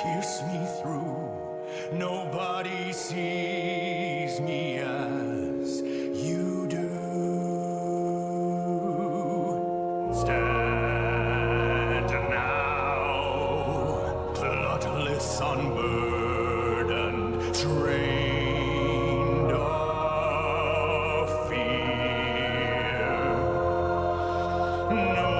pierce me through. Nobody sees me as you do. Stand now, bloodless, unburdened, trained of fear. No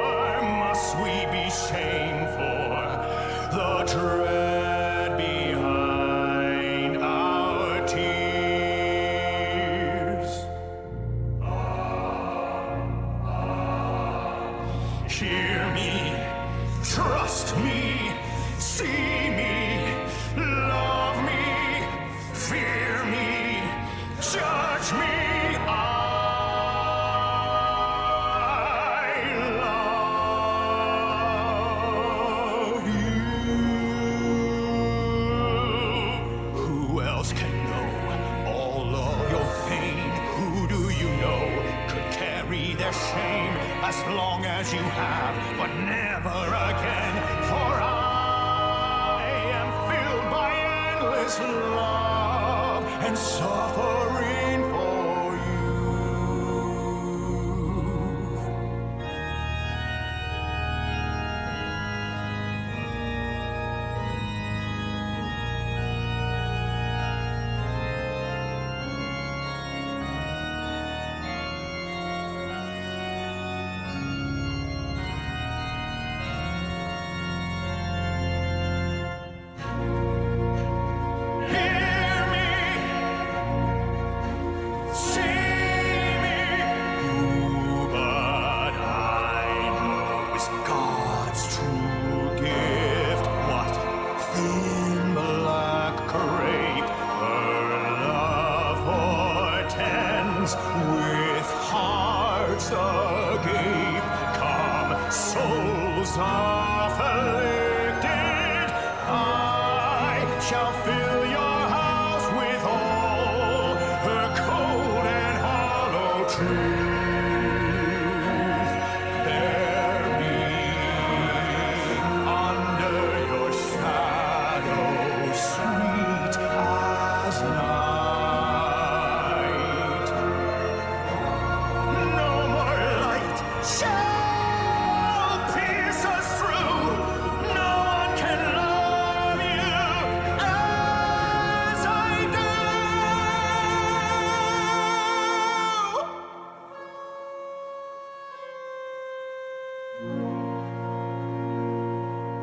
more must we be shameful, the dread behind our tears. Hear me, trust me, see me, love me, fear me, judge me. I love you. Who else can know all of your pain? Who do you know could carry their shame as long as you have, but never again? For I am filled by endless love and suffering for you. Hear me, see me, but I know is God's true gift. What thin black crape her love portends, with hearts agape. Come, souls afflicted, I shall fill your house with all her cold and hollow truth. Bear me under your shadow, sweet as night. No more light shall pierce us through. No one can love you as I do.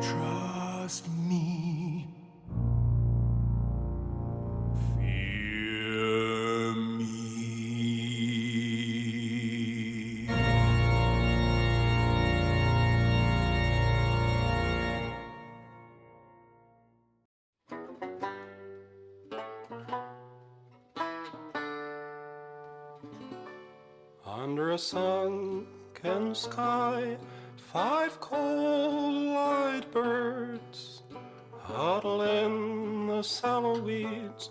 Trust me. Fear me. Under a sunken sky, 5 cold-eyed birds huddle in the sallow weeds,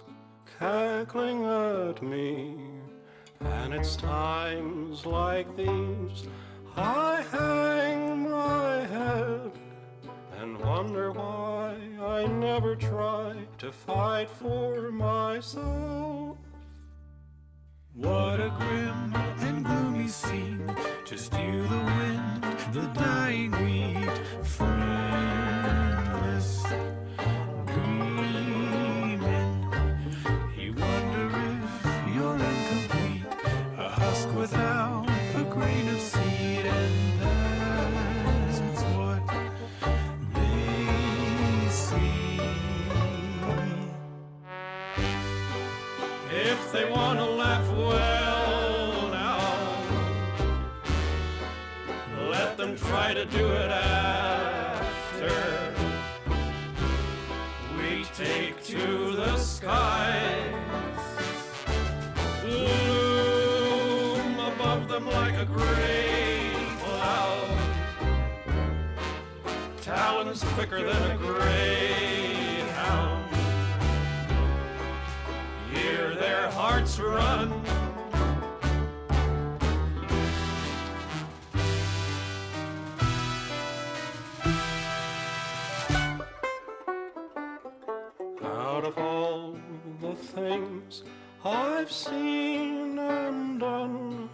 cackling at me. And it's times like these I hang my head and wonder why I never try to fight for myself. What a grim and gloomy scene to steal the wind, the dying wheat, friendless, dreaming. You wonder if you're incomplete, a husk without a grain of seed, and that's what they see. If they want to laugh, well now, let them try to do it after we take to the skies, loom above them like a gray cloud, talons quicker than a greyhound. Hear their hearts run, I've seen and done.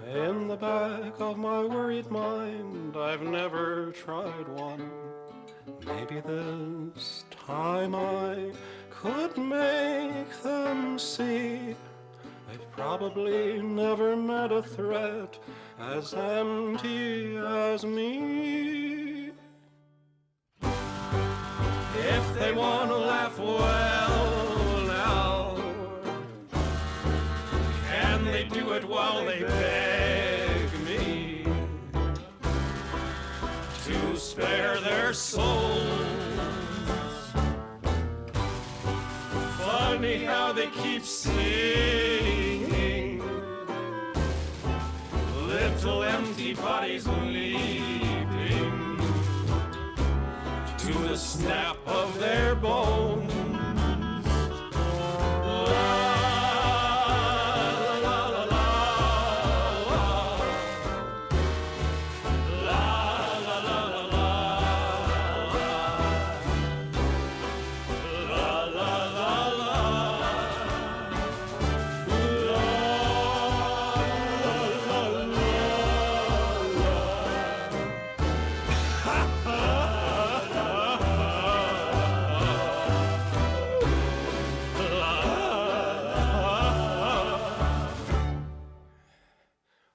In the back of my worried mind, I've never tried one. Maybe this time I could make them see they've probably never met a threat as empty as me. If they want to laugh, well, now, can they do it while they beg me to spare their souls? Funny how they keep singing, little empty bodies leaping to the snap of their bones.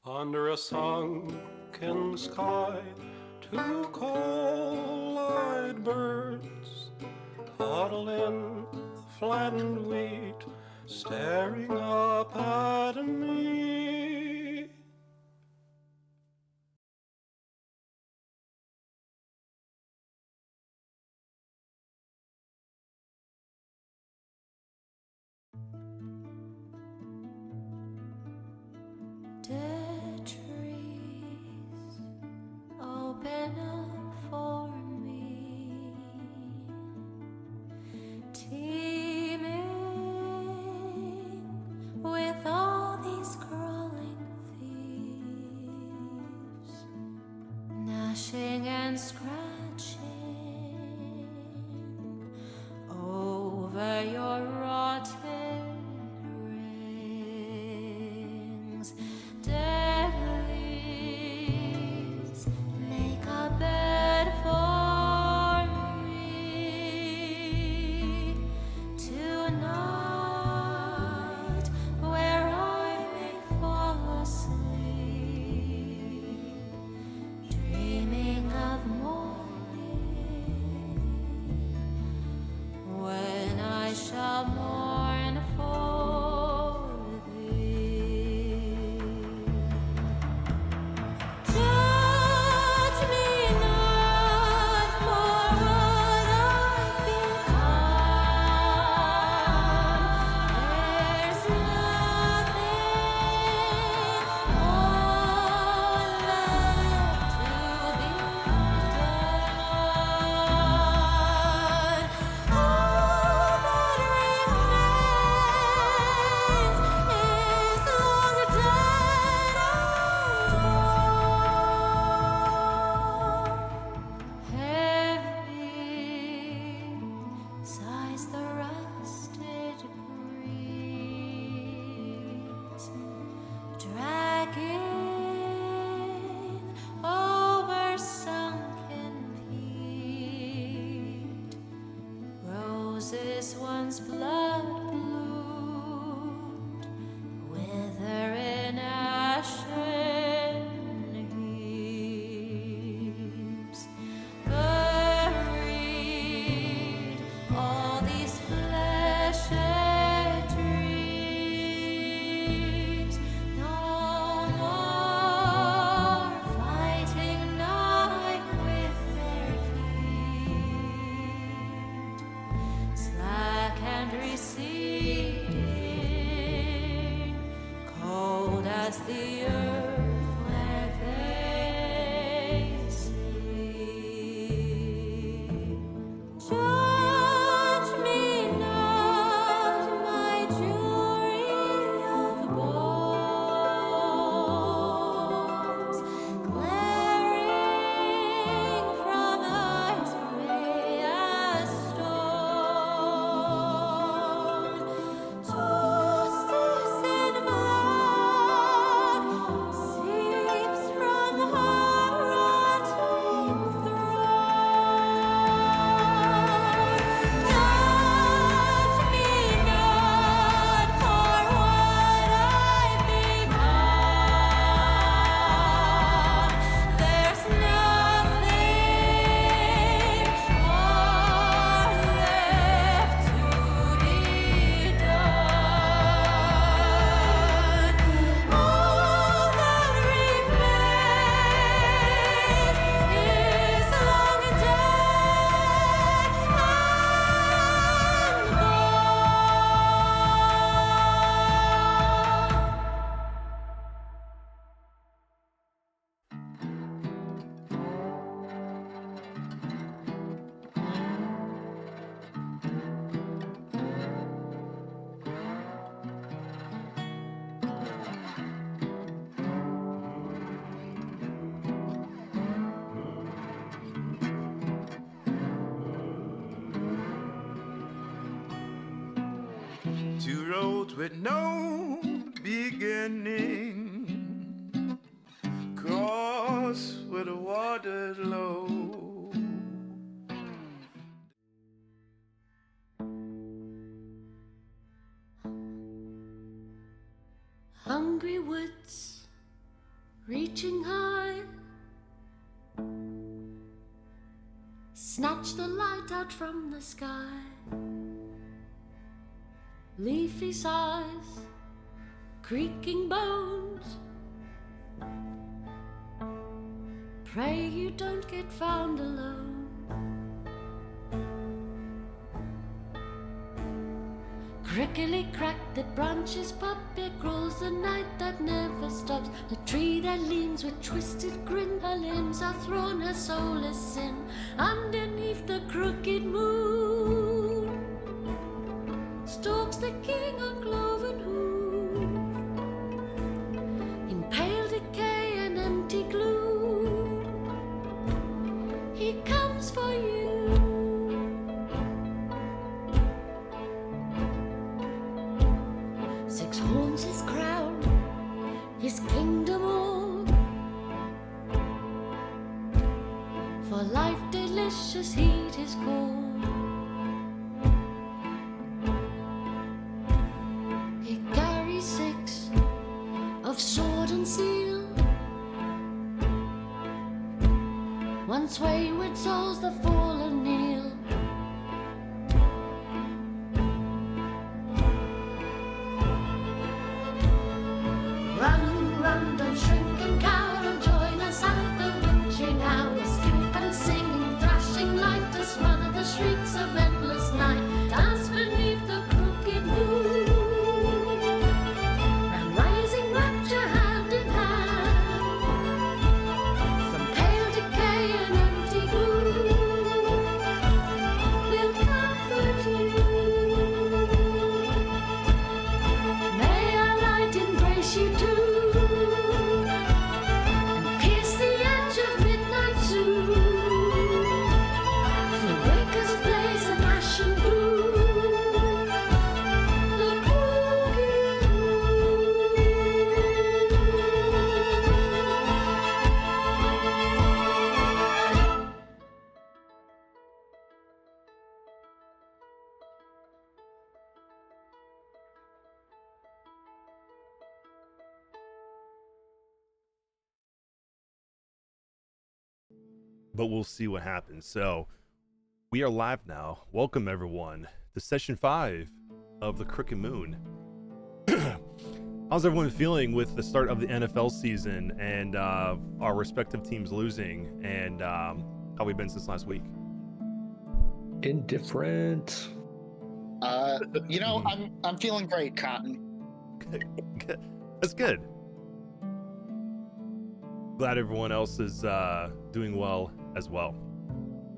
Under a sunken sky, two coal-eyed birds huddle in the flattened wheat, staring up at me. Dead trees open up for me, teeming with all these crawling thieves, gnashing and scratching over your rotted rings. Dead leaves make a bed for me tonight, where I may fall asleep, dreaming of morning, when I shall mourn for thee. Judge me not for what I've become. There's nothing more left to be done. All that remains is long dead and gone. Heavy sighs the rusted breeze, dragging over sunken peat. Roses once blood bloomed, wither in ashen heaps. Buried all these fleshed dreams, no more fighting night with their heat, slack and receding, cold as the earth where they sleep. Judge me not, my jury of bones, glaring from eyes gray as stone. Justice Two roads with no beginning cross where the water's low. Hungry woods reaching high, snatch the light out from the sky. Leafy sighs, creaking bones, pray you don't get found alone. Crickly crack, the branches pop, it grows the night that never stops. The tree that leans with twisted grin, her limbs are thrown, her soul is sin. Underneath the crooked moon stalks the king on cloven hoof, in pale decay and empty gloom. He comes for you. Six horns his crown, his kingdom all, for life delicious heed his call. He carries six of sword and seal, once wayward souls the fallen kneel. Run, run, don't shrink and cower, and join us at the witching hour. Skip and sing, thrashing light to smother the shrieks of endless night. Dance beneath the crooked moon, and rising rapture hand in hand. From pale decay and empty gloom, we'll comfort you. May our light embrace you too, and pierce the edge of midnight soon. Through wakest blaze and ashen gloom, the crooked but we'll see what happens. So we are live now. Welcome everyone to session 5 of the Crooked Moon. How's everyone feeling with the start of the NFL season and our respective teams losing, and how we've been since last week? Indifferent. I'm feeling great, Cotton. That's good. Glad everyone else is doing well as well.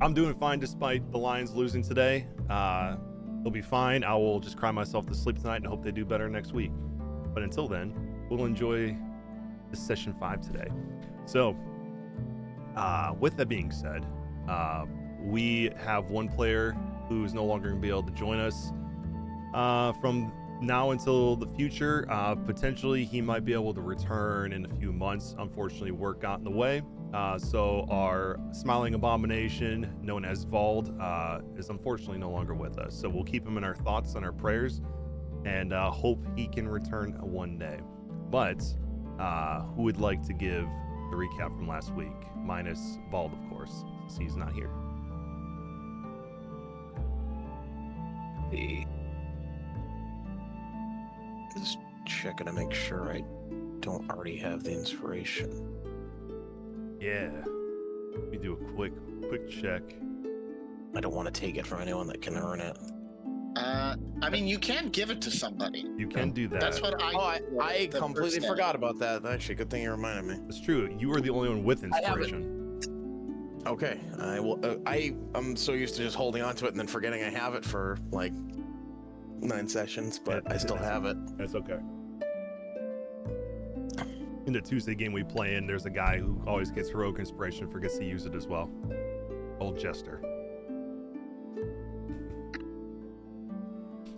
I'm doing fine despite the Lions losing today. They'll be fine. I will just cry myself to sleep tonight and hope they do better next week. But until then, we'll enjoy this session 5 today. So, with that being said, we have one player who's no longer going to be able to join us from now until the future. Potentially, he might be able to return in a few months. Unfortunately, work got in the way. So our smiling abomination, known as Vald, is unfortunately no longer with us. So we'll keep him in our thoughts and our prayers, and hope he can return one day. But who would like to give the recap from last week? Minus Vald, of course, since he's not here. Just checking to make sure I don't already have the inspiration. Yeah. Let me do a quick check. I don't want to take it from anyone that can earn it. You can give it to somebody. You can do that. That's what I the completely first day. forgot about that. Actually, good thing you reminded me. It's true. You were the only one with I have it. inspiration. Okay, I will. I'm so used to just holding on to it and then forgetting I have it for like 9 sessions, but I still have it. That's okay. In the Tuesday game we play in, there's a guy who always gets heroic inspiration, forgets to use it as well. Old Jester.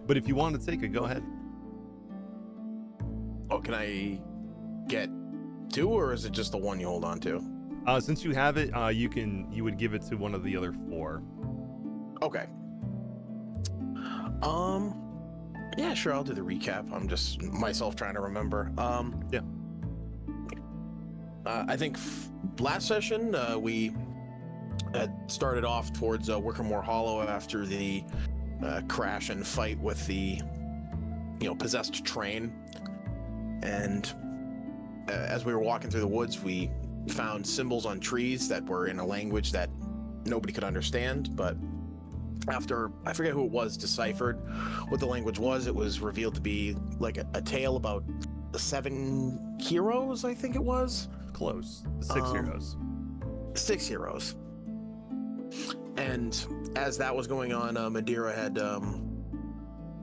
But if you want to take it, go ahead. can I get 2, or is it just the one you hold on to? Since you have it, you would give it to one of the other 4. Okay. Yeah, sure. I'll do the recap. I'm just myself trying to remember. Yeah. I think last session we had started off towards Wickermore Hollow after the crash and fight with the possessed train, and as we were walking through the woods, we found symbols on trees that were in a language that nobody could understand, but after I forget who it was deciphered what the language was, it was revealed to be like a tale about the 7 heroes, I think it was. Close. The 6 heroes. 6 heroes. And as that was going on, Madeira had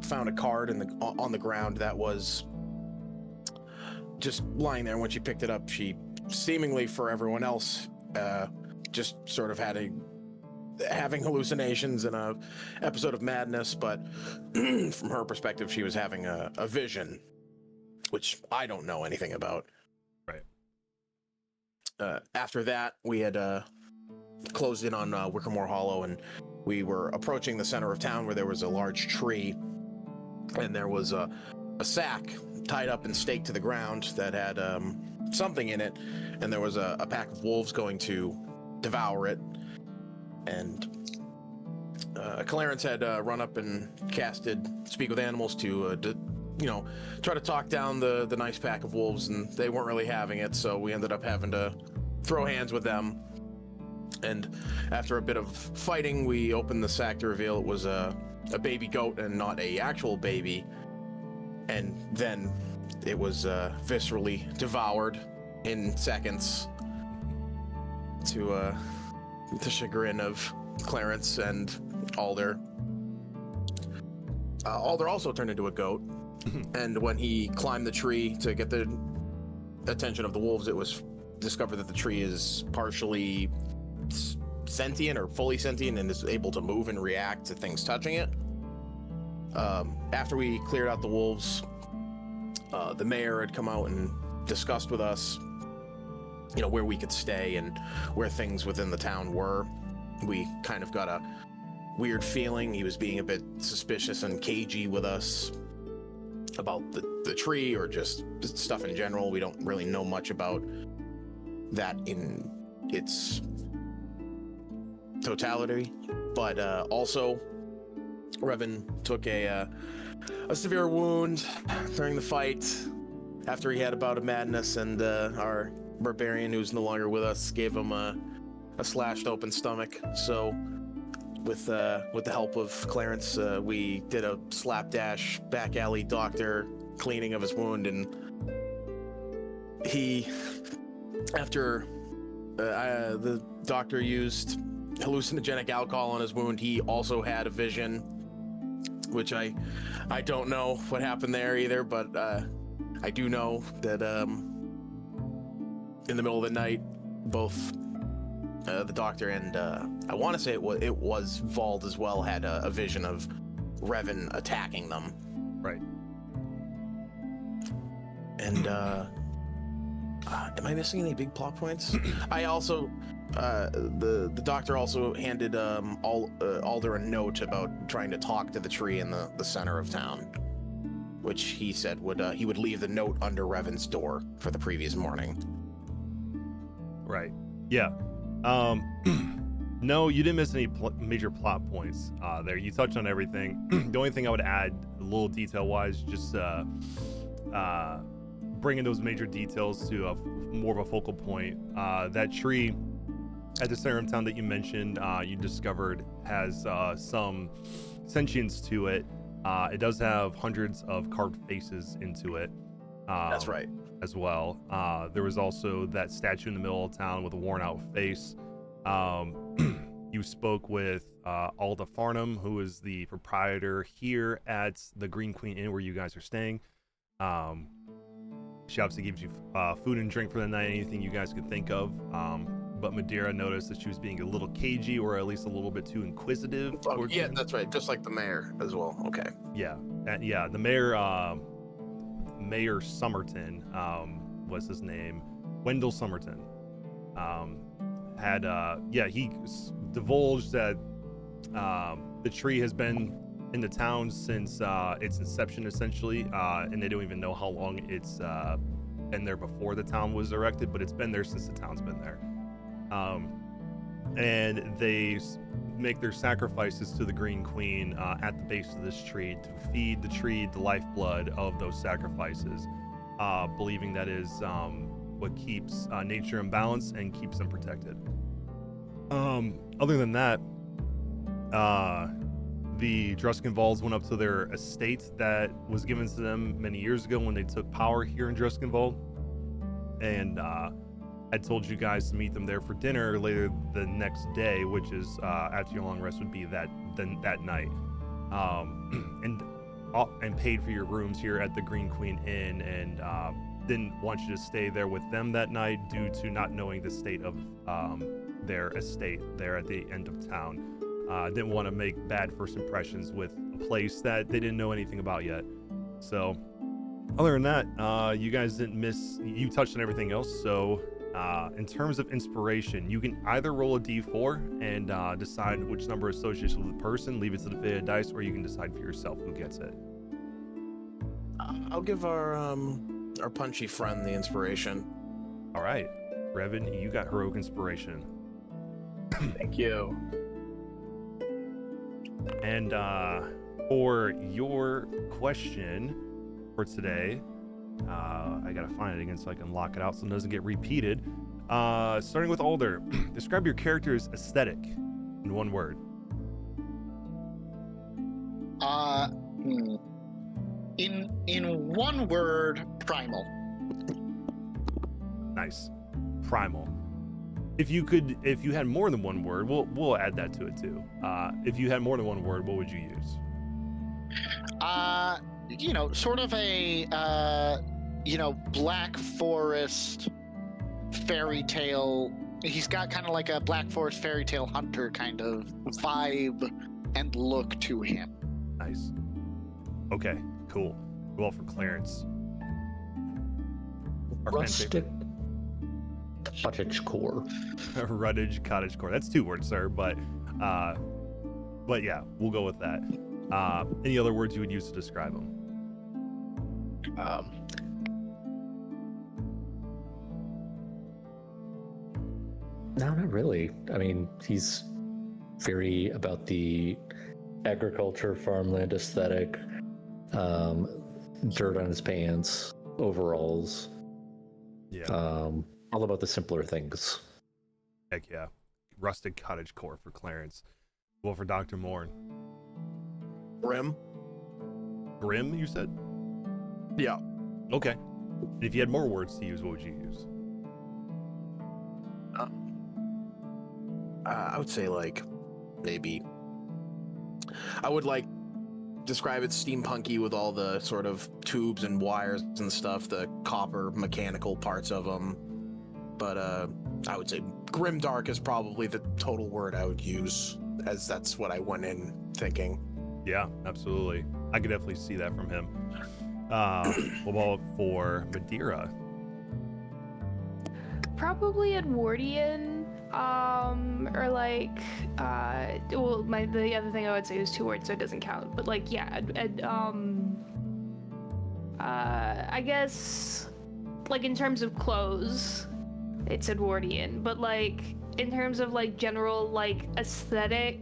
found a card on the ground that was just lying there. When she picked it up, she seemingly, for everyone else, just sort of having hallucinations and a episode of madness, but from her perspective, she was having a vision, which I don't know anything about. Right. After that, we had closed in on Wickermore Hollow, and we were approaching the center of town where there was a large tree, and there was a sack tied up and staked to the ground that had something in it, and there was a pack of wolves going to devour it. And Clarence had run up and casted Speak with Animals to try to talk down the nice pack of wolves, and they weren't really having it, so we ended up having to throw hands with them. And after a bit of fighting, we opened the sack to reveal it was a baby goat and not a actual baby. And then it was viscerally devoured in seconds to the chagrin of Clarence and Alder. Alder also turned into a goat, and when he climbed the tree to get the attention of the wolves, it was discovered that the tree is partially sentient or fully sentient and is able to move and react to things touching it. After we cleared out the wolves, the mayor had come out and discussed with us where we could stay and where things within the town were. We kind of got a weird feeling he was being a bit suspicious and cagey with us about the tree, or just stuff in general. We don't really know much about that in its totality, but also Revan took a severe wound during the fight after he had a bout of madness, and our barbarian, who's no longer with us, gave him a slashed open stomach. So with the help of Clarence, we did a slapdash back alley doctor cleaning of his wound, and he, after the doctor used hallucinogenic alcohol on his wound, he also had a vision, which I don't know what happened there either, but I do know that in the middle of the night, both the doctor and I want to say it was Vald as well, had a vision of Revan attacking them. Right. And am I missing any big plot points? I also the doctor also handed Alder a note about trying to talk to the tree in the center of town, which he said he would leave the note under Revan's door for the previous morning. Right. Yeah. No, you didn't miss any major plot points there. You touched on everything. The only thing I would add, a little detail-wise, just bringing those major details to more of a focal point. That tree at the center of town that you mentioned, you discovered has some sentience to it. It does have hundreds of carved faces into it. That's right. As well. There was also that statue in the middle of town with a worn out face. You spoke with Alda Farnham, who is the proprietor here at the Green Queen Inn where you guys are staying. She obviously gives you food and drink for the night, anything you guys could think of. But Madeira noticed that she was being a little cagey, or at least a little bit too inquisitive. Oh, yeah, that's right. Just like the mayor as well. Okay. Yeah. Yeah. The mayor Mayor Somerton, was his name, Wendell Somerton, had he divulged that the tree has been in the town since its inception, essentially, and they don't even know how long it's been there before the town was erected, but it's been there since the town's been there. And they make their sacrifices to the Green Queen at the base of this tree to feed the tree the lifeblood of those sacrifices, believing that is what keeps nature in balance and keeps them protected. Other than that, the Druskenvalds went up to their estate that was given to them many years ago when they took power here in Druskenvald, and I told you guys to meet them there for dinner later the next day, which is after your long rest would be that night, and paid for your rooms here at the Green Queen Inn, and didn't want you to stay there with them that night due to not knowing the state of their estate there at the end of town. Didn't want to make bad first impressions with a place that they didn't know anything about yet. So other than that, you guys didn't miss, you touched on everything else. So in terms of inspiration, you can either roll a d4 and decide which number associates with the person, leave it to the fate dice, or you can decide for yourself who gets it. I'll give our punchy friend the inspiration. All right, Revan, you got heroic inspiration. Thank you. And for your question for today, I gotta find it again so I can lock it out so it doesn't get repeated. Starting with Alder, describe your character's aesthetic in one word. In one word, primal. Nice, primal. If you had more than one word, we'll add that to it too. If you had more than one word, what would you use? Sort of a Black Forest fairy tale. He's got kind of like a Black Forest fairy tale hunter kind of vibe and look to him. Nice. Okay, cool. Well, for Clarence. Rustic cottage core. Ruddage cottagecore. That's 2 words, sir, but yeah, we'll go with that. Any other words you would use to describe him? No, not really. I mean, he's very about the agriculture, farmland aesthetic, dirt on his pants, overalls. Yeah. All about the simpler things. Heck yeah. Rustic cottagecore for Clarence. Well, for Dr. Morn. Grim? Grim, you said? Yeah. Okay. And if you had more words to use, what would you use? I would say maybe I would describe it steampunky with all the sort of tubes and wires and stuff, the copper mechanical parts of them. But I would say grimdark is probably the total word I would use, as that's what I went in thinking. Yeah, absolutely. I could definitely see that from him. What about for Madeira? Probably Edwardian, or the other thing I would say is 2 words, so it doesn't count. But I guess in terms of clothes, it's Edwardian. But in terms of general aesthetic,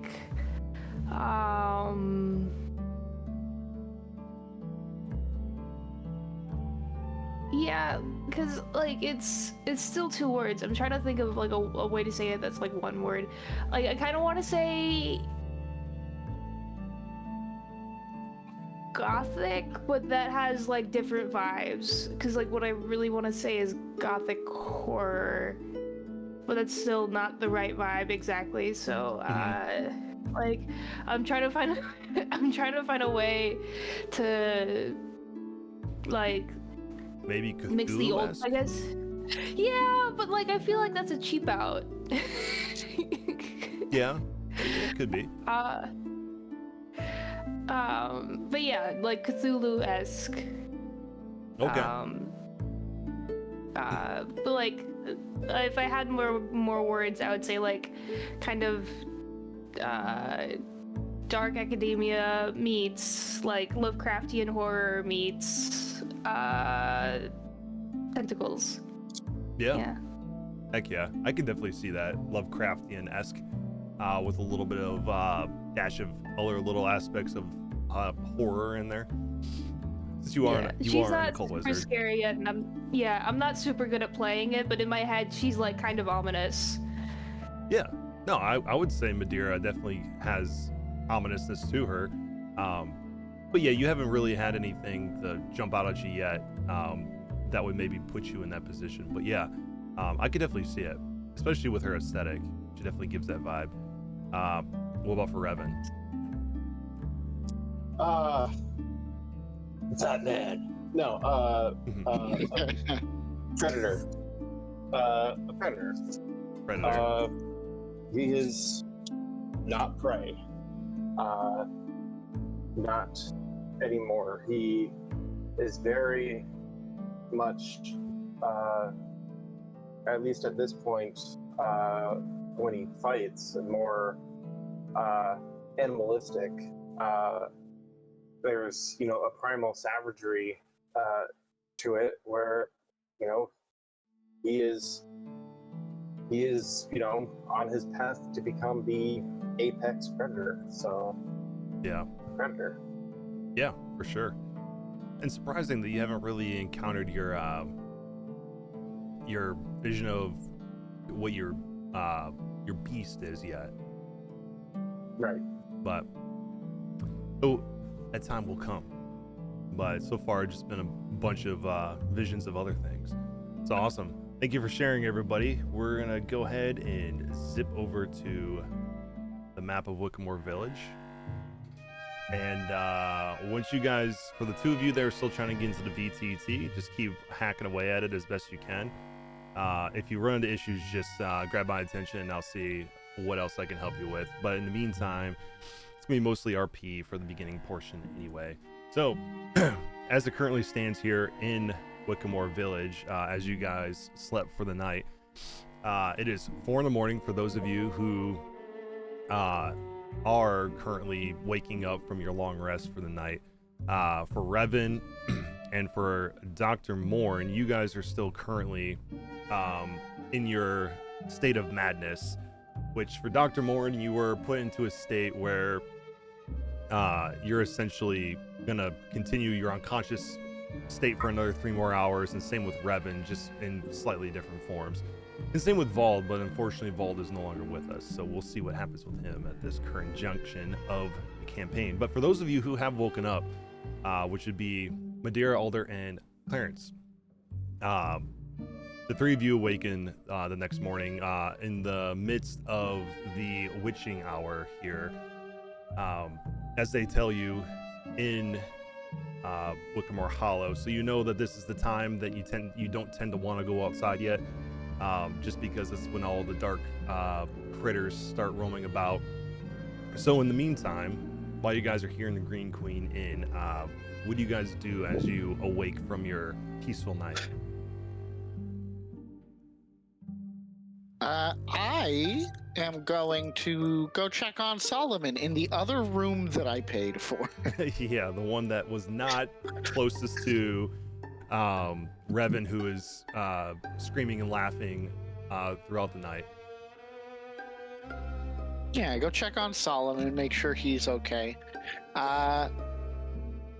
yeah, because it's still 2 words. I'm trying to think of a way to say it that's 1 word. I kind of want to say gothic, but that has different vibes. Because what I really want to say is gothic horror, but that's still not the right vibe exactly. So I'm trying to find a way to Maybe Cthulhu-esque? mix the old, I guess. Yeah, but I feel like that's a cheap out. Yeah, it could be. But yeah, Cthulhu-esque. Okay. But like, if I had more words, I would say like, kind of, dark academia meets like Lovecraftian horror meets tentacles. Yeah. Heck yeah, I can definitely see that Lovecraftian-esque, with a little bit of dash of other little aspects of horror in there. Since you are She's an not occult super wizard. scary yet, and I'm not super good at playing it, but in my head she's like kind of ominous. Yeah, no, I would say Madeira definitely has ominousness to her. But yeah, you haven't really had anything to jump out at you yet that would maybe put you in that position. But yeah, I could definitely see it, especially with her aesthetic. She definitely gives that vibe. What about for Revan? Batman. No, Predator. A predator. Predator. He is not prey. Not anymore. He is very much, at least at this point, when he fights, more animalistic. There's, a primal savagery to it where, he is, on his path to become the apex predator. So, Yeah. predator. Yeah, for sure. And surprising that you haven't really encountered your vision of what your beast is yet. Right. But that time will come. But so far, it's just been a bunch of visions of other things. It's awesome. Thank you for sharing, everybody. We're gonna go ahead and zip over to the map of Wickamore Village. And once you guys, for the two of you that are still trying to get into the VTT, just keep hacking away at it as best you can. If you run into issues, just grab my attention and I'll see what else I can help you with. But in the meantime, it's gonna be mostly RP for the beginning portion anyway. So, as it currently stands here in Wickamore Village, as you guys slept for the night, it is 4 a.m. for those of you who are currently waking up from your long rest for the night. For Revan and for Dr. Morn, you guys are still currently in your state of madness, which for Dr. Morn, you were put into a state where you're essentially gonna continue your unconscious state for another 3 more hours, and same with Revan, just in slightly different forms. And same with Vald, but unfortunately Vald is no longer with us, so we'll see what happens with him at this current junction of the campaign. But for those of you who have woken up, which would be Madeira, Alder, and Clarence, the 3 of you awaken the next morning in the midst of the witching hour here, as they tell you in Wickamore Hollow. So you know that this is the time that you don't tend to want to go outside yet, just because it's when all the dark critters start roaming about. So in the meantime, while you guys are here in the Green Queen Inn, what do you guys do as you awake from your peaceful night? I am going to go check on Solomon in the other room that I paid for. Yeah, the one that was not closest to Revan, who is screaming and laughing throughout the night. Yeah, go check on Solomon and make sure he's okay. And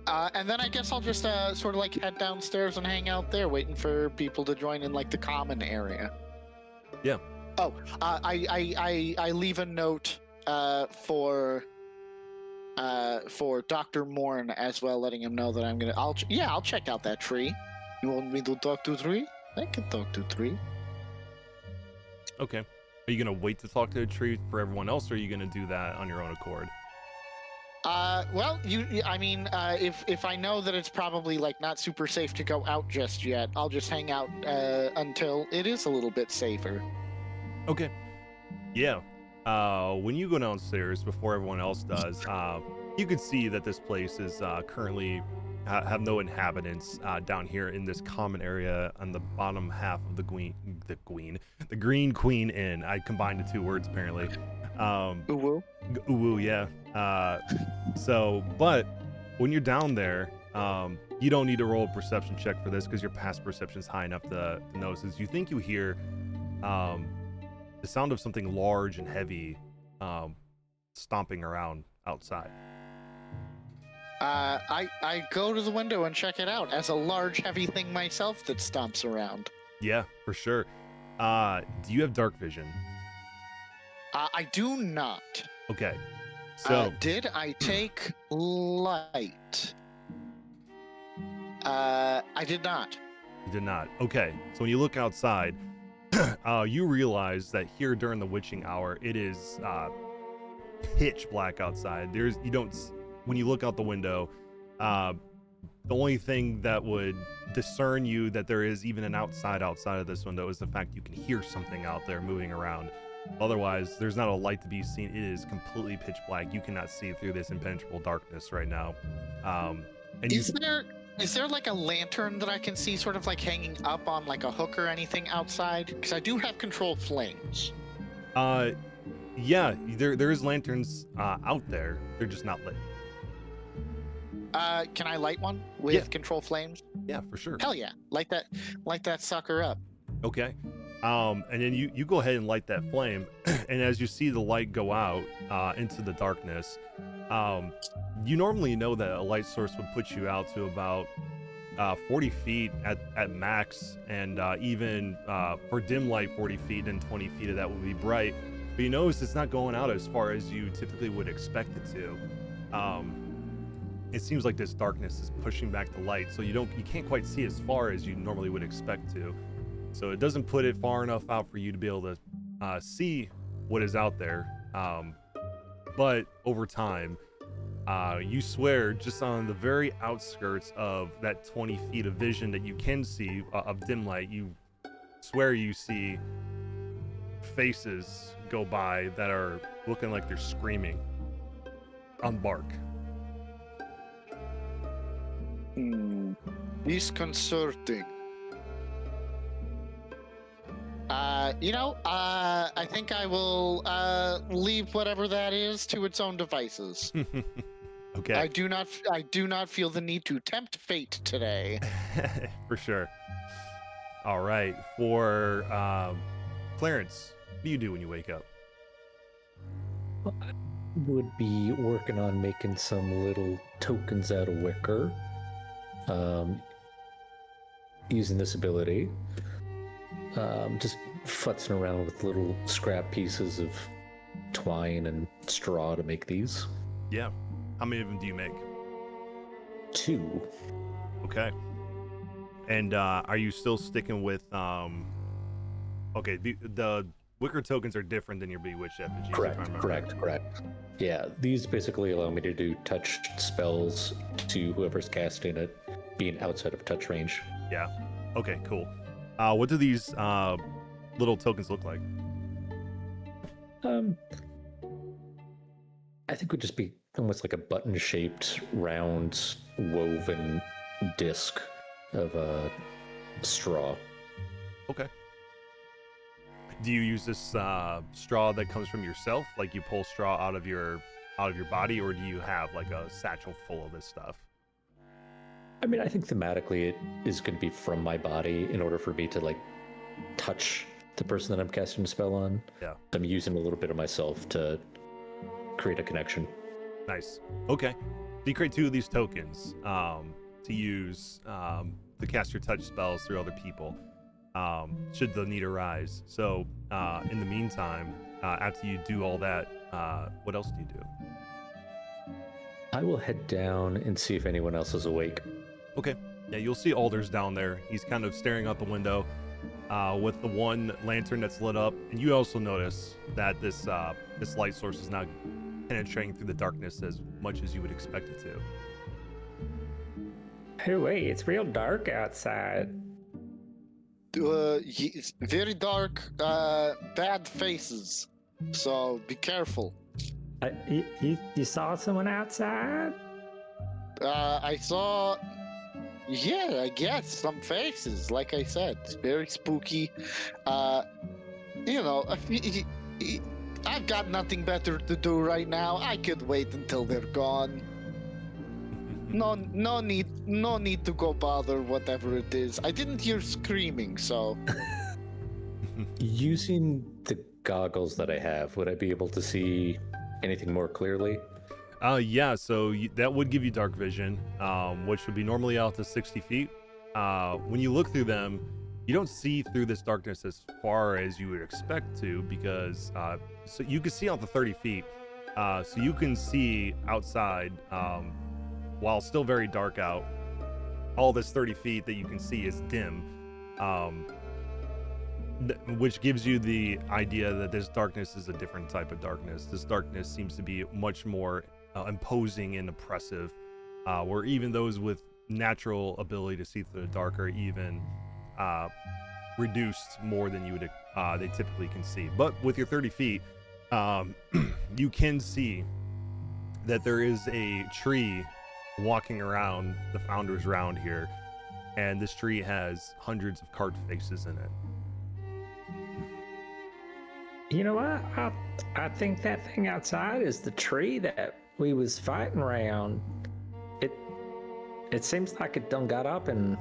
then I guess I'll just sort of like head downstairs and hang out there, waiting for people to join in like the common area. Yeah. Oh, I leave a note for Dr. Morn as well, letting him know that I'll check out that tree. You want me to talk to tree? I can talk to tree. Okay. Are you gonna wait to talk to the tree for everyone else, or are you gonna do that on your own accord? Well, if I know that it's probably like not super safe to go out just yet, I'll just hang out until it is a little bit safer. Okay. Yeah. When you go downstairs before everyone else does, you could see that this place is currently have no inhabitants down here in this common area on the bottom half of the Green Queen Inn. I combined the two words apparently. Uwu. Uwu, yeah. But when you're down there, you don't need to roll a perception check for this because your past perception is high enough to notice. As you think you hear the sound of something large and heavy stomping around outside. I go to the window and check it out as a large, heavy thing myself that stomps around. Yeah, for sure. Do you have dark vision? I do not. Okay. So did I take light? I did not. You did not. Okay. So when you look outside, you realize that here during the witching hour, it is pitch black outside. When you look out the window, the only thing that would discern you that there is even an outside of this window is the fact you can hear something out there moving around. Otherwise, there's not a light to be seen. It is completely pitch black. You cannot see through this impenetrable darkness right now. Is there like a lantern that I can see sort of like hanging up on like a hook or anything outside? Because I do have control flames. Yeah, there is lanterns out there. They're just not lit. Can I light one with control flames? Yeah, for sure. Hell yeah. Light that sucker up. Okay. And then you go ahead and light that flame, and as you see the light go out into the darkness, you normally know that a light source would put you out to about 40 feet at max, and even for dim light 40 feet and 20 feet of that would be bright. But you notice it's not going out as far as you typically would expect it to. It seems like this darkness is pushing back the light, so you can't quite see as far as you normally would expect to. So it doesn't put it far enough out for you to be able to see what is out there. But over time, you swear just on the very outskirts of that 20 feet of vision that you can see of dim light, you swear you see faces go by that are looking like they're screaming on bark. Disconcerting. I think I will leave whatever that is to its own devices. Okay. I do not feel the need to tempt fate today. For sure. All right. For Clarence, what do you do when you wake up? Well, I would be working on making some little tokens out of wicker. Using this ability. Just futzing around with little scrap pieces of twine and straw to make these. Yeah. How many of them do you make? 2. Okay. And are you still sticking with okay, the wicker tokens are different than your Bewitched effigies. Correct. Yeah, these basically allow me to do touch spells to whoever's casting it, being outside of touch range. Yeah. Okay, cool. What do these little tokens look like? I think it would just be almost like a button-shaped, round, woven disc of straw. Okay. Do you use this straw that comes from yourself? Like you pull straw out of your body, or do you have like a satchel full of this stuff? I mean, I think thematically it is going to be from my body in order for me to like touch the person that I'm casting a spell on. Yeah. I'm using a little bit of myself to create a connection. Nice. Okay. So you create 2 of these tokens to use to cast your touch spells through other people should the need arise. So in the meantime, after you do all that, what else do you do? I will head down and see if anyone else is awake. Okay. Yeah, you'll see Alders down there. He's kind of staring out the window with the one lantern that's lit up, and you also notice that this light source is not penetrating through the darkness as much as you would expect it to. Hey, wait, it's real dark outside. It's very dark, bad faces. So be careful. You saw someone outside? I saw Yeah, I guess some faces. Like I said, it's very spooky. You know, I've got nothing better to do right now. I could wait until they're gone. No need to go bother whatever it is. I didn't hear screaming, so. Using the goggles that I have, would I be able to see anything more clearly? Yeah, so that would give you dark vision, which would be normally out to 60 feet. When you look through them, you don't see through this darkness as far as you would expect to, because so you can see out to 30 feet. So you can see outside, while still very dark out. All this 30 feet that you can see is dim, which gives you the idea that this darkness is a different type of darkness. This darkness seems to be much more imposing and oppressive, where even those with natural ability to see through the dark are even reduced more than you would they typically can see. But with your 30 feet, you can see that there is a tree walking around the Founder's Round here, and this tree has hundreds of cart faces in it. You know what? I think that thing outside is the tree that we was fighting around. It seems like it done got up and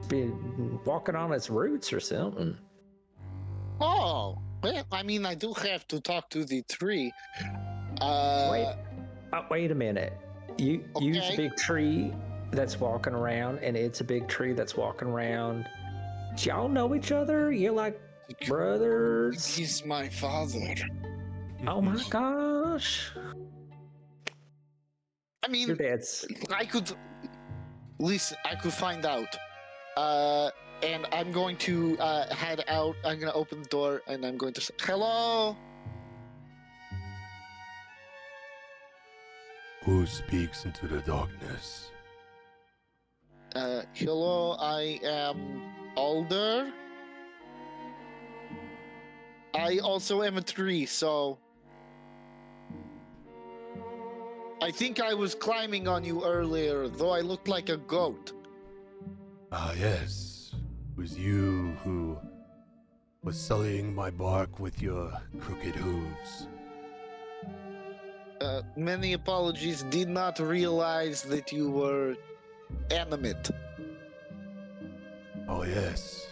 been walking on its roots or something. Oh, well, I mean, I do have to talk to the tree. Wait a minute. You's Okay. a big tree that's walking around, and it's a big tree that's walking around. Do y'all know each other? You're like brothers? He's my father. Oh my gosh. I mean, Your dad's. I could listen. I could find out. And I'm going to head out. I'm going to open the door, and I'm going to say, "Hello." Who speaks into the darkness? Hello. I am Alder. I also am a tree, so I think I was climbing on you earlier, though I looked like a goat. Ah, yes. It was you who was sullying my bark with your crooked hooves. Many apologies. Did not realize that you were animate. Oh, yes.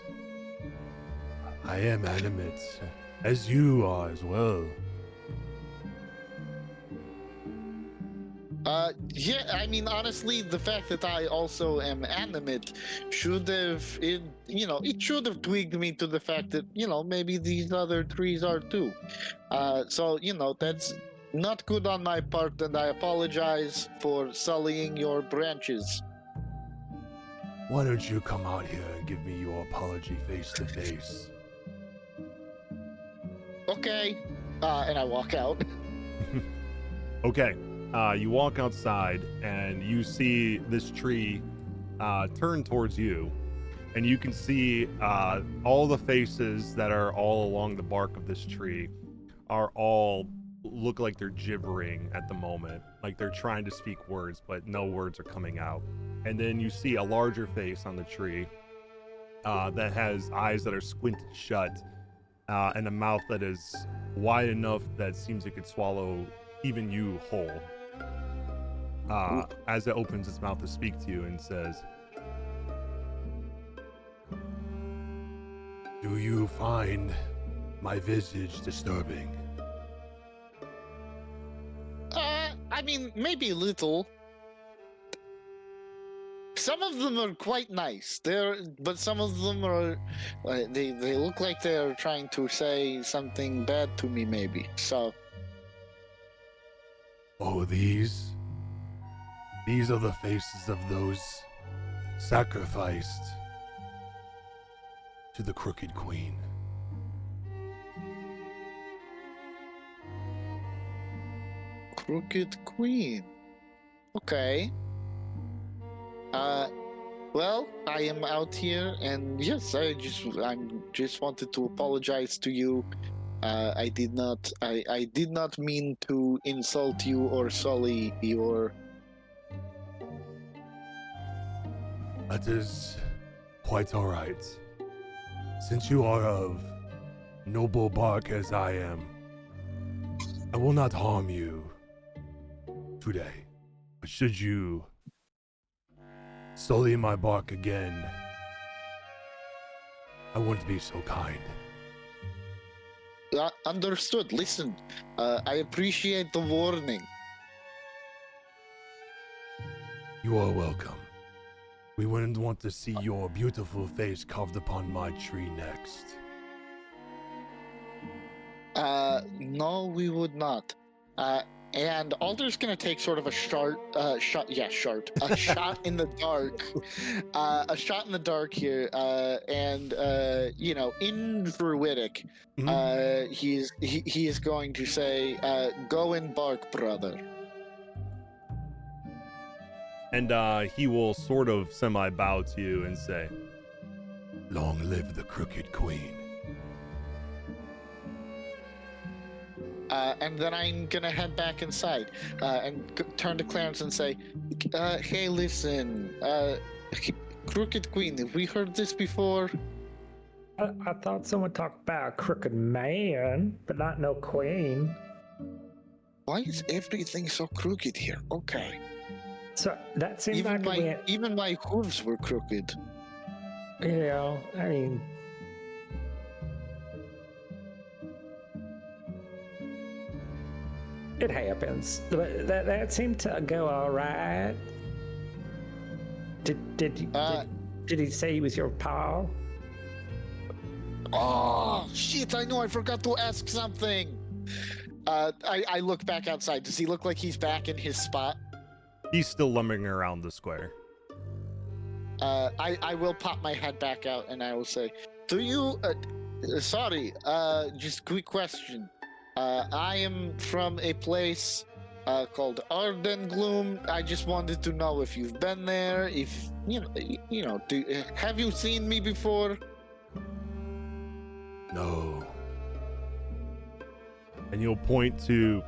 I am animate, as you are as well. Yeah, I mean, honestly, the fact that I also am animate should have, it should have twigged me to the fact that, maybe these other trees are too. So, that's not good on my part, and I apologize for sullying your branches. Why don't you come out here and give me your apology face to face? Okay. And I walk out. Okay. You walk outside and you see this tree turn towards you, and you can see all the faces that are all along the bark of this tree are all look like they're gibbering at the moment, like they're trying to speak words, but no words are coming out. And then you see a larger face on the tree that has eyes that are squinted shut, and a mouth that is wide enough that seems it could swallow even you whole. As it opens its mouth to speak to you and says, Do you find my visage disturbing? I mean, maybe a little. Some of them are quite nice. But some of them are, they look like they're trying to say something bad to me, maybe. So. Oh, these are the faces of those sacrificed to the Crooked Queen. Crooked Queen. Okay. Well, I am out here, and yes, I just wanted to apologize to you. I did not mean to insult you or sully your. That is quite all right. Since you are of noble bark as I am, I will not harm you today. But should you sully my bark again, I wouldn't be so kind. Understood. Listen, I appreciate the warning. You are welcome. We wouldn't want to see your beautiful face carved upon my tree next. No, we would not. And Alder's gonna take sort of a shot in the dark, a shot in the dark here, and in Druidic, he is going to say, "Go and bark, brother." And he will sort of semi-bow to you and say, "Long live the Crooked Queen." And then I'm gonna head back inside and turn to Clarence and say, "Hey, listen, Crooked Queen, have we heard this before?" I thought someone talked about a crooked man, but not no queen. Why is everything so crooked here? Okay. So that seems Even like even my hooves were crooked. I mean, it happens. But that seemed to go all right. Did he say he was your pal? Oh shit! I know I forgot to ask something. I look back outside. Does he look like he's back in his spot? He's still lumbering around the square. I will pop my head back out and I will say, "Do you? Sorry. Just quick question. I am from a place called Arden Gloom. I just wanted to know if you've been there. If have you seen me before?" No. And you'll point to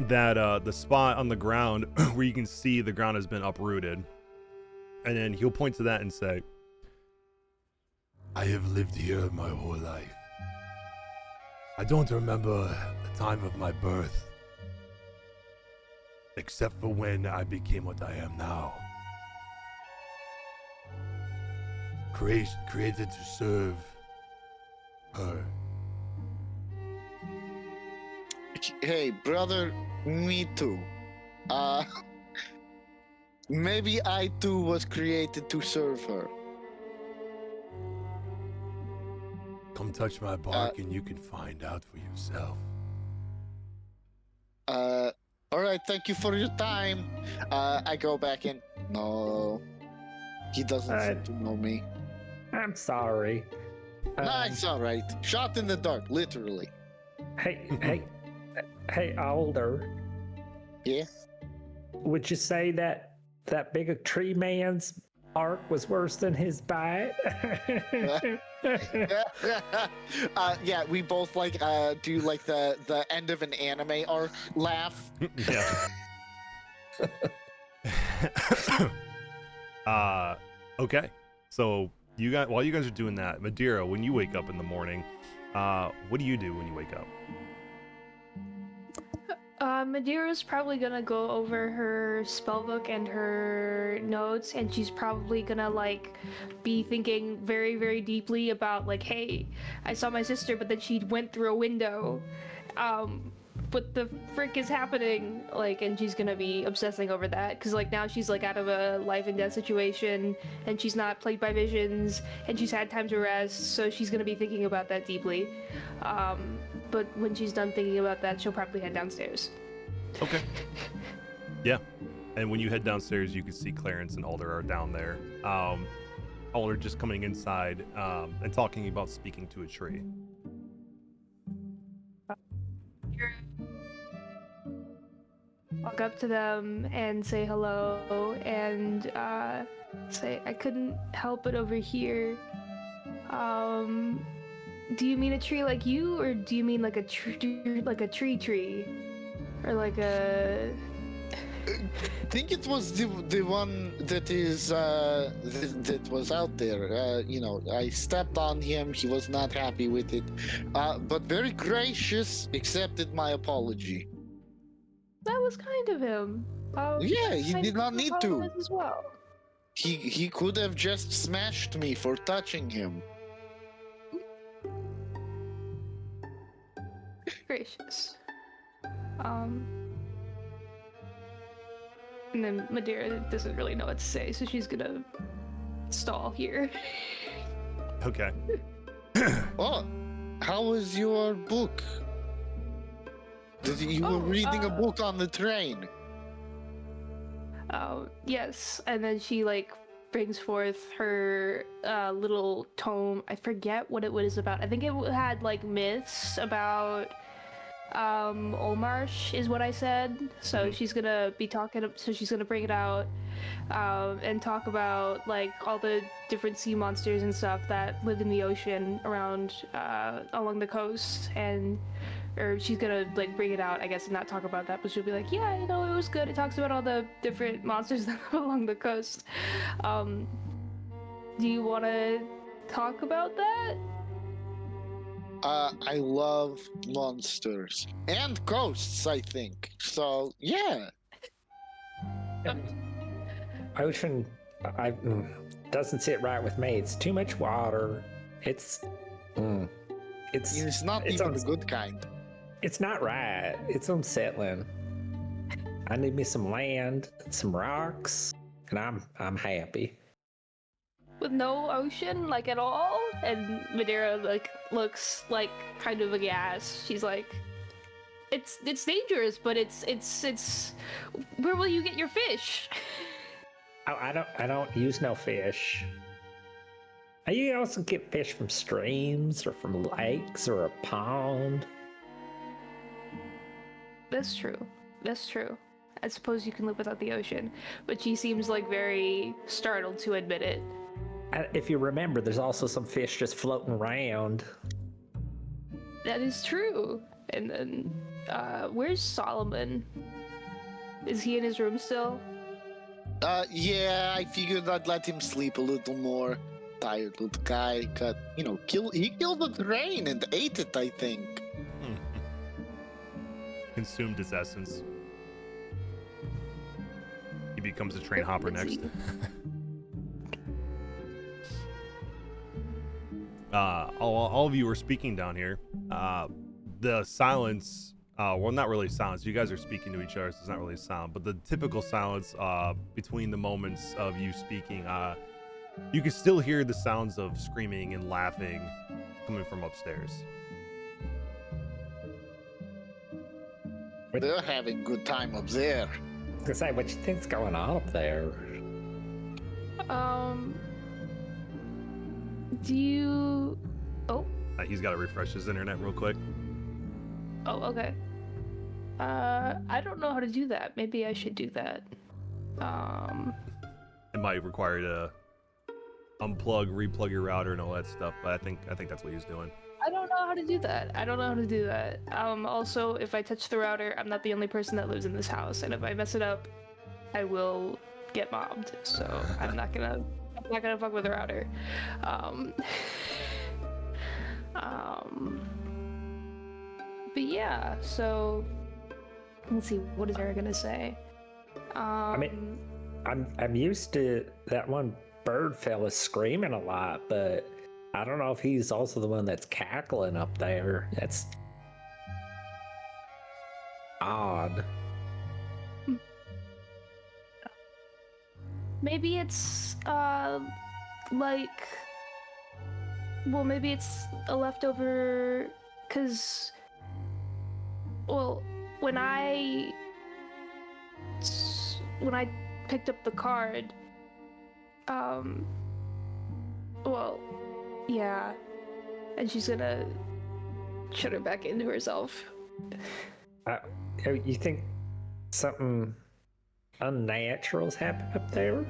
that the spot on the ground where you can see the ground has been uprooted. And then he'll point to that and say, "I have lived here my whole life. I don't remember the time of my birth, except for when I became what I am now. Created to serve her." Hey, brother, me too. Maybe I too was created to serve her. Come touch my bark and you can find out for yourself. All right, thank you for your time. I go back in. No, he doesn't seem to know me. I'm sorry. Nah, it's all right. Shot in the dark, literally. Hey, Alder. Yeah? Would you say that big tree man's arc was worse than his bite? Yeah, we both do like the end of an anime arc laugh. Yeah. Okay. So while you guys are doing that, Madeira, when you wake up in the morning, what do you do when you wake up? Madeira's probably gonna go over her spellbook and her notes, and she's probably gonna be thinking very, very deeply about hey, I saw my sister, but then she went through a window. What the frick is happening? And she's gonna be obsessing over that, because now she's out of a life and death situation, and she's not plagued by visions, and she's had time to rest, so she's gonna be thinking about that deeply. But when she's done thinking about that, she'll probably head downstairs. Okay. Yeah. And when you head downstairs, you can see Clarence and Alder are down there. Alder just coming inside and talking about speaking to a tree. Walk up to them and say hello and say, "I couldn't help it over here. Do you mean a tree like you, or do you mean a tree, or a..." think it was the one that is that was out there. You know, I stepped on him. He was not happy with it, but very gracious. Accepted my apology. That was kind of him. Yeah, he kind did of not need to. apologize as well. He could have just smashed me for touching him. Gracious. And then Madeira doesn't really know what to say, so she's gonna stall here. Okay. Oh, how was your book? You were reading a book on the train. Yes, and then she like brings forth her little tome. I forget what it was about. I think it had like myths about Olmarsh is what I said. So she's gonna be talking. So she's gonna bring it out and talk about like all the different sea monsters and stuff that live in the ocean around along the coast, and or she's gonna like bring it out, I guess, and not talk about that, but she'll be like, yeah, you know, it was good. It talks about all the different monsters that live along the coast. Do you want to talk about that? I love monsters and ghosts, I think. So, yeah. Ocean, doesn't sit right with me. It's too much water. It's not even the good kind. It's not right. It's unsettling. I need me some land, some rocks, and I'm happy. With no ocean, like at all? And Madeira like looks like kind of aghast. She's like, it's dangerous, but it's where will you get your fish? I don't use no fish. You also get fish from streams or from lakes or a pond. That's true. That's true. I suppose you can live without the ocean, but she seems like very startled to admit it. If you remember, there's also some fish just floating around. That is true. And then, where's Solomon? Is he in his room still? Yeah, I figured I'd let him sleep a little more. Tired little guy. He killed the train and ate it, I think. Consumed his essence. He becomes a train hopper next. All of you are speaking down here. The silence, well, not really silence. You guys are speaking to each other, so it's not really sound, but the typical silence between the moments of you speaking, you can still hear the sounds of screaming and laughing coming from upstairs. They're having a good time up there. I was gonna say, what you think's going on up there? Do you... Oh. He's got to refresh his internet real quick. Oh, okay. I don't know how to do that. Maybe I should do that. It might require you to unplug, replug your router and all that stuff, but I think that's what he's doing. I don't know how to do that. Also, if I touch the router, I'm not the only person that lives in this house, and if I mess it up, I will get mobbed. So I'm not gonna fuck with the router. But yeah, so let's see, what is Eric gonna say? I mean, I'm used to that one bird fella screaming a lot, but I don't know if he's also the one that's cackling up there. That's odd. Maybe it's maybe it's a leftover, cause when I picked up the card, yeah, and she's gonna shut her back into herself. You think something unnatural's happened up there?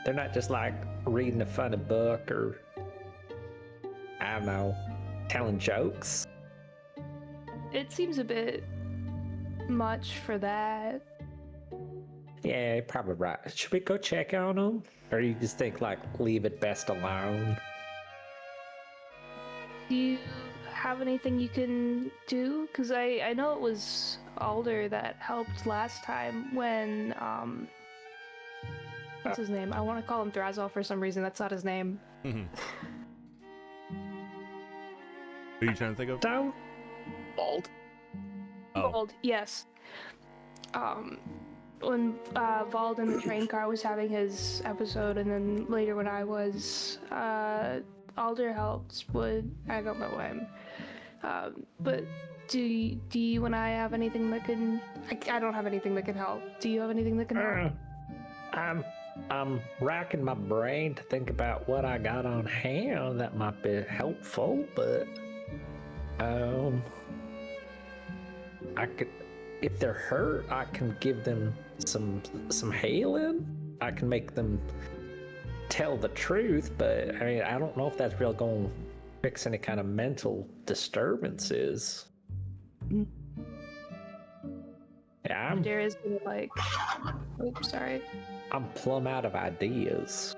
They're not just like reading a funny book or, I don't know, telling jokes? It seems a bit much for that. Yeah, you're probably right. Should we go check on him? Or you just think, like, leave it best alone? Do you have anything you can do? Because I know it was Alder that helped last time when, what's his name? I want to call him Thrazol for some reason. That's not his name. Who are you trying to think of? Don't. Bald. Oh. Bald, yes. When Vald in the train car was having his episode, and then later when I was, Alder helped, but I don't know him. But do you and I have anything that can... I don't have anything that can help. Do you have anything that can help? I'm racking my brain to think about what I got on hand that might be helpful, but I could, if they're hurt, I can give them some healing. I can make them tell the truth, but I mean, I don't know if that's really going to fix any kind of mental disturbances. Yeah, Darius gonna like... Oops, sorry. I'm plumb out of ideas.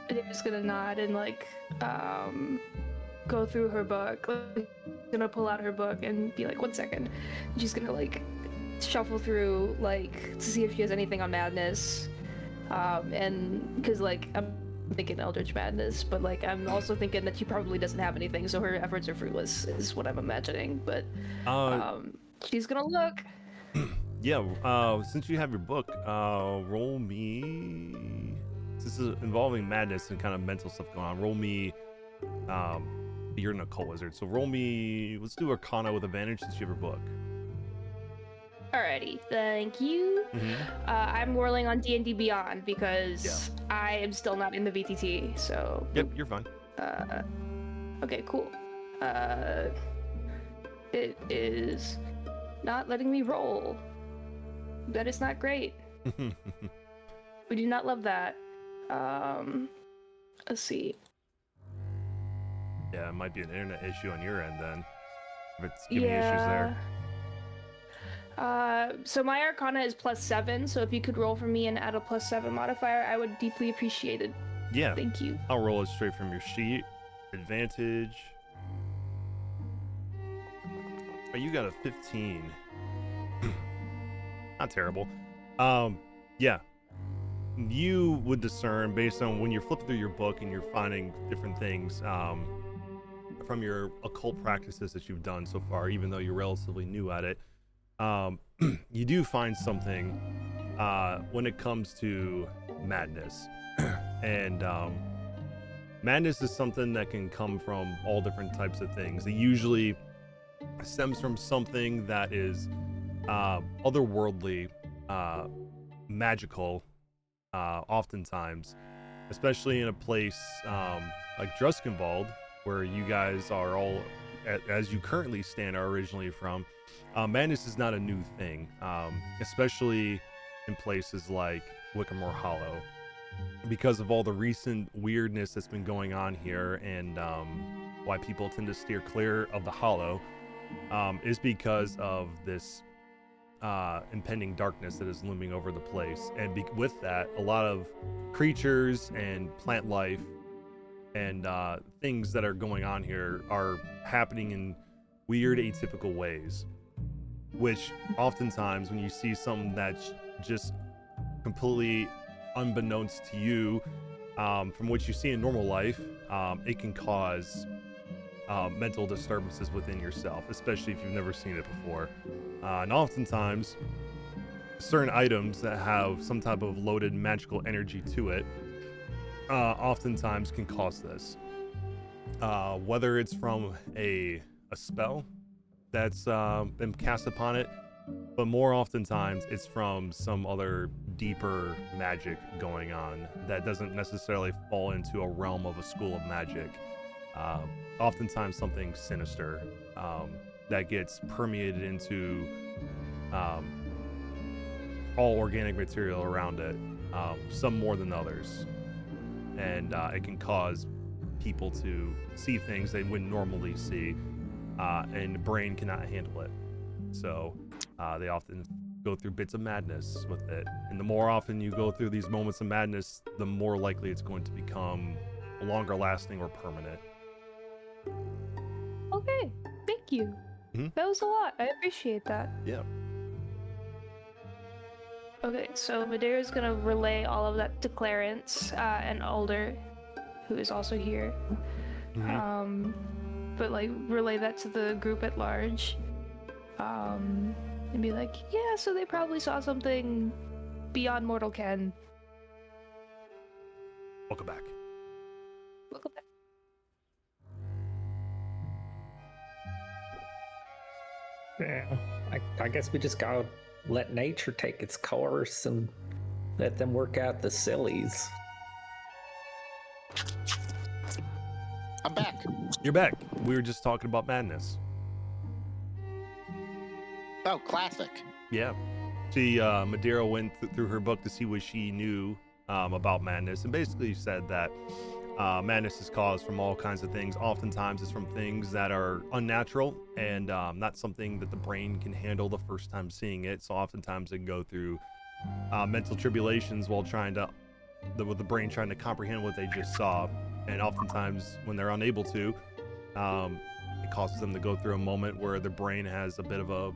Darius gonna nod and like go through her book. Like, gonna pull out her book and be like, 1 second. And she's gonna like shuffle through like to see if she has anything on madness. And because like I'm thinking Eldritch Madness, but like I'm also thinking that she probably doesn't have anything, so her efforts are fruitless is what I'm imagining. But she's gonna look. Yeah, since you have your book, roll me. This is involving madness and kind of mental stuff going on. Roll me. You're an occult wizard, so roll me. Let's do Arcana with advantage since you have your book. Alrighty, thank you. I'm whirling on D&D Beyond because I am still not in the VTT, so... Yep, you're fine. Okay, cool. It is not letting me roll. That is not great. We do not love that. Let's see. Yeah, it might be an internet issue on your end then. If it's giving you issues there. So my Arcana is +7, so if you could roll for me and add a +7 modifier, I would deeply appreciate it. Yeah. Thank you. I'll roll it straight from your sheet. Advantage. Oh, you got a 15. Not terrible. Yeah. You would discern based on when you're flipping through your book and you're finding different things from your occult practices that you've done so far, even though you're relatively new at it. You do find something when it comes to madness. And madness is something that can come from all different types of things. It usually stems from something that is otherworldly, magical, oftentimes, especially in a place like Druskenwald, where you guys are all, as you currently stand, are originally from. Madness is not a new thing, especially in places like Wickermore Hollow, because of all the recent weirdness that's been going on here, and why people tend to steer clear of the Hollow is because of this impending darkness that is looming over the place. And with that, a lot of creatures and plant life and things that are going on here are happening in weird, atypical ways, which oftentimes when you see something that's just completely unbeknownst to you from what you see in normal life, it can cause mental disturbances within yourself, especially if you've never seen it before. And oftentimes certain items that have some type of loaded magical energy to it oftentimes can cause this, whether it's from a spell that's been cast upon it, but more oftentimes it's from some other deeper magic going on that doesn't necessarily fall into a realm of a school of magic. Oftentimes something sinister that gets permeated into all organic material around it, some more than others, and it can cause people to see things they wouldn't normally see, and the brain cannot handle it. So they often go through bits of madness with it. And the more often you go through these moments of madness, the more likely it's going to become longer lasting or permanent. Okay, thank you. Mhm. That was a lot. I appreciate that. Yeah. Okay, so Madeira's gonna relay all of that to Clarence and Alder, who is also here. Mhm. But like relay that to the group at large. And be like, yeah, so they probably saw something beyond mortal ken. Welcome back. Welcome back. Yeah, I guess we just gotta let nature take its course and let them work out the sillies. I'm back. You're back. We were just talking about madness. Oh, classic. Yeah. She, Madeira went through her book to see what she knew about madness, and basically said that madness is caused from all kinds of things. Oftentimes, it's from things that are unnatural and not something that the brain can handle the first time seeing it. So oftentimes, they can go through mental tribulations while with the brain trying to comprehend what they just saw. And oftentimes, when they're unable to, it causes them to go through a moment where the brain has a bit of a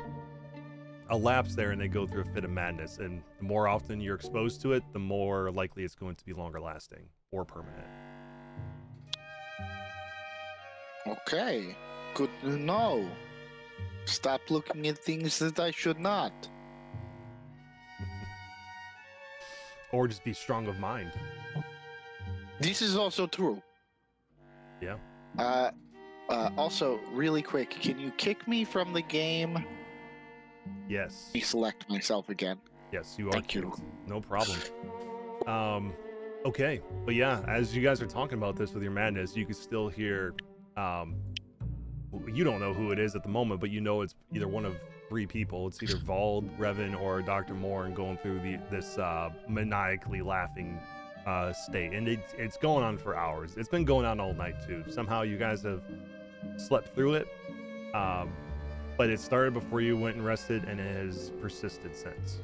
lapse there, and they go through a fit of madness. And the more often you're exposed to it, the more likely it's going to be longer lasting or permanent. Okay, good to know. Stop looking at things that I should not. Or just be strong of mind. This is also true. Yeah. Also, really quick, can you kick me from the game? Yes. Let me select myself again. Yes, you are. Thank you. Kicked. No problem. Okay, but yeah, as you guys are talking about this with your madness, you can still hear. You don't know who it is at the moment, but you know it's either one of three people. It's either Vald, Revan, or Dr. Morin going through this maniacally laughing state, and it's going on for hours. It's been going on all night too. Somehow you guys have slept through it, but it started before you went and rested, and it has persisted since.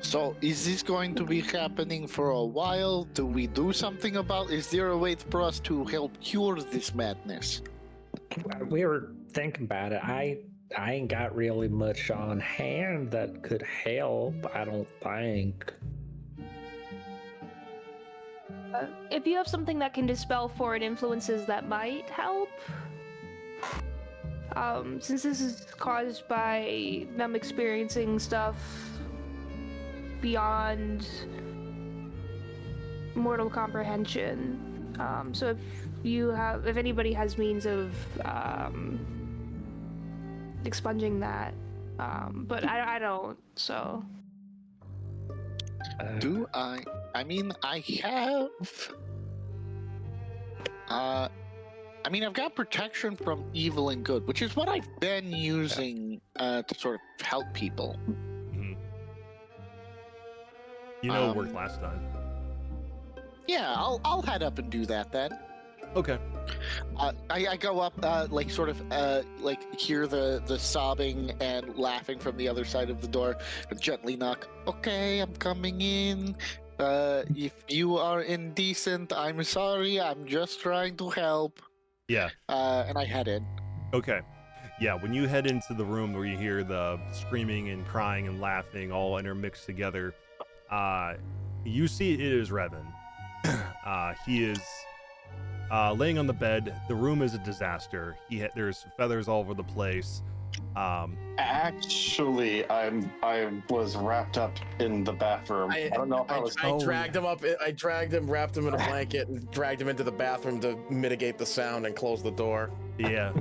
So, is this going to be happening for a while? Do we do something about? Is there a way for us to help cure this madness? We were thinking about it. I ain't got really much on hand that could help, I don't think. If you have something that can dispel foreign influences, that might help. Since this is caused by them experiencing stuff beyond mortal comprehension. So if anybody has means of expunging that, but I don't. So. Do I? I mean, I have. I've got protection from evil and good, which is what I've been using to sort of help people. Mm-hmm. You know, it worked last time. Yeah, I'll head up and do that then. Okay. I go up, hear the sobbing and laughing from the other side of the door, and gently knock. Okay, I'm coming in. If you are indecent, I'm sorry. I'm just trying to help. Yeah. And I head in. Okay. Yeah, when you head into the room where you hear the screaming and crying and laughing all intermixed together, you see it is Revan. He is laying on the bed. The room is a disaster. There's feathers all over the place. Actually, I was wrapped up in the bathroom. I don't know if I was. I dragged him up. I dragged him, wrapped him in a blanket, and dragged him into the bathroom to mitigate the sound and close the door. Yeah.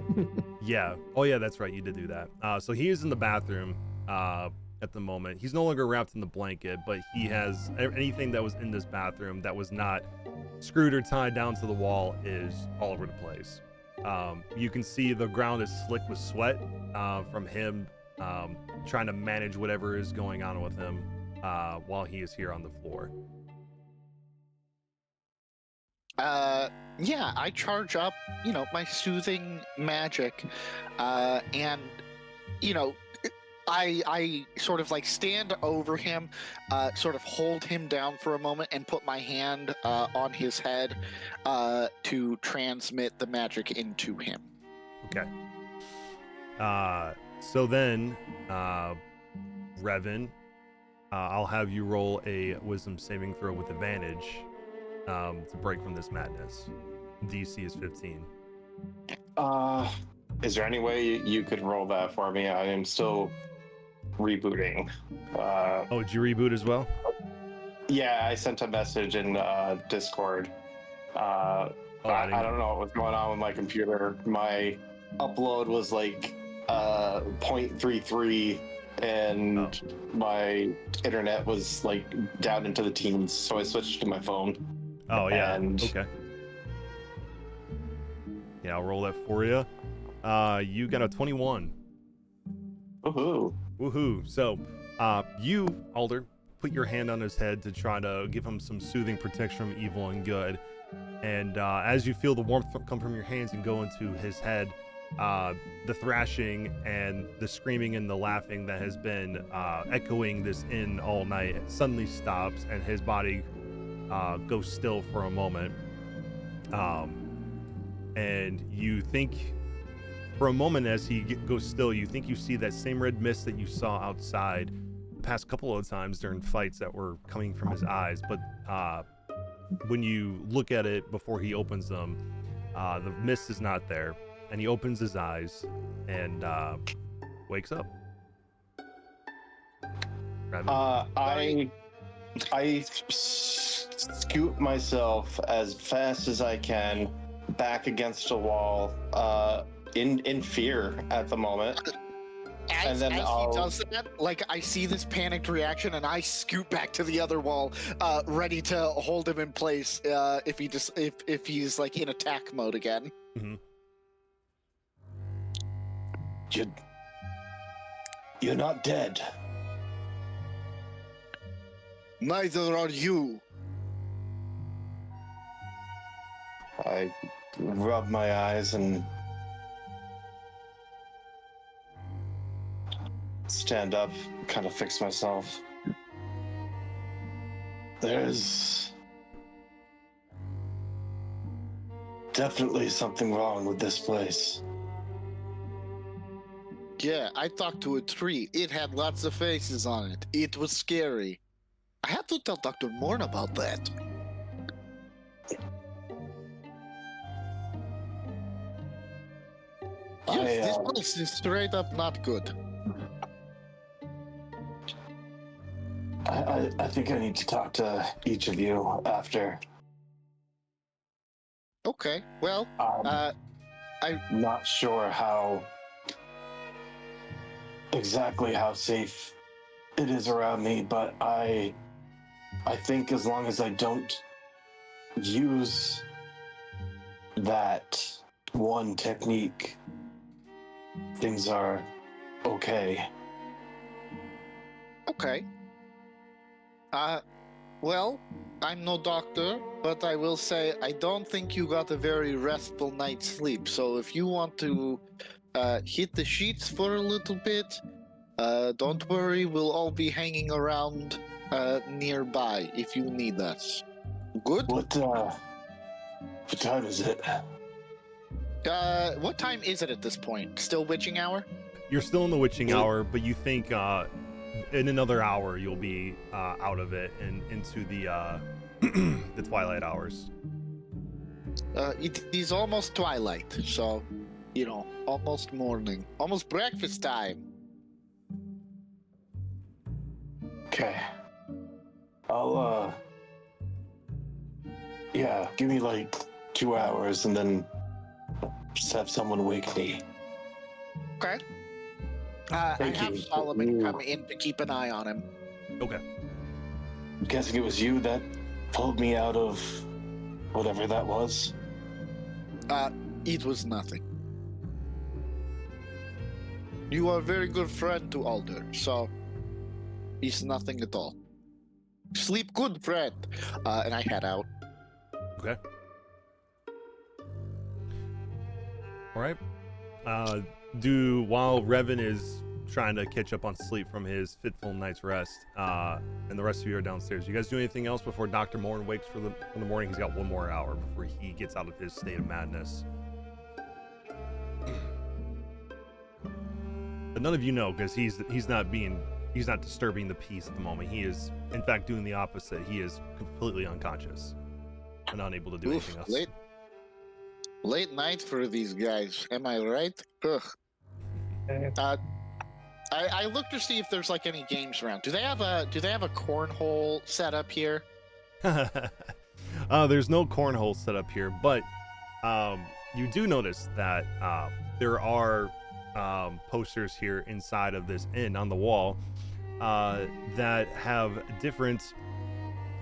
Yeah. Oh, yeah, that's right. You did do that. So he is in the bathroom at the moment. He's no longer wrapped in the blanket, but he has anything that was in this bathroom that was not screwed or tied down to the wall is all over the place. You can see the ground is slick with sweat from him trying to manage whatever is going on with him while he is here on the floor. Yeah, I charge up, my soothing magic, and you know, I sort of like stand over him, sort of hold him down for a moment, and put my hand on his head to transmit the magic into him. Okay. So then, Revan, I'll have you roll a wisdom saving throw with advantage to break from this madness. DC is 15. Is there any way you could roll that for me? I am still rebooting. Oh, did you reboot as well? Yeah, I sent a message in Discord. I don't know what was going on with my computer. My upload was like 0.33 and my internet was like down into the teens, so I switched to my phone. Oh, yeah. And... Okay. Yeah, I'll roll that for you. You got a 21. Woohoo. Woohoo. So, you, Alder, put your hand on his head to try to give him some soothing protection from evil and good. And as you feel the warmth come from your hands and go into his head, the thrashing and the screaming and the laughing that has been echoing this inn all night suddenly stops, and his body goes still for a moment. And you think, for a moment as he goes still, you think you see that same red mist that you saw outside the past couple of times during fights that were coming from his eyes. But when you look at it before he opens them, the mist is not there. And he opens his eyes and wakes up. I scoot myself as fast as I can back against a wall, in fear at the moment. As he does that, like, I see this panicked reaction, and I scoot back to the other wall, ready to hold him in place if he's like in attack mode again. Mm-hmm. You're not dead. Neither are you. I rub my eyes and stand up, kind of fix myself. There's definitely something wrong with this place. Yeah, I talked to a tree. It had lots of faces on it. It was scary. I had to tell Dr. Morn about that. Yes, this place is straight up not good. I think I need to talk to each of you after. Okay, well, I'm not sure exactly how safe it is around me, but I think as long as I don't use that one technique, things are okay. Okay. Well, I'm no doctor, but I will say I don't think you got a very restful night's sleep. So if you want to hit the sheets for a little bit, don't worry, we'll all be hanging around nearby if you need us. Good? What time is it? What time is it at this point? Still witching hour? You're still in the witching hour, but you think in another hour you'll be out of it and into the the twilight hours. It is almost twilight, so, almost morning. Almost breakfast time. Okay. I'll, give me like 2 hours and then just have someone wake me. Okay. I have Solomon come in to keep an eye on him. Okay. I'm guessing it was you that pulled me out of whatever that was. It was nothing. You are a very good friend to Alder, so it's nothing at all. Sleep good, friend. And I head out. Okay. All right. While Revan is trying to catch up on sleep from his fitful night's rest. And the rest of you are downstairs. You guys do anything else before Dr. Morn wakes for the morning? He's got 1 more hour before he gets out of his state of madness. But none of you know, because he's not disturbing the peace at the moment. He is, in fact, doing the opposite. He is completely unconscious and unable to do anything else. Late night for these guys. Am I right? Ugh. I look to see if there's like any games around. Do they have a cornhole set up here? There's no cornhole set up here, but you do notice that there are posters here inside of this inn on the wall that have different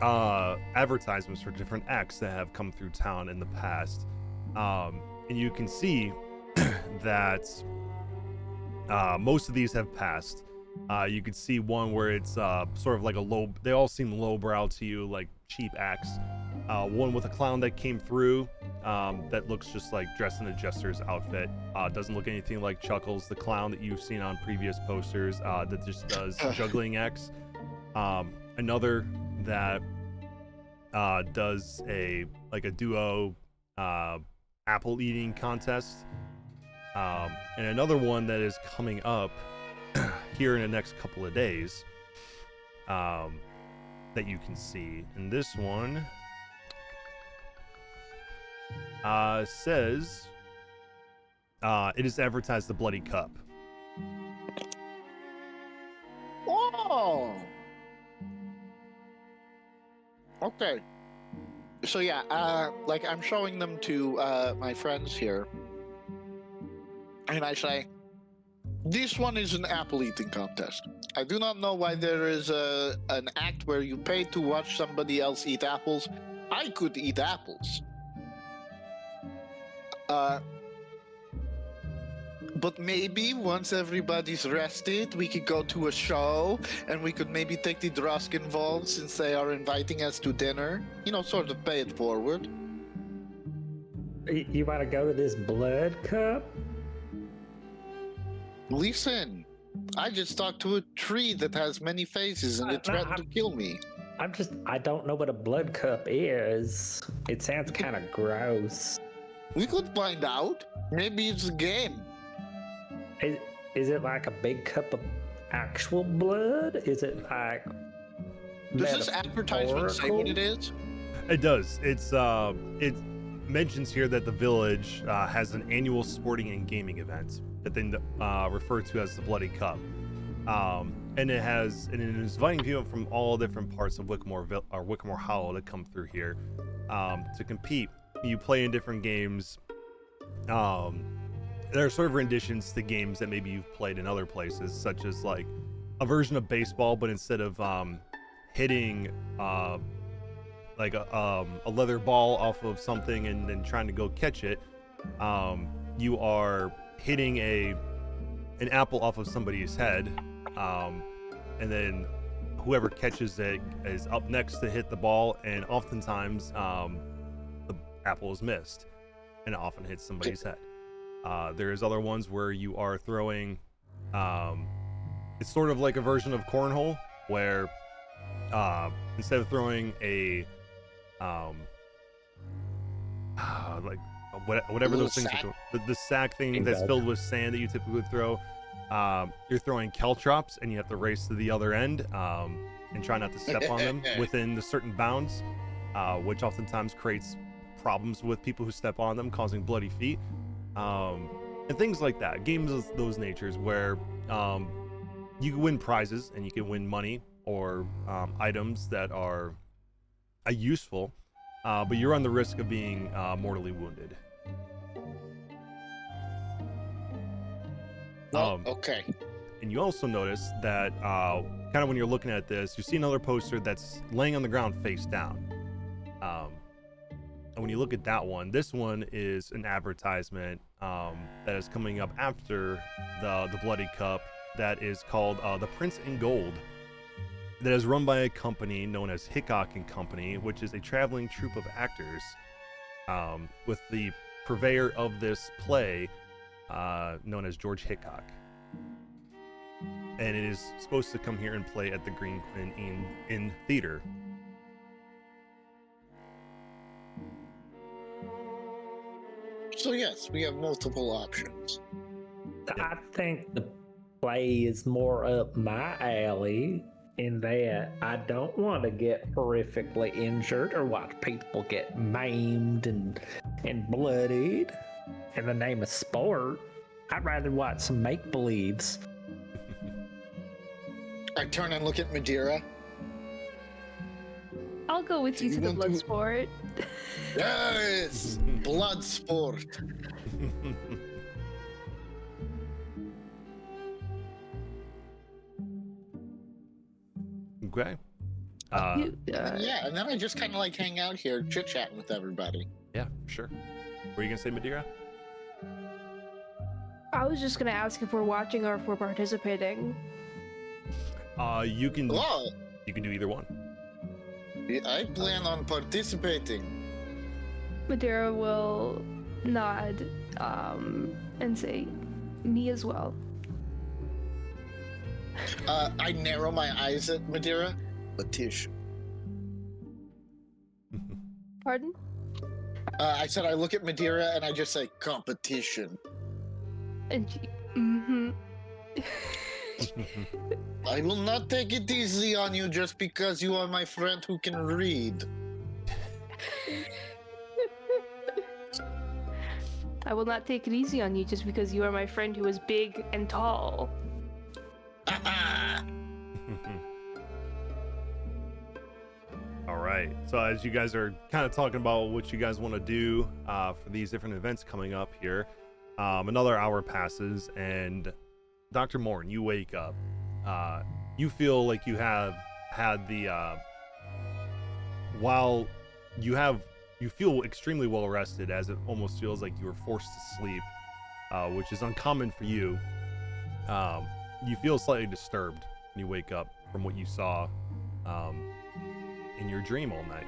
advertisements for different acts that have come through town in the past. And you can see that most of these have passed. You could see one where it's sort of like they all seem lowbrow to you, like cheap acts. One with a clown that came through that looks just like dressed in a jester's outfit. Doesn't look anything like Chuckles, the clown that you've seen on previous posters, that just does juggling acts. Another that does a duo apple eating contest. And another one that is coming up here in the next couple of days that you can see. And this one says it is advertised the Bloody Cup. Oh! Okay. So yeah, I'm showing them to my friends here. And I say, this one is an apple eating contest. I do not know why there is an act where you pay to watch somebody else eat apples. I could eat apples. But maybe once everybody's rested, we could go to a show, and we could maybe take the Drosk involved since they are inviting us to dinner. You know, sort of pay it forward. You want to go to this blood cup? Listen, I just talked to a tree that has many faces and it threatened to kill me. I don't know what a blood cup is. It sounds kind of gross. We could find out. Maybe it's a game. Is it like a big cup of actual blood? Is it like... Does this advertisement say what it is? It does. It mentions here that the village has an annual sporting and gaming event that they refer to as the Bloody Cup, and it is inviting people from all different parts of Wickamore Hollow to come through here to compete. You play in different games. There are sort of renditions to games that maybe you've played in other places, such as like a version of baseball, but instead of hitting like a leather ball off of something and then trying to go catch it, you are hitting an apple off of somebody's head, and then whoever catches it is up next to hit the ball, and oftentimes the apple is missed and it often hits somebody's head. There's other ones where you are throwing it's sort of like a version of cornhole where instead of throwing a like whatever those things are, the sack thing that's filled with sand that you typically would throw, you're throwing caltrops, and you have to race to the other end and try not to step on them within the certain bounds, which oftentimes creates problems with people who step on them, causing bloody feet, and things like that. Games of those natures where you can win prizes and you can win money or items that are useful, but you're on the risk of being mortally wounded. Okay. And you also notice that kind of when you're looking at this, you see another poster that's laying on the ground face down. And when you look at that one, this one is an advertisement that is coming up after the Bloody Cup that is called The Prince in Gold, that is run by a company known as Hickok & Company, which is a traveling troupe of actors, with the purveyor of this play known as George Hickok. and it is supposed to come here and play at the Green Quinn in theater. So yes, we have multiple options. I think the play is more up my alley in that I don't want to get horrifically injured or watch people get maimed and bloodied in the name of sport. I'd rather watch some make-believes. I turn and look at Madeira. I'll go with you You to the want blood to- sport. Yes, blood sport. Okay. Yeah, and then I just kind of like hang out here, chit chatting with everybody. Yeah, sure. Were you gonna say Madeira? I was just gonna ask if we're watching or if we're participating. You can Oh, do either one. I plan on participating. Madeira will nod and say, "Me as well." I narrow my eyes at Madeira. Letitia. Pardon? I said I look at Madeira and I just say competition. And she, mm-hmm. I will not take it easy on you just because you are my friend who can read. I will not take it easy on you just because you are my friend who is big and tall. All right. So as you guys are kind of talking about what you guys want to do for these different events coming up here, another hour passes, and Dr. Morn, you wake up. You feel like you have had the while you feel extremely well rested, as it almost feels like you were forced to sleep, which is uncommon for you. You feel slightly disturbed when you wake up from what you saw in your dream all night.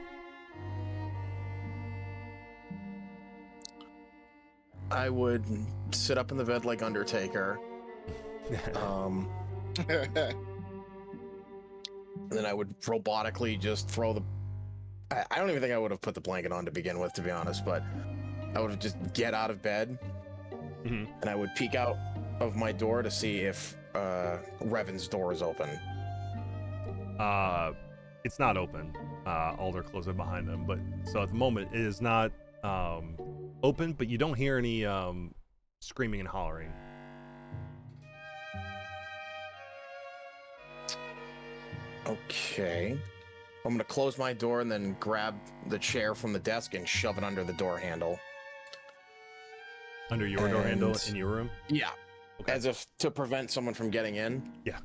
I would sit up in the bed like Undertaker. Then I would robotically just throw the... I don't even think I would have put the blanket on to begin with, to be honest, but I would just get out of bed, and I would peek out of my door to see if Revan's door is open. It's not open. All their closed behind them, but so at the moment it is not open, but you don't hear any screaming and hollering. Okay. I'm gonna close my door and then grab the chair from the desk and shove it under the door handle. Under your door handle in your room? Yeah. Okay. As if to prevent someone from getting in. Yeah.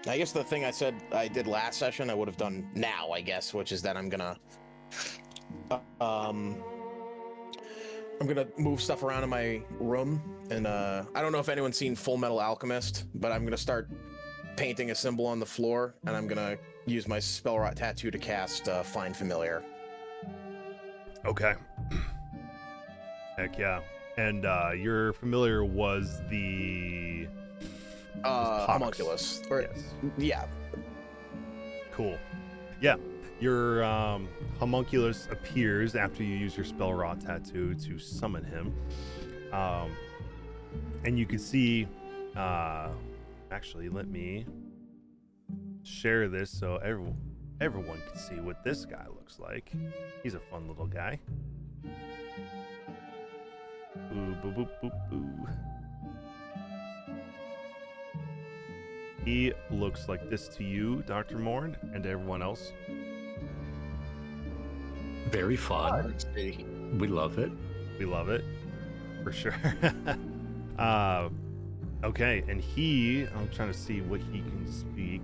I guess the thing I said I did last session, I would have done now, I guess, which is that I'm gonna move stuff around in my room, and I don't know if anyone's seen Full Metal Alchemist, but I'm gonna start painting a symbol on the floor, and I'm gonna use my spell rot tattoo to cast Find Familiar. Okay. Heck yeah. And your familiar was the Homunculus. Or, yes. Yeah. Cool. Yeah. Your homunculus appears after you use your spell rot tattoo to summon him. And you can see actually, let me share this so everyone can see what this guy looks like. He's a fun little guy. Boo, boo, boo, boo, boo. He looks like this to you, Dr. Morn, and to everyone else. Very fun. We love it. We love it, for sure. Okay, and I'm trying to see what he can speak.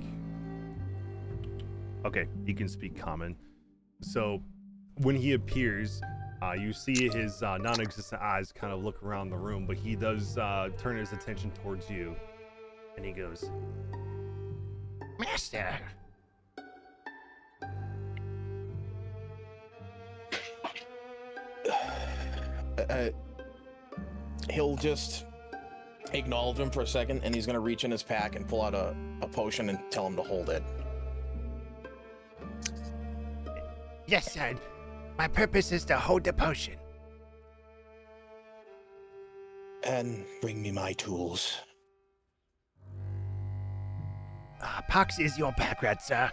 Okay, he can speak common. So when he appears, you see his non-existent eyes kind of look around the room, but he does turn his attention towards you, and he goes, "Master." He'll just acknowledge him for a second, and he's gonna reach in his pack and pull out a potion and tell him to hold it. Yes, son. My purpose is to hold the potion. And bring me my tools. Pox is your background, sir.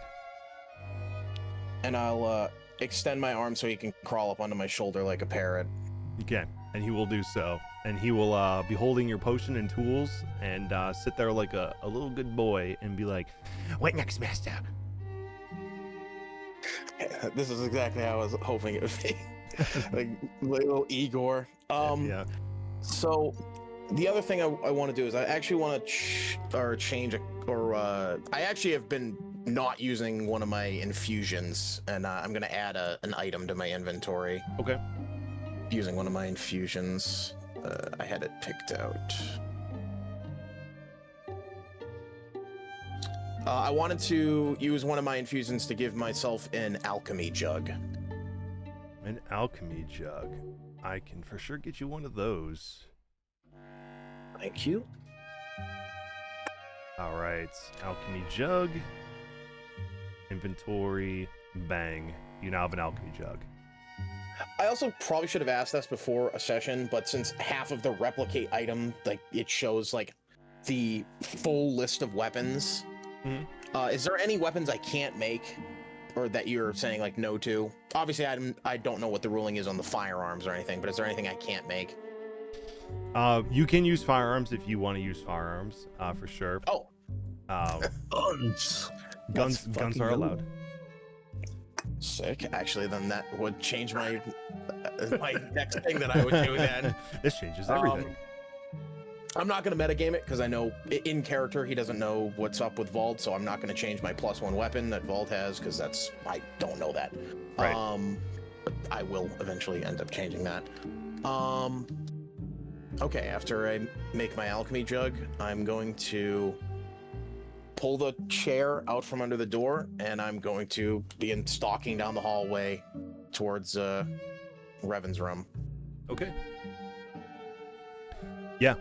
And I'll extend my arm so he can crawl up onto my shoulder like a parrot. Okay, and he will do so. And he will be holding your potion and tools and sit there like a little good boy and be like, What next, master? This is exactly how I was hoping it would be. Like little Igor. yeah. So the other thing I want to do is I actually want to change I actually have been not using one of my infusions, and I'm going to add an item to my inventory. Okay. Using one of my infusions. I had it picked out. I wanted to use one of my infusions to give myself an alchemy jug. An alchemy jug. I can for sure get you one of those. Thank you. All right, alchemy jug, inventory, bang. You now have an alchemy jug. I also probably should have asked this before a session, but since half of the replicate item, like it shows like the full list of weapons, is there any weapons I can't make, or that you're saying like no to? Obviously, I don't know what the ruling is on the firearms or anything, but is there anything I can't make? You can use firearms if you want to use firearms, for sure. Oh, Guns. Guns are allowed. Sick. Actually, then that would change my next thing that I would do then. This changes everything. I'm not going to metagame it because I know in character he doesn't know what's up with Vald, so I'm not going to change my +1 weapon that Vald has because I don't know that. Right. But I will eventually end up changing that. Okay, after I make my alchemy jug, I'm going to pull the chair out from under the door, and I'm going to begin stalking down the hallway towards Revan's room. Okay. Yeah.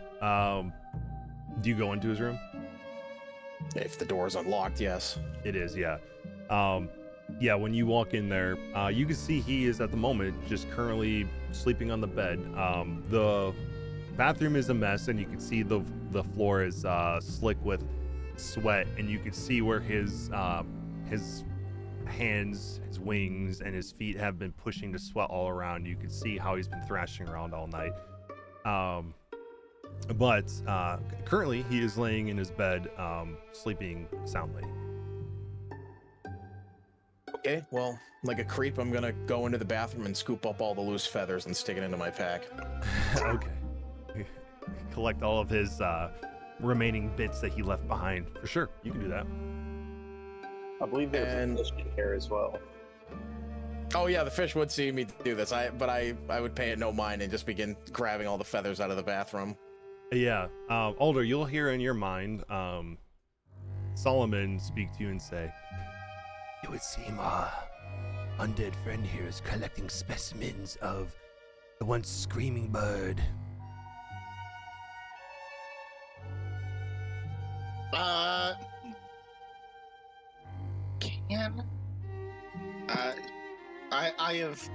Do you go into his room? If the door is unlocked, yes. It is, yeah. Yeah, when you walk in there, you can see he is at the moment just currently sleeping on the bed. The bathroom is a mess, and you can see the floor is slick with sweat, and you can see where his hands, his wings, and his feet have been pushing the sweat all around. You can see how he's been thrashing around all night. But currently he is laying in his bed, sleeping soundly. Okay, well, like a creep, I'm gonna go into the bathroom and scoop up all the loose feathers and stick it into my pack. Okay. Collect all of his remaining bits that he left behind. For sure, you can do that. I believe there's a fish in here as well. Oh yeah, the fish would see me do this. But I would pay it no mind and just begin grabbing all the feathers out of the bathroom. Yeah. Alder, you'll hear in your mind Solomon speak to you and say, It would seem our undead friend here is collecting specimens of the once screaming bird.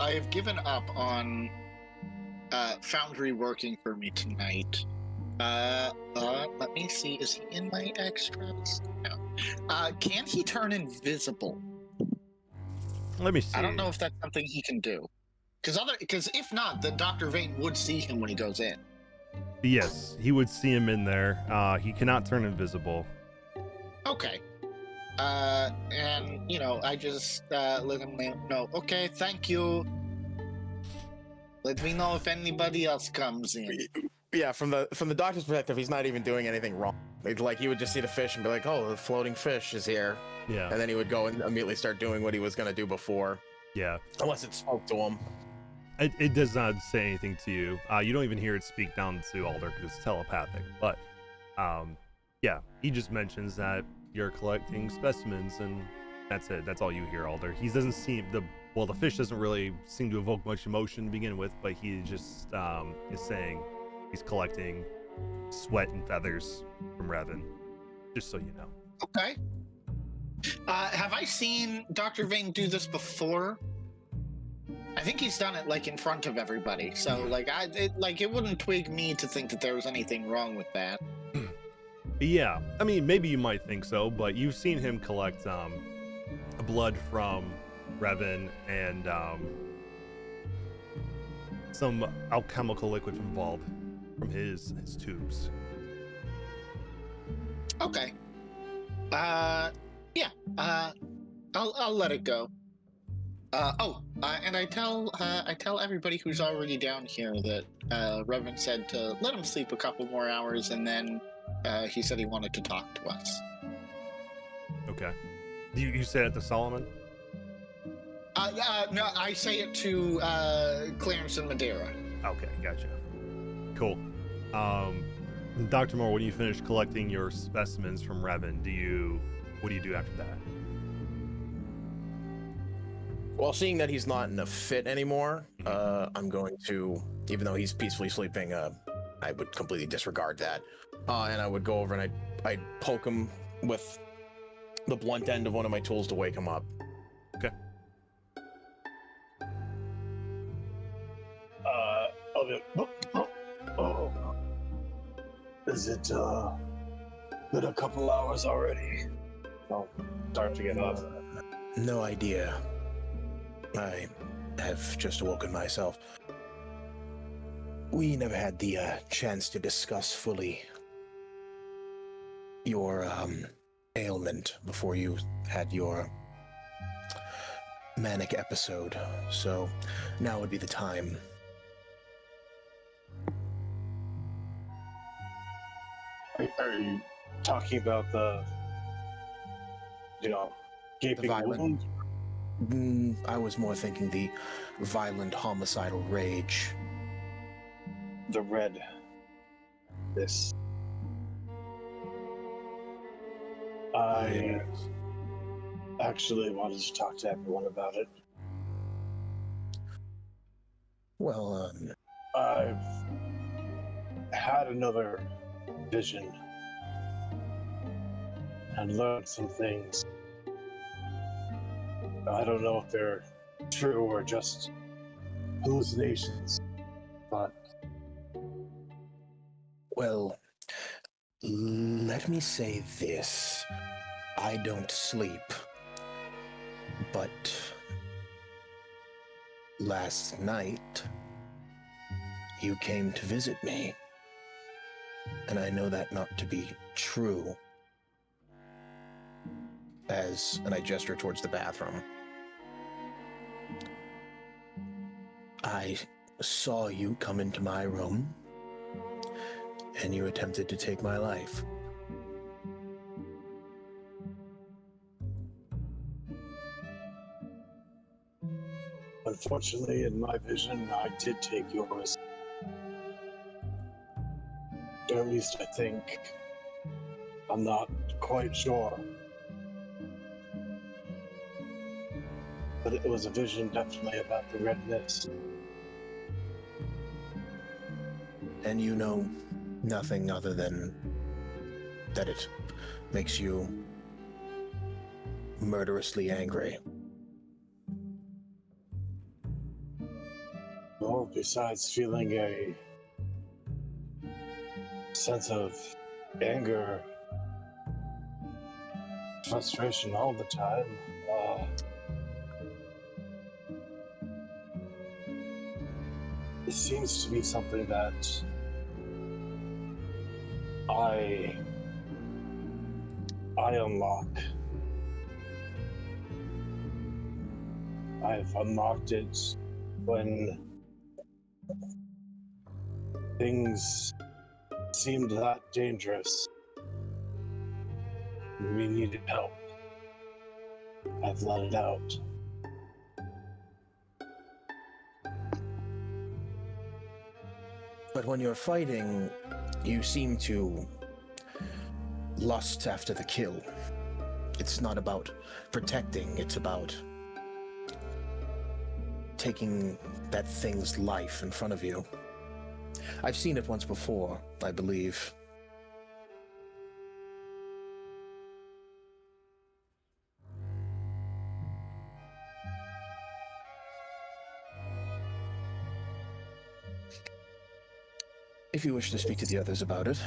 I have given up on Foundry working for me tonight. Let me see. Is he in my extras? No. Can he turn invisible? let me see. I don't know if that's something he can do. Because if not, then Dr. Vane would see him when he goes in. Yes, he would see him in there. He cannot turn invisible. Okay. And, I just let him know. Okay, thank you. Let me know if anybody else comes in. Yeah, from the doctor's perspective, he's not even doing anything wrong. Like, he would just see the fish and be like, oh, the floating fish is here. Yeah. And then he would go and immediately start doing what he was going to do before. Yeah. Unless it spoke to him. It does not say anything to you. You don't even hear it speak down to Alder because it's telepathic. But, yeah, he just mentions that you're collecting specimens, and that's it. That's all you hear, Alder. He doesn't seem the fish doesn't really seem to evoke much emotion to begin with, but he just is saying he's collecting sweat and feathers from Revan, just so you know. Okay. Have I seen Dr. Vane do this before? I think he's done it like in front of everybody. So like it wouldn't twig me to think that there was anything wrong with that. Yeah, I mean, maybe you might think so, but you've seen him collect blood from Revan and some alchemical liquid from Vald from his tubes. Okay. Yeah. I'll let it go. And I tell everybody who's already down here that Revan said to let him sleep a couple more hours, and then he said he wanted to talk to us. Okay. You said it to Solomon? No, I say it to Clarence and Madeira. Okay, gotcha. Cool. Dr. Moore, when you finish collecting your specimens from Revan, what do you do after that? Well, seeing that he's not in a fit anymore, I'm going to, even though he's peacefully sleeping, I would completely disregard that. And I would go over and I'd poke him with the blunt end of one of my tools to wake him up. Okay. Is it been a couple hours already? I'll start to get up. No idea. I have just awoken myself. We never had the chance to discuss fully your ailment before you had your manic episode, so now would be the time. Are you talking about the gaping wound? I was more thinking the violent homicidal rage. The red. This. I actually wanted to talk to everyone about it. Well, I've had another vision and learned some things. I don't know if they're true or just hallucinations, but... Well, let me say this. I don't sleep, but last night you came to visit me, and I know that not to be true. And I gesture towards the bathroom. I saw you come into my room, and you attempted to take my life. Unfortunately, in my vision, I did take yours. Or at least I think. I'm not quite sure. But it was a vision definitely about the redness. And you know nothing other than that it makes you murderously angry. Well, besides feeling a sense of anger, frustration all the time, it seems to be something that I unlock. I've unlocked it when things seemed that dangerous. We needed help. I've let it out. But when you're fighting, you seem to lust after the kill. It's not about protecting, it's about taking that thing's life in front of you. I've seen it once before, I believe. If you wish to speak to the others about it.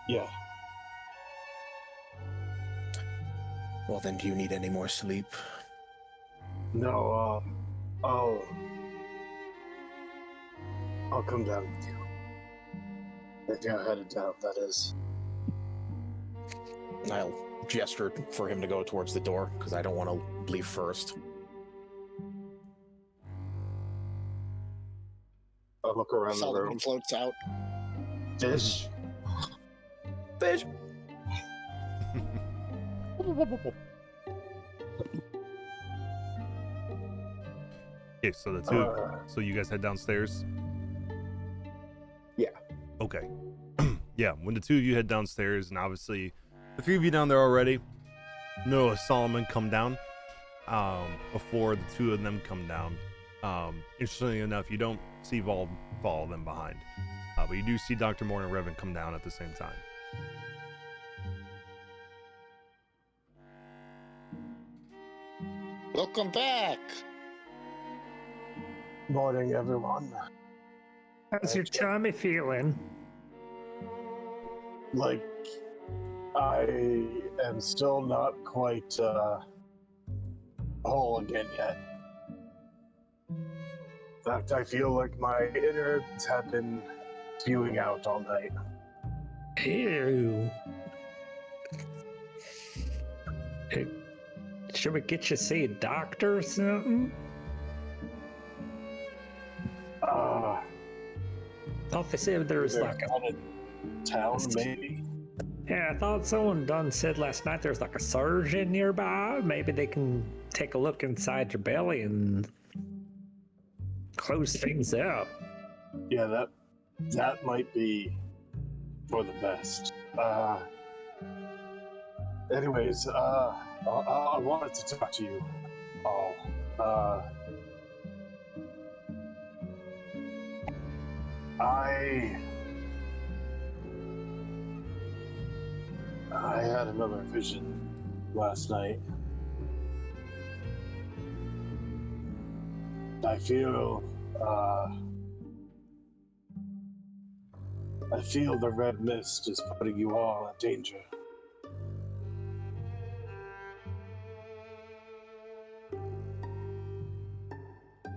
Yeah. Well, then, do you need any more sleep? No, I'll come down with you. If you're headed down, that is. I'll gesture for him to go towards the door, because I don't want to leave first. I'll look around the Solomon room. floats out. Fish. Fish! Okay, so the two, so you guys head downstairs. Yeah. Okay. Yeah, when the two of you head downstairs, and obviously the three of you down there already, Noah, Solomon come down before the two of them come down. Interestingly enough, you don't see Vol follow them behind, but you do see Dr. Moore and Revan come down at the same time. Welcome back. Morning, everyone. How's your tummy feeling? Like, I am still not quite whole again yet. In fact, I feel like my innards have been spewing out all night. Ew. Should we get you to see a doctor or something? Thought they said there was like a out of town, maybe. Yeah, I thought someone done said last night there's like a surgeon nearby. Maybe they can take a look inside your belly and close things up. Yeah, that might be for the best. Anyways, I wanted to talk to you all. I had another vision last night. I feel the red mist is putting you all in danger.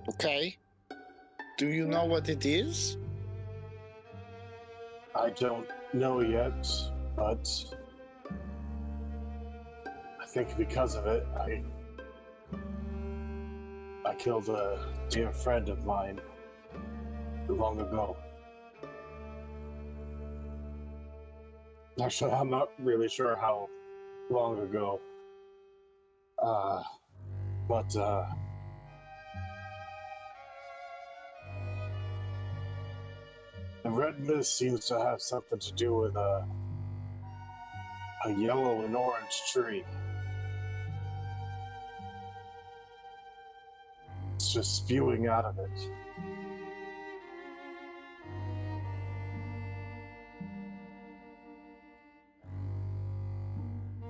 Okay. Do you know what it is? I don't know yet, but I think because of it, I killed a dear friend of mine long ago. Actually, I'm not really sure how long ago. But the red mist seems to have something to do with a yellow and orange tree. It's just spewing out of it.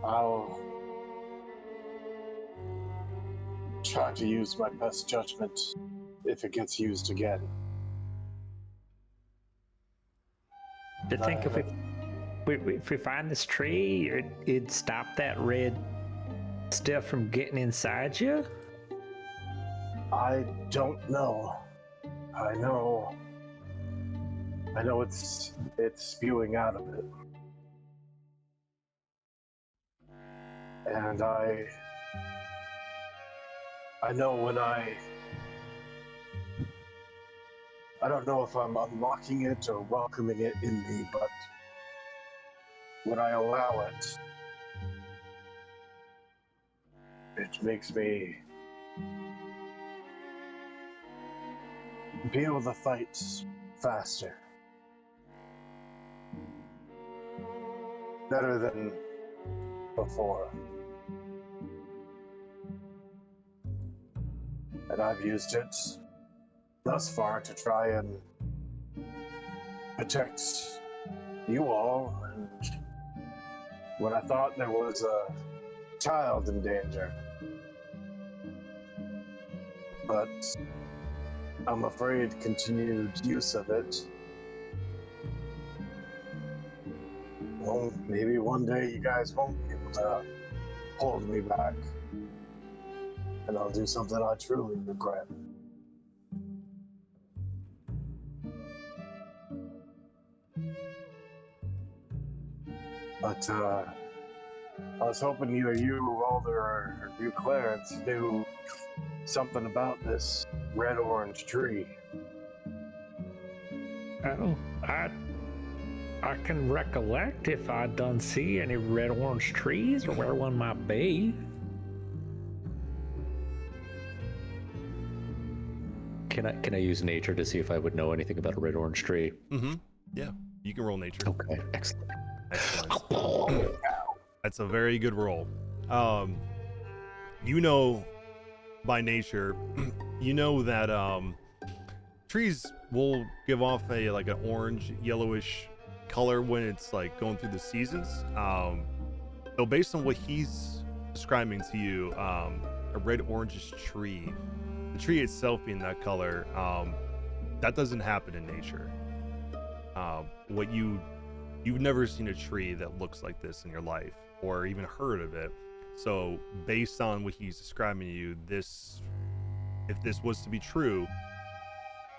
I'll try to use my best judgment if it gets used again. Do you think if we find this tree, it'd stop that red stuff from getting inside you? I don't know. I know it's spewing out of it. And I know when I don't know if I'm unlocking it or welcoming it in me, but when I allow it, it makes me be able to fight faster. Better than before. And I've used it thus far to try and protect you all, and when I thought there was a child in danger. But I'm afraid continued use of it. Well, maybe one day you guys won't be able to hold me back. And I'll do something I truly regret. But I was hoping either you, Alder, or you, Clarence, knew something about this red-orange tree. Oh, I can recollect if I done see any red orange trees or where one might be. Can I use nature to see if I would know anything about a red orange tree? Mm-hmm. Yeah, you can roll nature. Okay, excellent. Excellent. That's a very good roll. You know, by nature, you know that trees will give off a like an orange, yellowish color when it's like going through the seasons. So based on what he's describing to you, a red orangish tree, the tree itself being that color, that doesn't happen in nature. You've never seen a tree that looks like this in your life, or even heard of it. So based on what he's describing to you, if this was to be true,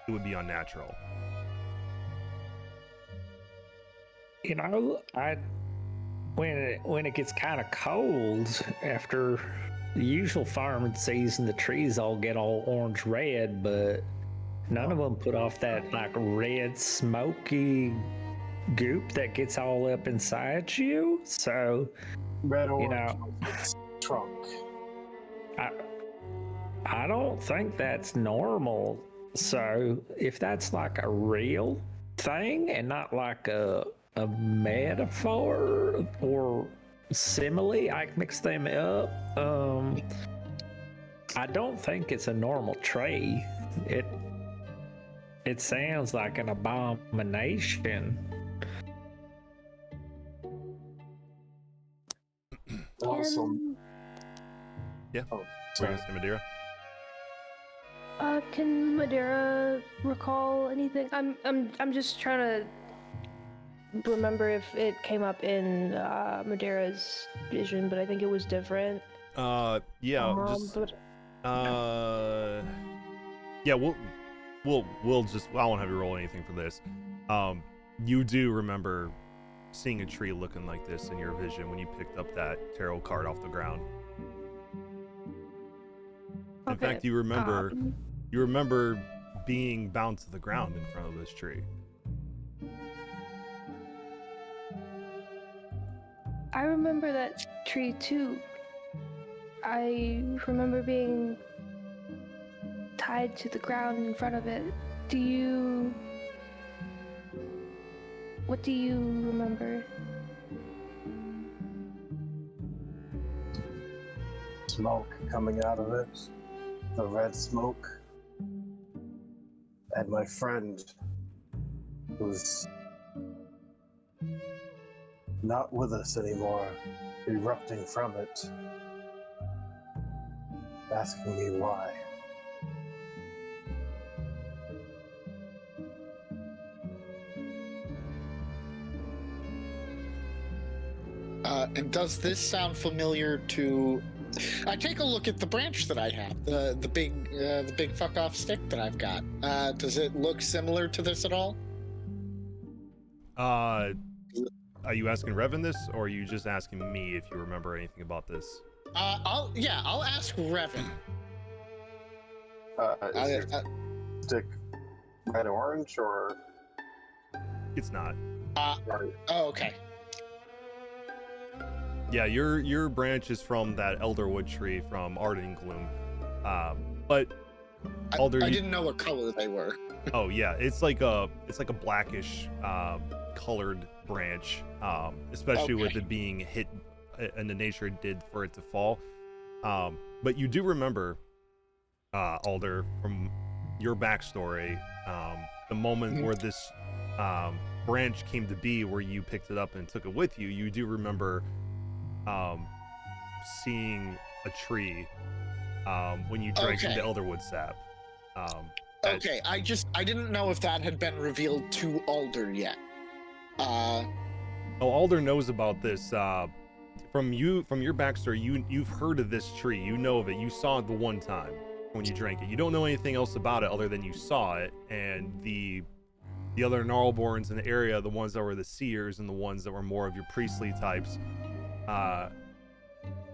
it would be unnatural. You know, when it gets kind of cold after the usual farming season, the trees all get all orange red, but none of them put off that like red smoky goop that gets all up inside you. So Red orange, you know, trunk. I don't think that's normal. So if that's like a real thing and not like a metaphor or simile, I mix them up. I don't think it's a normal tree. It sounds like an abomination. Awesome. Yeah. Oh, We're sorry. gonna say Madeira. Can Madeira recall anything? I'm just trying to remember if it came up in Madeira's vision, but I think it was different. Yeah. Just But yeah. We'll just. I won't have you roll anything for this. You do remember seeing a tree looking like this in your vision when you picked up that tarot card off the ground. In okay. fact, you remember being bound to the ground in front of this tree. I remember that tree too. I remember being tied to the ground in front of it. What do you remember? Smoke coming out of it. The red smoke. And my friend, who's not with us anymore, erupting from it, asking me why. And does this sound familiar to? I take a look at the branch that I have, the big fuck off stick that I've got. Does it look similar to this at all? Are you asking Revan this, or are you just asking me if you remember anything about this? I'll ask Revan. Is your stick red orange or? It's not. Right. Oh, okay. Yeah, your branch is from that elderwood tree from Arden Gloom, but Alder, I didn't know what color they were. Oh yeah, it's like a blackish colored branch, especially with it being hit and the nature it did for it to fall. But you do remember, Alder, from your backstory, the moment where this branch came to be where you picked it up and took it with you, you do remember seeing a tree when you drank from the elderwood sap. Okay, I didn't know if that had been revealed to Alder yet. Alder knows about this. From your backstory, you've heard of this tree. You know of it. You saw it the one time when you drank it. You don't know anything else about it other than you saw it. And the other Gnarlborns in the area, the ones that were the seers and the ones that were more of your priestly types,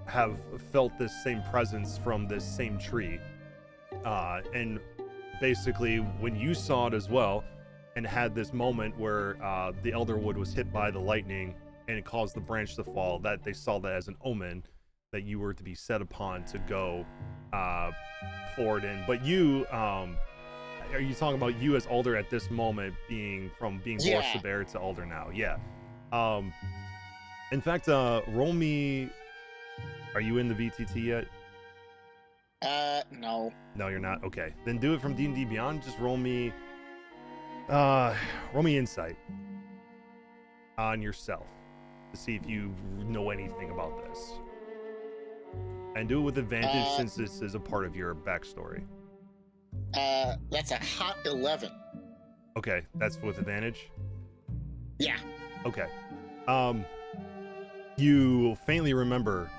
have felt this same presence from this same tree. And basically, when you saw it as well, and had this moment where the Elderwood was hit by the lightning and it caused the branch to fall, that they saw that as an omen that you were to be set upon to go forward in. But you, are you talking about you as Alder at this moment, being Boris the Bear to Alder now? Yeah. In fact, roll me. Are you in the VTT yet? No. No, you're not. Okay, then do it from D&D Beyond. Just roll me insight on yourself to see if you know anything about this, and do it with advantage since this is a part of your backstory. That's a hot 11. Okay, that's with advantage. Yeah. Okay. You faintly remember,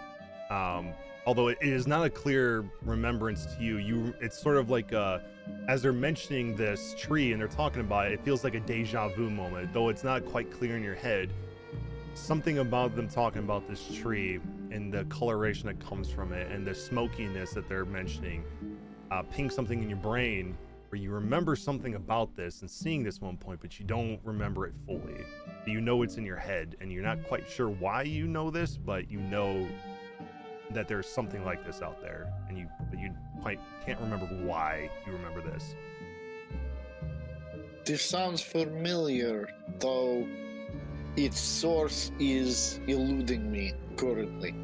although it is not a clear remembrance to you, it's sort of like as they're mentioning this tree and they're talking about it, it feels like a deja vu moment, though it's not quite clear in your head. Something about them talking about this tree and the coloration that comes from it and the smokiness that they're mentioning ping something in your brain where you remember something about this and seeing this one point, but you don't remember it fully. You know it's in your head and you're not quite sure why you know this, but you know that there's something like this out there, and you quite can't remember why you remember this. This sounds familiar, though its source is eluding me currently.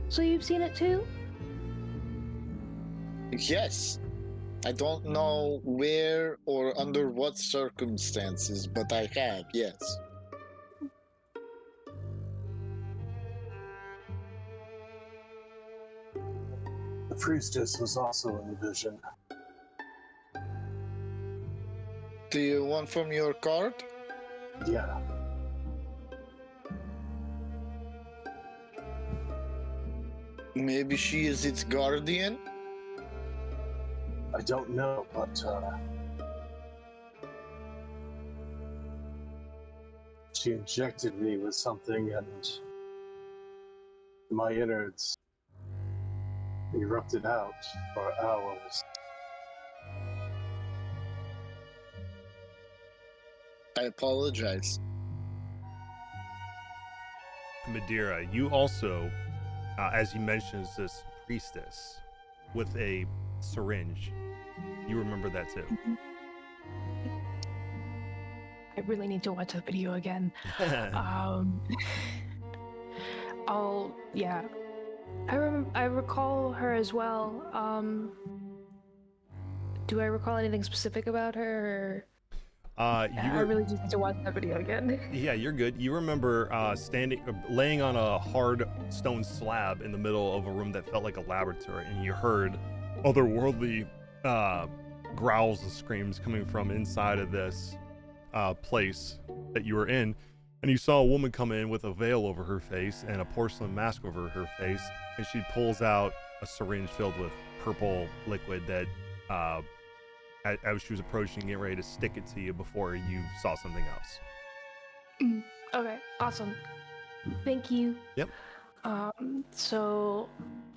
So you've seen it too? Yes. I don't know where or under what circumstances, but I have, yes. The priestess was also in the vision. Do you want from your card? Yeah. Maybe she is its guardian? I don't know, but she injected me with something and my innards erupted out for hours. I apologize. Madeira, you also, as he mentions this priestess with a syringe, you remember that too. I really need to watch that video again. I recall her as well. Do I recall anything specific about her? I really just need to watch that video again. Yeah, you're good. You remember laying on a hard stone slab in the middle of a room that felt like a laboratory, and you heard otherworldly growls and screams coming from inside of this place that you were in, and you saw a woman come in with a veil over her face and a porcelain mask over her face, and she pulls out a syringe filled with purple liquid that as she was approaching, getting ready to stick it to you before you saw something else. Okay, awesome. Thank you. Yep. So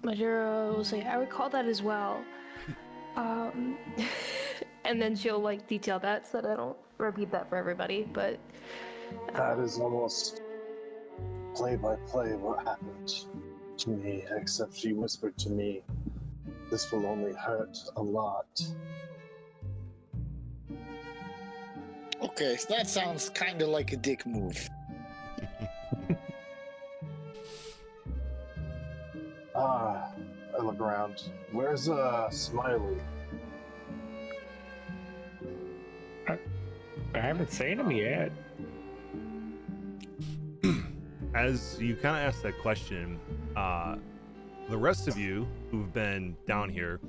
Majira will say, I recall that as well. And then she'll like detail that so that I don't repeat that for everybody, but that is almost play by play what happened to me, except she whispered to me, this will only hurt a lot. Okay, so that sounds kind of like a dick move. I look around. Where's Smiley? I haven't seen him yet. As you kind of ask that question, the rest of you who've been down here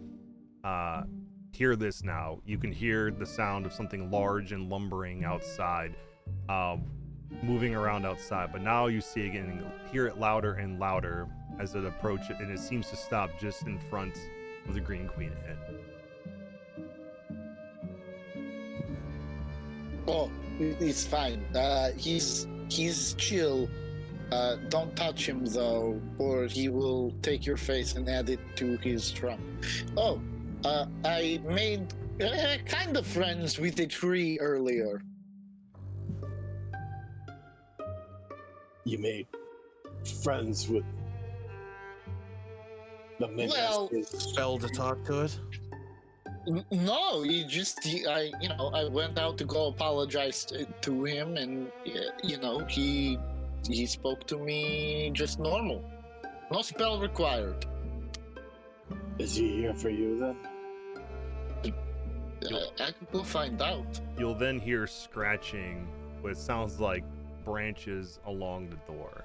hear this now. You can hear the sound of something large and lumbering outside, moving around outside. But now you see again, hear it louder and louder as it approaches, and it seems to stop just in front of the Green Queen Inn. Oh, it's fine. He's chill. Don't touch him though, or he will take your face and add it to his trunk. Oh, I made kind of friends with a tree earlier. You made friends with the Well, Spell to talk to it. No, I went out to go apologize to him, and he spoke to me just normal. No spell required. Is he here for you then? I could go find out. You'll then hear scratching, what sounds like branches along the door.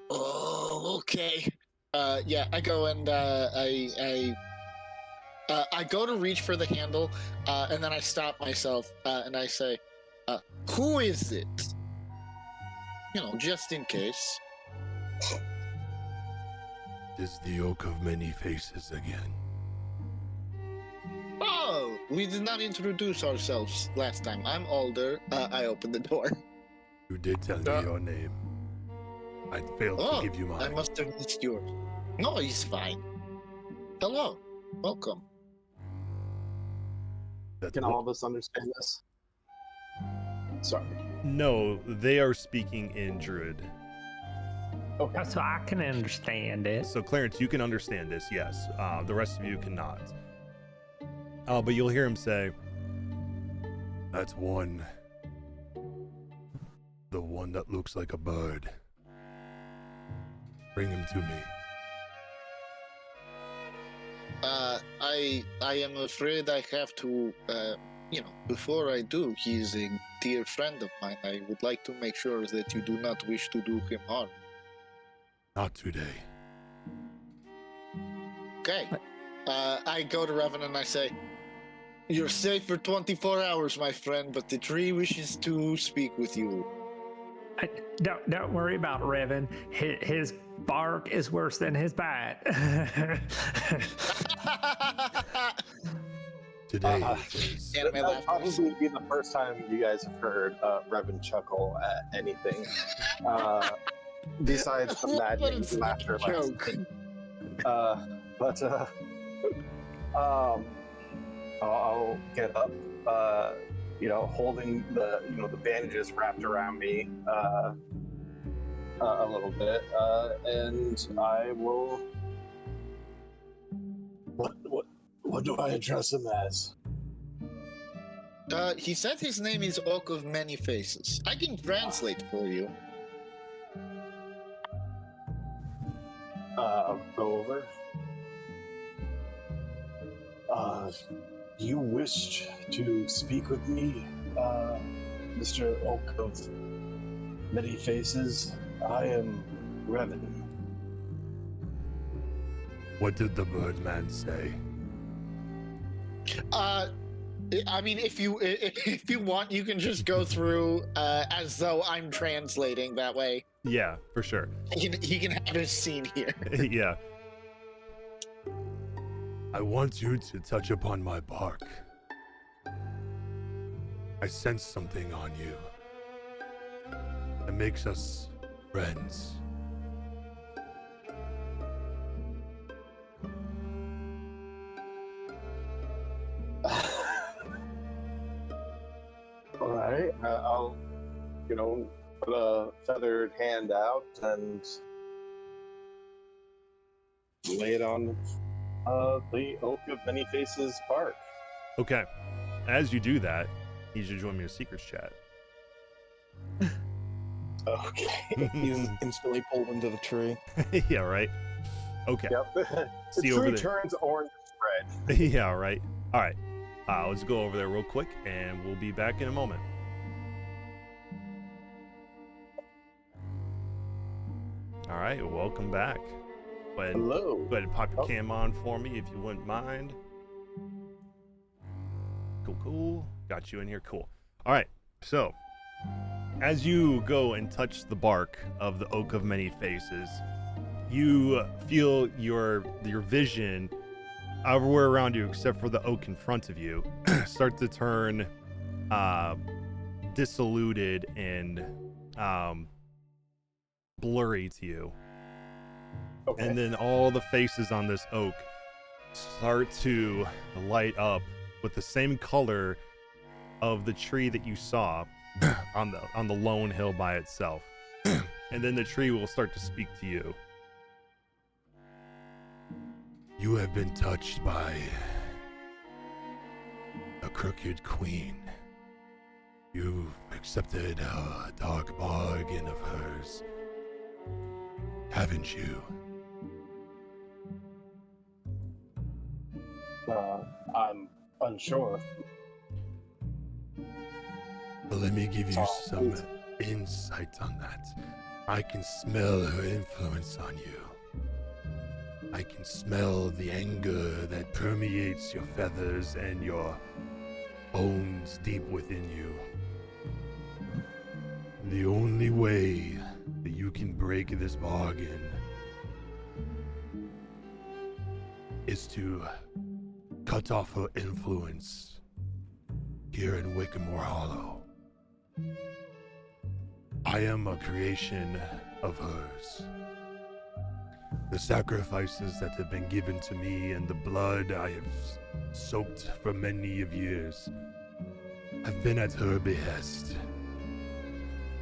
Oh, okay. I go and I go to reach for the handle, and then I stop myself, and I say, "Who is it?" Just in case. Is the Oak of Many Faces again. Oh, we did not introduce ourselves last time. I'm older. I opened the door. You did tell me your name. I failed to give you mine. I must have missed yours. No, he's fine. Hello. Welcome. Can all of us understand this? Sorry. No, they are speaking in Druid. Okay. So I can understand it. So Clarence, you can understand this, yes. The rest of you cannot. But you'll hear him say, That's one. The one that looks like a bird. Bring him to me. I am afraid I have to, before I do, he's a dear friend of mine. I would like to make sure that you do not wish to do him harm. Not today. Okay. I go to Revan and I say, "You're safe for 24 hours, my friend, but the tree wishes to speak with you." Don't worry about Revan. His bark is worse than his bite. Today. That'll probably be the first time you guys have heard Revan chuckle at anything. Besides the maddening laughter joke. I'll get up, holding the bandages wrapped around me a little bit, and I will. What do I address him as? He said his name is Oak of Many Faces. I can translate for you. Go over. You wished to speak with me, Mr. Oak of Many Faces. I am Revan. What did the Birdman say? I mean, if you want, you can just go through as though I'm translating that way. yeah, for sure. He can have his scene here. Yeah. I want you to touch upon my bark. I sense something on you that makes us friends. All right, I'll, put a feathered hand out and lay it on the Oak of Many Faces bark. Okay. As you do that, you should join me in a secrets chat. Okay. He's instantly pulled into the tree. Yeah, right? Okay. Yep. The See tree over there. turns orange red. Yeah, right. All right. Let's go over there real quick, and we'll be back in a moment. All right, welcome back. Go ahead, Hello. Go ahead and pop your cam on for me if you wouldn't mind. Cool. Got you in here. Cool. All right, so as you go and touch the bark of the Oak of Many Faces, you feel your vision everywhere around you except for the oak in front of you start to turn disilluted and blurry to you. Okay. And then all the faces on this oak start to light up with the same color of the tree that you saw on the lone hill by itself. And then the tree will start to speak to you. You have been touched by a crooked queen. You've accepted a dark bargain of hers, haven't you? I'm unsure. Well, let me give you some insight on that. I can smell her influence on you. I can smell the anger that permeates your feathers and your bones deep within you. The only way that you can break this bargain is to cut off her influence here in Wickamore Hollow. I am a creation of hers. The sacrifices that have been given to me and the blood I have soaked for many of years have been at her behest.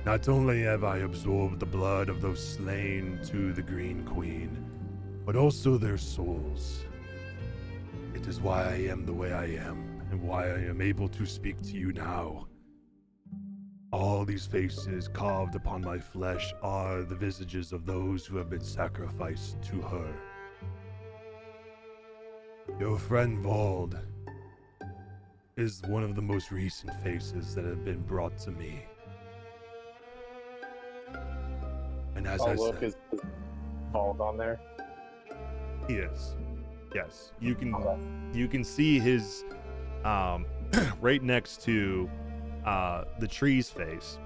Not only have I absorbed the blood of those slain to the Green Queen, but also their souls. It is why I am the way I am, and why I am able to speak to you now. All these faces carved upon my flesh are the visages of those who have been sacrificed to her. Your friend Vald is one of the most recent faces that have been brought to me. And as I Look, said, is Bald on there? He is. Yes, you can see his right next to the tree's face.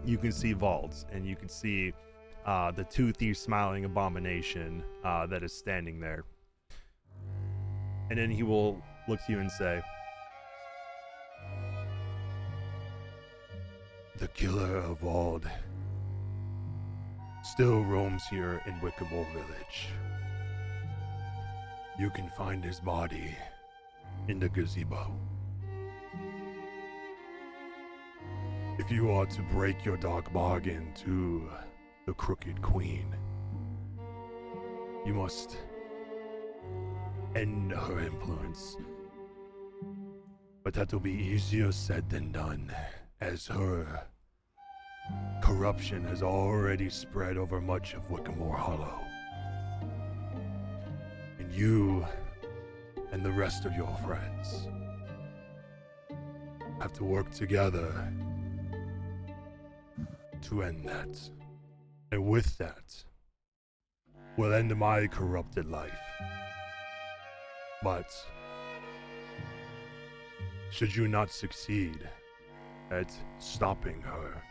You can see Vaults, and you can see the toothy, smiling abomination that is standing there. And then he will look to you and say, the killer of Vald still roams here in Wickamore Village. You can find his body in the gazebo. If you are to break your dark bargain to the Crooked Queen, you must end her influence. But that will be easier said than done, as her corruption has already spread over much of Wickamore Hollow. And you and the rest of your friends have to work together to end that. And with that, will end my corrupted life. But should you not succeed at stopping her,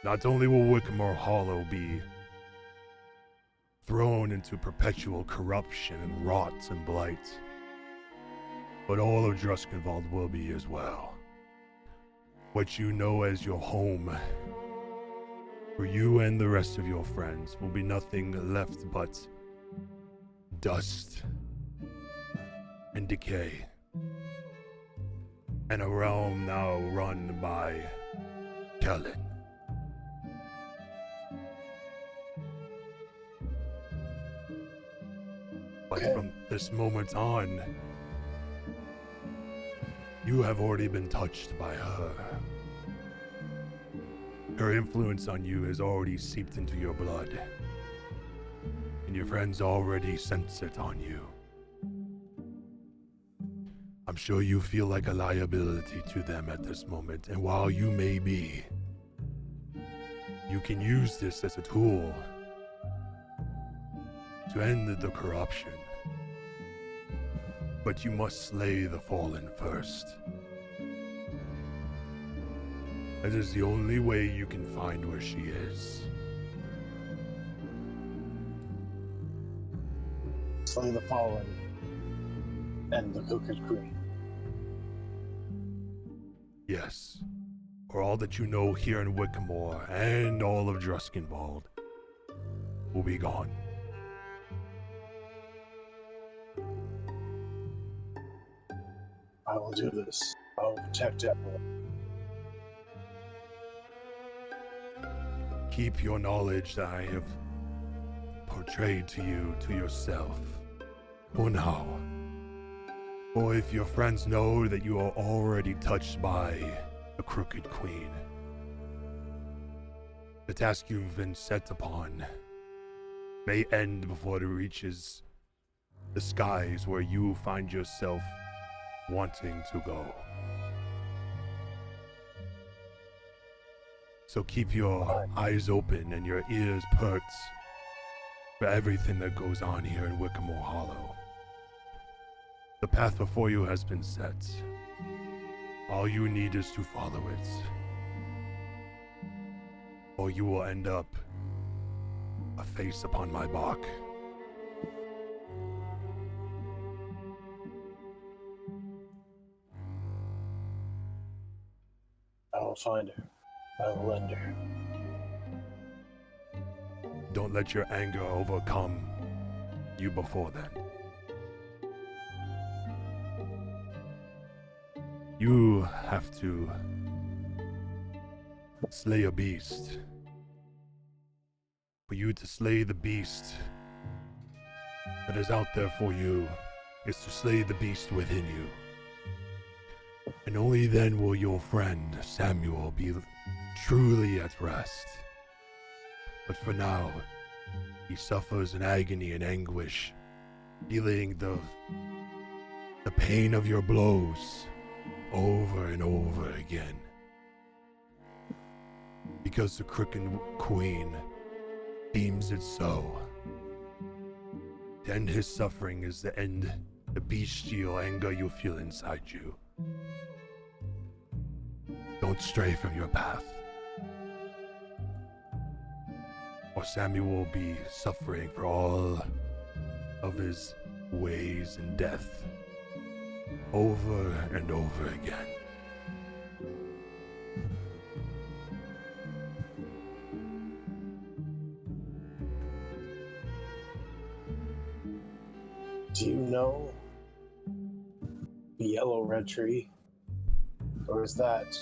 not only will Wickamore Hollow be thrown into perpetual corruption and rot and blight, but all of Druskenwald will be as well. What you know as your home, for you and the rest of your friends, will be nothing left but dust and decay. And a realm now run by Kellen. But from this moment on, you have already been touched by her. Her influence on you has already seeped into your blood, and your friends already sense it on you. sure you feel like a liability to them at this moment, and while you may be, you can use this as a tool to end the corruption. But you must slay the fallen first. That is the only way you can find where she is. Slay the fallen and the crooked queen. Yes. Or all that you know here in Wickamore and all of Druskenwald will be gone. I will do this. I will protect everyone. Keep your knowledge that I have portrayed to you to yourself. For now. Or if your friends know that you are already touched by the Crooked Queen, the task you've been set upon may end before it reaches the skies where you find yourself wanting to go. So keep your eyes open and your ears perked for everything that goes on here in Wickamore Hollow. The path before you has been set. All you need is to follow it. Or you will end up a face upon my bark. I will find her. I will end her. Don't let your anger overcome you before then. You have to slay a beast. For you to slay the beast that is out there for you is to slay the beast within you. And only then will your friend Samuel be truly at rest. But for now, he suffers in agony and anguish, feeling the pain of your blows over and over again. Because the Crooked Queen deems it so. To end his suffering is to end the bestial anger you feel inside you. Don't stray from your path, or Samuel will be suffering for all of his ways and death over and over again. Do you know the yellow red tree? Or is that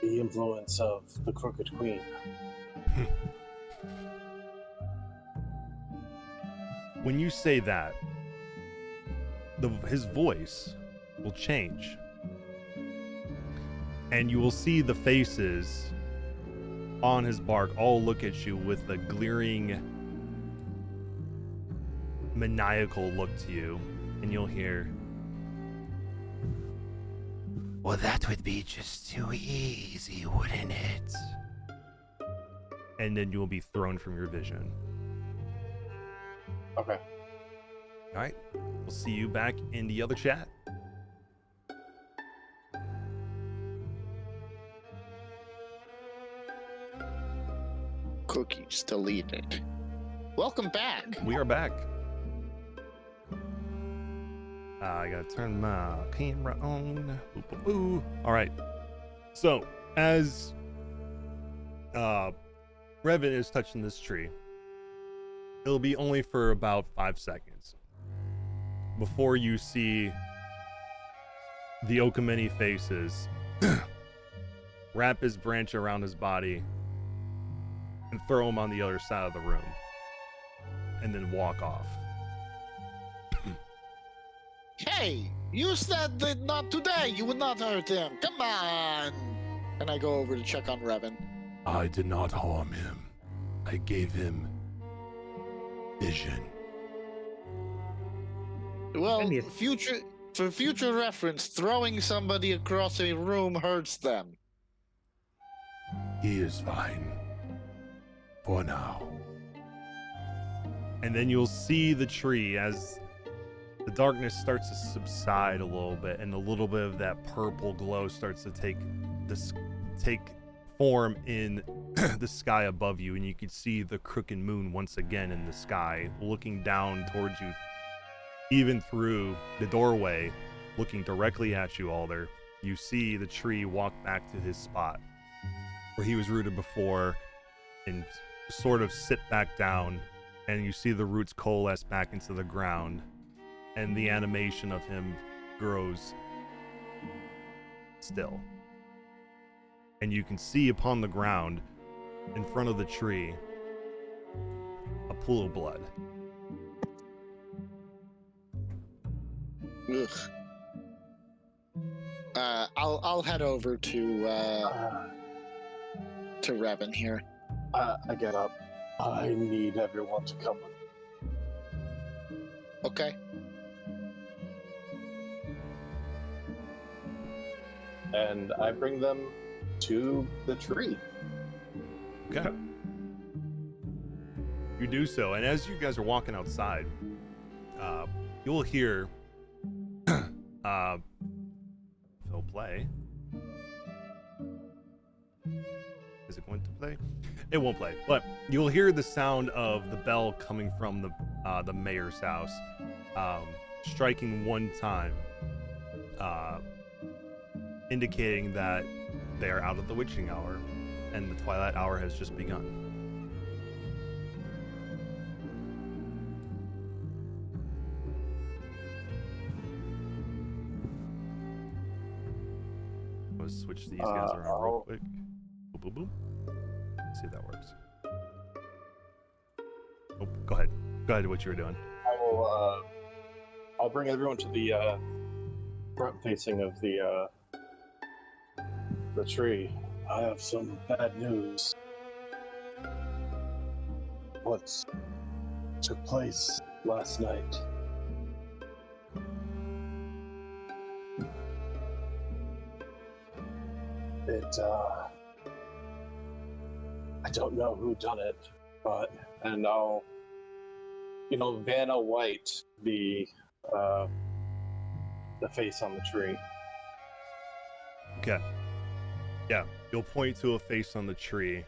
the influence of the Crooked Queen? When you say that, his voice will change. And you will see the faces on his bark all look at you with a glaring, maniacal look to you. And you'll hear, Well, that would be just too easy, wouldn't it? and then you will be thrown from your vision. Okay. All right. We'll see you back in the other chat. Cookies deleted. Welcome back. We are back. I gotta turn my camera on. Boop, boop, boo. All right. So, as Revan is touching this tree, it'll be only for about 5 seconds before you see the Okameni faces wrap his branch around his body and throw him on the other side of the room and then walk off. Hey, you said that not today. You would not hurt him. Come on. And I go over to check on Revan. I did not harm him. I gave him vision. Well, And you- For future reference, throwing somebody across a room hurts them. He is fine. For now. And then you'll see the tree as the darkness starts to subside a little bit, and a little bit of that purple glow starts to take form in the sky above you, and you can see the crooked moon once again in the sky, looking down towards you, even through the doorway, looking directly at you, Alder. You see the tree walk back to his spot where he was rooted before, and sort of sit back down, and you see the roots coalesce back into the ground, and the animation of him grows still. And you can see upon the ground, in front of the tree, a pool of blood. Ugh. I'll head over to Revan here. I get up. I need everyone to come with me. Okay. And I bring them to the tree. Okay. You do so, and as you guys are walking outside, you'll hear Phil play. Is it going to play? It won't play, but you'll hear the sound of the bell coming from the mayor's house, striking one time, indicating that they are out of the witching hour, and the twilight hour has just begun. Let's switch these guys around real quick. Boom, boom, boom. Let's see if that works. Oh, go ahead. Go ahead. What you were doing. I will. I'll bring everyone to the front facing of the tree. I have some bad news. What took place last night? I don't know who done it, but And I'll, Vanna White, the face on the tree. Okay. Yeah, you'll point to a face on the tree.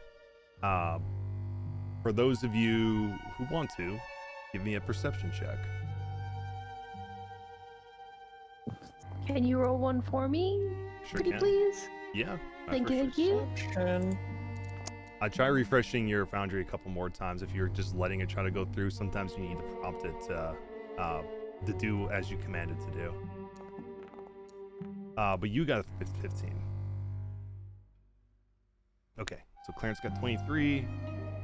For those of you who want to, give me a perception check. Can you roll one for me? Sure Pretty can. please? Yeah. Thank you. I try refreshing your Foundry a couple more times. If you're just letting it try to go through, sometimes you need to prompt it to do as you command it to do. But you got a 15. Okay, so Clarence got 23,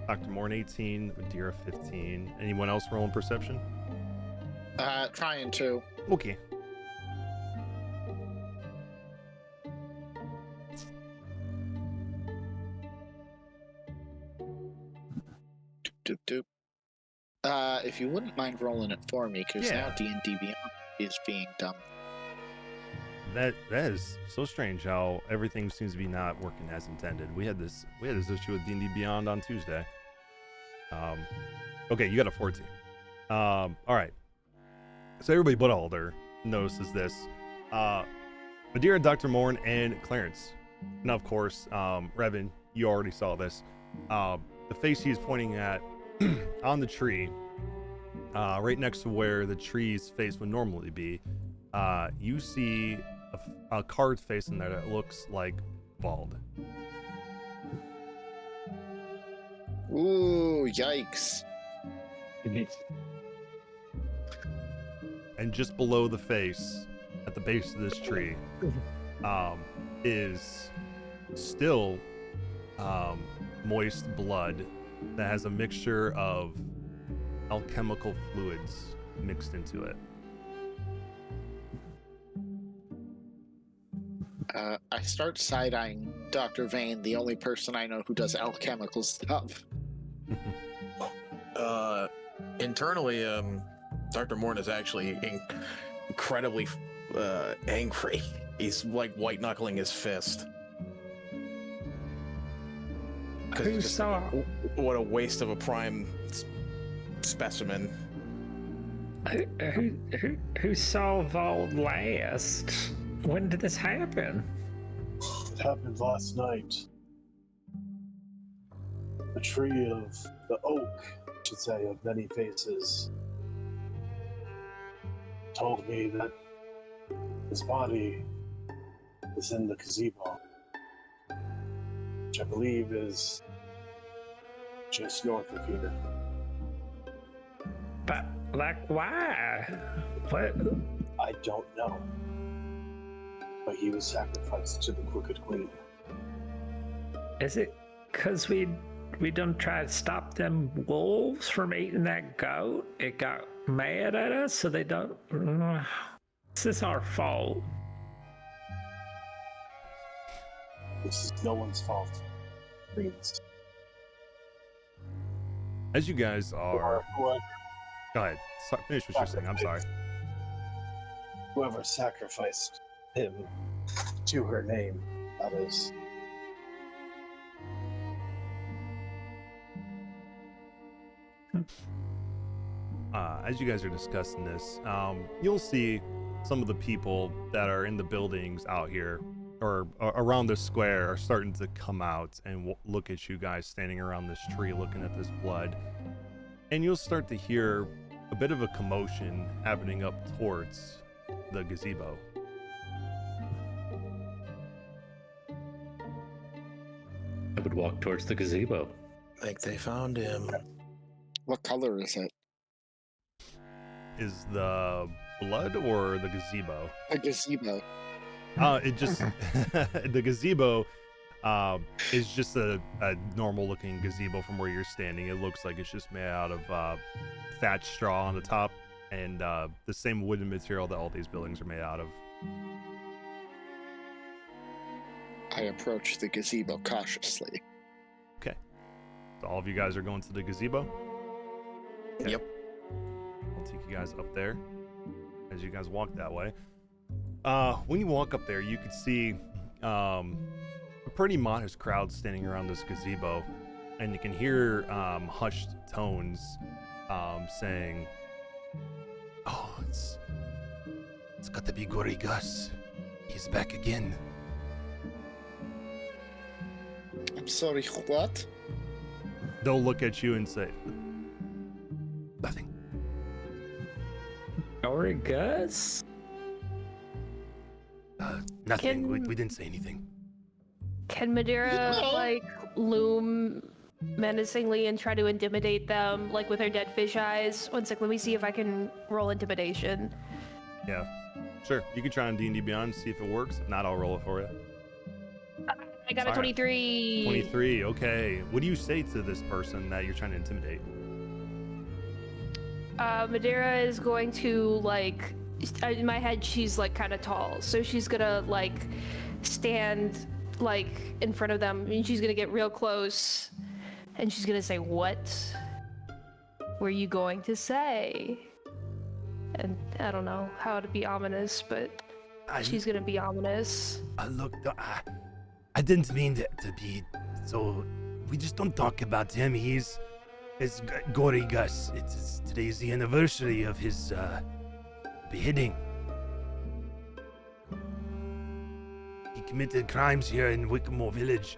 Dr. Morn 18, Madeira 15. Anyone else rolling perception? Trying to. Okay. Doop. If you wouldn't mind rolling it for me, because now D&D Beyond is being done. That is so strange how everything seems to be not working as intended. We had this issue with D&D Beyond on Tuesday. Okay, you got a 14. All right. So everybody but Alder notices this. Madeira, Dr. Morn, and Clarence. Now, of course, Revan, you already saw this. The face he's pointing at on the tree, right next to where the tree's face would normally be, you see a carved face in there that looks like Vald. Ooh, yikes. And just below the face, at the base of this tree, is still moist blood that has a mixture of alchemical fluids mixed into it. I start side-eyeing Dr. Vane, the only person I know who does alchemical stuff. Internally, Dr. Morn is actually incredibly angry. He's like white knuckling his fist. 'Cause Who it's just- saw? What a waste of a prime specimen. Who saw Vold last? When did this happen? It happened last night. The tree of the oak, I should say, of many faces, told me that his body is in the gazebo, which I believe is just north of here. But like, why? What? I don't know. But he was sacrificed to the Crooked Queen. Is it because we don't try to stop them wolves from eating that goat? It got mad at us, so they don't. This is our fault. This is no one's fault. Queens. As you guys are, Or go ahead. Finish what you're saying. I'm sorry. whoever sacrificed him to her name, that is. As you guys are discussing this, you'll see some of the people that are in the buildings out here or around the square are starting to come out and look at you guys standing around this tree looking at this blood. And you'll start to hear a bit of a commotion happening up towards the gazebo. I would walk towards the gazebo. I think they found him. What color is it? Is the blood or the gazebo? A gazebo. It just the gazebo is just a normal looking gazebo from where you're standing. It looks like it's just made out of thatched straw on the top and the same wooden material that all these buildings are made out of. I approach the gazebo cautiously. Okay. So all of you guys are going to the gazebo? Okay. Yep. I'll take you guys up there as you guys walk that way. When you walk up there, you could see a pretty modest crowd standing around this gazebo, and you can hear hushed tones saying, "Oh, it's got to be Gory Gus. He's back again." I'm sorry, what? They'll look at you and say, "Nothing." Or Gus? Nothing. Can- We didn't say anything. Can Madeira like loom menacingly and try to intimidate them, like with her dead fish eyes? One sec, let me see if I can roll intimidation. Yeah, sure. You can try on D&D Beyond, see if it works. If not, I'll roll it for you. I got a Sorry. 23. 23. Okay. What do you say to this person that you're trying to intimidate? Madeira is going to like, in my head, she's like kind of tall, so she's gonna like stand like in front of them, and she's gonna get real close, and she's gonna say, "What were you going to say?" And I don't know how to be ominous, but she's gonna be ominous. Look, I didn't mean to be so. We just don't talk about him. It's Gory Gus. Today's the anniversary of his beheading. He committed crimes here in Wickamore Village.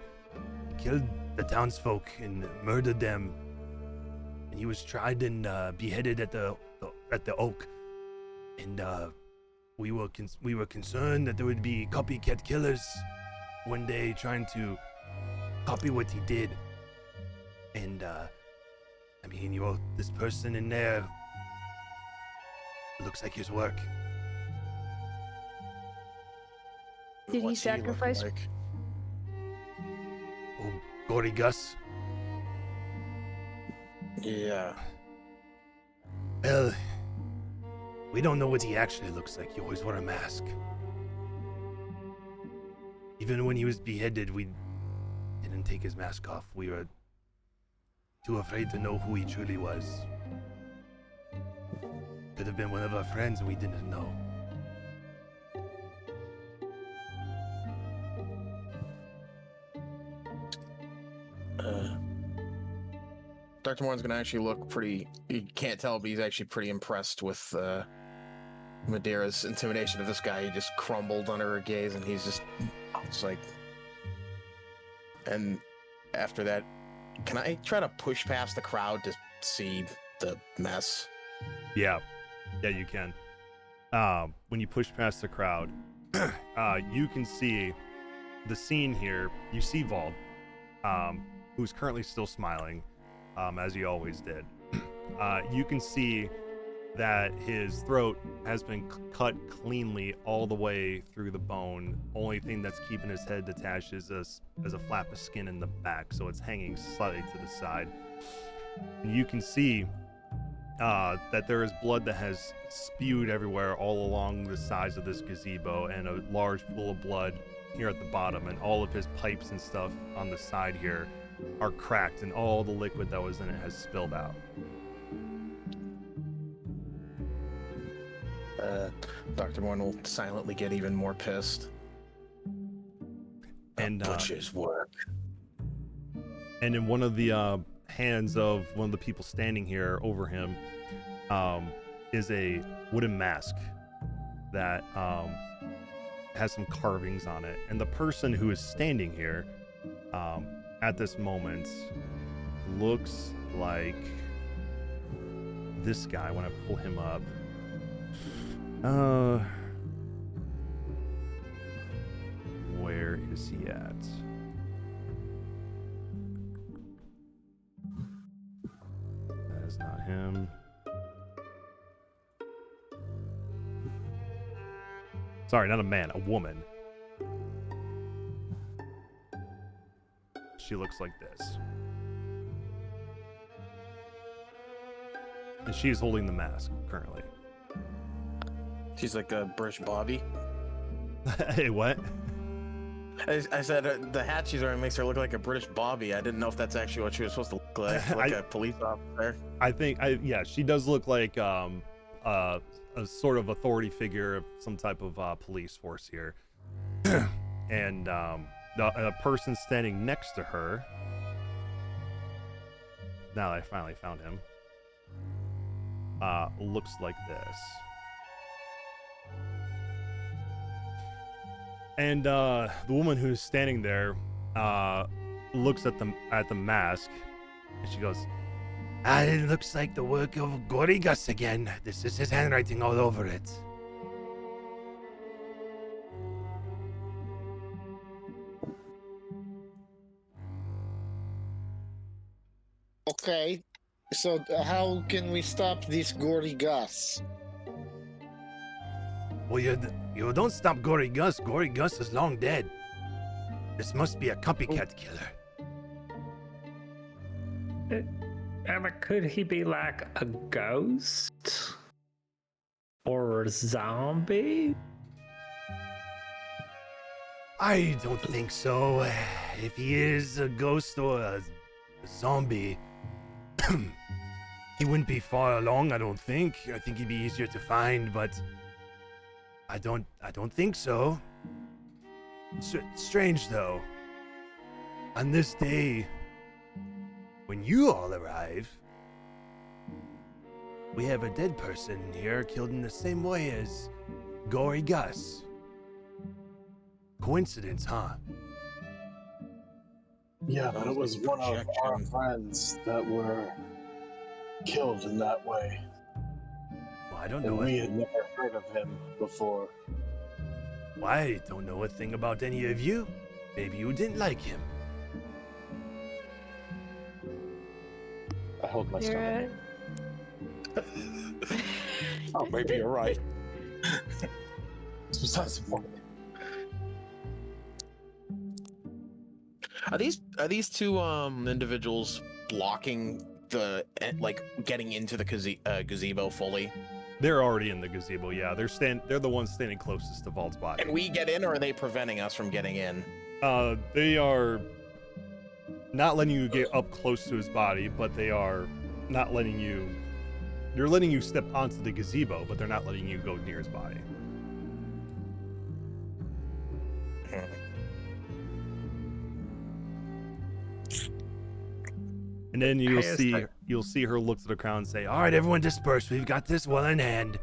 He killed the townsfolk and murdered them. And he was tried and beheaded at the Oak. And we were concerned that there would be copycat killers one day trying to copy what he did. And I mean, this person in there looks like his work. Did he What's look sacrifice? like? Oh, Gory Gus. Yeah. Well, we don't know what he actually looks like. He always wore a mask. Even when he was beheaded, we didn't take his mask off. We were too afraid to know who he truly was. Could have been one of our friends and we didn't know. Dr. Morin's gonna actually look pretty. You can't tell, but he's actually pretty impressed with Madeira's intimidation of this guy. He just crumbled under her gaze, and he's just like. And after that, can I try to push past the crowd to see the mess? Yeah, you can. When you push past the crowd, you can see the scene here. You see Vald, who's currently still smiling, as he always did. You can see that his throat has been cut cleanly all the way through the bone. Only thing that's keeping his head detached is a flap of skin in the back, so it's hanging slightly to the side. And you can see that there is blood that has spewed everywhere all along the sides of this gazebo, and a large pool of blood here at the bottom, and all of his pipes and stuff on the side here are cracked, and all the liquid that was in it has spilled out. Dr. Morin will silently get even more pissed. And butcher's work. And in one of the hands of one of the people standing here over him is a wooden mask that has some carvings on it. And the person who is standing here at this moment looks like this guy when I pull him up. Where is he at? That is not him. Sorry, not a man, a woman. She looks like this. And she is holding the mask currently. She's like a British Bobby. Hey, what? I said the hat she's wearing makes her look like a British Bobby. I didn't know if that's actually what she was supposed to look like, a police officer. I think, yeah, she does look like a sort of authority figure of some type of police force here. And the person standing next to her, now that I finally found him, looks like this. And the woman who's standing there looks at the mask, and she goes, "It looks like the work of Gorigas again. This is his handwriting all over it." Okay, so how can we stop this gory Gus? Well, you don't stop Gory Gus. Gory Gus is long dead. This must be a copycat killer. Emma, could he be like a ghost? Or a zombie? I don't think so. If he is a ghost or a zombie, he wouldn't be far along, I don't think. I think he'd be easier to find, but I don't think so. Strange, though. On this day, when you all arrive, we have a dead person here killed in the same way as Gory Gus. Coincidence, huh? Yeah, but it was one of our friends that were killed in that way. Well, I don't And know. we had never heard of him before. Well, I don't know a thing about any of you. Maybe you didn't like him. I hold my stomach. Oh, maybe you're right. It's besides the point. Are these two individuals blocking the getting into the gazebo fully? They're already in the gazebo. Yeah, they're the ones standing closest to Vault's body. Can we get in, or are they preventing us from getting in? They are not letting you get up close to his body, but they are not letting you. They're letting you step onto the gazebo, but they're not letting you go near his body. And then you'll see you'll see her look to the crowd and say, "All right, everyone disperse. We've got this well in hand."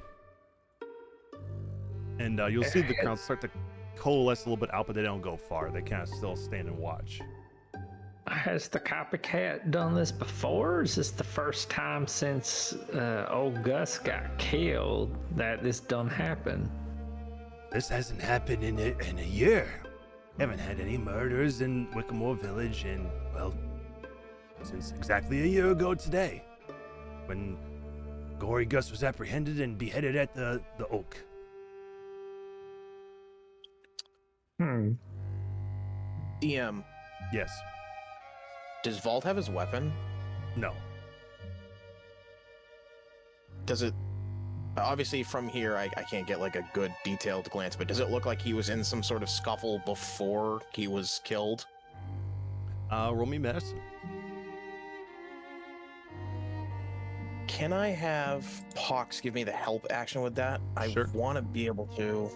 And you'll see the crowd start to coalesce a little bit out, but they don't go far. They kind of still stand and watch. Has the copycat done this before? Or is this the first time since old Gus got killed that this done happened? This hasn't happened in a year. Haven't had any murders in Wickamore Village in, well, since exactly a year ago today, when Gory Gus was apprehended and beheaded at the Oak. DM, Yes. does Vault have his weapon? No. Does it? Obviously, from here, I can't get like a good detailed glance, but does it look like he was in some sort of scuffle before he was killed? Roll me medicine. Can I have Pox give me the help action with that? Sure. I want to be able to.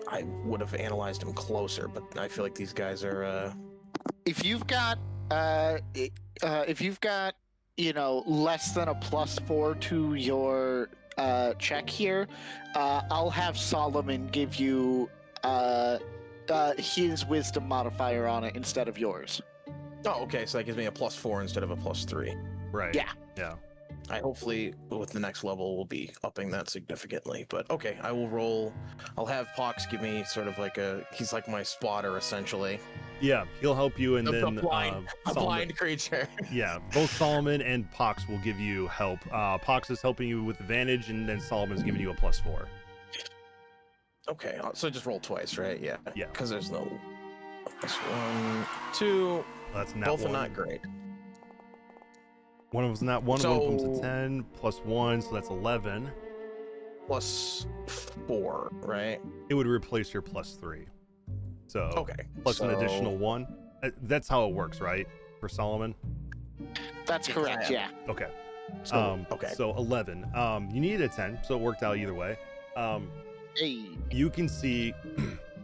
I would have analyzed him closer, but I feel like these guys are. If you've got, less than a +4 to your check here, I'll have Solomon give you his wisdom modifier on it instead of yours. Oh, okay. So that gives me a +4 instead of a +3. Right. Yeah. Yeah. I hopefully with the next level we'll be upping that significantly. But okay, I will roll. I'll have Pox give me sort of like he's like my spotter essentially. Yeah, he'll help you, and A then blind creature. Yeah, both Solomon and Pox will give you help. Pox is helping you with advantage, and then Solomon's giving you a +4. Okay, so just roll twice, right? Yeah. Yeah. Because there's no +1, 2. That's not Both one. are not great. One of them's not one. So- One of them's a 10 +1, so that's 11. +4, right? It would replace your +3. So Okay. plus an so- additional 1. That's how it works, right? For Solomon. That's correct. Yeah. Okay. So, okay. So 11. You needed a 10, so it worked out either way. Hey. You can see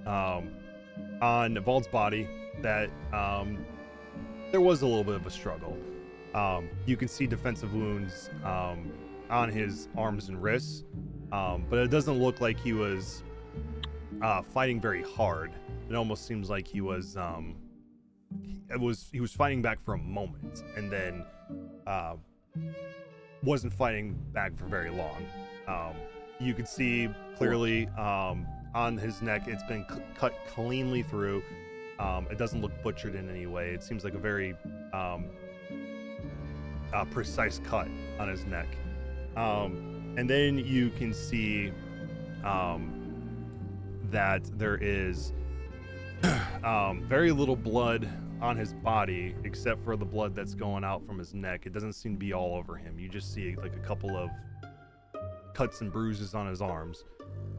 on Vault's body that there was a little bit of a struggle. You can see defensive wounds on his arms and wrists, but it doesn't look like he was fighting very hard. It almost seems like he was fighting back for a moment, and then wasn't fighting back for very long. You can see clearly on his neck it's been cut cleanly through. It doesn't look butchered in any way. It seems like a very precise cut on his neck. And then you can see that there is very little blood on his body, except for the blood that's going out from his neck. It doesn't seem to be all over him. You just see like a couple of cuts and bruises on his arms.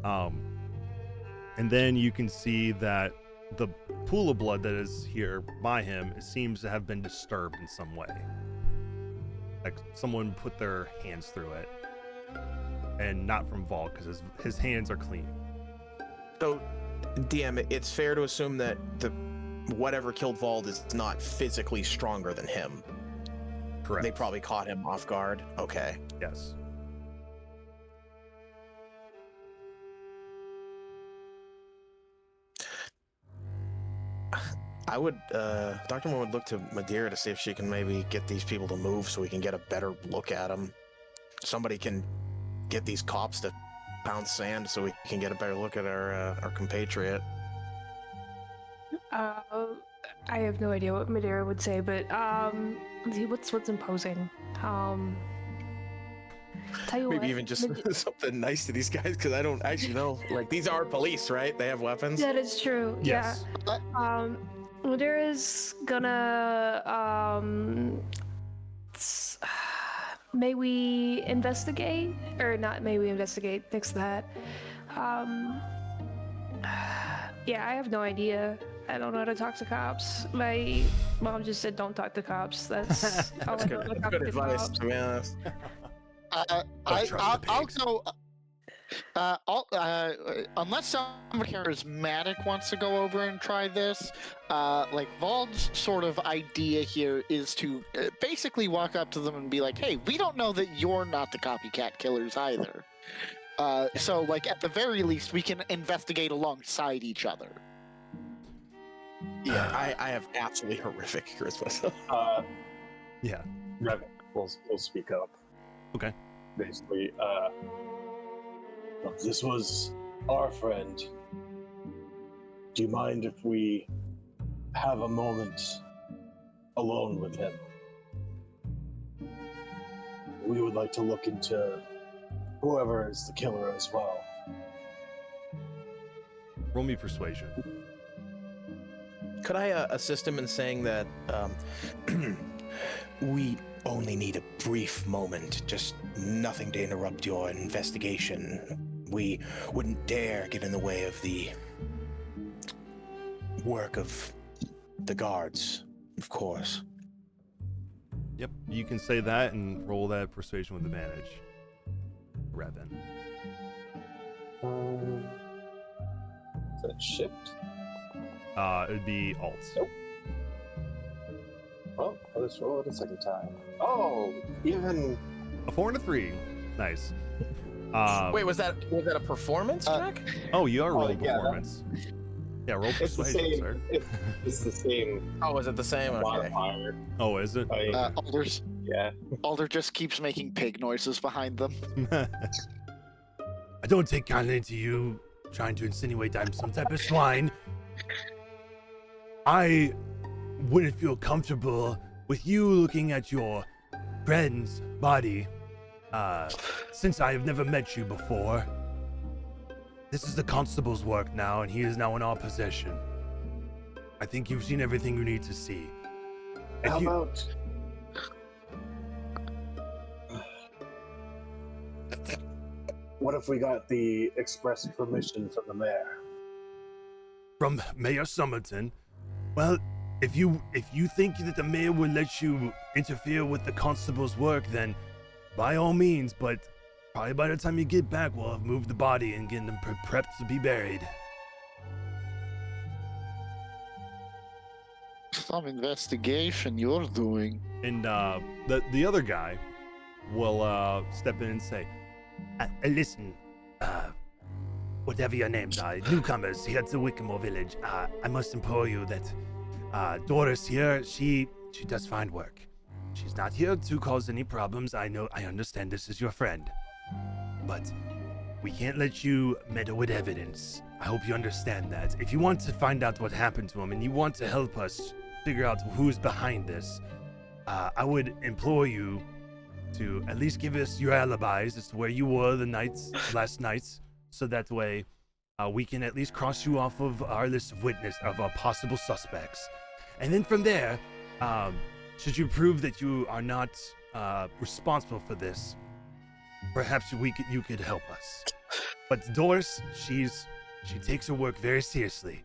And then you can see that the pool of blood that is here by him seems to have been disturbed in some way. Like someone put their hands through it. And not from Vault, because his hands are clean. So, DM, it's fair to assume that whatever killed Vault is not physically stronger than him. Correct. They probably caught him off guard. Okay. Yes. I would, Dr. Moore would look to Madeira to see if she can maybe get these people to move so we can get a better look at them. Somebody can get these cops to pound sand so we can get a better look at our compatriot. I have no idea what Madeira would say, but let's see, what's imposing? Tell you Maybe what, even just something nice to these guys, because I don't actually know. Like, these are police, right? They have weapons. That is true. Yes. Yeah. Madeira's gonna may we investigate, or not? May we investigate? Fix that. Yeah, I have no idea. I don't know how to talk to cops. My mom just said don't talk to cops. That's all I know about That's talking good to advice, cops. to be honest. I'll go. Unless someone charismatic wants to go over and try this, like Vald's sort of idea here is to basically walk up to them and be like, "Hey, we don't know that you're not the copycat killers either. So, like, at the very least, we can investigate alongside each other." Yeah, I have absolutely horrific charisma. Yeah. Revan will speak up. Okay. Basically, if this was our friend, do you mind if we have a moment alone with him? We would like to look into whoever is the killer as well. Roll me persuasion. Could I assist him in saying that we only need a brief moment, just nothing to interrupt your investigation. We wouldn't dare get in the way of the work of the guards, of course. Yep, you can say that and roll that persuasion with advantage. Revan. Is that shift? It'd be alt. Nope. Well, let's roll it a second time. Oh, even A 4 and a 3. Nice. Wait, was that a performance check? Oh, you are rolling yeah, performance. Yeah, roll it's the persuasion, same. sir. It's the same Oh, is it the same? Okay. modifier. Oh, is it? Yeah. Alder just keeps making pig noises behind them. I don't take kindly to you trying to insinuate I'm some type of swine. I wouldn't feel comfortable with you looking at your friend's body, since I have never met you before. This is the constable's work now, and he is now in our possession. I think you've seen everything you need to see. How about what if we got the express permission from the mayor? From Mayor Somerton? Well, if you think that the mayor will let you interfere with the constable's work, then by all means, but probably by the time you get back, we'll have moved the body and getting them prepped to be buried. Some investigation you're doing. And the other guy will step in and say, listen, whatever your names are, newcomers here to Wickamore Village, I must implore you that Doris here, she does fine work. She's not here to cause any problems. I understand this is your friend. But we can't let you meddle with evidence. I hope you understand that. If you want to find out what happened to him and you want to help us figure out who's behind this, I would implore you to at least give us your alibis as to where you were last nights, so that way we can at least cross you off of our list of our possible suspects. And then from there, should you prove that you are not responsible for this, perhaps you could help us. But Doris, she takes her work very seriously.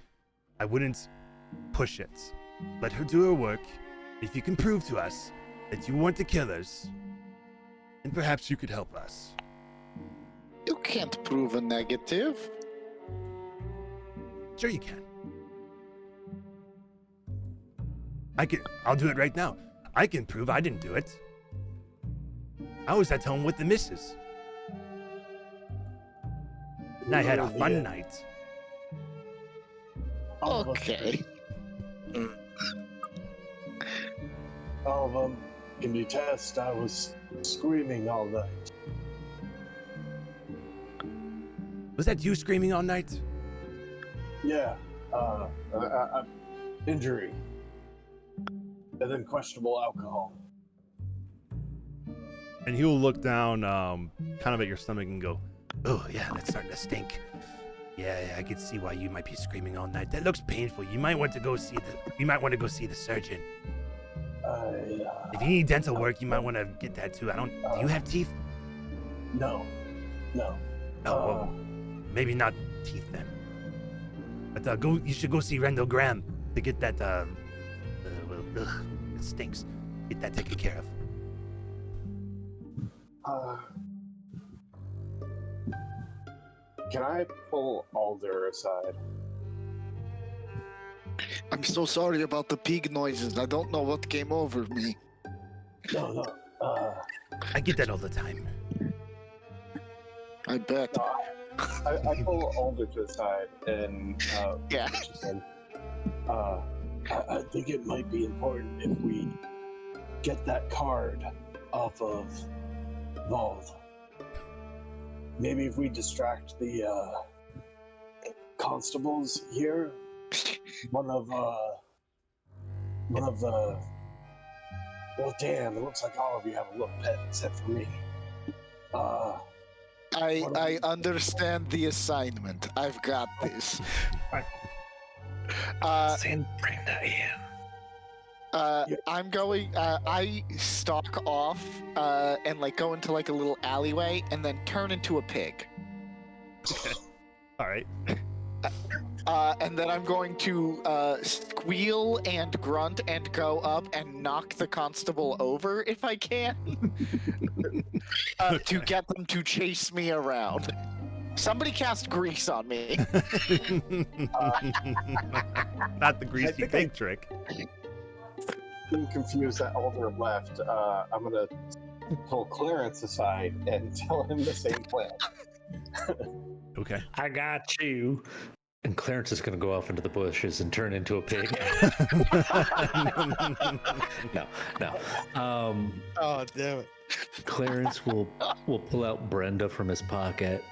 I wouldn't push it. Let her do her work. If you can prove to us that you weren't the killers, then perhaps you could help us. You can't prove a negative. Sure you can. I'll do it right now. I can prove I didn't do it. I was at home with the missus. And I had a fun night. Okay. All of them can detest I was screaming all night. Was that you screaming all night? Yeah. Injury. And then questionable alcohol. And he'll look down kind of at your stomach and go, oh yeah, that's starting to stink. Yeah, I can see why you might be screaming all night. That looks painful. You might want to go see the surgeon. If you need dental work, you might want to get that too. Do you have teeth? No. Oh, well, maybe not teeth then. But you should go see Rendell Graham to get that, it stinks. Get that taken care of. Can I pull Alder aside? I'm so sorry about the pig noises. I don't know what came over me. No. I get that all the time. I bet. No, I pull Alder to the side and Yeah. I think it might be important if we get that card off of Vault. Maybe if we distract the constables here, one of the. Well, damn! It looks like all of you have a little pet, except for me. I understand the assignment. I've got this. Send Brenda in. I'm going. I stalk off and like go into like a little alleyway and then turn into a pig. Okay. All right. And then I'm going to squeal and grunt and go up and knock the constable over if I can, to get them to chase me around. Somebody cast grease on me. Not the greasy pig trick. I'm confused that Alder left. I'm gonna pull Clarence aside and tell him the same plan. Okay. I got you. And Clarence is going to go off into the bushes and turn into a pig. No. Oh, damn it. Clarence will pull out Brenda from his pocket.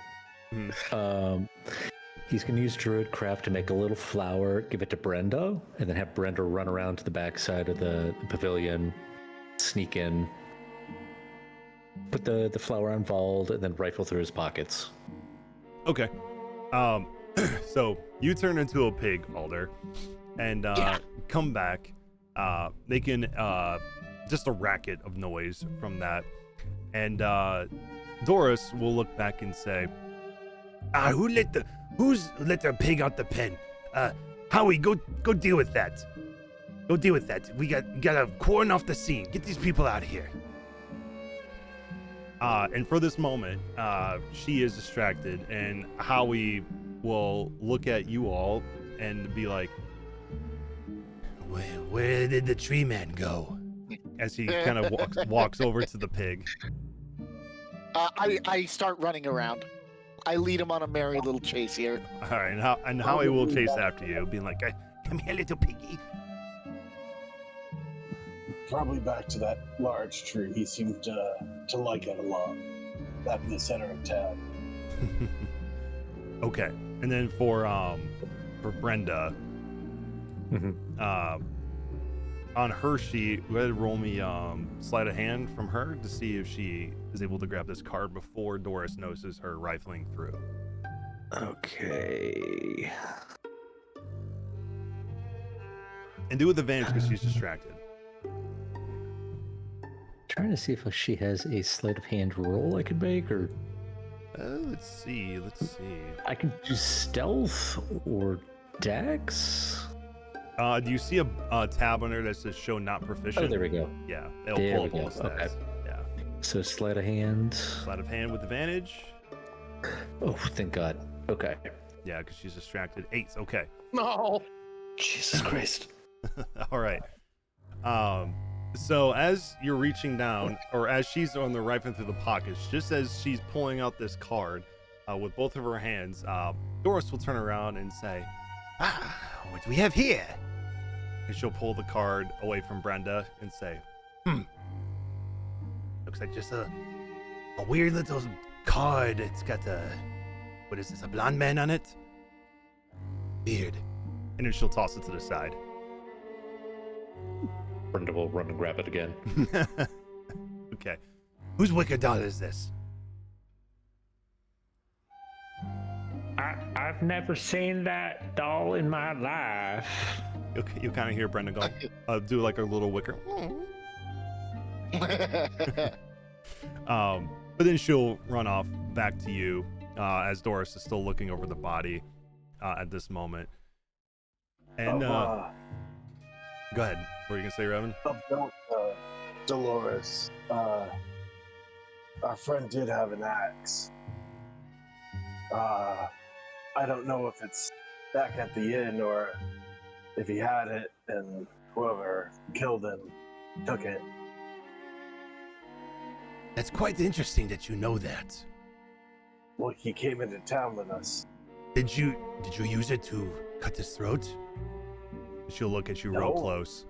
He's going to use Druidcraft to make a little flower, give it to Brenda, and then have Brenda run around to the backside of the pavilion, sneak in, put the flower on Vald, and then rifle through his pockets. Okay. So you turn into a pig, Alder, and come back, making just a racket of noise from that. And Doris will look back and say, who's let their pig out the pen? Howie, go deal with that. Go deal with that. We gotta cordon off the scene. Get these people out of here. And for this moment, she is distracted, and Howie will look at you all and be like, where did the tree man go? As he kind of walks over to the pig. I start running around. I lead him on a merry little chase here. All right, and Howie will chase after you, being like, come here, little piggy. Probably back to that large tree. He seemed to like it a lot. Back in the center of town. Okay, and then for Brenda, on her sheet, go ahead and roll me sleight of hand from her to see if she is able to grab this card before Doris notices her rifling through. Okay. And do it with advantage because she's distracted. Trying to see if she has a sleight of hand roll I could make, or Let's see. I can do stealth or dex. Do you see a tab on there that says "Show not proficient"? Oh, there we go. Yeah, it'll There pull we up all go. the stats. Okay. Yeah. So sleight of hand. Sleight of hand with advantage. Oh, thank God. Okay. Yeah, because she's distracted. 8. Okay. No. Jesus Christ. All right. So as you're reaching down, or as she's on the rifling through the pockets, just as she's pulling out this card with both of her hands, Doris will turn around and say, what do we have here? And she'll pull the card away from Brenda and say, looks like just a weird little card. It's got what is this, a blonde man on it? Weird. And then she'll toss it to the side. Brenda will run and grab it again. Okay. Whose wicker doll is this? I've never seen that doll in my life. You'll kind of hear Brenda go, do like a little wicker. But then she'll run off back to you as Doris is still looking over the body at this moment. And go ahead. What were you gonna say, Revan? About Dolores, our friend did have an axe. I don't know if it's back at the inn or if he had it and whoever killed him took it. That's quite interesting that you know that. Well, he came into town with us. Did you use it to cut his throat? She'll look at you real No. close.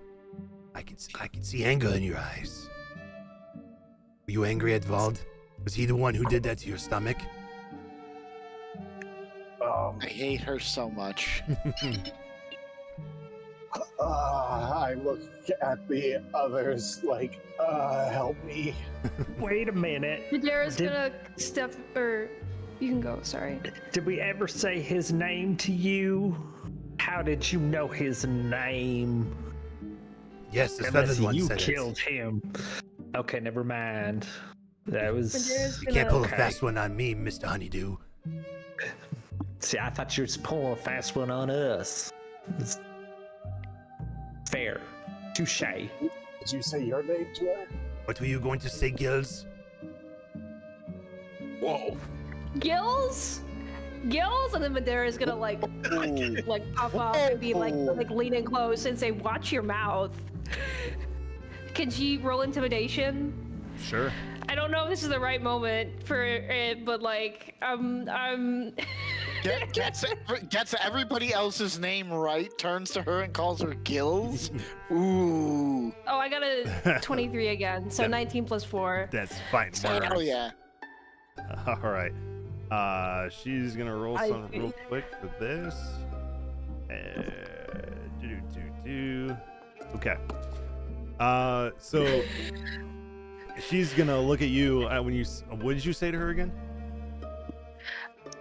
I can see anger in your eyes. Were you angry at Vald? Was he the one who did that to your stomach? I hate her so much. I look at the others like, help me. Wait a minute. Madera's Did- gonna step, or you can go. Sorry. Did we ever say his name to you? How did you know his name? Yes, the Unless feathered one you said killed him. Okay, never mind. That was. Madera's it. You can't pull gonna. a fast one on me, Mr. Honeydew. See, I thought you were pulling a fast one on us. It's fair. Touche. Did you say your name to her? What were you going to say, Gills? Whoa. Gills? Gills? And then Madera's gonna like pop up and be like leaning close and say, "Watch your mouth." Can she roll intimidation? Sure. I don't know if this is the right moment for it, but like, Gets everybody else's name right, turns to her and calls her Gills. Ooh. Oh, I got a 23 again, so Yep. 19 plus 4. That's fine. Hell yeah. All right. She's gonna roll something real quick for this. Okay. So she's gonna look at you when you. What did you say to her again?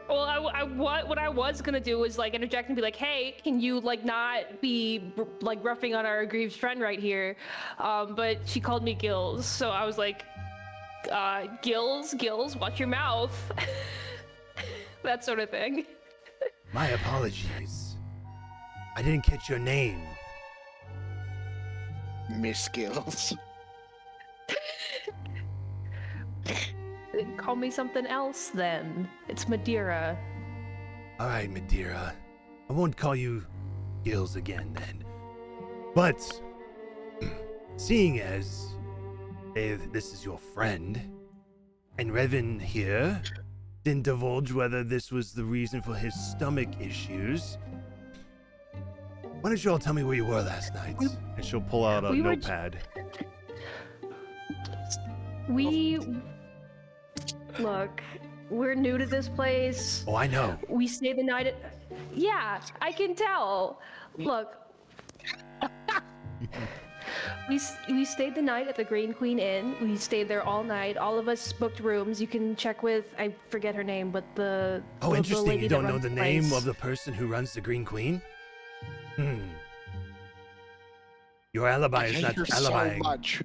Well, what I was gonna do was like interject and be like, "Hey, can you like not be like roughing on our aggrieved friend right here?" But she called me Gills, so I was like, "Gills, watch your mouth," that sort of thing. My apologies. I didn't catch your name. Miss Gills. Call me something else then. It's Madeira. All right, Madeira. I won't call you Gills again then. But seeing as this is your friend, and Revan here didn't divulge whether this was the reason for his stomach issues, why don't you all tell me where you were last night? And she'll pull out a We were- notepad. Look, we're new to this place. Oh, I know. We stayed the night at. Yeah, I can tell. Look. We stayed the night at the Green Queen Inn. We stayed there all night. All of us booked rooms. You can check with, I forget her name, but the Interesting. lady You that don't know runs the name place. of the person who runs the Green Queen? Your alibi is not her alibying. so much.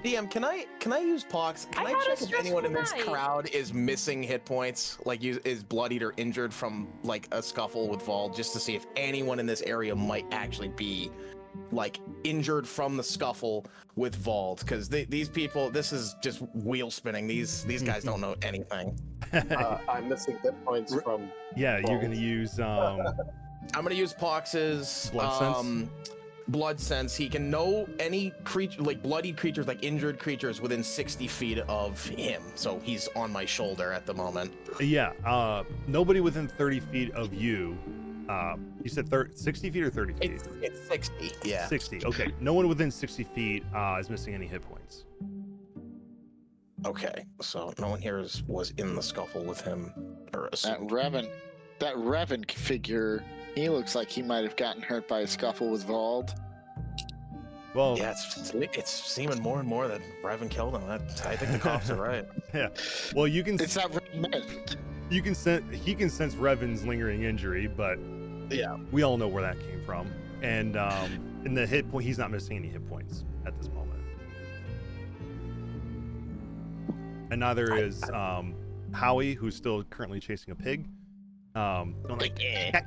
DM, can I use Pox? Can I I had a check if anyone in this stressful night. crowd is missing hit points? Like, is Bloodied or injured from like a scuffle with Vald, just to see if anyone in this area might actually be like injured from the scuffle with Vald? Because these people, this is just wheel spinning. These guys don't know anything. I'm missing hit points from. Yeah, you're gonna use I'm gonna use Pox's Blood sense? Blood sense. He can know any creature, like bloodied creatures, like injured creatures, within 60 feet of him. So he's on my shoulder at the moment. Yeah, nobody within 30 feet of you. You said 60 feet or 30 feet? It's 60. Yeah. 60. Okay. No one within 60 feet is missing any hit points. Okay. So no one here was in the scuffle with him, or assumed. That Revan figure, he looks like he might have gotten hurt by a scuffle with Vald. Well, Yeah, it's seeming more and more that Revan killed him. I think the cops are right. yeah. Well, you can It's that Revan. he can sense Revan's lingering injury, but Yeah. we all know where that came from. And in the hit point, he's not missing any hit points at this moment. And neither is Howie, who's still currently chasing a pig. Going like,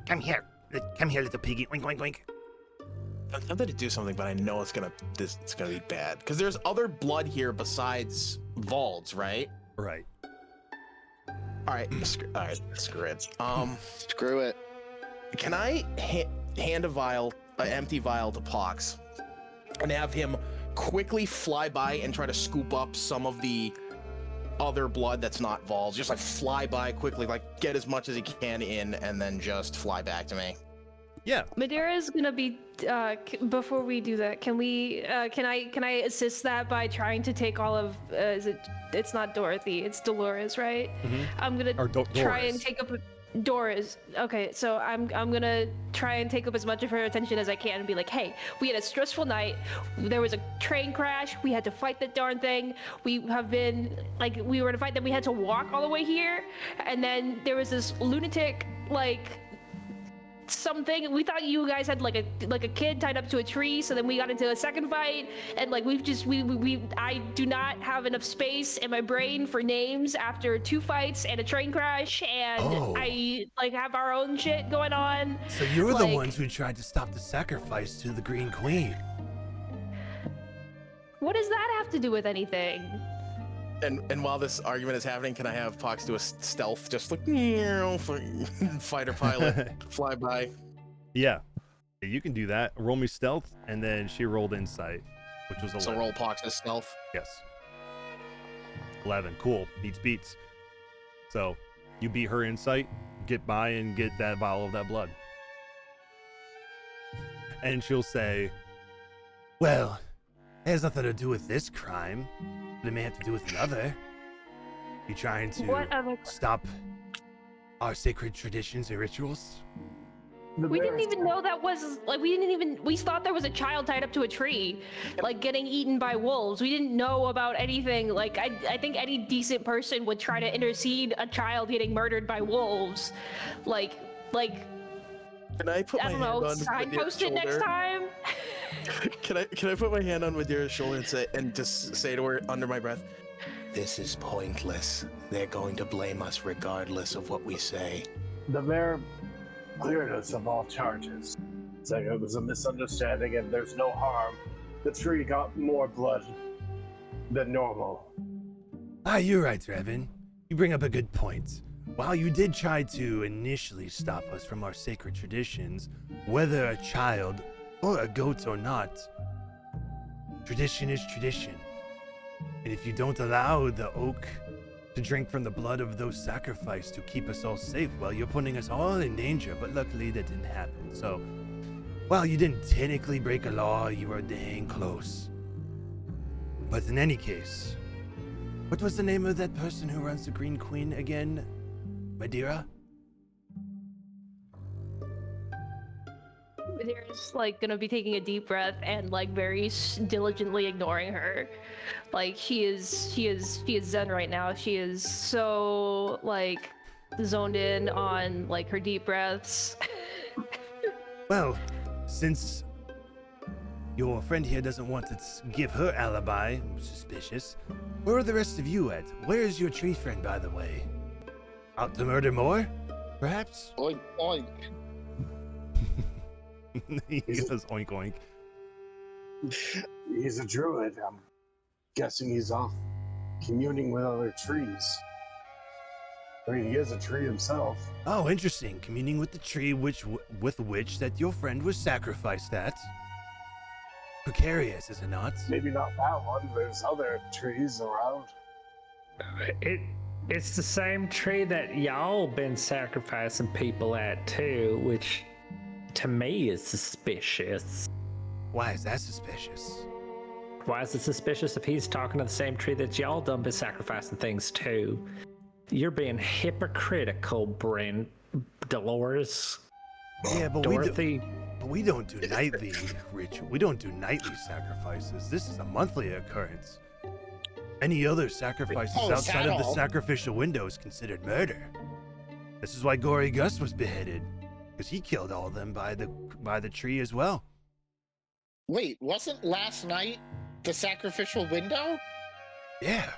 Come here, little piggy. Wink, wink, wink. I'm tempted to do something, but I know it's gonna be bad because there's other blood here besides Vald's, right? right. All right, screw it. Screw it. Can I hand an empty vial to Pox, and have him quickly fly by and try to scoop up some of the other blood that's not Vol's? Just like fly by quickly, like get as much as he can in, and then just fly back to me. Yeah. Madeira is gonna be. Before we do that, can we? Can I assist that by trying to take all of? It's not Dorothy. It's Dolores, right? Mhm. I'm gonna Or try and Doris. take up. Doris. Okay, so I'm gonna try and take up as much of her attention as I can and be like, hey, we had a stressful night. There was a train crash. We had to fight the darn thing. We have been like we were in a fight. Then we had to walk all the way here, and then there was this lunatic like. Something we thought you guys had like a kid tied up to a tree, so then we got into a second fight, and like I do not have enough space in my brain for names after 2 fights and a train crash, and I like have our own shit going on. So you're the ones who tried to stop the sacrifice to the Green Queen. What does that have to do with anything? And while this argument is happening, can I have Pox do a stealth, just like fighter pilot fly by? Yeah, you can do that. Roll me stealth, and then she rolled insight, which was 11. So roll Pox's stealth. Yes. 11. Cool. Beats. So you beat her insight, get by and get that vial of that blood. And she'll say, well, it has nothing to do with this crime, but it may have to do with another. You trying to stop our sacred traditions and rituals? We didn't even know that was like we thought there was a child tied up to a tree, like getting eaten by wolves. We didn't know about anything. Like I think any decent person would try to intercede a child getting murdered by wolves. Like can I put my I don't hand know, on signpost it next time? Can I put my hand on Madeira's shoulder and just say to her under my breath, "This is pointless. They're going to blame us regardless of what we say." The mayor cleared us of all charges. It's like it was a misunderstanding and there's no harm. The tree got more blood than normal. You're right, Revan. You bring up a good point. While you did try to initially stop us from our sacred traditions, whether a child or a goat or not, tradition is tradition. And if you don't allow the oak to drink from the blood of those sacrificed to keep us all safe, well, you're putting us all in danger, but luckily that didn't happen. So, while you didn't technically break a law, you were dang close. But in any case, what was the name of that person who runs the Green Queen again? Madeira? Madeira's like gonna be taking a deep breath and like very diligently ignoring her. Like she is zen right now. She is so like zoned in on like her deep breaths. Well, since your friend here doesn't want to give her alibi, suspicious, where are the rest of you at? Where is your tree friend, by the way? Out to murder more, perhaps? Oink, oink. he goes oink oink. He's a druid. I'm guessing he's off communing with other trees. I mean, he is a tree himself. Oh, interesting. Communing with the tree with which that your friend was sacrificed at. Precarious, is it not? Maybe not that one. There's other trees around. It's the same tree that y'all been sacrificing people at too, which to me is suspicious. Why is that suspicious? Why is it suspicious if he's talking to the same tree that y'all done been sacrificing things to? You're being hypocritical, Dolores. Yeah, but Dorothy. we don't do nightly ritual. We don't do nightly sacrifices. This is a monthly occurrence. Any other sacrifices outside of the sacrificial window is considered murder. This is why Gory Gus was beheaded, because he killed all of them by the tree as well. Wait, wasn't last night the sacrificial window? Yeah.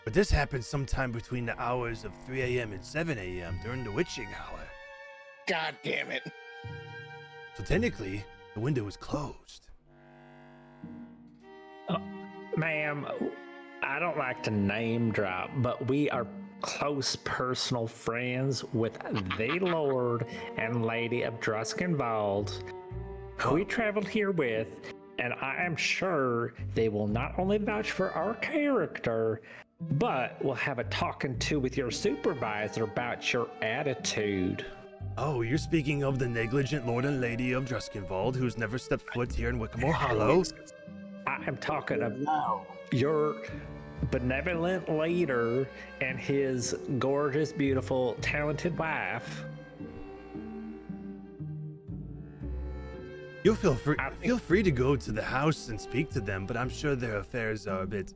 But this happened sometime between the hours of 3 a.m. and 7 a.m. during the witching hour. God damn it. So technically, the window was closed. Ma'am, I don't like to name drop, but we are close personal friends with the Lord and Lady of Druskenwald, who we traveled here with, and I am sure they will not only vouch for our character, but will have a talking to with your supervisor about your attitude. Oh, you're speaking of the negligent Lord and Lady of Druskenwald, who's never stepped foot here in Wickamore Hollow? I am talking about Now, your benevolent leader and his gorgeous, beautiful, talented wife. You'll feel free to go to the house and speak to them, but I'm sure their affairs are a bit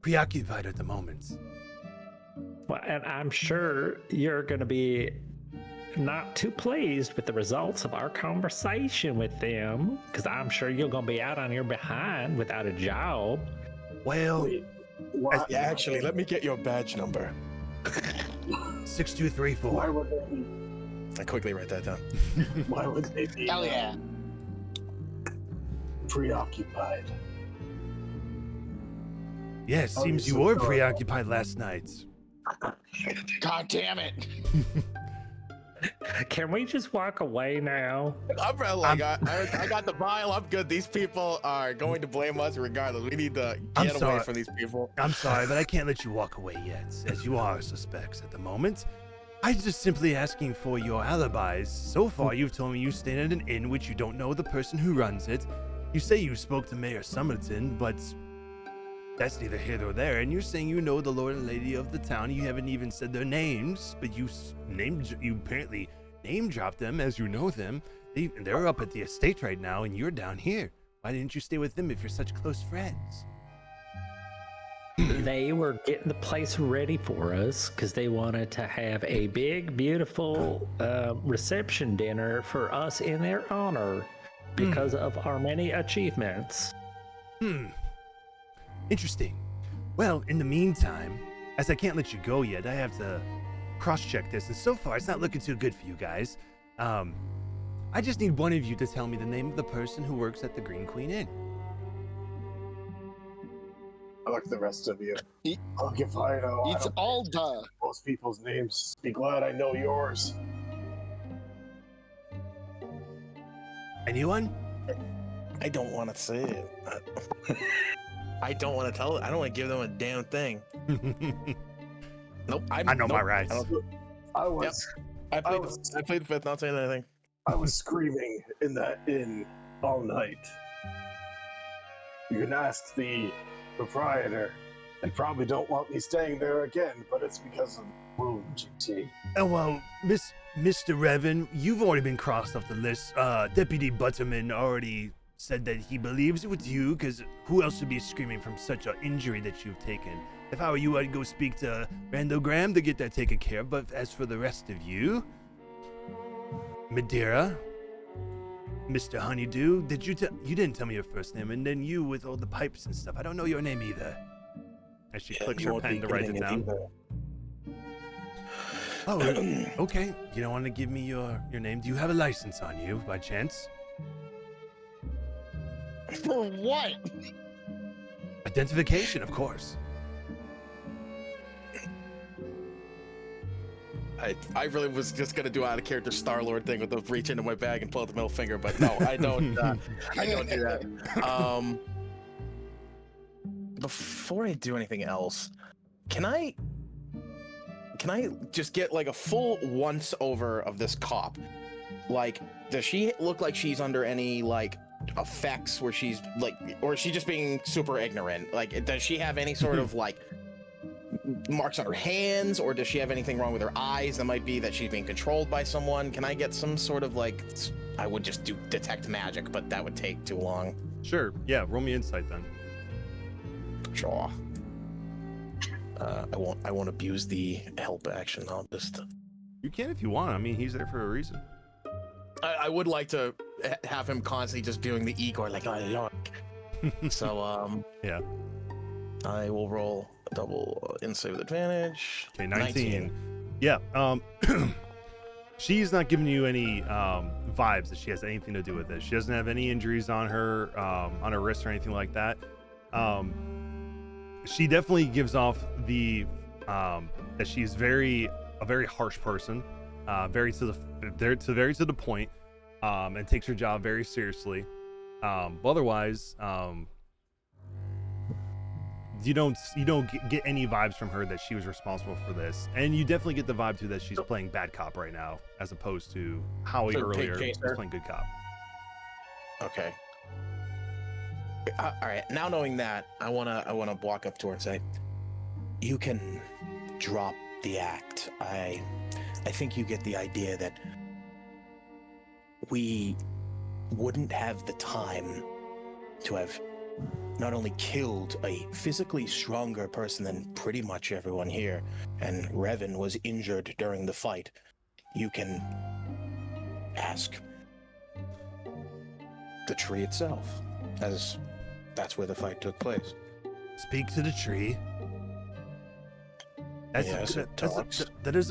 preoccupied at the moment. Well, and I'm sure you're going to be not too pleased with the results of our conversation with them, because I'm sure you're going to be out on your behind without a job. Well, wait, what? Yeah, actually, let me get your badge number. 6234. Why would they be? I quickly write that down. Why would they be Hell yeah. preoccupied? Yeah, it seems Oh, you so were sorry. preoccupied last night. God damn it. Can we just walk away now? I'm like, I got the vial. I'm good. These people are going to blame us regardless. We need to I'm get away sorry. from these people. I'm sorry, but I can't let you walk away yet, as you are suspects at the moment. I'm just simply asking for your alibis. So far, you've told me you stayed at an inn which you don't know the person who runs it. You say you spoke to Mayor Summerton, but that's neither here nor there. And you're saying you know the Lord and Lady of the town. You haven't even said their names, but you apparently name dropped them as you know them. They're up at the estate right now, and you're down here. Why didn't you stay with them if you're such close friends? They were getting the place ready for us because they wanted to have a big, beautiful reception dinner for us in their honor because of our many achievements. Interesting. Well, in the meantime, as I can't let you go yet, I have to cross-check this, and so far it's not looking too good for you guys. I just need one of you to tell me the name of the person who works at the Green Queen Inn. Like the rest of you. He- Look, if I know, I It's don't all duh. most people's names. Be glad I know yours. Anyone? I don't want to say it. I don't want to tell it. I don't want to give them a damn thing. Nope. I know my rights. I was I played the fifth, not saying anything. I was screaming in that inn all night. You can ask the proprietor. They probably don't want me staying there again, but it's because of the wound, you see. Oh, well, Mr. Revan, you've already been crossed off the list. Deputy Butterman already said that he believes it was you, because who else would be screaming from such an injury that you've taken? If I were you, I'd go speak to Randall Graham to get that taken care of, but as for the rest of you, Madeira, Mr. Honeydew, you didn't tell me your first name, and then you with all the pipes and stuff. I don't know your name either. As she clicks her pen to write it down. Oh, okay. You don't want to give me your name? Do you have a license on you, by chance? For what? Identification, of course. I really was just gonna do out of character Star-Lord thing with the reach into my bag and pull out the middle finger, but no, I don't. I don't do that. Before I do anything else, can I just get like a full once over of this cop? Like, does she look like she's under any like effects where she's like, or is she just being super ignorant? Like, does she have any sort of like marks on her hands, or does she have anything wrong with her eyes that might be that she's being controlled by someone? Can I get some sort of like, I would just do detect magic, but that would take too long. Sure. Yeah. Roll me insight then. Sure. I won't abuse the help action. I'll just. You can if you want. I mean, he's there for a reason. I would like to have him constantly just doing the Igor like, oh, so Yeah. I will roll a double insight with advantage. Okay, 19. Yeah. She's not giving you any vibes that she has anything to do with this. She doesn't have any injuries on her wrist or anything like that. she definitely gives off the that she's a very harsh person, very to the point, and takes her job very seriously. But otherwise, you don't get any vibes from her that she was responsible for this, and you definitely get the vibe too that she's playing bad cop right now, as opposed to Howie So earlier Pig was Chaser. playing good cop. Okay. All right. Now knowing that, I wanna walk up to her and say, "You can drop the act. I think you get the idea that we wouldn't have the time to have not only killed a physically stronger person than pretty much everyone here, and Revan was injured during the fight. You can ask the tree itself, as that's where the fight took place." Speak to the tree. Yes, it talks. That is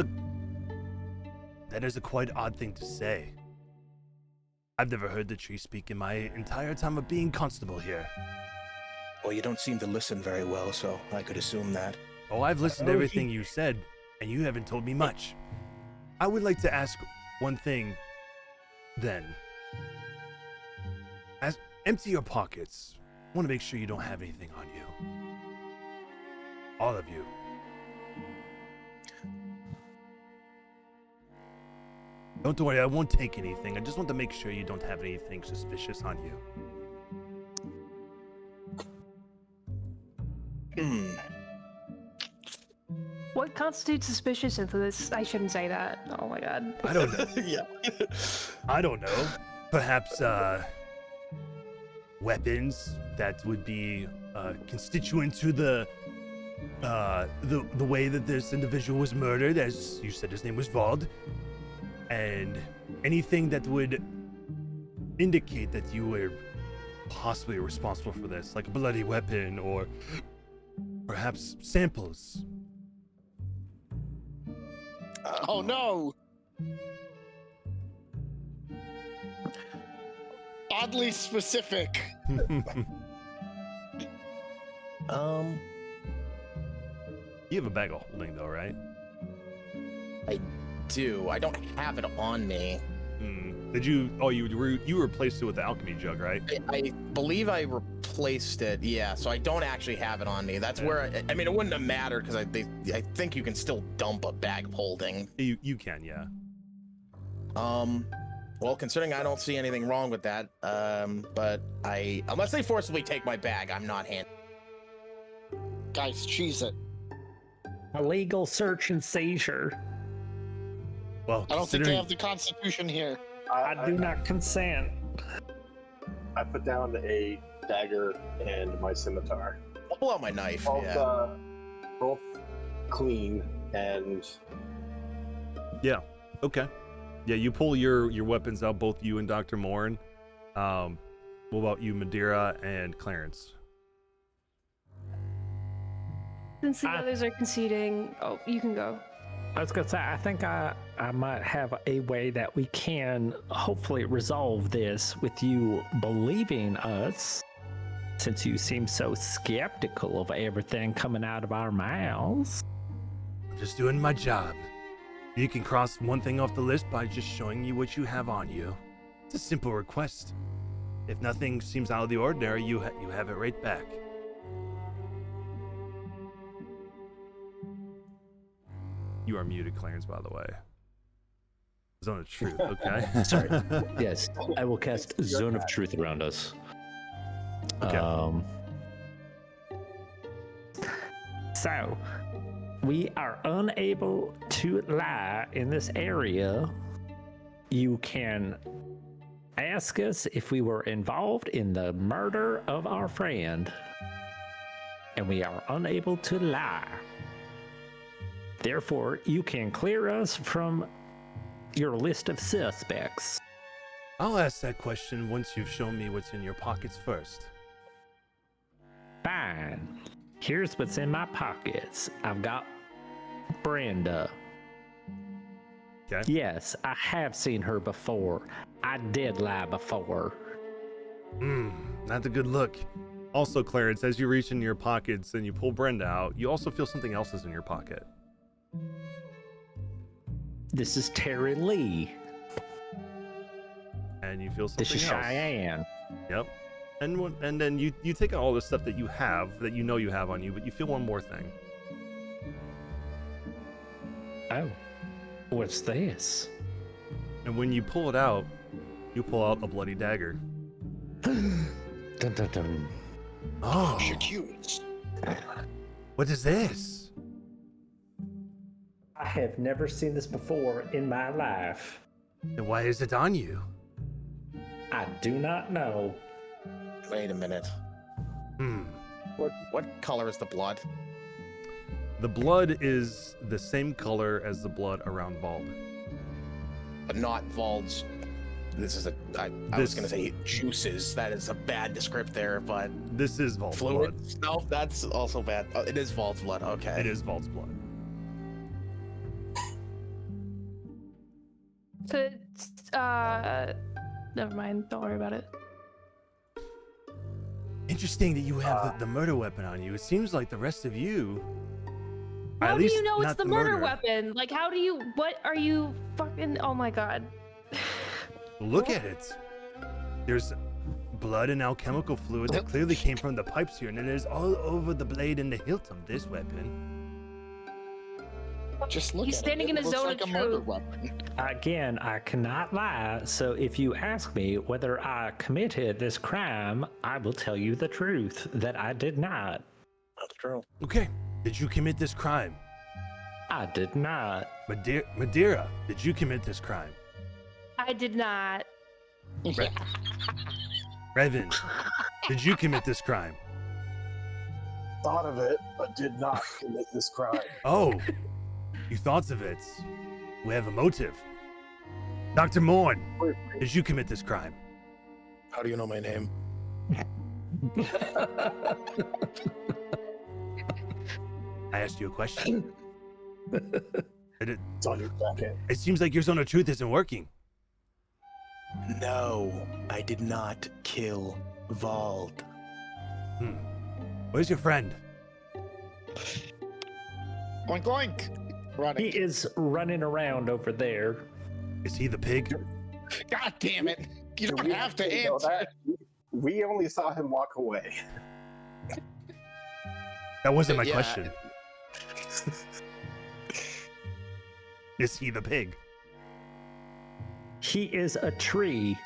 a quite odd thing to say. I've never heard the tree speak in my entire time of being constable here. Well, you don't seem to listen very well, so I could assume that. Oh, I've listened to everything you said, and you haven't told me much. I would like to ask one thing, then. Empty your pockets. I want to make sure you don't have anything on you. All of you. Don't worry, I won't take anything. I just want to make sure you don't have anything suspicious on you. What constitutes suspicious into this? I shouldn't say that. Oh my god. I don't know. Yeah. I don't know. Perhaps, weapons that would be constituent to the way that this individual was murdered, as you said his name was Vald, and anything that would indicate that you were possibly responsible for this, like a bloody weapon or perhaps samples. Oh no! Oddly specific. You have a bag of holding though, right? I do. I don't have it on me. Did you? Oh, you replaced it with the alchemy jug, right? I believe I replaced it. Yeah, so I don't actually have it on me. That's where I mean, it wouldn't have mattered because I think you can still dump a bag of holding. You can, yeah. Well, considering I don't see anything wrong with that, but unless they forcibly take my bag, I'm not handing. Guys, cheese it. Illegal search and seizure. Well, I don't think they have the Constitution here. I do not consent. I put down a dagger and my scimitar. I'll pull out my knife. Both, Yeah. Both clean and. Yeah. Okay. Yeah, you pull your weapons out, both you and Dr. Morin. What about you, Madeira and Clarence? Since the others are conceding, oh, you can go. I was gonna say, I think I might have a way that we can hopefully resolve this with you believing us, since you seem so skeptical of everything coming out of our mouths. I'm just doing my job. You can cross one thing off the list by just showing you what you have on you. It's a simple request. If nothing seems out of the ordinary, you have it right back. You are muted, Clarence, by the way. Zone of Truth, okay? Sorry. Yes, I will cast Zone of Truth around us. Okay. So, we are unable to lie in this area. You can ask us if we were involved in the murder of our friend, and we are unable to lie. Therefore, you can clear us from your list of suspects. I'll ask that question once you've shown me what's in your pockets first. Fine. Here's what's in my pockets. I've got Brenda. Okay. Yes, I have seen her before. I did lie before. Not a good look. Also, Clarence, as you reach in your pockets and you pull Brenda out, you also feel something else is in your pocket. This is Terry Lee. And you feel something This is else. Cheyenne. Yep. And then you take out all the stuff that you have, that you know you have on you, but you feel one more thing. Oh, what's this? And when you pull it out, you pull out a bloody dagger. Dun dun dun. Oh, Shakuse. What is this? I have never seen this before in my life. And why is it on you? I do not know. Wait a minute. What color is the blood? The blood is the same color as the blood around Vald. But not Vald's. This is I was gonna say juices. That is a bad descriptor, but This is Vald's fluid. blood. No, that's also bad. Oh, it is Vald's blood. Okay. It is Vald's blood. So it's, never mind. Don't worry about it. Interesting that you have the murder weapon on you. It seems like the rest of you. How at do least you know it's not the murder murderer. weapon? Like, how do you? What are you fucking? Oh my god. Look at it. There's blood and alchemical fluid that clearly came from the pipes here, and it is all over the blade and the hilt of this weapon. Just look He's at standing it. in It a looks zone like of a murder truth. weapon. Again, I cannot lie, so if you ask me whether I committed this crime, I will tell you the truth, that I did not. That's true. Okay, did you commit this crime? I did not. Madeira, did you commit this crime? I did not. Revan, did you commit this crime? Thought of it, but did not commit this crime. Oh, you thought of it. We have a motive. Dr. Morn, did you commit this crime? How do you know my name? I asked you a question. It's on your jacket. It seems like your zone of truth isn't working. No, I did not kill Vald. Where's your friend? Oink oink. Running. He is running around over there. Is he the pig? God damn it! You don't We have to actually know answer. that. We only saw him walk away. That wasn't my Yeah. question. Is he the pig? He is a tree.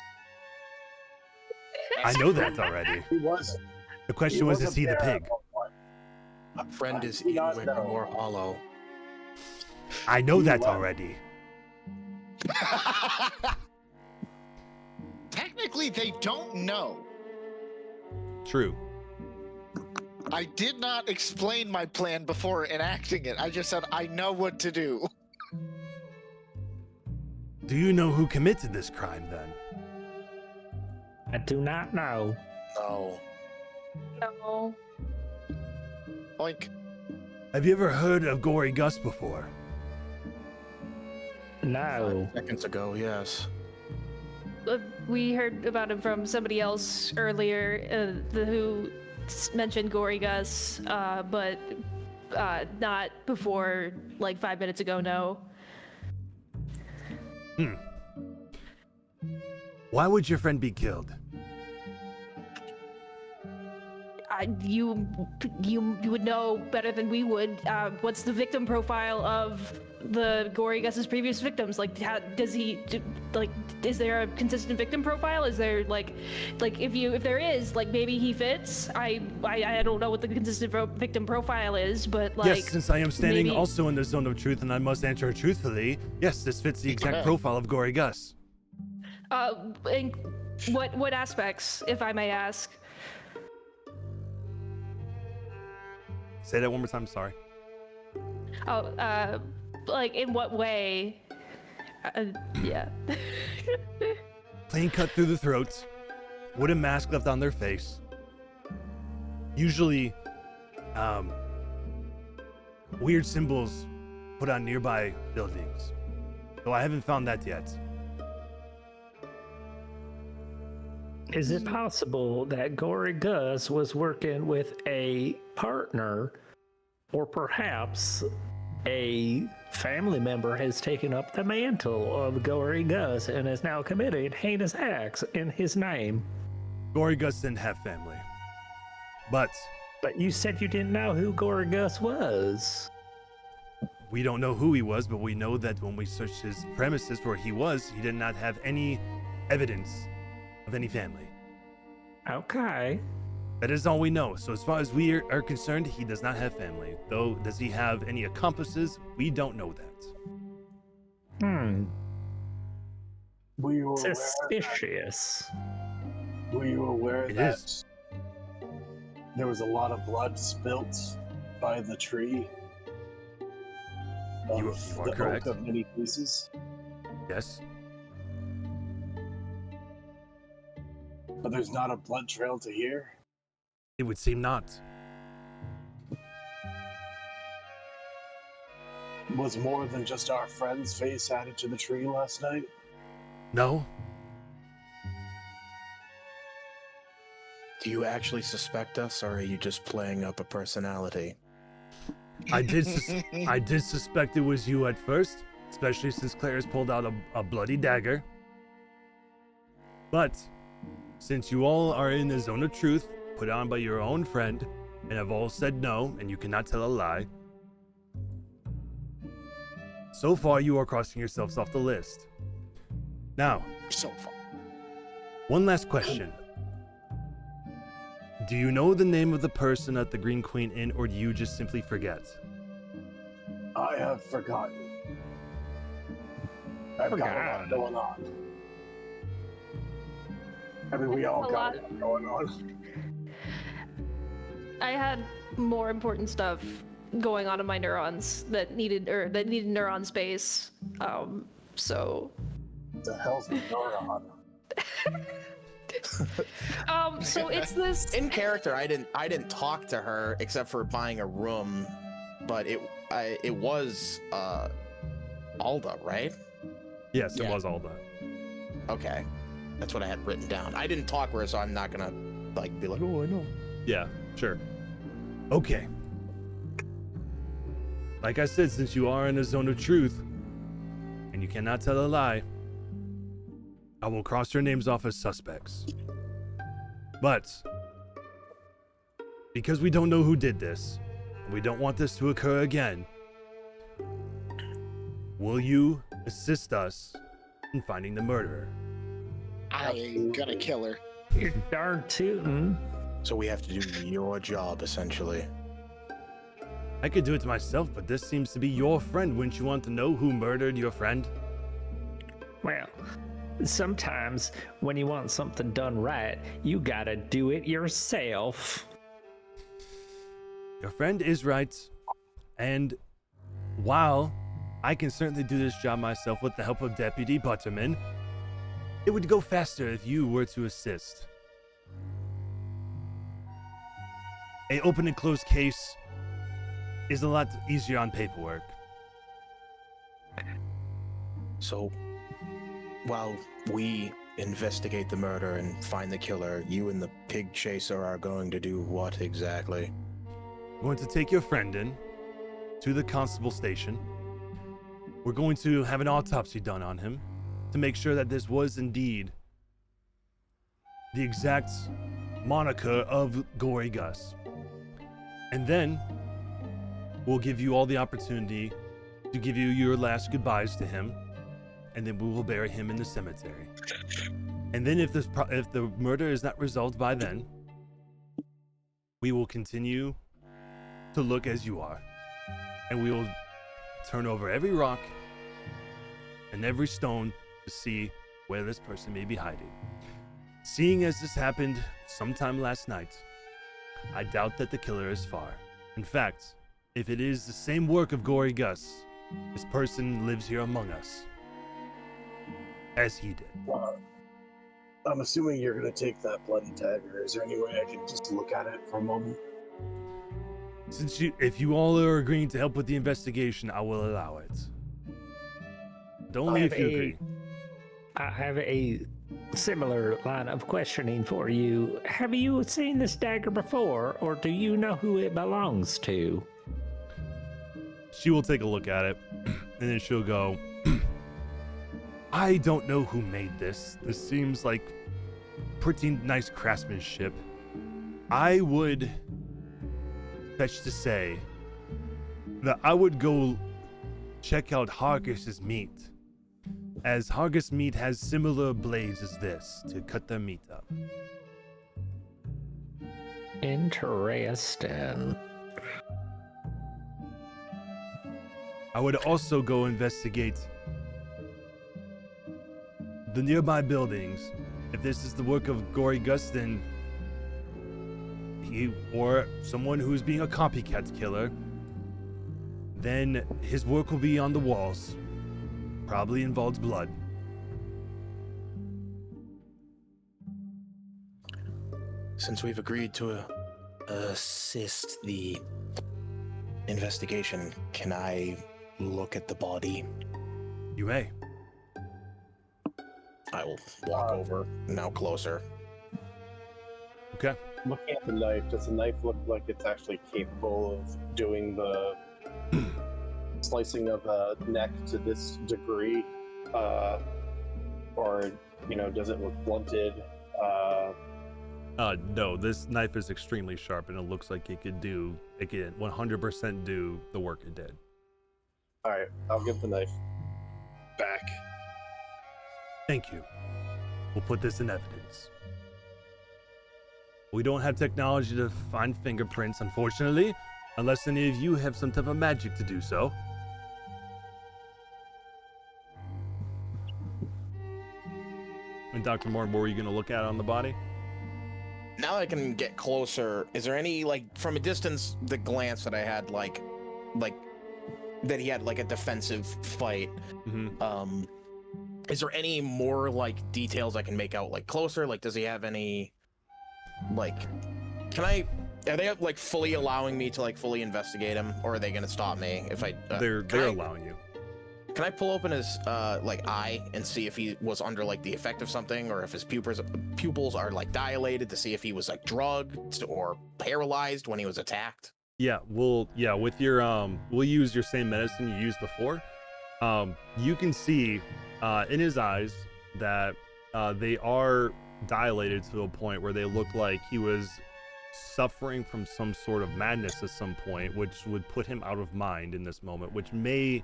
I know that already. He was. The question was, is he the pig? A friend is I do not in know. more hollow. I know He that was. already. Technically, they don't know. True. I did not explain my plan before enacting it. I just said I know what to do. Do you know who committed this crime then? I do not know. No. No. Oink. Have you ever heard of Gory Gus before? No. Seconds ago, yes. We heard about him from somebody else earlier, who mentioned Gory Gus, but not before like 5 minutes ago. No. Why would your friend be killed? You would know better than we would. What's the victim profile of the Gory Gus's previous victims? Like, how does he is there a consistent victim profile? Is there like if there is, like, maybe he fits? I don't know what the consistent victim profile is, but like, Yes, since I am standing maybe- also in the zone of truth and I must answer truthfully, yes, this fits the exact profile of Gory Gus. in what aspects, if I may ask? Say that one more time. Sorry. Oh, like, in what way? Yeah. Plain cut through the throat, wooden mask left on their face. Usually, weird symbols put on nearby buildings. Though I haven't found that yet. Is it possible that Gory Gus was working with a partner, or perhaps a family member has taken up the mantle of Gory Gus and has now committed heinous acts in his name? Gory Gus didn't have family. But you said you didn't know who Gory Gus was. we don't know who he was, but we know that when we searched his premises where he was, he did not have any evidence of any family. Okay. That is all we know. So as far as we are concerned, he does not have family. Though, does he have any accomplices? We don't know that. Were you aware Suspicious. Were you aware It that is. there was a lot of blood spilt by the tree? You Of are the correct. oak of many pieces? Yes. But there's not a blood trail to here? It would seem not. Was more than just our friend's face added to the tree last night? No. Do you actually suspect us, or are you just playing up a personality? I did suspect it was you at first, especially since Claire has pulled out a bloody dagger. But since you all are in the zone of truth, put on by your own friend, and have all said no, and you cannot tell a lie, so far you are crossing yourselves off the list. Now, So far. one last question. Do you know the name of the person at the Green Queen Inn, or do you just simply forget? I have forgotten. I've got a lot going on. I mean, we all got a lot going on. I had more important stuff going on in my neurons that needed neuron space. So. The hell's a neuron? So it's this. In character, I didn't talk to her except for buying a room, but it was Alda, right? Yes, it Yeah. was Alda. Okay, that's what I had written down. I didn't talk to her, so I'm not gonna be like, oh, I know. Yeah, sure. Okay. Like I said, since you are in a zone of truth, and you cannot tell a lie, I will cross your names off as suspects. But, because we don't know who did this, and we don't want this to occur again, will you assist us in finding the murderer? I ain't gonna kill her. You're darn tootin'. So we have to do your job, essentially. I could do it myself, but this seems to be your friend. Wouldn't you want to know who murdered your friend? Well, sometimes when you want something done right, you gotta do it yourself. Your friend is right, and while I can certainly do this job myself with the help of Deputy Butterman, it would go faster if you were to assist. A open and closed case is a lot easier on paperwork. So, while we investigate the murder and find the killer, you and the pig chaser are going to do what exactly? We're going to take your friend in to the constable station. We're going to have an autopsy done on him to make sure that this was indeed the exact moniker of Gory Gus. And then we'll give you all the opportunity to give you your last goodbyes to him, and then we will bury him in the cemetery. And then if the murder is not resolved by then, we will continue to look as you are, and we will turn over every rock and every stone to see where this person may be hiding. Seeing as this happened sometime last night, I doubt that the killer is far. In fact, if it is the same work of Gory Gus, this person lives here among us, as he did. I'm assuming you're going to take that bloody dagger. Is there any way I can just look at it for a moment? If you all are agreeing to help with the investigation, I will allow it. Only if you agree. I have a similar line of questioning for you. Have you seen this dagger before, or do you know who it belongs to? She will take a look at it, and then she'll go, I don't know who made this. This seems like pretty nice craftsmanship. I would fetch to say that I would go check out Hargus's meat, as Hargus meat has similar blades as this to cut their meat up. Interesting. I would also go investigate the nearby buildings. If this is the work of Gory Gus, then he, or someone who's being a copycat killer, then his work will be on the walls. Probably involves blood. Since we've agreed to assist the investigation, can I look at the body? You may. I will walk over, now closer. Okay. Looking at the knife, does the knife look like it's actually capable of doing the slicing of a neck to this degree? Or, does it look blunted? No, this knife is extremely sharp, and it looks like it can 100% do the work it did. Alright, I'll give the knife back. Thank you. We'll put this in evidence. We don't have technology to find fingerprints, unfortunately, unless any of you have some type of magic to do so. And Dr. Morton, what were you going to look at on the body? Now I can get closer. Is there any, from a distance, the glance that I had, that he had, a defensive fight, Mm-hmm. Is there any more, details I can make out, closer? Does he have any, are they, fully allowing me to, fully investigate him, or are they going to stop me if I... They're allowing you. Can I pull open his, eye and see if he was under, the effect of something, or if his pupils are, dilated, to see if he was, drugged or paralyzed when he was attacked? Yeah, with your, we'll use your same medicine you used before. You can see in his eyes that they are dilated to a point where they look like he was suffering from some sort of madness at some point, which would put him out of mind in this moment, which may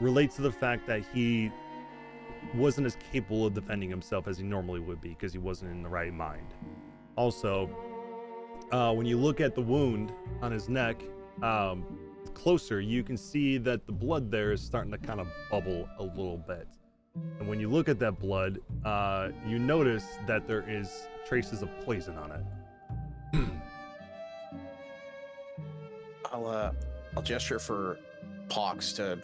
relate to the fact that he wasn't as capable of defending himself as he normally would be because he wasn't in the right mind. Also, when you look at the wound on his neck closer, you can see that the blood there is starting to kind of bubble a little bit. And when you look at that blood, you notice that there is traces of poison on it. I'll gesture for Pox to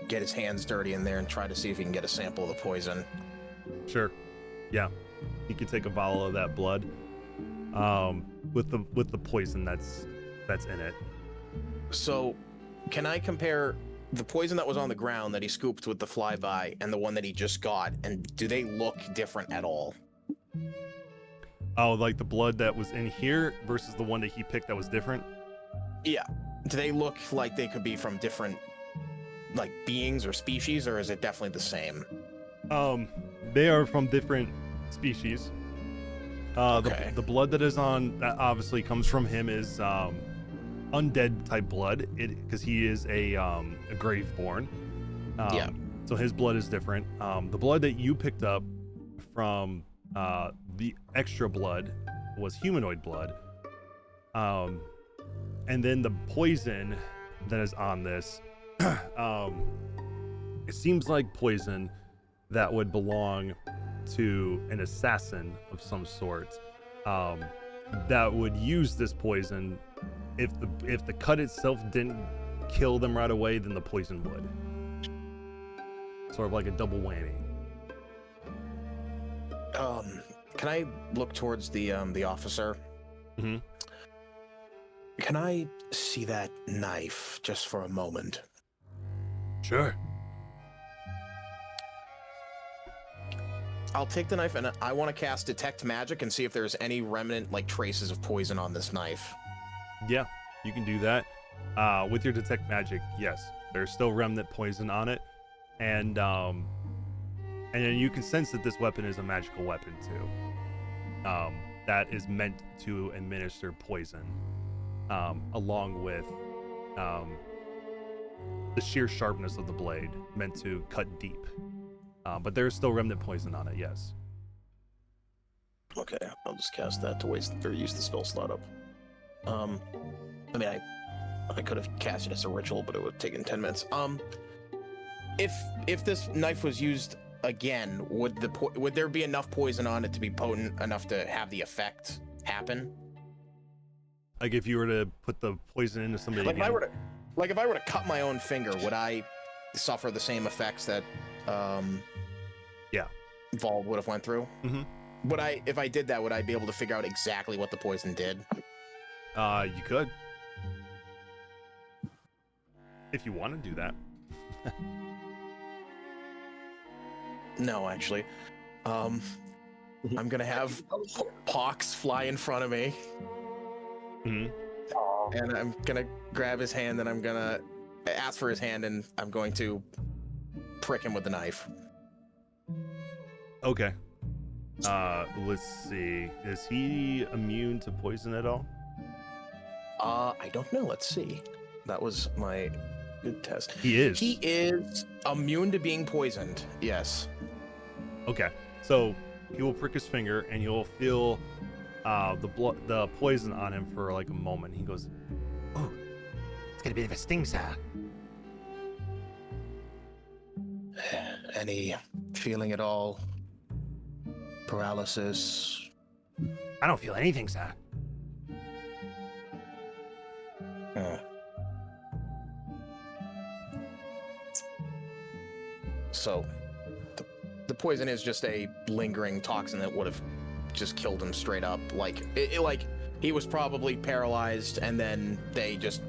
get his hands dirty in there and try to see if he can get a sample of the poison. Sure. Yeah. You can take a vial of that blood with the poison that's in it. So, can I compare the poison that was on the ground that he scooped with the flyby and the one that he just got, and do they look different at all? Oh, like the blood that was in here versus the one that he picked that was different? Yeah. Do they look like they could be from different, beings or species, or is it definitely the same? They are from different species. Okay. The blood that is on, that obviously comes from him, is undead type blood, because he is a graveborn. Yeah. So his blood is different. The blood that you picked up from the extra blood was humanoid blood. And then the poison that is on this, it seems like poison that would belong to an assassin of some sort, that would use this poison. If the cut itself didn't kill them right away, then the poison would. Sort of like a double whammy. Can I look towards the officer? Mm-hmm. Can I see that knife just for a moment? Sure. I'll take the knife, and I want to cast Detect Magic and see if there's any remnant, like traces of poison on this knife. Yeah, you can do that. With your Detect Magic, yes, there's still remnant poison on it, and then you can sense that this weapon is a magical weapon too. That is meant to administer poison, along with the sheer sharpness of the blade, meant to cut deep. But there's still remnant poison on it, yes. Okay, I'll just cast that to waste or use the spell slot up. I mean, I could have cast it as a ritual, but it would have taken 10 minutes. If this knife was used again, would there be enough poison on it to be potent enough to have the effect happen? Like if you were to put the poison into somebody Like again? if I were to cut my own finger, would I suffer the same effects that yeah, Vol would have went through? Mm-hmm. If I did that, would I be able to figure out exactly what the poison did? You could. If you want to do that. No, actually. I'm gonna have Pox fly in front of me. Mm-hmm. And I'm gonna grab his hand, and I'm gonna ask for his hand, and I'm going to prick him with the knife. Okay. Let's see. Is he immune to poison at all? I don't know. Let's see. That was my good test. He is. He is immune to being poisoned. Yes. Okay. So he will prick his finger, and you'll feel the poison on him for like a moment. He goes, Oh, it's got a bit of a sting, sir. Any feeling at all? Paralysis? I don't feel anything, sir. So, the poison is just a lingering toxin that would have just killed him straight up. Like, like he was probably paralyzed, and then they just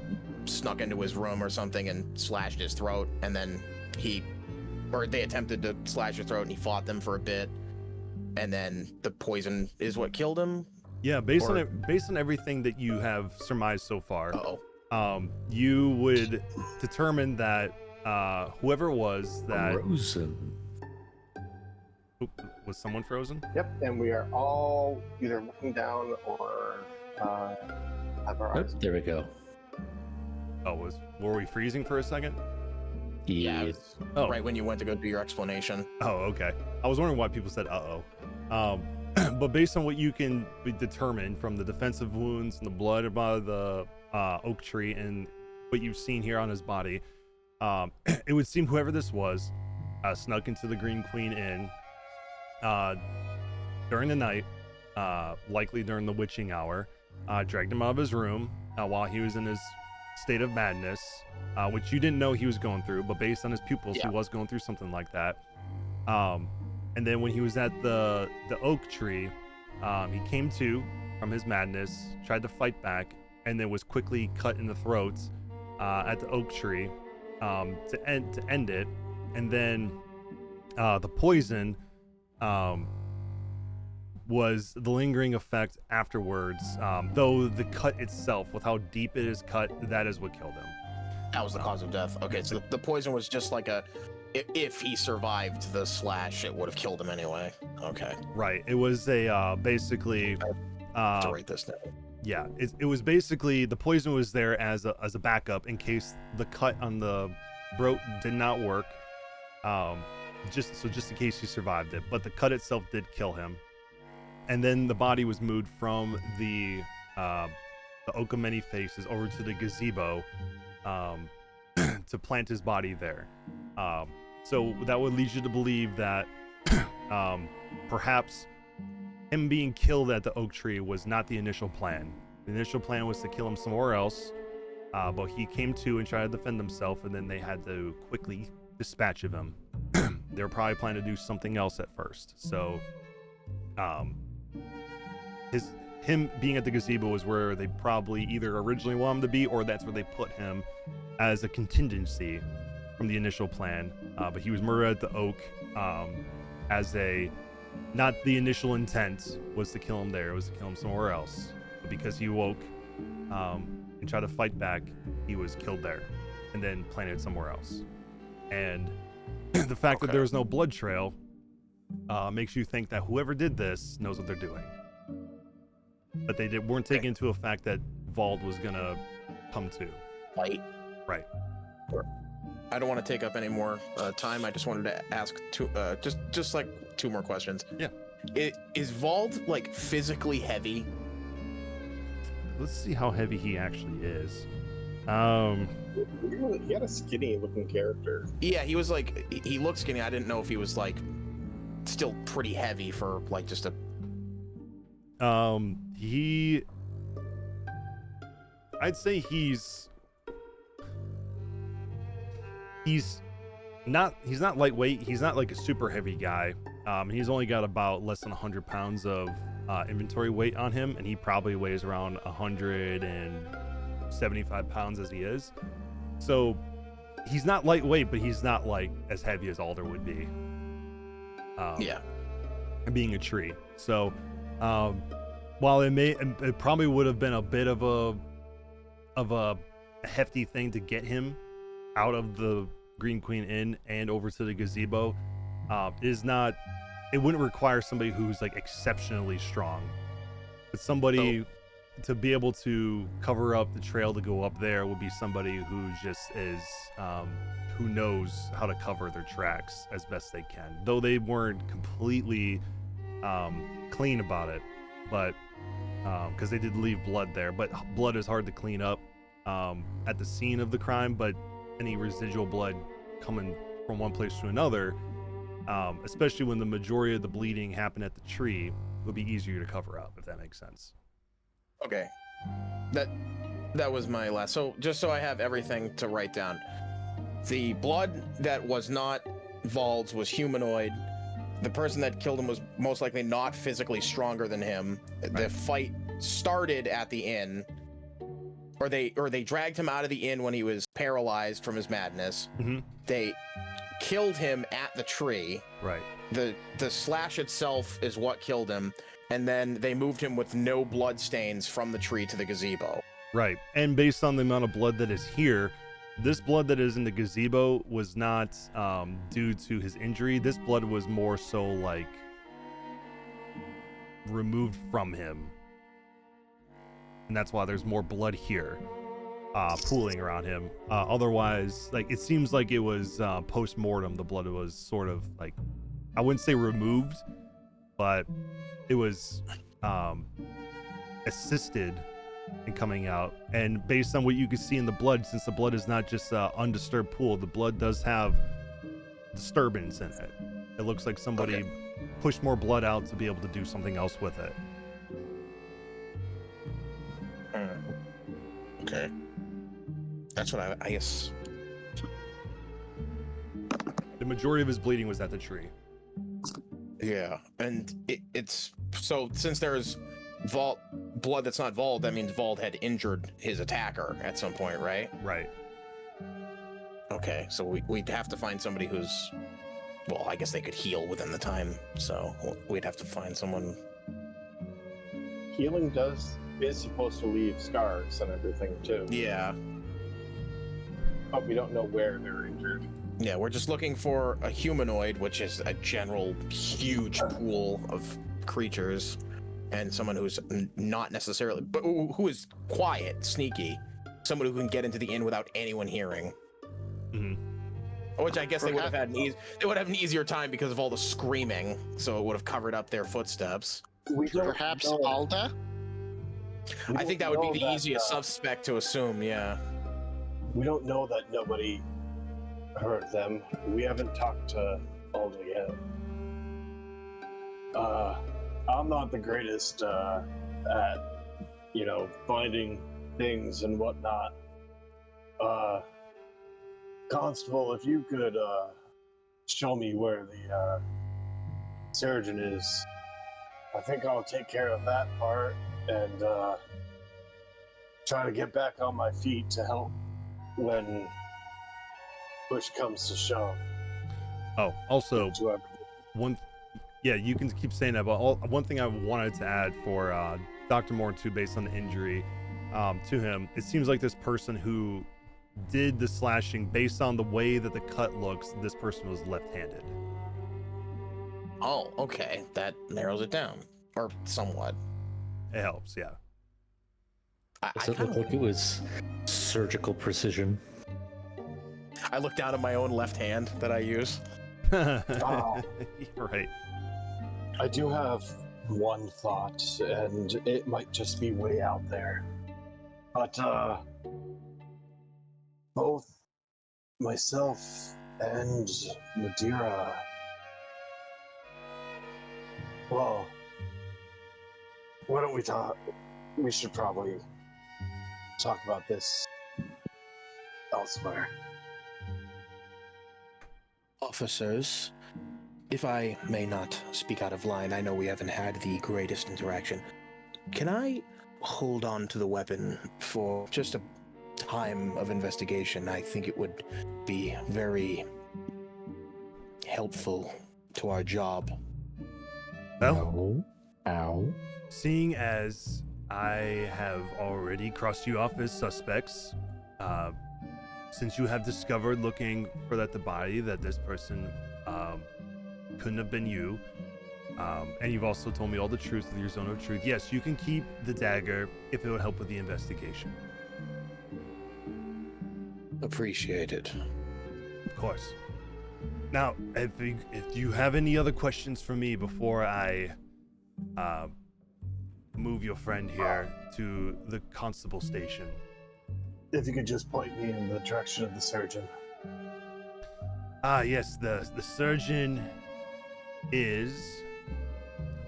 snuck into his room or something and slashed his throat, and then they attempted to slash his throat, and he fought them for a bit, and then the poison is what killed him. Yeah, based on everything that you have surmised so far, you would determine that whoever it was that frozen. Was someone frozen? Yep, and we are all either looking down or have our eyes. There we go. Oh, were we freezing for a second? Yeah. Oh. Right when you went to go do your explanation. Oh, okay. I was wondering why people said uh-oh. But based on what you can determine from the defensive wounds and the blood about the oak tree and what you've seen here on his body, it would seem whoever this was snuck into the Green Queen Inn during the night, likely during the witching hour, dragged him out of his room while he was in his state of madness, which you didn't know he was going through, but based on his pupils, he was going through something like that. And then when he was at the oak tree, he came to from his madness, tried to fight back, and then was quickly cut in the throat at the oak tree to end it. And then the poison was the lingering effect afterwards, though the cut itself, with how deep it is cut, that is what killed him. That was the cause of death. Okay, so the poison was just like if he survived the slash, it would have killed him anyway. Okay. Right. It was a basically. I have to write this down. Yeah, it was basically the poison was there as a backup in case the cut on the throat did not work. Just in case he survived it, but the cut itself did kill him. And then the body was moved from the Oak of Many Faces over to the gazebo to plant his body there. So that would lead you to believe that perhaps him being killed at the oak tree was not the initial plan. The initial plan was to kill him somewhere else, but he came to and tried to defend himself, and then they had to quickly dispatch of him. They were probably planning to do something else at first. So him being at the gazebo was where they probably either originally wanted him to be, or that's where they put him as a contingency from the initial plan. But he was murdered at the oak as a not the initial intent was to kill him there, it was to kill him somewhere else. But because he woke and tried to fight back, he was killed there and then planted somewhere else. And the fact that there was no blood trail makes you think that whoever did this knows what they're doing. But they weren't taking into a fact that Vald was gonna come to. Fight. Right. I don't want to take up any more time. I just wanted to ask just like 2 more questions. Yeah. Is Vald like physically heavy? Let's see how heavy he actually is. He had a skinny looking character. Yeah, he was like, he looked skinny. I didn't know if he was like still pretty heavy for like just a. I'd say he's not lightweight. He's not like a super heavy guy. He's only got about less than 100 pounds of inventory weight on him, and he probably weighs around 175 pounds as he is. So he's not lightweight, but he's not like as heavy as Alder would be. Yeah. Being a tree. So while it probably would have been a bit of a hefty thing to get him out of the Green Queen Inn and over to the gazebo, it wouldn't require somebody who's like exceptionally strong, but somebody to be able to cover up the trail to go up there would be somebody who just is who knows how to cover their tracks as best they can, though they weren't completely clean about it, but because they did leave blood there. But blood is hard to clean up at the scene of the crime, but any residual blood coming from one place to another, especially when the majority of the bleeding happened at the tree, would be easier to cover up, if that makes sense. Okay, that was my last. So just so I have everything to write down, the blood that was not Vald's was humanoid. The person that killed him was most likely not physically stronger than him. Right. The fight started at the inn, or they dragged him out of the inn when he was paralyzed from his madness. Mm-hmm. They killed him at the tree. Right. The slash itself is what killed him, and then they moved him with no blood stains from the tree to the gazebo. Right. And based on the amount of blood that is here, this blood that is in the gazebo was not due to his injury. This blood was more so like removed from him, and that's why there's more blood here pooling around him. Otherwise, like, it seems like it was post-mortem. The blood was sort of like, I wouldn't say removed, but it was assisted in coming out. And based on what you can see in the blood, since the blood is not just undisturbed pool, the blood does have disturbance in it. It looks like somebody pushed more blood out to be able to do something else with it. Okay. That's what I guess. The majority of his bleeding was at the tree. Yeah, and it's so since there's blood that's not Vald, that means Vald had injured his attacker at some point, right? Right. Okay, so we'd have to find somebody who's, well, I guess they could heal within the time, so we'd have to find someone. Healing is supposed to leave scars and everything too. Yeah. But we don't know where they're injured. Yeah, we're just looking for a humanoid, which is a general huge pool of creatures, and someone who's not necessarily, but who is quiet, sneaky, someone who can get into the inn without anyone hearing. Mm-hmm. Which I guess they would have had an easier time because of all the screaming, so it would have covered up their footsteps. Perhaps Alda? I think that would be the easiest suspect to assume, yeah. We don't know that nobody heard them. We haven't talked to Alda yet. I'm not the greatest at, finding things and whatnot. Constable, if you could show me where the surgeon is, I think I'll take care of that part and try to get back on my feet to help when push comes to shove. Oh, also, Yeah, you can keep saying that, but one thing I wanted to add for Dr. Moore too, based on the injury to him, it seems like this person who did the slashing, based on the way that the cut looks, this person was left-handed. Oh, okay. That narrows it down, or somewhat. It helps, yeah. Does it look like it was surgical precision? I look down at my own left hand that I use. Right. I do have one thought, and it might just be way out there. But both myself and Madeira, well, why don't we talk? We should probably talk about this elsewhere. Officers, if I may not speak out of line, I know we haven't had the greatest interaction. Can I hold on to the weapon for just a time of investigation? I think it would be very helpful to our job. Well, Ow. seeing as I have already crossed you off as suspects, since you have discovered looking for the body that this person couldn't have been you, and you've also told me all the truth with your zone of truth, yes, you can keep the dagger if it would help with the investigation. Appreciated. Of course. Now, if you have any other questions for me before I move your friend here to the constable station. If you could just point me in the direction of the surgeon. Yes, the surgeon is...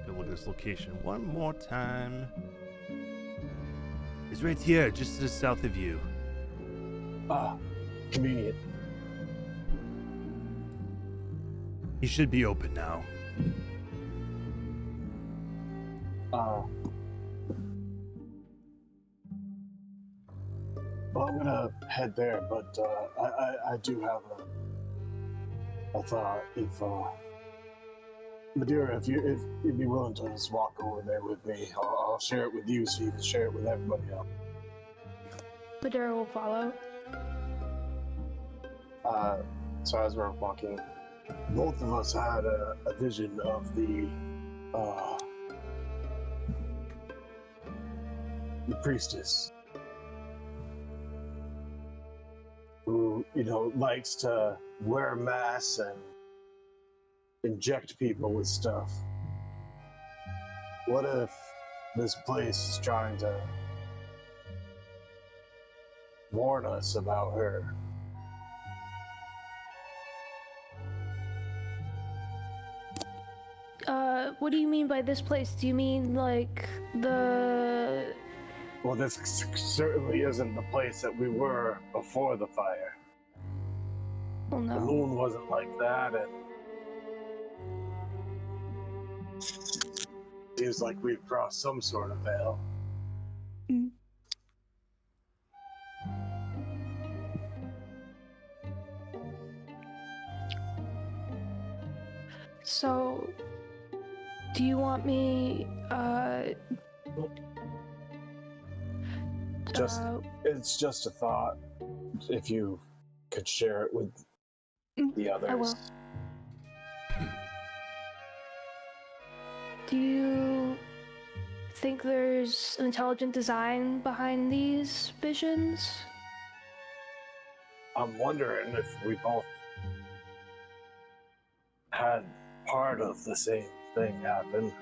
Go look at this location one more time. He's right here, just to the south of you. Convenient. He should be open now. Well, I'm gonna head there, but I do have a thought. If Madeira, if you'd be willing to just walk over there with me, I'll share it with you so you can share it with everybody else. Madeira will follow. So as we're walking, both of us had a vision of the priestess, who, likes to wear masks and inject people with stuff. What if this place is trying to warn us about her? What do you mean by this place? Do you mean like the... Well, this certainly isn't the place that we were before the fire. Oh no. The moon wasn't like that, and seems like we've crossed some sort of veil. So, do you want me, It's just a thought. If you could share it with the others. I will. Do you think there's an intelligent design behind these visions? I'm wondering if we both had part of the same thing happen.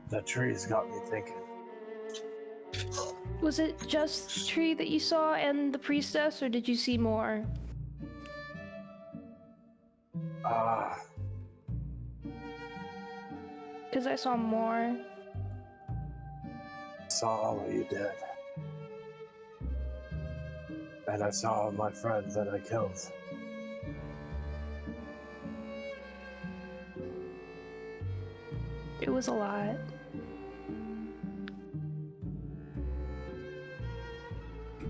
That tree's got me thinking. Was it just the tree that you saw and the priestess, or did you see more? Because I saw more. Saw all of you dead. And I saw my friends that I killed. It was a lot.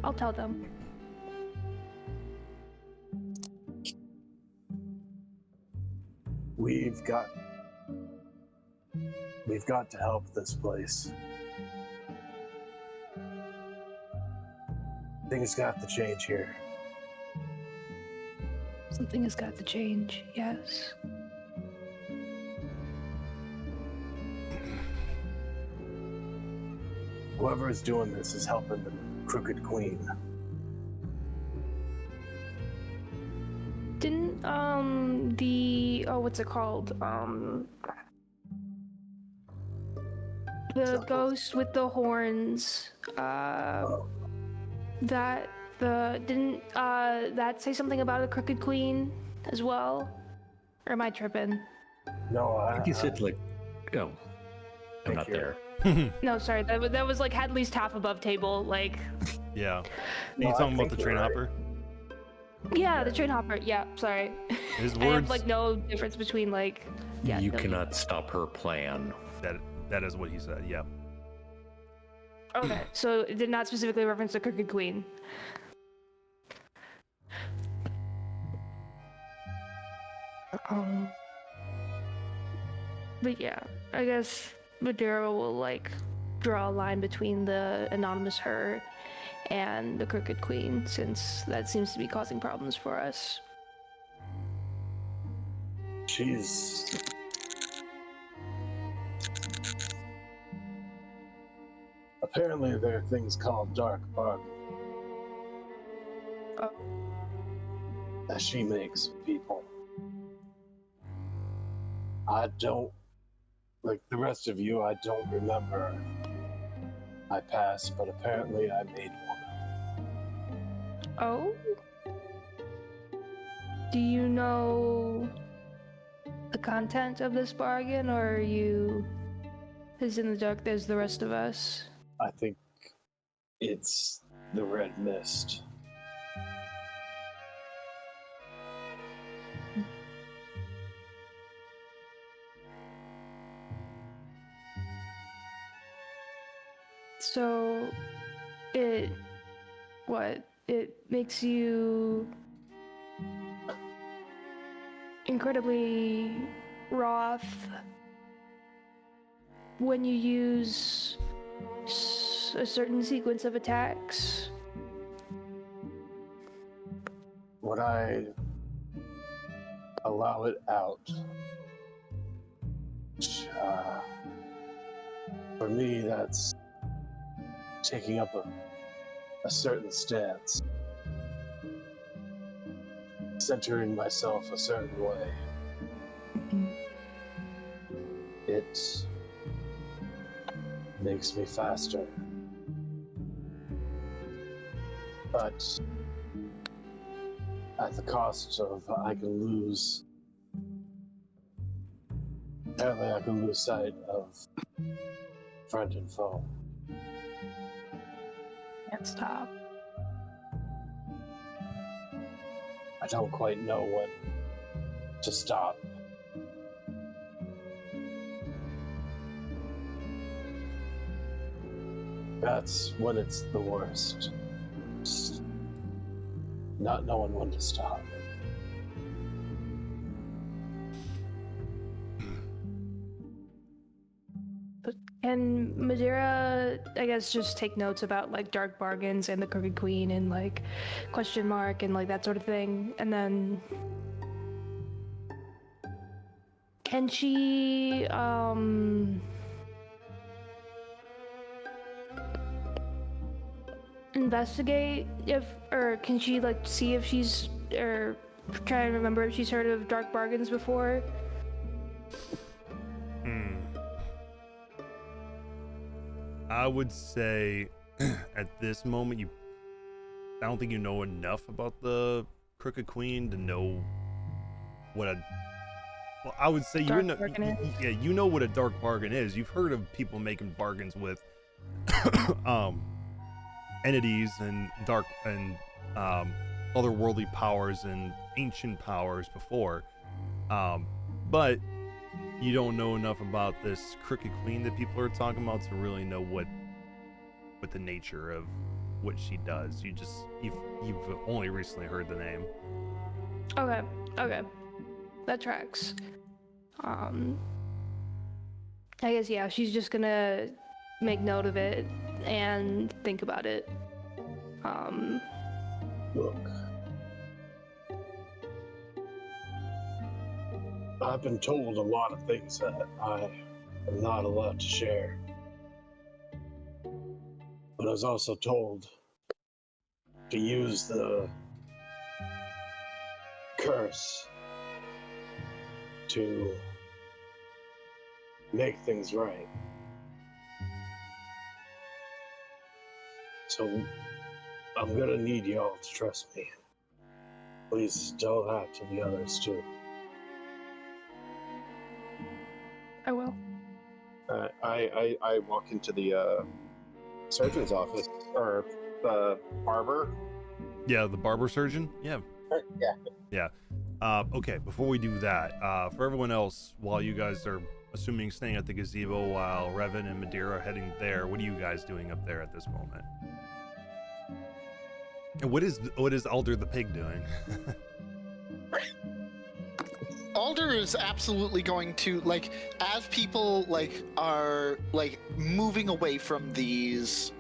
I'll tell them. We've got to help this place. Things got to change here. Something has got to change, yes. Whoever is doing this is helping the Crooked Queen. Didn't what's it called? The ghost with the horns, that say something about a Crooked Queen as well? Or am I tripping? No, I think he said like, oh, I'm not there. No, sorry, that was like at least half above table, like. Yeah. Are No, you I talking about think the train you're right. hopper? Yeah, the train hopper. Yeah, sorry. His I have words. like no difference between like. Yeah, You no cannot stop her plan. That is what he said. Yeah. Okay, so it did not specifically reference the Crooked Queen. But yeah, I guess Madeira will like draw a line between the anonymous her and the Crooked Queen, since that seems to be causing problems for us. She's... Apparently there are things called dark bargain Oh. that she makes with people. I don't, like the rest of you, I don't remember my past, but apparently I made one. Oh? Do you know the content of this bargain, or are you as in the dark as the rest of us? I think it's the red mist. So, it makes you incredibly wroth when you use a certain sequence of attacks. When I allow it out, for me, that's taking up a certain stance, centering myself a certain way. It makes me faster. But at the cost of I can lose sight of friend and foe. Can't stop. I don't quite know when to stop. That's when it's the worst. Just not knowing when to stop. Can Madeira, I guess, just take notes about like dark bargains and the Crooked Queen and like question mark and like that sort of thing, and then can she investigate if, or can she like see if she's, or try to remember if she's heard of dark bargains before? I would say at this moment, I don't think you know enough about the Crooked Queen to know what a. Well, I would say Dark bargain is? yeah, you know what a dark bargain is. You've heard of people making bargains with entities and dark and otherworldly powers and ancient powers before, but you don't know enough about this Crooked Queen that people are talking about to really know what the nature of what she does. You've only recently heard the name. Okay, that tracks. I guess, yeah, she's just gonna make note of it and think about it. Look, I've been told a lot of things that I am not allowed to share. But I was also told to use the curse to make things right. So I'm gonna need y'all to trust me. Please tell that to the others too. I will. I walk into the surgeon's office, or the barber. Yeah, the barber surgeon. Yeah. Yeah. Okay, before we do that, for everyone else, while you guys are assuming staying at the gazebo while Revan and Madeira are heading there, what are you guys doing up there at this moment? And what is Alder the pig doing? Alder is absolutely going to, like, as people are moving away from these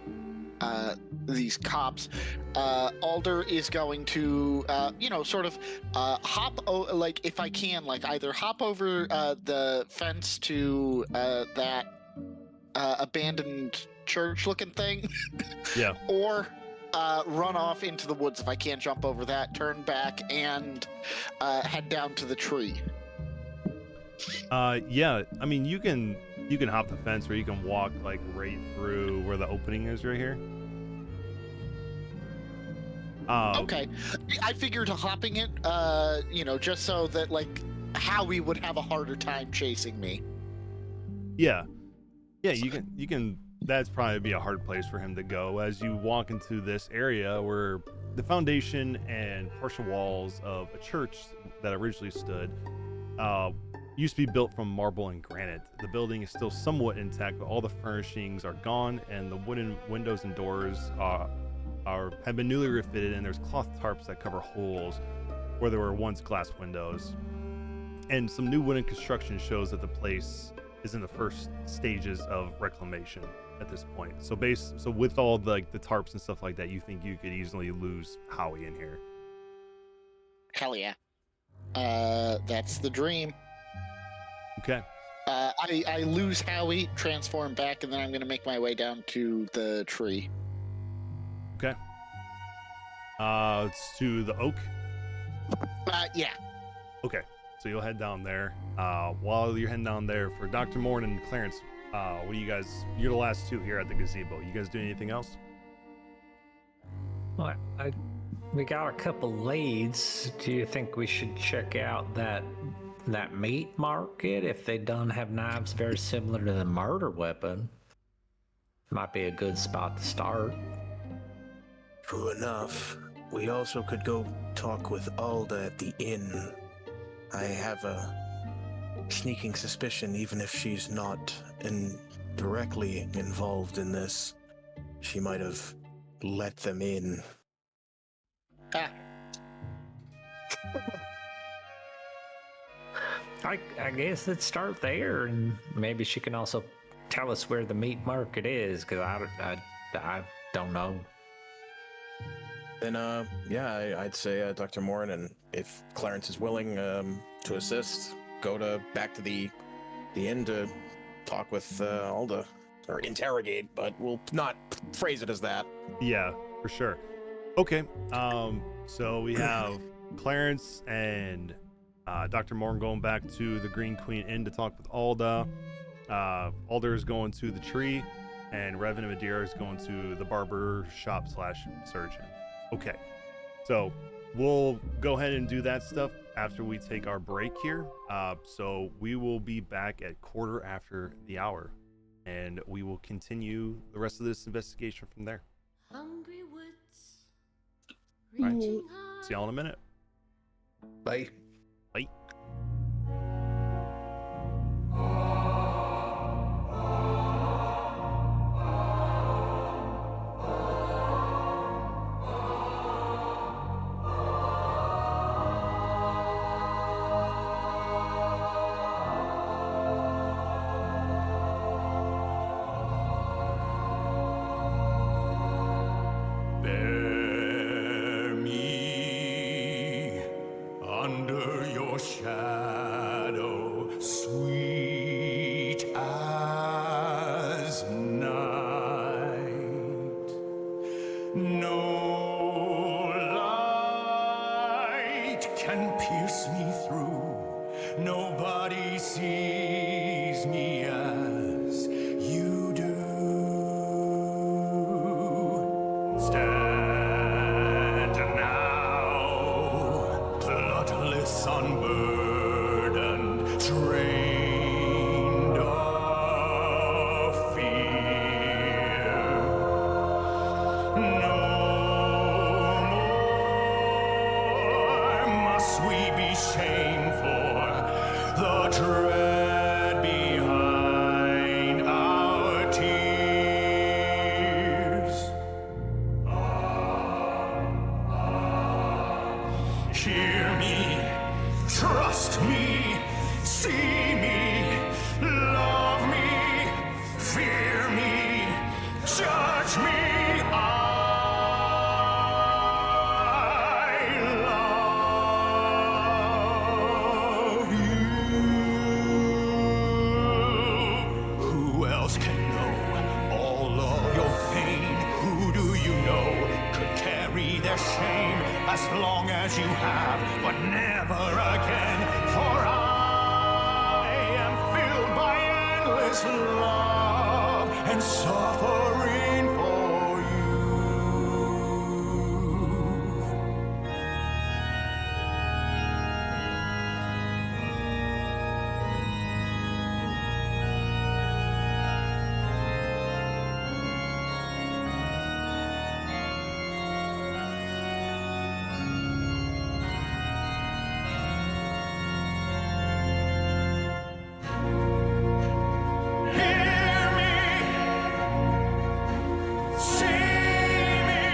cops, Alder is going to sort of hop if I can, either hop over the fence to that abandoned church looking thing. Yeah. Or run off into the woods if I can't jump over that, turn back, and head down to the tree. Yeah, I mean, you can hop the fence, or you can walk right through where the opening is right here. Okay, I figured hopping it, just so that Howie would have a harder time chasing me. Yeah, you can. That's probably be a hard place for him to go as you walk into this area where the foundation and partial walls of a church that originally stood used to be built from marble and granite. The building is still somewhat intact, but all the furnishings are gone, and the wooden windows and doors have been newly refitted, and there's cloth tarps that cover holes where there were once glass windows. And some new wooden construction shows that the place is in the first stages of reclamation at this point. So with all the tarps and stuff like that, you think you could easily lose Howie in here? Hell yeah. That's the dream. Okay. I lose Howie, transform back, and then I'm going to make my way down to the tree. Okay. It's to the oak? Yeah. Okay. So you'll head down there. While you're heading down there, for Dr. Morn and Clarence, what do you guys... You're the last two here at the gazebo. You guys doing anything else? Well, we got a couple leads. Do you think we should check out that meat market if they don't have knives very similar to the murder weapon? Might be a good spot to start. True enough. We also could go talk with Alda at the inn. I have a sneaking suspicion, even if she's not directly involved in this, she might have let them in. I guess let's start there, and maybe she can also tell us where the meat market is, because I don't know. Then, I'd say Dr. Morin, and if Clarence is willing to assist, back to the inn to talk with Alda, or interrogate, but we'll not phrase it as that. Yeah, for sure. Okay, so we have Clarence and Dr. Morgan going back to the Green Queen Inn to talk with Alda. Alder is going to the tree, and Revan and Madeira is going to the barber shop / surgeon. Okay, so we'll go ahead and do that stuff after we take our break here. So we will be back at 1:15, and we will continue the rest of this investigation from there. Hungry woods. All right, see y'all in a minute. Bye. Bye. No light can pierce me through. Nobody sees me as you do. Stand now, bloodless, unburdened, trained of fear. No more must we be shameful. The dread behind our tears. Hear me, trust me, see me, love me, fear me, judge me. I love you. Who else can know all of your pain? Who do you know could carry their shame as long as you have, but never again? For I am filled by endless love and suffering for you. Hear me, see me,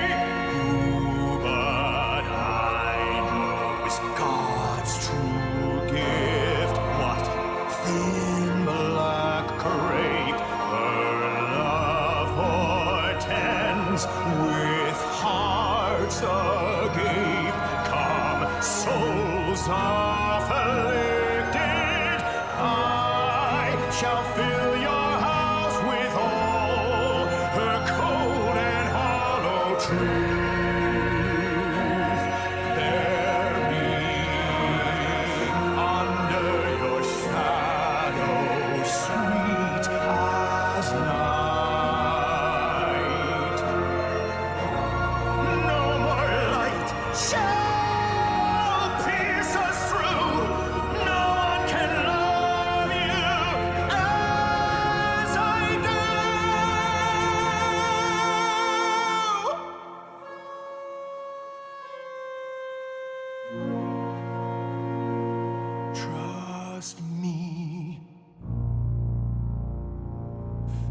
but I know is God's true gift. What thin black crape her love portends, with hearts agape. Come, souls afflicted, I shall fill your house with all her cold and hollow truth. Bear me under your shadow, sweet as night. No more light shall pierce us through. No one can love you as I do. Trust me.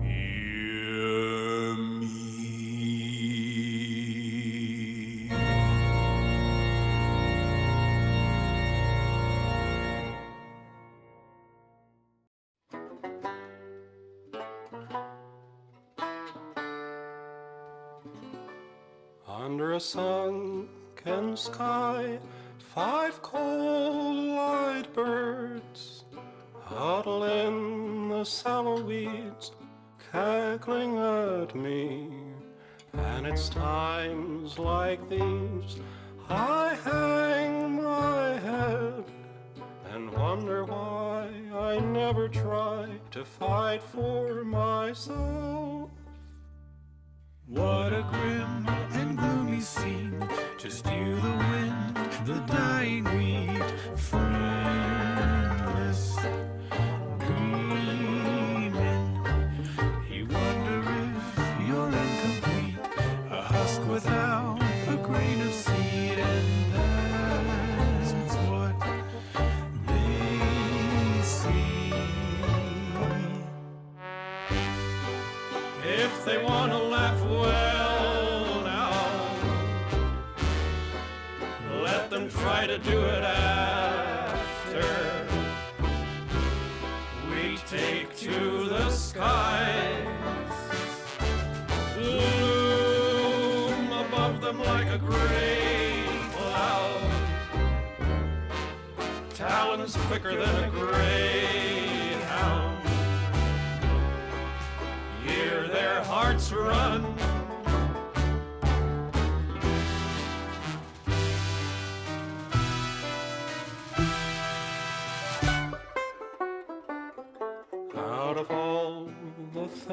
Fear me. Under a sunken sky, 5 cold light birds huddle in the sallow weeds, cackling at me. And it's times like these I hang my head and wonder why I never tried to fight for myself. What a grim and gloomy scene, just you, the wind, the dying weed, friendless, dreaming. You wonder if you're incomplete, a husk without a grain of seed, and that's what they see. If they want to laugh, well now, let them try to do it after we take to the skies, loom above them like a great cloud, talons quicker than a greyhound. Hear their hearts run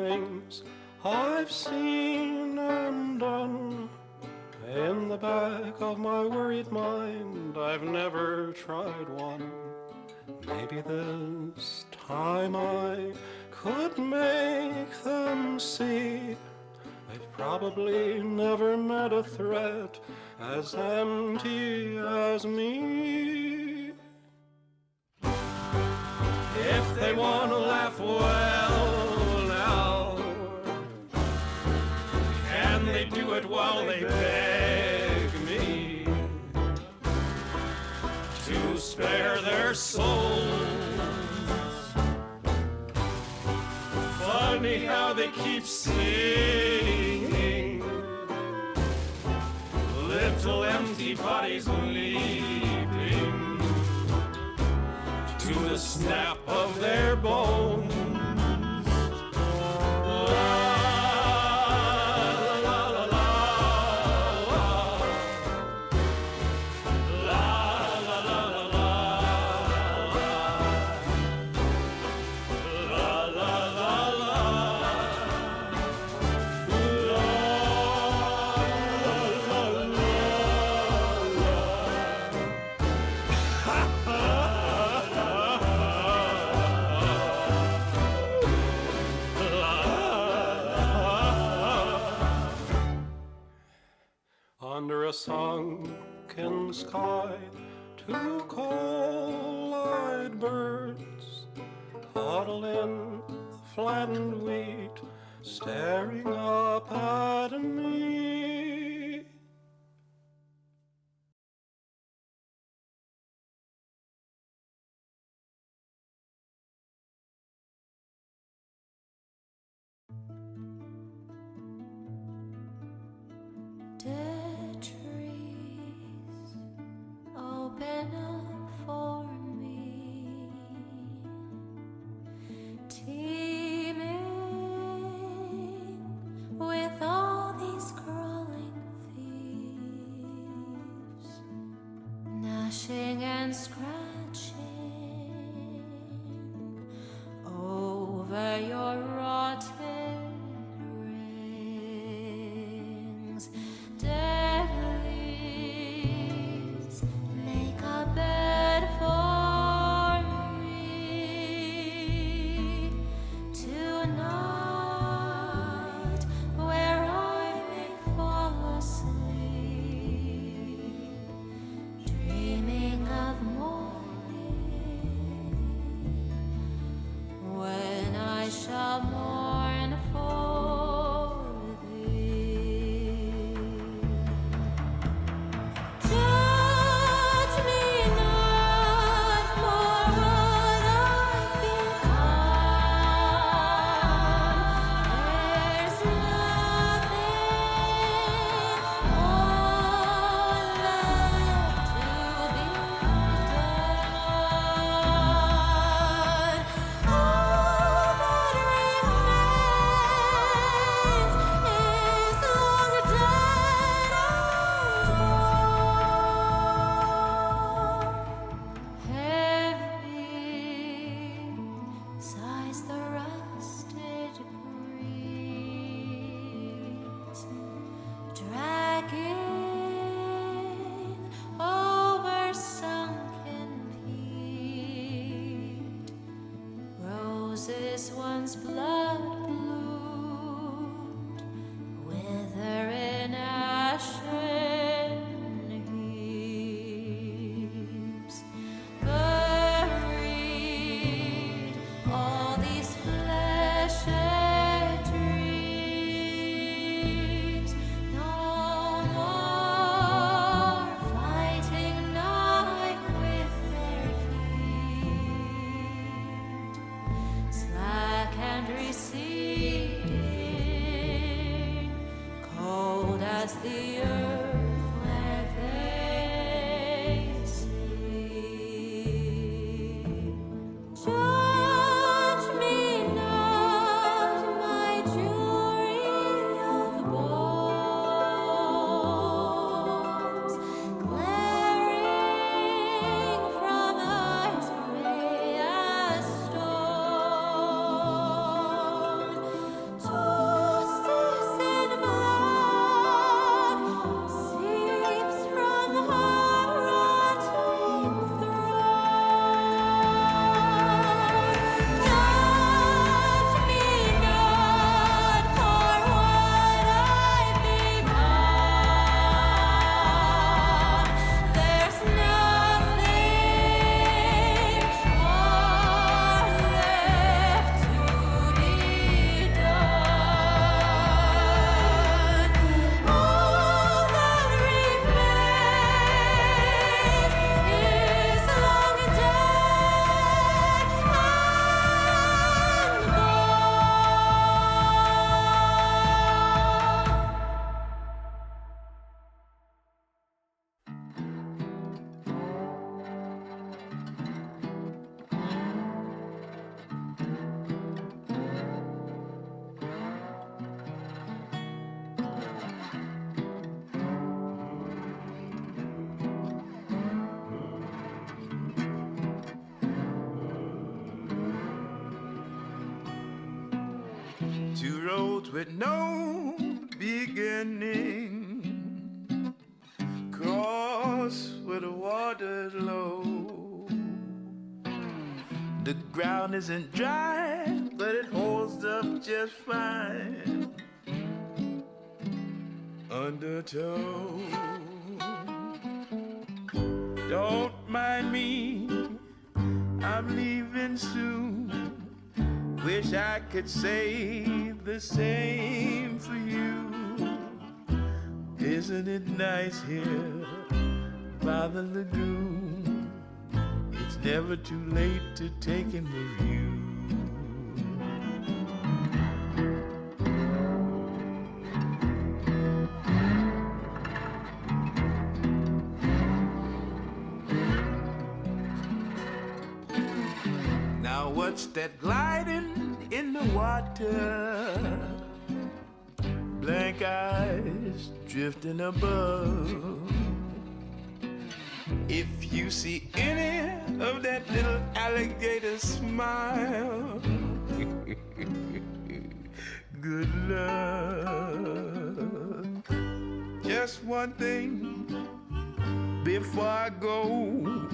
things I've seen and done. In the back of my worried mind, I've never tried one. Maybe this time I could make them see they've probably never met a threat as empty as me. If they want to laugh, well now, can they do it while they beg me to spare their souls? Funny how they keep singing, little empty bodies leaping to the snap of their bones. Under a sunken sky, two coal-eyed birds huddle in the flattened wheat, staring up at me. Dead trees open up for me, teeming with all these crawling thieves, gnashing and scratching over your rotted rings. Dead leaves make a bed for me tonight, where I may fall asleep, dreaming of morning, when I shall mourn for thee. Judge me not for what I've become. There's nothing more left to be done. All that remains is long dead and gone. Heavy sighs the rusted breeze, dragging over sunken peat. Roses once blood bloomed, wither in ashen heaps. Buried all these fleshed dreams, no more fighting night with their heat, slack and receding, cold as the earth where they sleep. Judge me not, my jury of bones, glaring from eyes gray as stone. Two roads with no beginning, cross where the water's low. The ground isn't dry, but it holds up just fine under tow. Don't mind me, I'm leaving soon. Wish I could say the same for you. Isn't it nice here by the lagoon? It's never too late to take in the view. Now what's that gliding in the water? Blank eyes drifting above. If you see any of that little alligator smile, good luck. Just one thing before I go,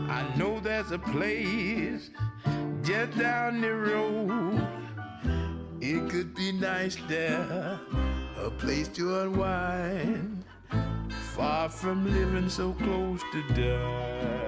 I know there's a place just down the road. It could be nice there, a place to unwind, far from living so close to die.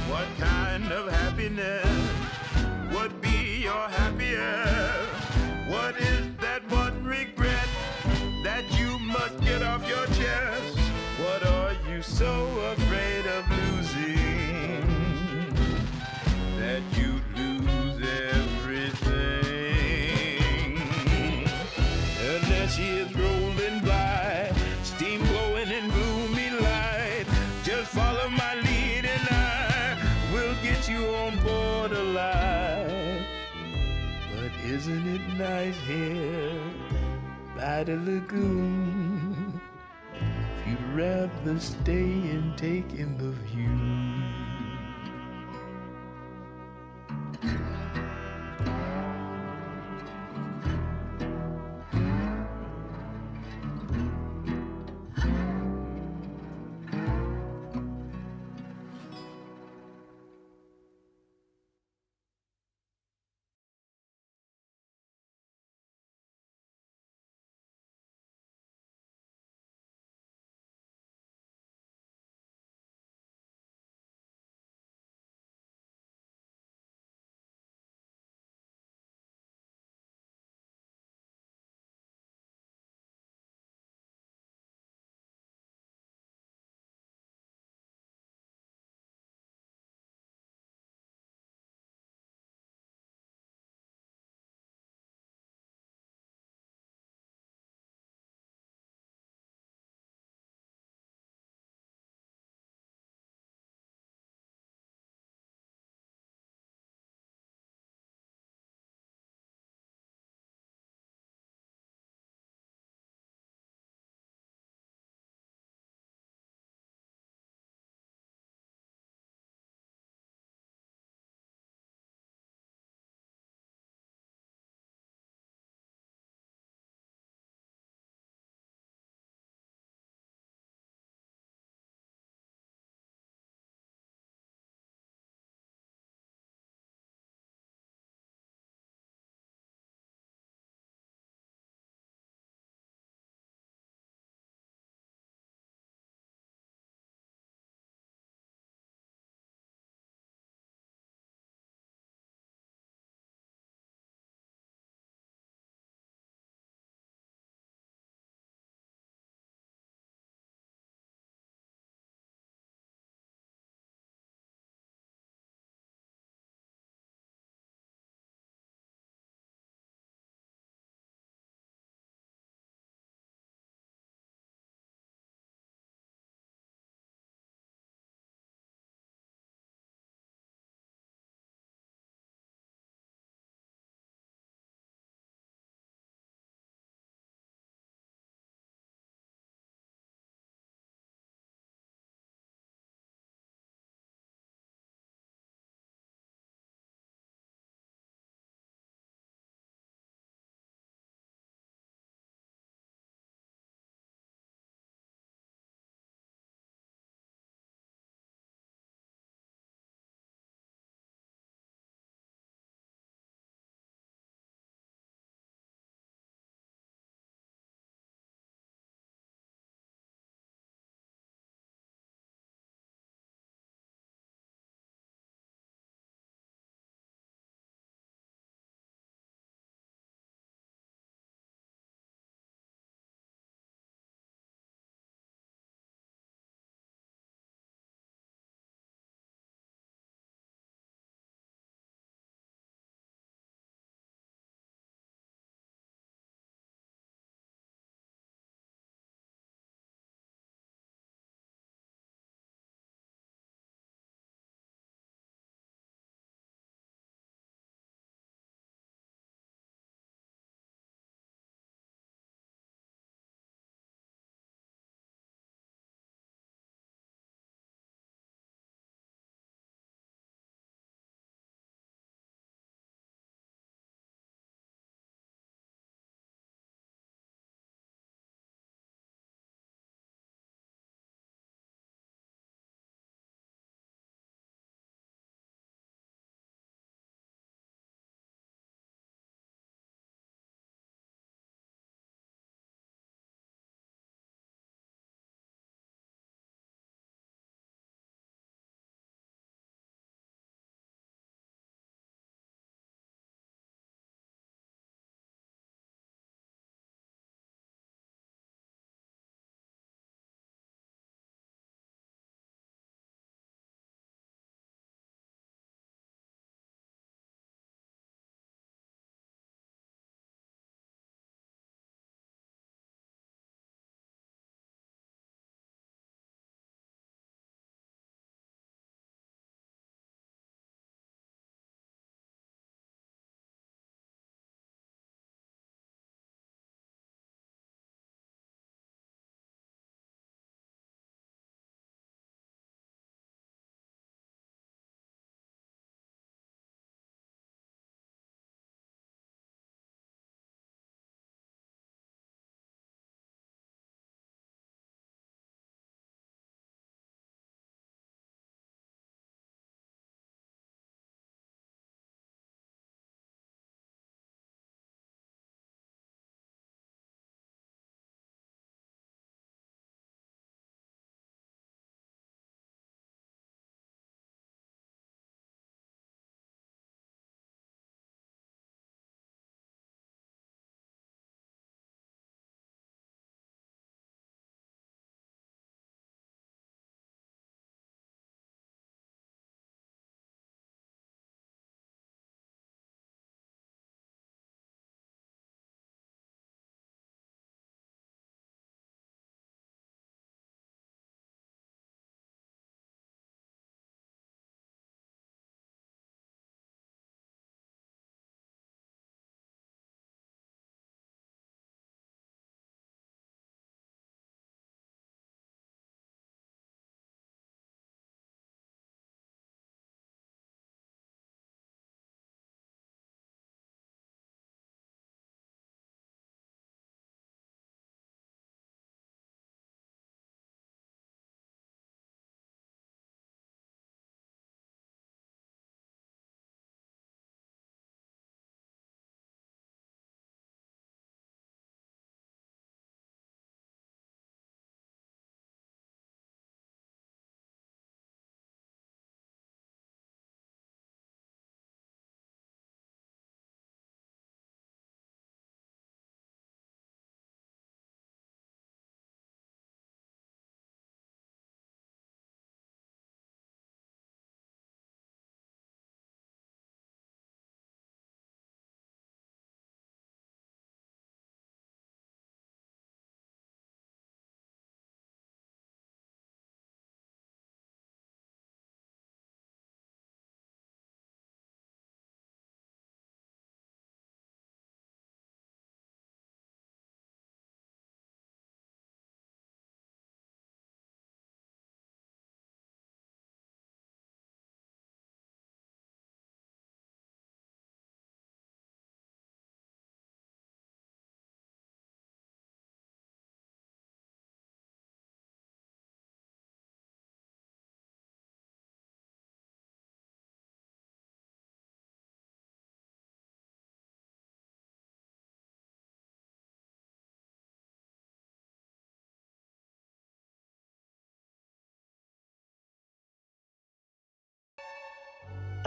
What kind of happiness would be your happiest? What is that one regret that you must get off your chest? What are you so afraid of losing that you lose everything? Unless she is rolling by, steam blowing in gloomy light, just follow my lead and I will get you on board alive. But isn't it nice here by the lagoon? If you'd rather stay and take in the view.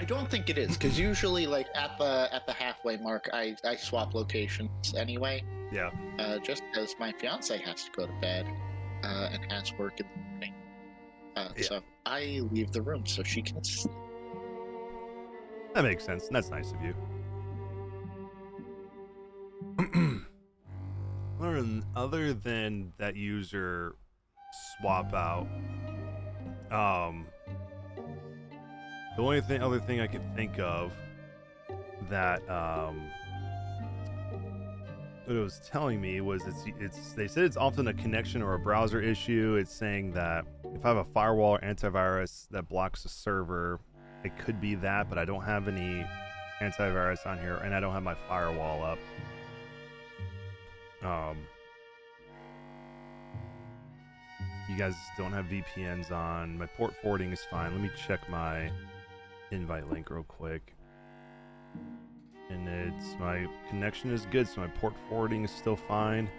I don't think it is, because usually, like at the halfway mark, I swap locations anyway. Yeah. Just as my fiance has to go to bed and has work in the morning, so I leave the room so she can sleep. That makes sense. That's nice of you. Other than that user swap out, the only other thing I could think of that what it was telling me was it's they said it's often a connection or a browser issue. It's saying that if I have a firewall or antivirus that blocks the server, it could be that, but I don't have any antivirus on here and I don't have my firewall up. You guys don't have VPNs on. My port forwarding is fine. Let me check my invite link real quick. And it's my connection is good, so my port forwarding is still fine.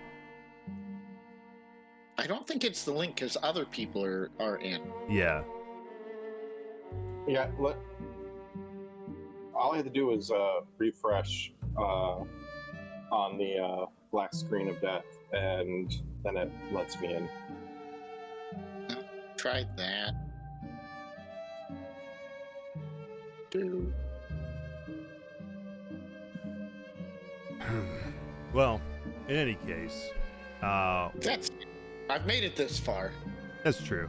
I don't think it's the link because other people are in. Yeah. Yeah. All I had to do was refresh on the black screen of death, and then it lets me in. Tried that. Dude. Well, in any case, I've made it this far. That's true.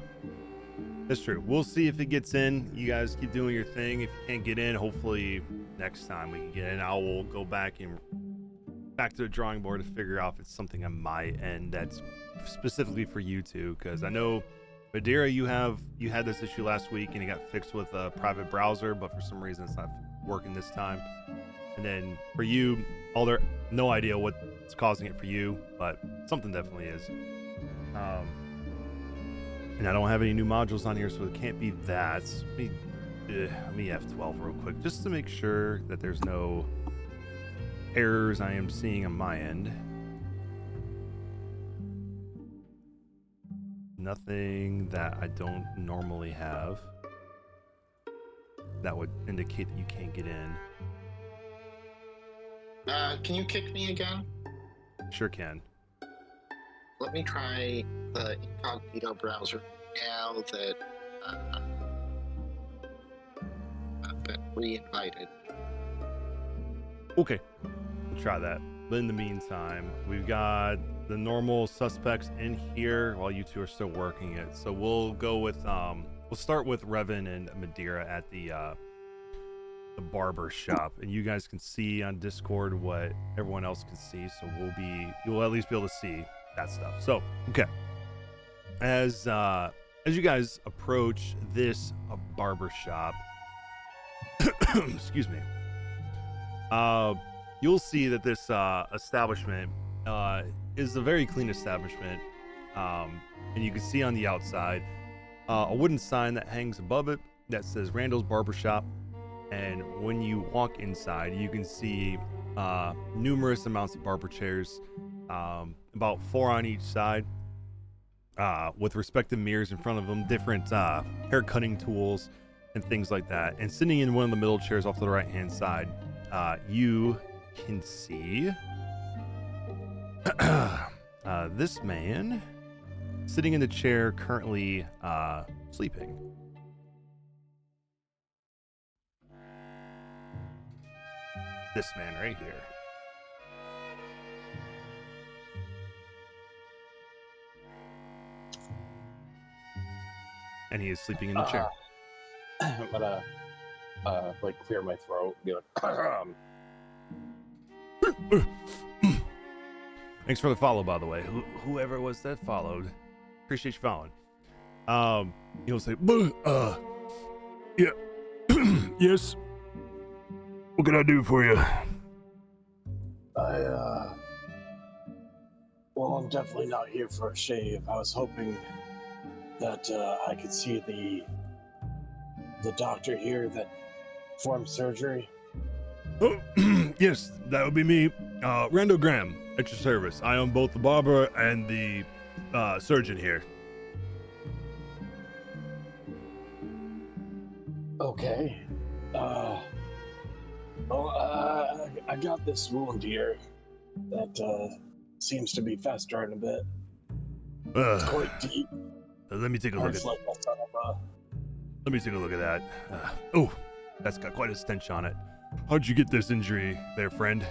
That's true. We'll see if it gets in. You guys keep doing your thing. If you can't get in, hopefully next time we can get in. I will go back to the drawing board to figure out if it's something on my end that's specifically for you two, because I know Madeira, you had this issue last week and it got fixed with a private browser, but for some reason it's not working this time. And then for you, Alder, no idea what's causing it for you, but something definitely is. And I don't have any new modules on here, so it can't be that. Let me F12 real quick, just to make sure that there's no errors I am seeing on my end. Nothing that I don't normally have that would indicate that you can't get in. Can you kick me again? Sure can. Let me try the incognito browser now that I've been re-invited. Okay, we'll try that. But in the meantime, we've got the normal suspects in here while you two are still working it. So we'll go with we'll start with Revan and Madeira at the barber shop, and you guys can see on Discord what everyone else can see. So you'll at least be able to see that stuff. So okay, as you guys approach this barber shop, excuse me, you'll see that this establishment is a very clean establishment, and you can see on the outside a wooden sign that hangs above it that says Randall's Barbershop. And when you walk inside, you can see numerous amounts of barber chairs, about 4 on each side, with respective mirrors in front of them, different hair cutting tools and things like that. And sitting in one of the middle chairs off to the right hand side, you can see this man sitting in the chair, currently sleeping. This man right here. And he is sleeping in the chair. I'm gonna like clear my throat and be like, Thanks for the follow, by the way. Whoever it was that followed, appreciate you following. He'll say, yeah, yes. What can I do for you? Well, I'm definitely not here for a shave. I was hoping that I could see the doctor here that performed surgery. Oh, yes, that would be me. Randall Graham, at your service. I own both the barber and the surgeon here. Okay. I got this wound here that seems to be festering a bit. It's quite deep. Let me take a look Hurts at. like a son of Let me take a look at that. Oh, that's got quite a stench on it. How'd you get this injury, there, friend?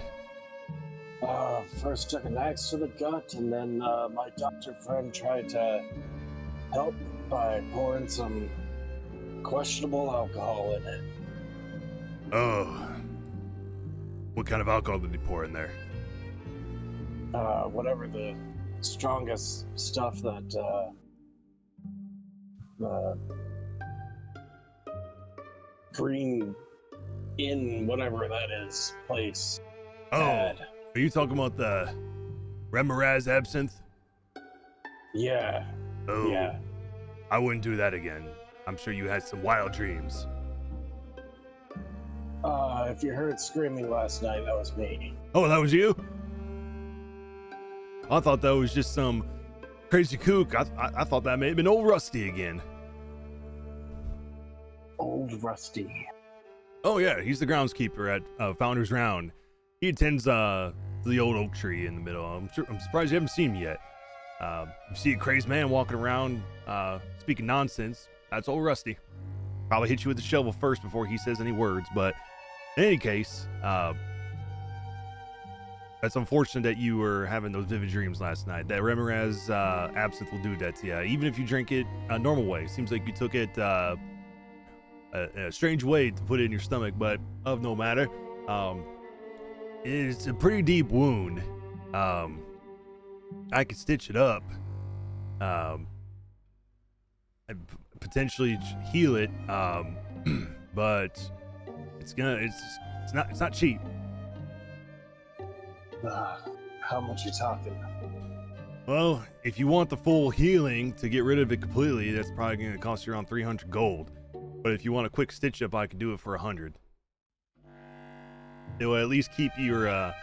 First took an axe to the gut, and then my doctor friend tried to help by pouring some questionable alcohol in it. Oh. What kind of alcohol did he pour in there? Whatever the strongest stuff that green in whatever that is place. Oh, had. are you talking about the Wereraven absinthe? Yeah. Oh, Yeah. I wouldn't do that again. I'm sure you had some wild dreams. If you heard screaming last night, that was me. Oh, that was you? I thought that was just some crazy kook. I thought that may have been old Rusty again. Old Rusty. Oh yeah, he's the groundskeeper at Founders Round. He attends the old oak tree in the middle. I'm surprised you haven't seen him yet. You see a crazed man walking around speaking nonsense. That's old Rusty. Probably hit you with the shovel first before he says any words. But in any case, that's unfortunate that you were having those vivid dreams last night. That Wereraven absinthe will do that to you, even if you drink it a normal way. Seems like you took it a strange way to put it in your stomach, but of no matter. It's a pretty deep wound. I could stitch it up. And potentially heal it. But it's not cheap. How much you talking? Well, if you want the full healing to get rid of it completely, that's probably going to cost you around 300 gold. But if you want a quick stitch up, I could do it for 100. It will at least keep your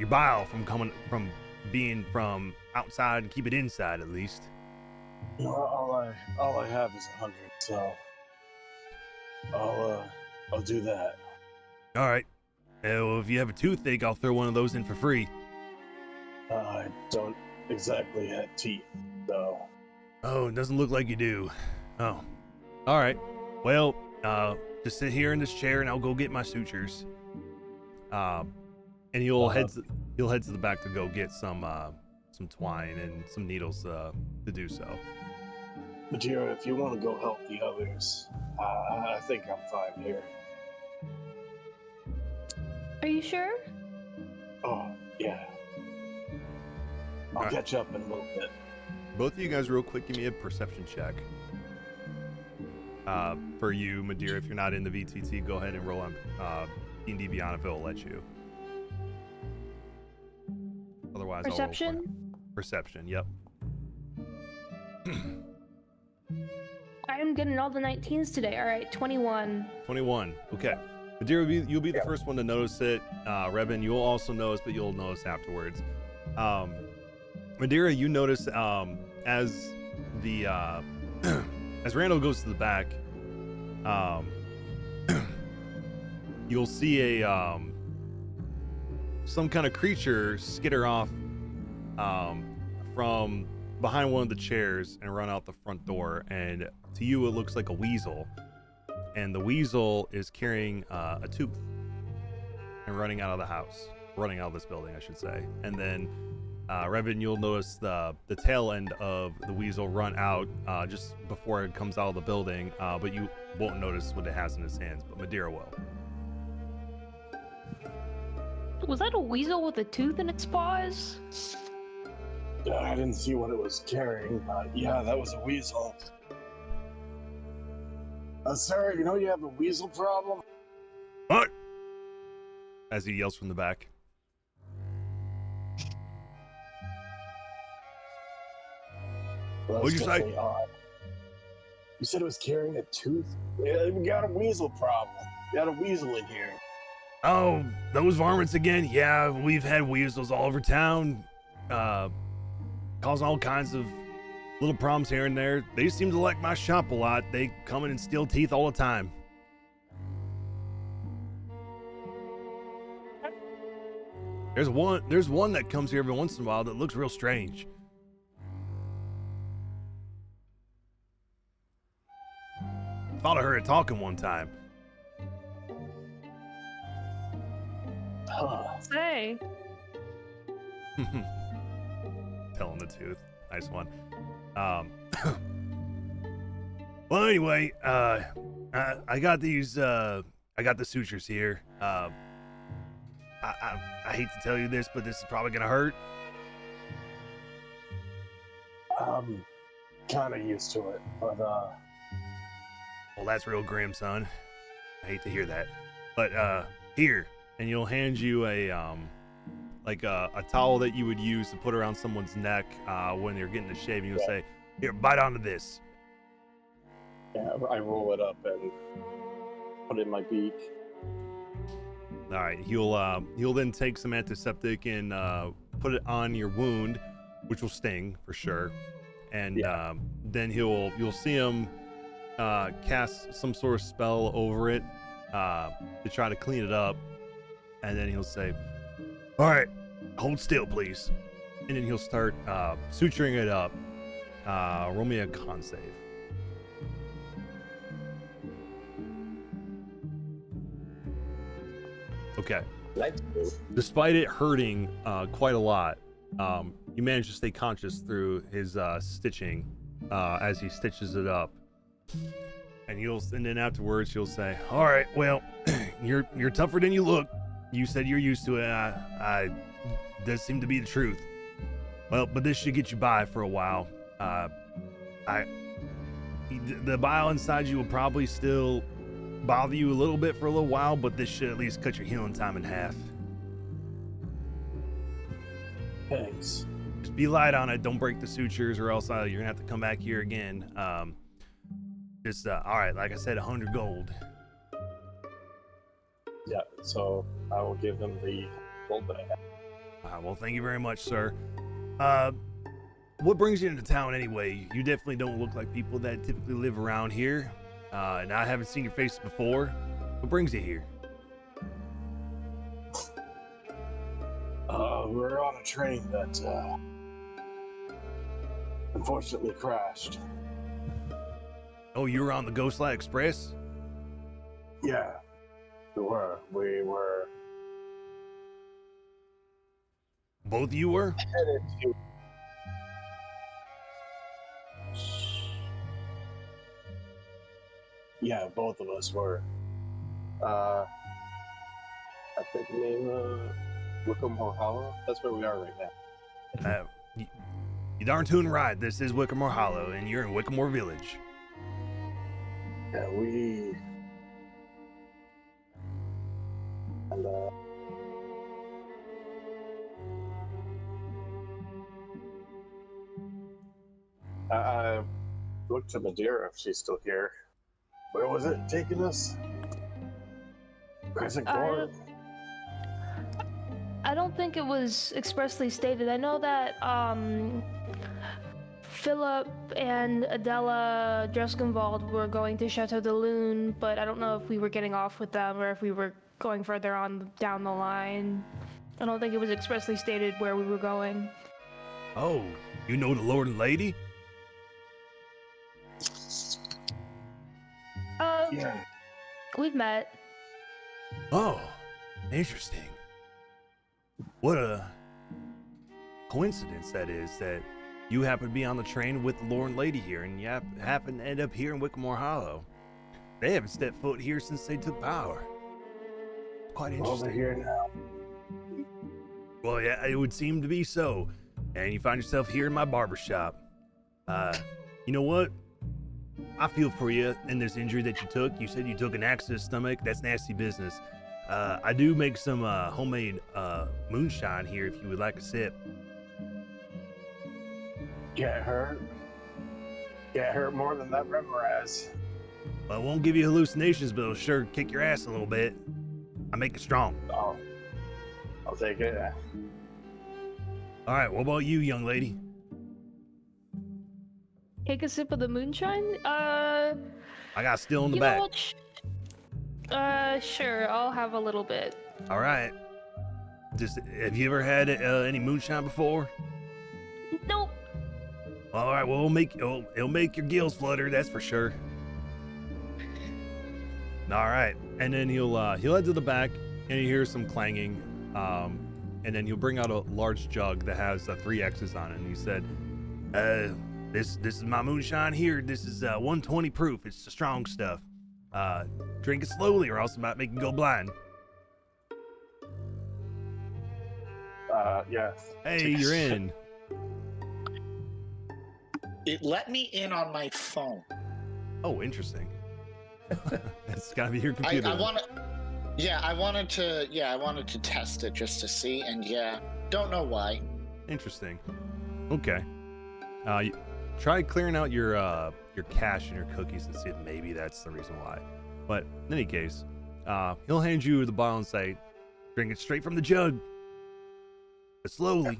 bile from being from outside and keep it inside at least. All I have is 100, so I'll do that. All right. Well, if you have a toothache, I'll throw one of those in for free. I don't exactly have teeth, though. Oh, it doesn't look like you do. Oh. All right. Well, just sit here in this chair and I'll go get my sutures. And you'll head to the back to go get some twine and some needles to do so. Madeira, if you want to go help the others, I think I'm fine here. Are you sure? Oh, yeah. I'll catch up in a little bit. Both of you guys, real quick, give me a perception check. For you, Madeira, if you're not in the VTT, go ahead and roll on D&D Beyond if it'll let you. Otherwise, Perception? I'll roll for you. Perception, yep. I am getting all the 19s today. All right, 21. 21, okay. Madeira, you'll be the first one to notice it. Revan, you'll also notice, but you'll notice afterwards. Madeira, you notice as the as Randall goes to the back, you'll see a some kind of creature skitter off from behind one of the chairs and run out the front door. And to you, it looks like a weasel. And the weasel is carrying a tooth and running out of this building, I should say. And then Revan, you'll notice the tail end of the weasel run out just before it comes out of the building, but you won't notice what it has in its hands, but Madeira will. Was that a weasel with a tooth in its paws? I didn't see what it was carrying, but yeah, that was a weasel. Sir, you know you have a weasel problem? What? As he yells from the back. Well, What'd you say? Odd. You said it was carrying a tooth? Yeah, we got a weasel problem. We got a weasel in here. Oh, those varmints again? Yeah, we've had weasels all over town, causing all kinds of little problems here and there. They seem to like my shop a lot. They come in and steal teeth all the time. There's one that comes here every once in a while that looks real strange. Thought I heard it talking one time. Say. Telling the tooth. Nice one. Well, anyway, I got these. I got the sutures here. I hate to tell you this, but this is probably gonna hurt. I'm kind of used to it, but Well, that's real grim, son. I hate to hear that. But here, and you'll hand you a like a towel that you would use to put around someone's neck when they're getting a shave. And you'll say, "Here, bite onto this." Yeah, I roll it up and put it in my beak. All right, he'll then take some antiseptic and put it on your wound, which will sting for sure. And then you'll see him cast some sort of spell over it to try to clean it up. And then he'll say, "All right, hold still, please." And then he'll start suturing it up. Roll me a con save. Okay. Despite it hurting quite a lot, you manage to stay conscious through his stitching as he stitches it up. And then afterwards you'll say, "All right, well, you're tougher than you look. You said you're used to it. Does seem to be the truth. Well, but this should get you by for a while. The bile inside you will probably still bother you a little bit for a little while, but this should at least cut your healing time in half." thanks. Just be light on it. Don't break the sutures, or else you're gonna have to come back here again. All right, like I said, 100 gold. Yeah, so I will give them the gold that I have. Well, thank you very much, sir. What brings you into town anyway? You definitely don't look like people that typically live around here. And I haven't seen your face before. What brings you here? We're on a train that unfortunately crashed. Oh, you were on the Ghostlight Express? Yeah, we were. Both of you were? Headed to. Yeah, both of us were. I think the name Wickamore Hollow. That's where we are right now. You darn tune right. This is Wickamore Hollow, and you're in Wickamore Village. Yeah, and I looked to Madeira if she's still here. where was it taking us? Crescent Court? I don't think it was expressly stated. I know that Philip and Adela Dreskenwald were going to Chateau de Lune, but I don't know if we were getting off with them or if we were going further on down the line. I don't think it was expressly stated where we were going. Oh, you know the Lord and Lady? Yeah. We've met. Oh, interesting. What a coincidence that is, that you happen to be on the train with the Lord and Lady here, and you happen to end up here in Wickamore Hollow. They haven't stepped foot here since they took power. Quite Well, interesting. they're here now. Well, yeah, it would seem to be so. And you find yourself here in my barbershop. You know what? I feel for you in this injury that you took. You said you took an axe to the stomach. That's nasty business. I do make some homemade moonshine here if you would like a sip. Get hurt. Get hurt more than that Remoraz. Well, it won't give you hallucinations, but it'll sure kick your ass a little bit. I make it strong. Oh, I'll take it. All right, what about you, young lady? Take a sip of the moonshine? I got still in the you back. know what? Sure, I'll have a little bit. All right. Just have you ever had any moonshine before? Nope. All right, well, it'll make your gills flutter, that's for sure. All right, and then he'll head to the back, and you hear some clanging, and then he'll bring out a large jug that has 3 X's on it, and he said, this is my moonshine here. This is 120 proof. It's the strong stuff. Drink it slowly, or else it might make you go blind. Yes. Hey, you're in. It let me in on my phone. Oh, interesting. That's gotta be your I computer. I wanted to test it just to see, and don't know why. Interesting. Okay. Try clearing out your cache and your cookies and see if maybe that's the reason why. But in any case, he'll hand you the bottle and say, "Drink it straight from the jug, but slowly."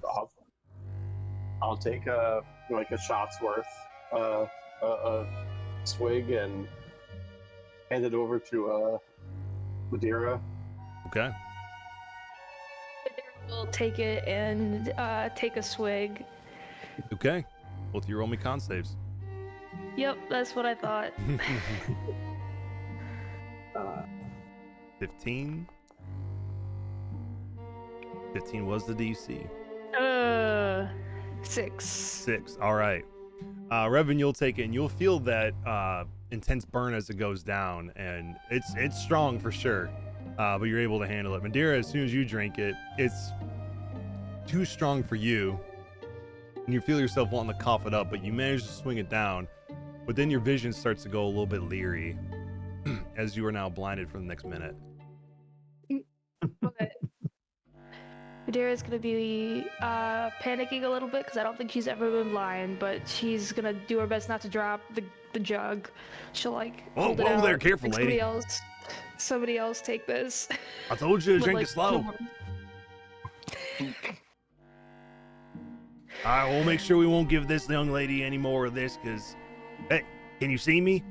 I'll take a shot's worth, a swig, and hand it over to Madeira. Okay. We'll take it and take a swig. Okay. Both of you roll me con saves. Yep, that's what I thought. 15. 15 was the DC. 6. 6. All right. Revan, you'll take it, and you'll feel that intense burn as it goes down, and it's strong for sure, but you're able to handle it. Madeira, as soon as you drink it, it's too strong for you, and you feel yourself wanting to cough it up, but you manage to swing it down, but then your vision starts to go a little bit leery as you are now blinded for the next minute. Okay. Madeira's gonna be panicking a little bit because I don't think she's ever been blind, but she's gonna do her best not to drop the jug. She'll hold it out. There, careful, like, lady. Somebody else take this. I told you to drink it slow. All right, we'll make sure we won't give this young lady any more of this, because, hey, can you see me?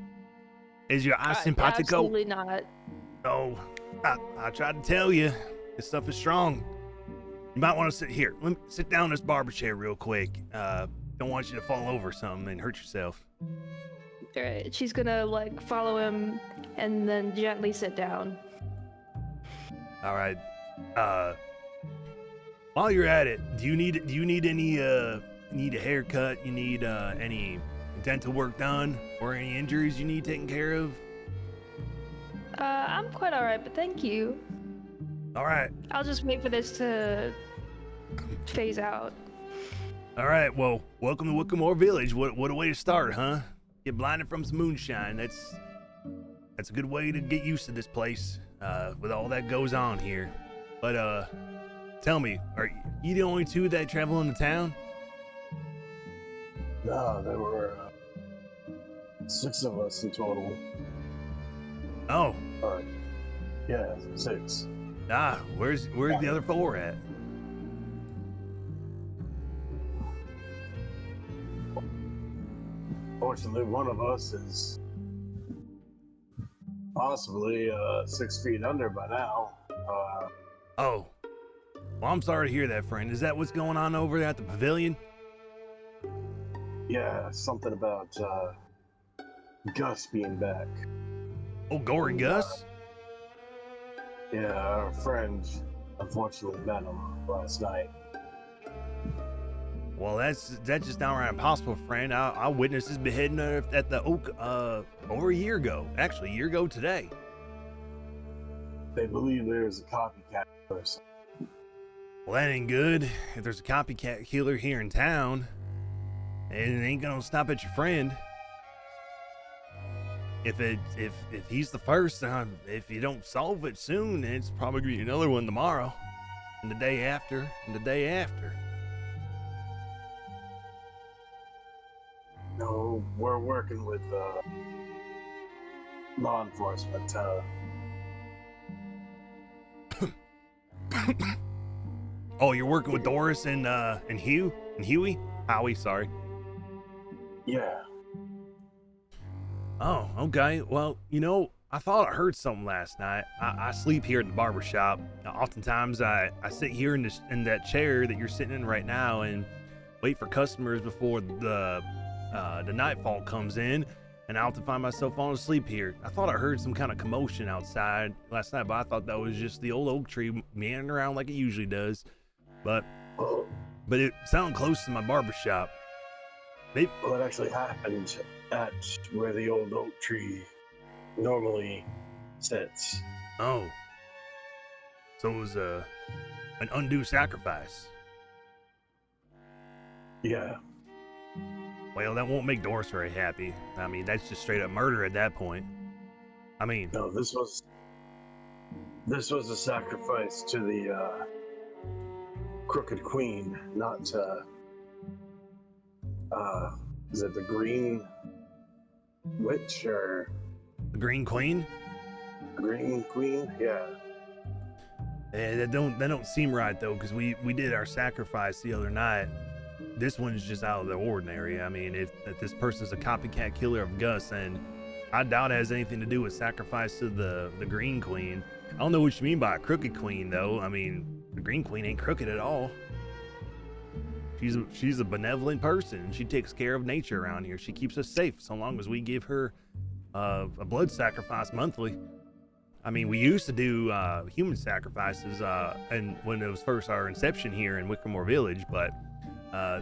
Is your eye simpatico? Absolutely not. Oh, I tried to tell you, this stuff is strong. You might want to sit here. Let me sit down in this barber chair real quick. Don't want you to fall over something and hurt yourself. All right, she's gonna follow him and then gently sit down. All right. While you're at it, do you need any need a haircut? You need any dental work done or any injuries you need taken care of? I'm quite all right, but thank you. All right. I'll just wait for this to phase out. All right. Well, welcome to Wickamore Village. What a way to start, huh? Get blinded from some moonshine. That's a good way to get used to this place with all that goes on here. But tell me, are you the only two that travel into town? No, there were 6 of us in total. Oh. All right. Yeah, 6. Where's the other 4 at? Fortunately, one of us is possibly 6 feet under by now. Oh. Well, I'm sorry to hear that, friend. Is that what's going on over there at the pavilion? Yeah, something about Gus being back. Oh, Gory Gus? Yeah, our friend unfortunately met him last night. Well, that's just downright impossible, friend. I witnessed his beheading at the Oak over a year ago. Actually, a year ago today. They believe there's a copycat person. Well, that ain't good. If there's a copycat killer here in town, it ain't gonna stop at your friend. If he's the first, if you don't solve it soon, it's probably gonna be another one tomorrow, and the day after, and the day after. No, we're working with law enforcement. Oh, you're working with Doris and Howie, sorry. Yeah. Oh, okay. Well, I thought I heard something last night. I sleep here at the barber shop. Oftentimes, I sit here in that chair that you're sitting in right now and wait for customers before the nightfall comes in, and I often find myself falling asleep here. I thought I heard some kind of commotion outside last night, but I thought that was just the old oak tree meandering around like it usually does. But it sounded close to my barber shop. Well, it actually happened at where the old oak tree normally sits. Oh. So it was an undue sacrifice. Yeah. Well, that won't make Doris very happy. I mean, that's just straight up murder at that point. I mean... No, this was a sacrifice to the Crooked Queen, not is it the Green Witch or... The Green Queen? The Green Queen? Yeah. That don't seem right, though, because we did our sacrifice the other night. This one's just out of the ordinary. I mean, if this person's a copycat killer of Gus, then I doubt it has anything to do with sacrifice to the Green Queen. I don't know what you mean by a crooked queen, though. I mean, the Green Queen ain't crooked at all. She's a benevolent person, and she takes care of nature around here. She keeps us safe so long as we give her a blood sacrifice monthly. I mean, we used to do human sacrifices and when it was first our inception here in Wickermore Village, but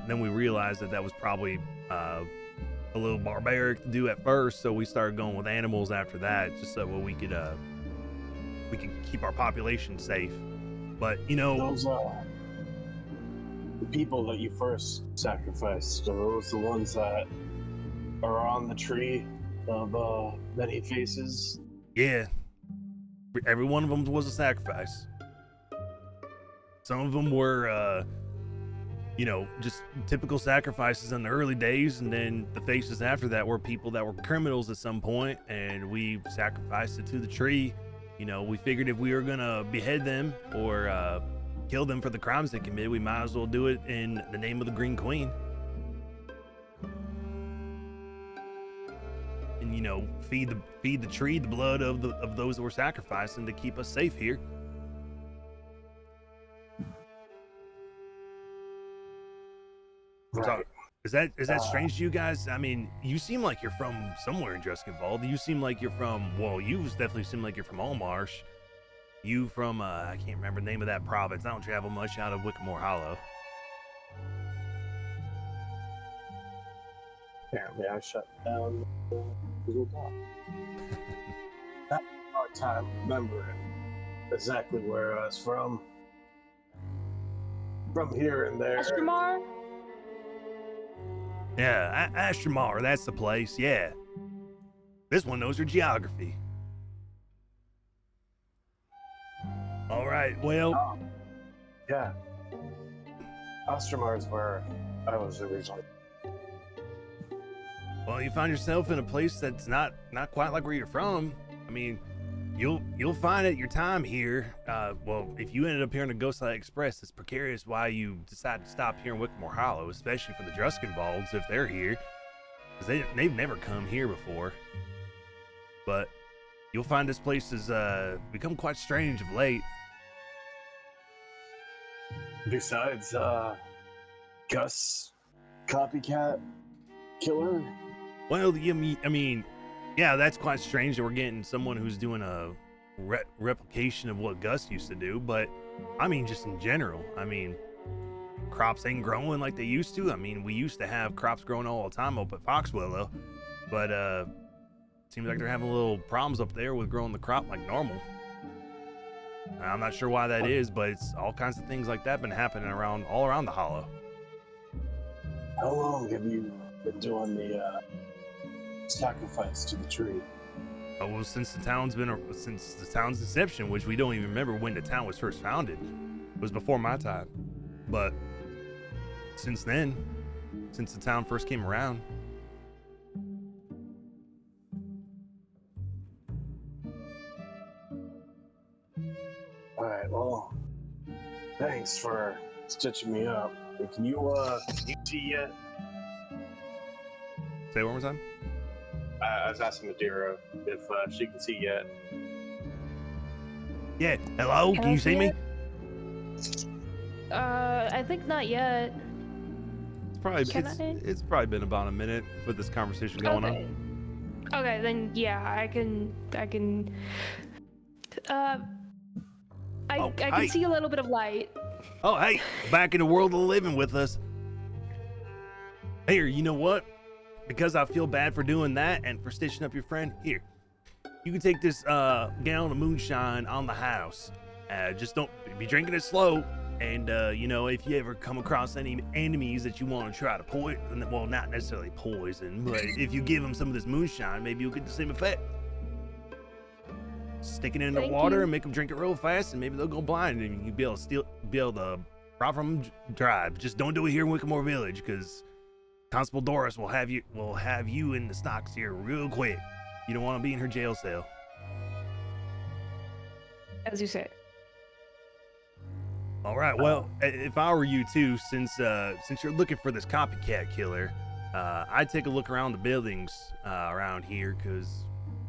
then we realized that was probably a little barbaric to do at first, so we started going with animals after that, just so we could keep our population safe. But you know, those the people that you first sacrificed, are those the ones that are on the tree of many faces? Yeah, every one of them was a sacrifice. Some of them were just typical sacrifices in the early days, and then the faces after that were people that were criminals at some point, and we sacrificed it to the tree. You know, we figured if we were gonna behead them or kill them for the crimes they committed, we might as well do it in the name of the Green Queen. And feed the tree the blood of those that were sacrificing to keep us safe here. Right. Is that strange to you guys? I mean, you seem like you're from somewhere in Dreskenwald. You seem like you're from, well, you definitely seem like you're from Allmarsh. You from, I can't remember the name of that province. I don't travel much out of Wickermore Hollow. Apparently I shut down the Google Doc. I have a hard time remembering exactly where I was from. From here and there. Astramar? Yeah, Astramar, that's the place, yeah. This one knows her geography. All right, well... yeah. Astramar is where I was originally. Well, you find yourself in a place that's not quite like where you're from. I mean, you'll find at your time here, well, if you ended up here on the Ghostlight Express, it's precarious why you decide to stop here in Wickermore Hollow, especially for the Druskenbalds if they're here, because they've never come here before. But you'll find this place has become quite strange of late. Besides, Gus, copycat killer? Well, I mean, yeah, that's quite strange that we're getting someone who's doing a replication of what Gus used to do, but I mean, just in general, I mean, crops ain't growing like they used to. I mean, we used to have crops growing all the time up at Foxwillow, but seems like they're having a little problems up there with growing the crop like normal. I'm not sure why that is, but it's all kinds of things like that been happening all around the Hollow. How long have you been doing the sacrifice to the tree? Oh, well, since the town's inception, which we don't even remember when the town was first founded. It was before my time. But since then, since the town first came around. Alright, well, thanks for stitching me up. Can you see yet? Say it one more time? I was asking Madeira if she can see yet. Yeah. Hello? Can you see me? I think not yet. It's probably been about a minute with this conversation going on. Okay, then yeah, I can. I can see a little bit of light. Oh, hey, back in the world of living with us. Here, you know what? Because I feel bad for doing that and for stitching up your friend, here. You can take this gallon of moonshine on the house. Just don't be drinking it slow. And, you know, if you ever come across any enemies that you want to try to poison, well, not necessarily poison, but if you give them some of this moonshine, maybe you'll get the same effect. Stick it in the water and make them drink it real fast, and maybe they'll go blind, and you'll be able to rob from them dry. Just don't do it here in Wickamore Village, because Constable Doris will have you in the stocks here real quick. You don't want to be in her jail cell. As you said. All right. Well, if I were you too, since you're looking for this copycat killer, I'd take a look around the buildings around here, because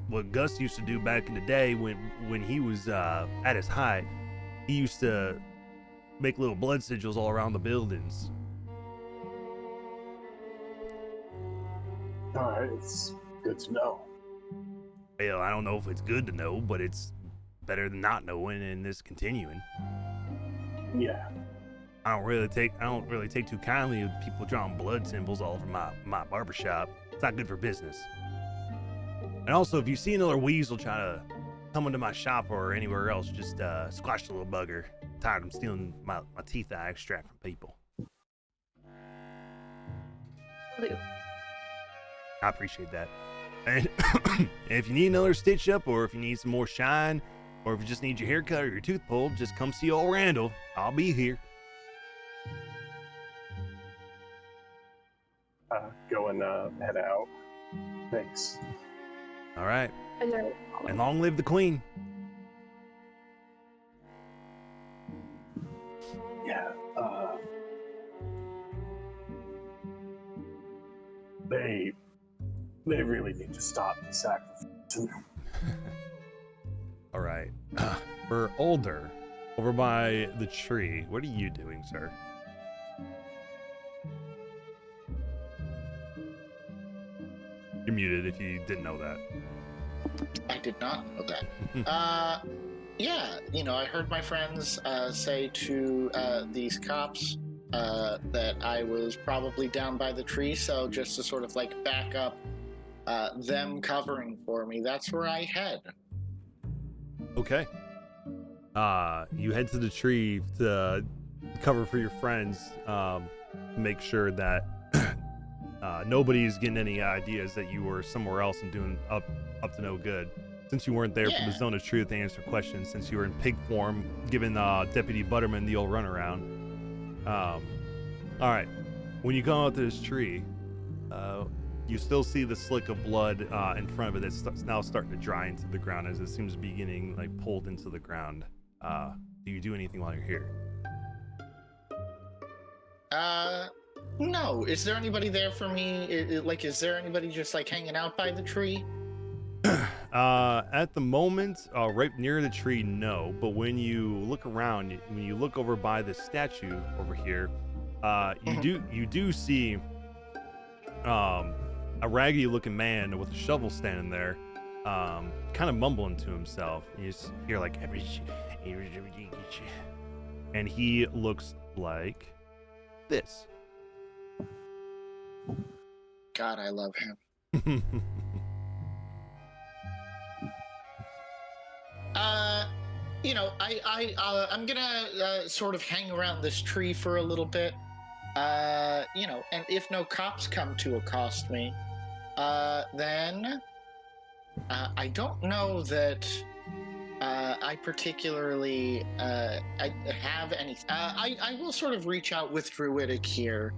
what Gus used to do back in the day when he was at his height, he used to make little blood sigils all around the buildings. All right, it's good to know. Well, I don't know if it's good to know, but it's better than not knowing and this continuing. Yeah. I don't really take too kindly with people drawing blood symbols all over my barbershop. It's not good for business. And also, if you see another weasel try to come into my shop or anywhere else, just squash the little bugger. I'm tired of stealing my teeth I extract from people. I appreciate that. And if you need another stitch up, or if you need some more shine, or if you just need your haircut or your tooth pulled, just come see old Randall. I'll be here. Go and head out. Thanks. All right. And long live the queen. Yeah. They really need to stop the sacrifice. All right. We're older. Over by the tree. What are you doing, sir? You're muted if you didn't know that. I did not know that. Yeah, you know, I heard my friends say to these cops that I was probably down by the tree, so just to sort of like back up them covering for me, that's where I head. Okay. You head to the tree to cover for your friends, make sure that nobody's getting any ideas that you were somewhere else and doing up to no good. Since you weren't there for the Zone of Truth to answer questions, since you were in pig form, giving Deputy Butterman the old runaround. All right. When you go out to this tree, you still see the slick of blood in front of it that's now starting to dry into the ground as it seems to be getting like pulled into the ground. Do you do anything while you're here? No. Is there anybody there for me? Is there anybody just like hanging out by the tree? At the moment, right near the tree, no. But when you look around, when you look over by the statue over here, you do see a raggedy-looking man with a shovel standing there, kind of mumbling to himself. You just hear like, and he looks like this. God, I love him. You know, I'm gonna sort of hang around this tree for a little bit. You know, and if no cops come to accost me, then I don't know that I particularly I have any. I will sort of reach out with Druidic here,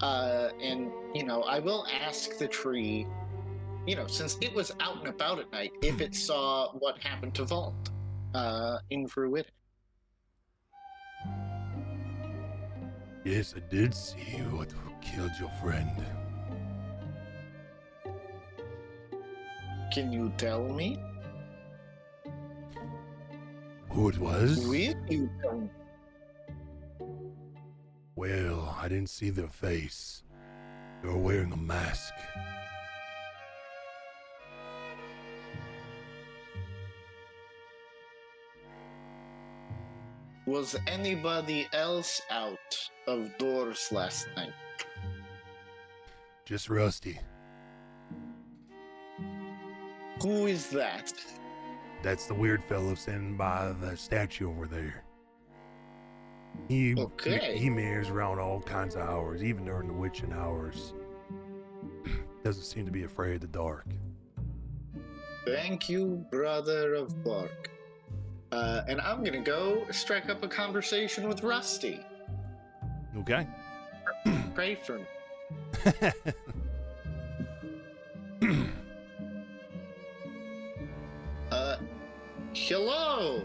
and you know, I will ask the tree, you know, since it was out and about at night, if it saw what happened to Vault in Druidic. Yes, I did see what killed your friend. Can you tell me? Who it was? Will you tell me? Well, I didn't see their face. They were wearing a mask. Was anybody else out of doors last night? Just Rusty. Who is that? That's the weird fellow standing by the statue over there. He mirrors around all kinds of hours, even during the witching hours. Doesn't seem to be afraid of the dark. Thank you, brother of bark. And I'm gonna go strike up a conversation with Rusty. Okay. Pray for me. Hello.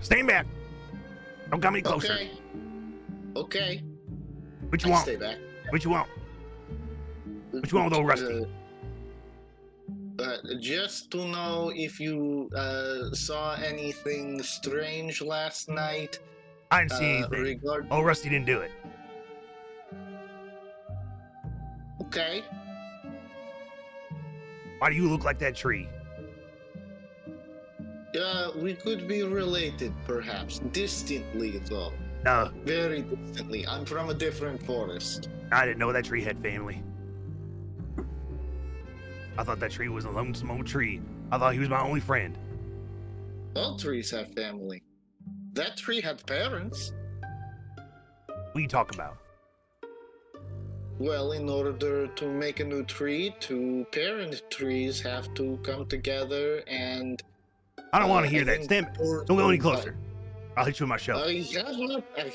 Stand back. Don't come any closer. Okay. What you want? Stay back. What you want? What you want with old Rusty? Just to know if you saw anything strange last night. I didn't see anything. Old Rusty didn't do it. Okay. Why do you look like that tree? We could be related, perhaps. Distantly, though. No. Very distantly. I'm from a different forest. I didn't know that tree had family. I thought that tree was a lonesome old tree. I thought he was my only friend. All trees have family. That tree had parents. What are you talking about? Well, in order to make a new tree, two parent trees have to come together and... I don't want to hear that. Stand. Don't go any closer. I'll hit you with my shovel. I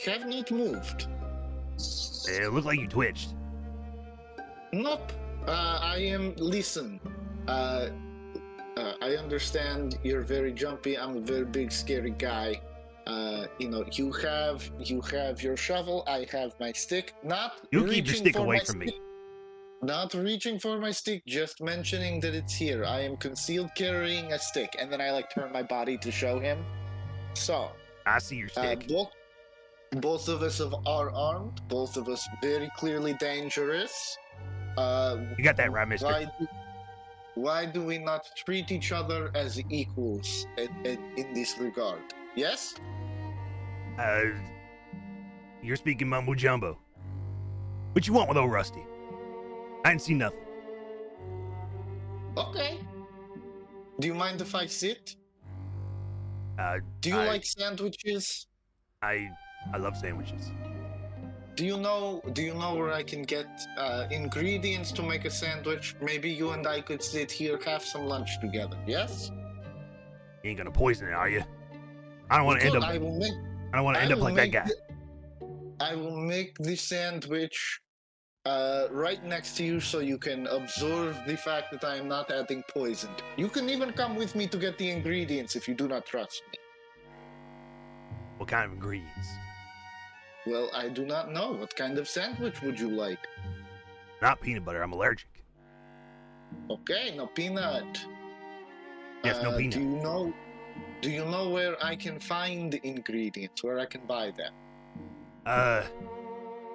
have not moved. It looked like you twitched. Nope. Listen. I understand you're very jumpy. I'm a very big, scary guy. You have your shovel. I have my stick. You keep your stick away from me. Not reaching for my stick, just mentioning that it's here. I am concealed carrying a stick, and then I like turn my body to show him. So I see your stick. Both of us are armed. Both of us very clearly dangerous. You got that right, mister. Why do we not treat each other as equals in this regard? Yes? You're speaking mumbo jumbo. What you want with old Rusty? I didn't see nothing. Okay. Do you mind if I sit? Do you like sandwiches? I love sandwiches. Do you know where I can get ingredients to make a sandwich? Maybe you and I could sit here, have some lunch together. Yes? You ain't gonna poison it, are you? I don't want to end up. I don't want to end up like that guy. I will make the sandwich right next to you, so you can absorb the fact that I am not adding poison. You can even come with me to get the ingredients if you do not trust me. What kind of ingredients? Well, I do not know. What kind of sandwich would you like? Not peanut butter. I'm allergic. Okay, no peanut. Yes, no peanut. Do you know where I can find the ingredients? Where I can buy them?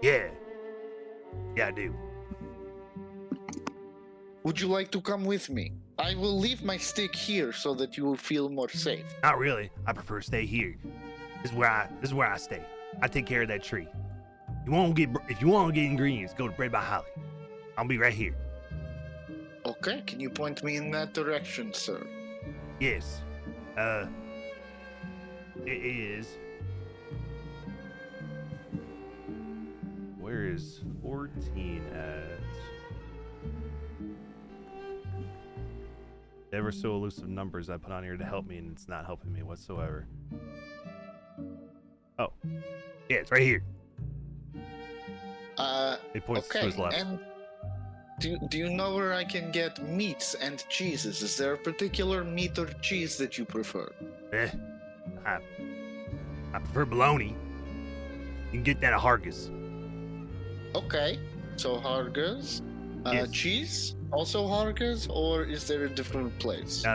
Yeah. Yeah, I do. Would you like to come with me? I will leave my stick here so that you will feel more safe. Not really. I prefer to stay here. This is where I stay. I take care of that tree. If you want to get ingredients, go to Bread by Holly. I'll be right here. Okay, can you point me in that direction, sir? Yes. It is. Where is 14 at? Ever so elusive numbers I put on here to help me, and it's not helping me whatsoever. Oh. Yeah, it's right here. It points to his left. And do you know where I can get meats and cheeses? Is there a particular meat or cheese that you prefer? I prefer bologna. You can get that at Hargis. Okay, so Hargis. Yes. Cheese? also Hargis, or is there a different place?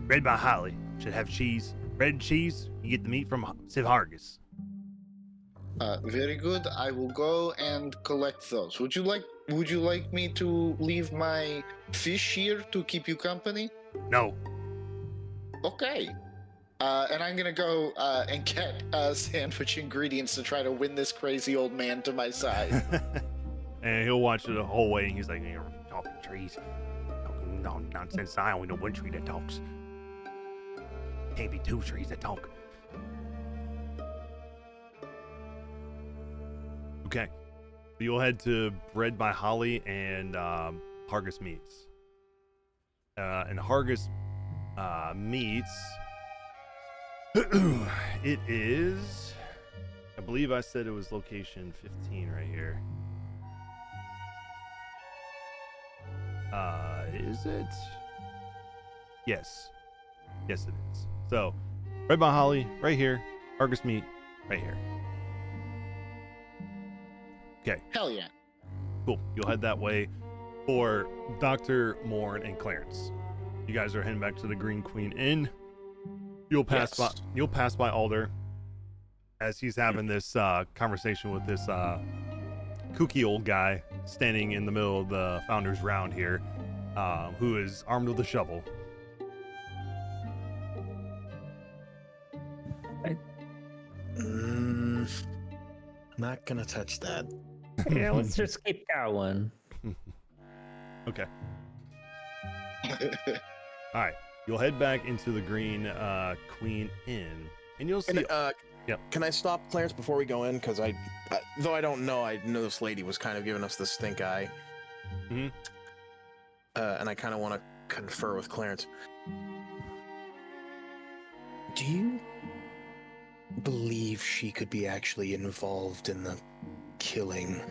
Bread by Holly should have cheese. Bread and cheese. You get the meat from Civ Hargis. Very good. I will go and collect those. Would you like me to leave my fish here to keep you company? No. Okay. And I'm gonna go and get sandwich ingredients to try to win this crazy old man to my side. And he'll watch it the whole way, and he's like, "You're talking trees, talking nonsense. I only know one tree that talks. Can't be two trees that talk." Okay, so you'll head to Bread by Holly and Hargis Meats. And Hargis Meats, it is, I believe I said it was location 15 right here. Is it? Yes. Yes, it is. So, Bread by Holly, right here. Hargis Meat, right here. Okay. Hell yeah. Cool. You'll head that way for Dr. Morn and Clarence. You guys are heading back to the Green Queen Inn. You'll pass by Alder as he's having this conversation with this kooky old guy standing in the middle of the founder's round here, who is armed with a shovel. Not gonna touch that. Yeah, let's just keep going. Okay. All right. You'll head back into the Green Queen Inn, and you'll see. Yep. Can I stop Clarence before we go in? Because though I don't know, I know this lady was kind of giving us the stink eye. Mm-hmm. And I kind of want to confer with Clarence. Do you believe she could be actually involved in the killing?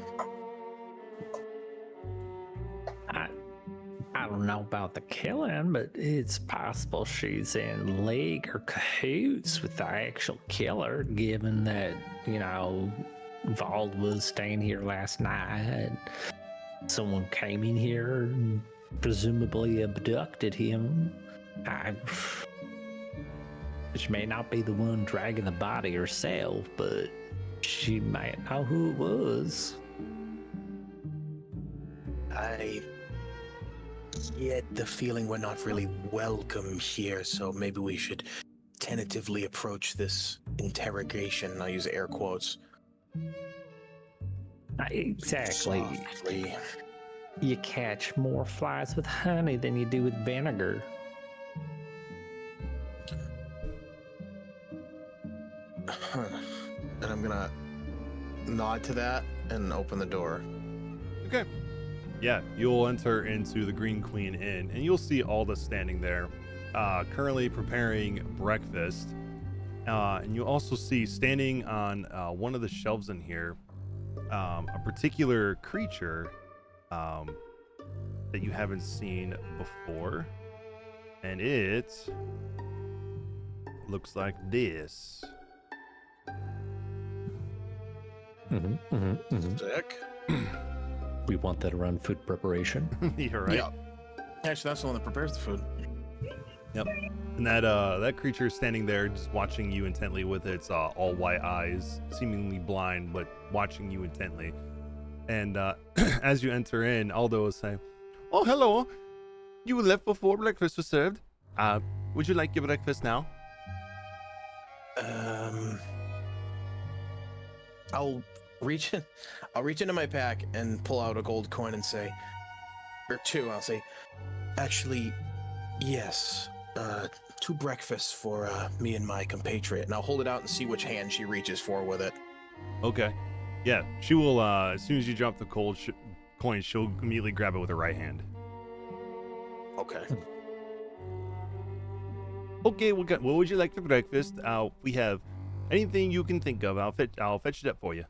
I don't know about the killing, but it's possible she's in league or cahoots with the actual killer, given that, Vald was staying here last night and someone came in here and presumably abducted him. She may not be the one dragging the body herself, but she might know who it was. I get the feeling we're not really welcome here, so maybe we should tentatively approach this interrogation. I use air quotes. Exactly. Softly. You catch more flies with honey than you do with vinegar. And I'm gonna nod to that and open the door. Okay. Yeah, you'll enter into the Green Queen Inn, and you'll see Alda standing there, currently preparing breakfast. And you'll also see standing on one of the shelves in here, a particular creature that you haven't seen before. And it looks like this. Sick. We want that around food preparation. You're right. Yeah. Actually, that's the one that prepares the food. Yep. And that creature is standing there just watching you intently with its all white eyes, seemingly blind, but watching you intently. And as you enter in, Aldo will say, "Oh, hello. You left before breakfast was served. Would you like your breakfast now?" I'll reach into my pack and pull out a gold coin and say, or two. I'll say, actually, yes. 2 breakfasts for me and my compatriot, and I'll hold it out and see which hand she reaches for with it. Okay. Yeah, she will. As soon as you drop the coin, she'll immediately grab it with her right hand. Okay. Okay. What would you like for breakfast? We have anything you can think of. I'll fetch it up for you.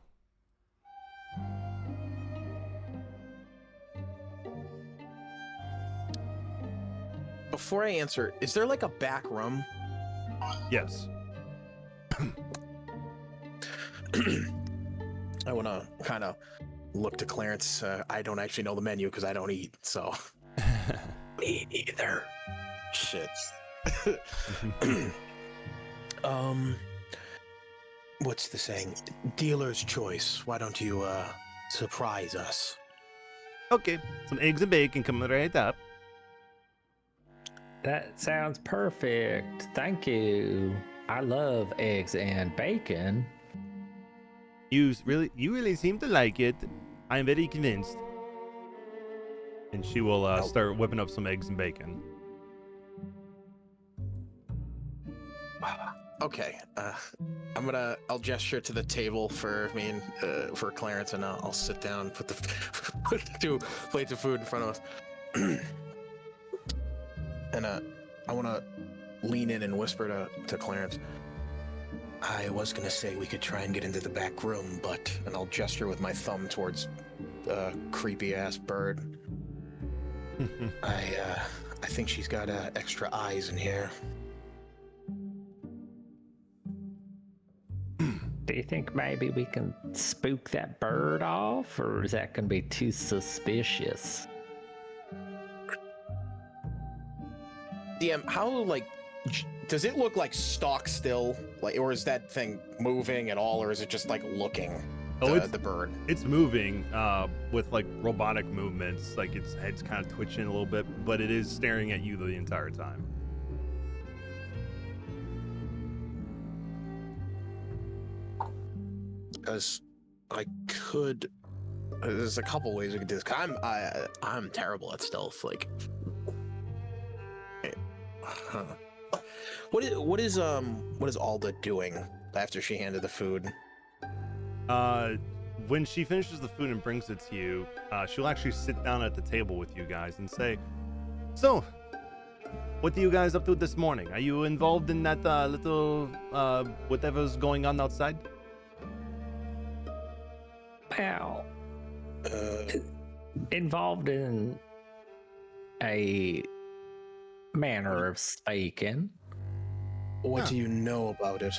Before I answer, is there like a back room? Yes. I want to kind of look to Clarence. I don't actually know the menu because I don't eat, so. Me neither. Shit. What's the saying? Dealer's choice. Why don't you surprise us? Okay, some eggs and bacon coming right up. That sounds perfect. Thank you. I love eggs and bacon. You really seem to like it. I am very convinced. And she will start whipping up some eggs and bacon. Okay, I'll gesture to the table for me and for Clarence, and I'll sit down, put the 2 plates of food in front of us, and I want to lean in and whisper to Clarence. I was gonna say we could try and get into the back room, and I'll gesture with my thumb towards a creepy ass bird. I think she's got extra eyes in here. Do you think maybe we can spook that bird off, or is that going to be too suspicious? DM, how does it look like stock still, or is that thing moving at all, or is it just looking? The bird. It's moving with robotic movements, its head's kind of twitching a little bit, but it is staring at you the entire time. Because there's a couple ways we could do this. I'm terrible at stealth. What is Alda doing after she handed the food? When she finishes the food and brings it to you, she'll actually sit down at the table with you guys and say, "So, what are you guys up to this morning? Are you involved in that little whatever's going on outside?" Well, involved in a manner of speaking. What do you know about it?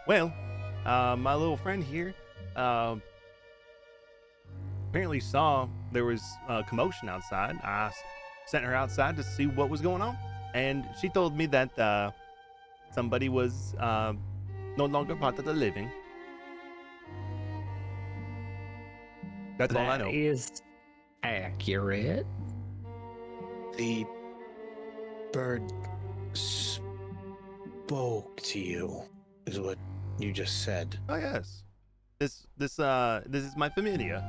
Well, my little friend here apparently saw there was a commotion outside. I sent her outside to see what was going on, and she told me that somebody was no longer part of the living. That's all I know. That is accurate. The bird spoke to you, is what you just said. Oh yes, this is my familia.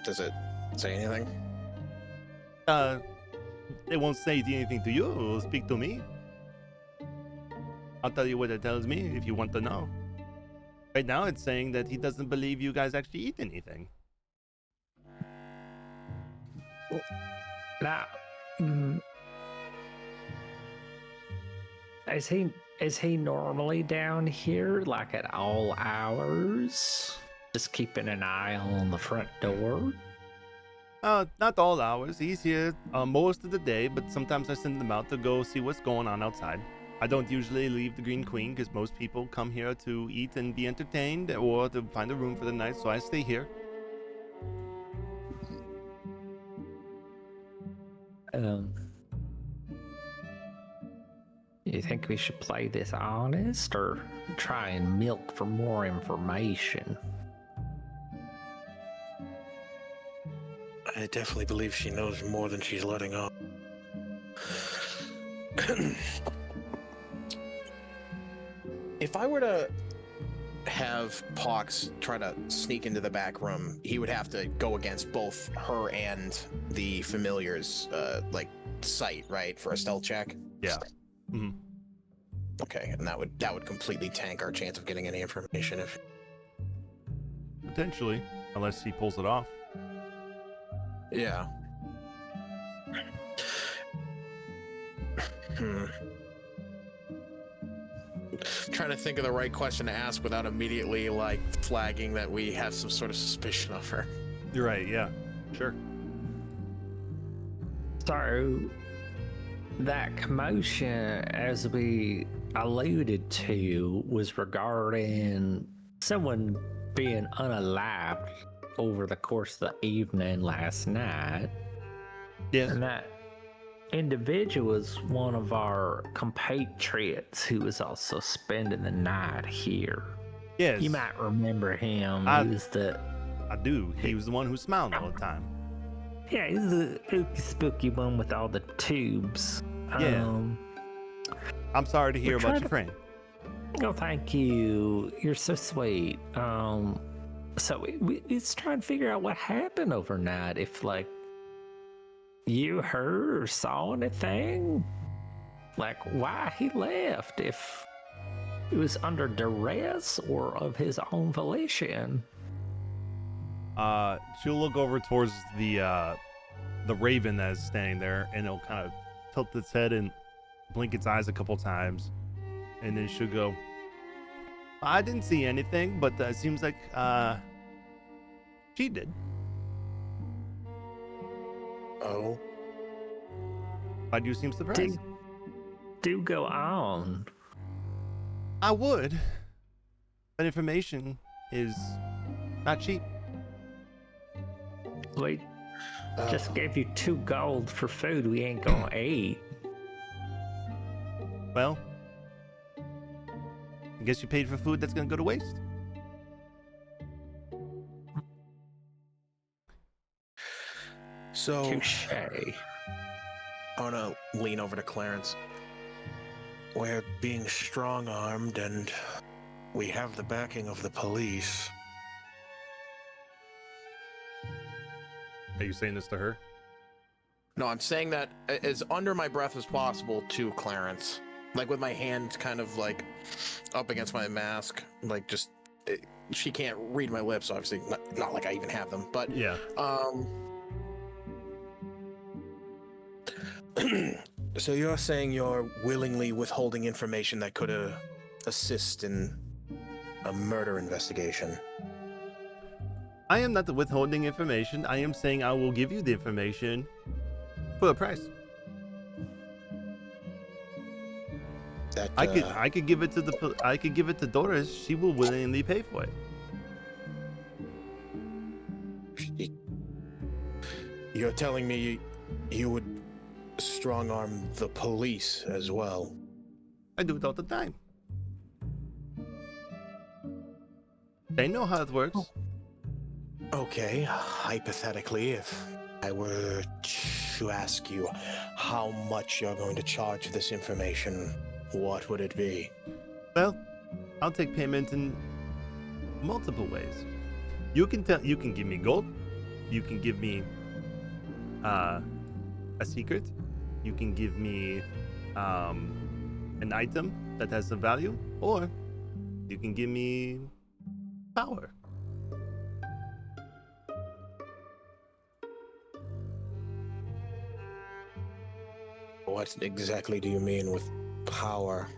Does it say anything? It won't say anything to you. It will speak to me. I'll tell you what it tells me if you want to know. Right now, it's saying that he doesn't believe you guys actually eat anything. Now, is he normally down here, at all hours, just keeping an eye on the front door? Not all hours. He's here most of the day, but sometimes I send him out to go see what's going on outside. I don't usually leave the Green Queen because most people come here to eat and be entertained or to find a room for the night, so I stay here. You think we should play this honest or try and milk for more information? I definitely believe she knows more than she's letting on. If I were to have Pox try to sneak into the back room, he would have to go against both her and the familiar's sight, right, for a stealth check. Yeah. Mm-hmm. Okay, and that would completely tank our chance of getting any information. If potentially, unless he pulls it off. Yeah. Trying to think of the right question to ask without immediately flagging that we have some sort of suspicion of her. You're right, yeah. Sure. So that commotion, as we alluded to, was regarding someone being unalived over the course of the evening last night. Yes. And that individual was one of our compatriots who was also spending the night here. Yes. You might remember him. I do. He was the one who smiled all the time. Yeah, he's the ooky spooky one with all the tubes. Yeah. I'm sorry to hear about your friend. Oh, thank you. You're so sweet. So it's trying to figure out what happened overnight. If like you heard or saw anything, like why he left. If it was under duress or of his own volition. She'll look over towards the raven that is standing there, and it'll kind of tilt its head and blink its eyes a couple times, and then she'll go, I didn't see anything, but it seems like she did. Oh. Why do you seem surprised? Do go on. I would, but information is not cheap. We just gave you 2 gold for food we ain't gonna eat. Well, I guess you paid for food that's gonna go to waste. So, touche. I wanna lean over to Clarence. We're being strong-armed, and we have the backing of the police. Are you saying this to her? No, I'm saying that as under my breath as possible to Clarence. Like with my hand kind of like up against my mask. Like just, she can't read my lips, obviously. Not like I even have them, but yeah. So you're saying you're willingly withholding information that could assist in a murder investigation? I am not withholding information. I am saying I will give you the information for a price. That, I could give it to Doris. She will willingly pay for it. You're telling me you would strong-arm the police as well? I do it all the time. They know how it works. Okay, hypothetically, if I were to ask you how much you're going to charge for this information, what would it be? Well, I'll take payment in multiple ways. You can give me gold. You can give me a secret. You can give me an item that has some value, or you can give me power. What exactly do you mean with power?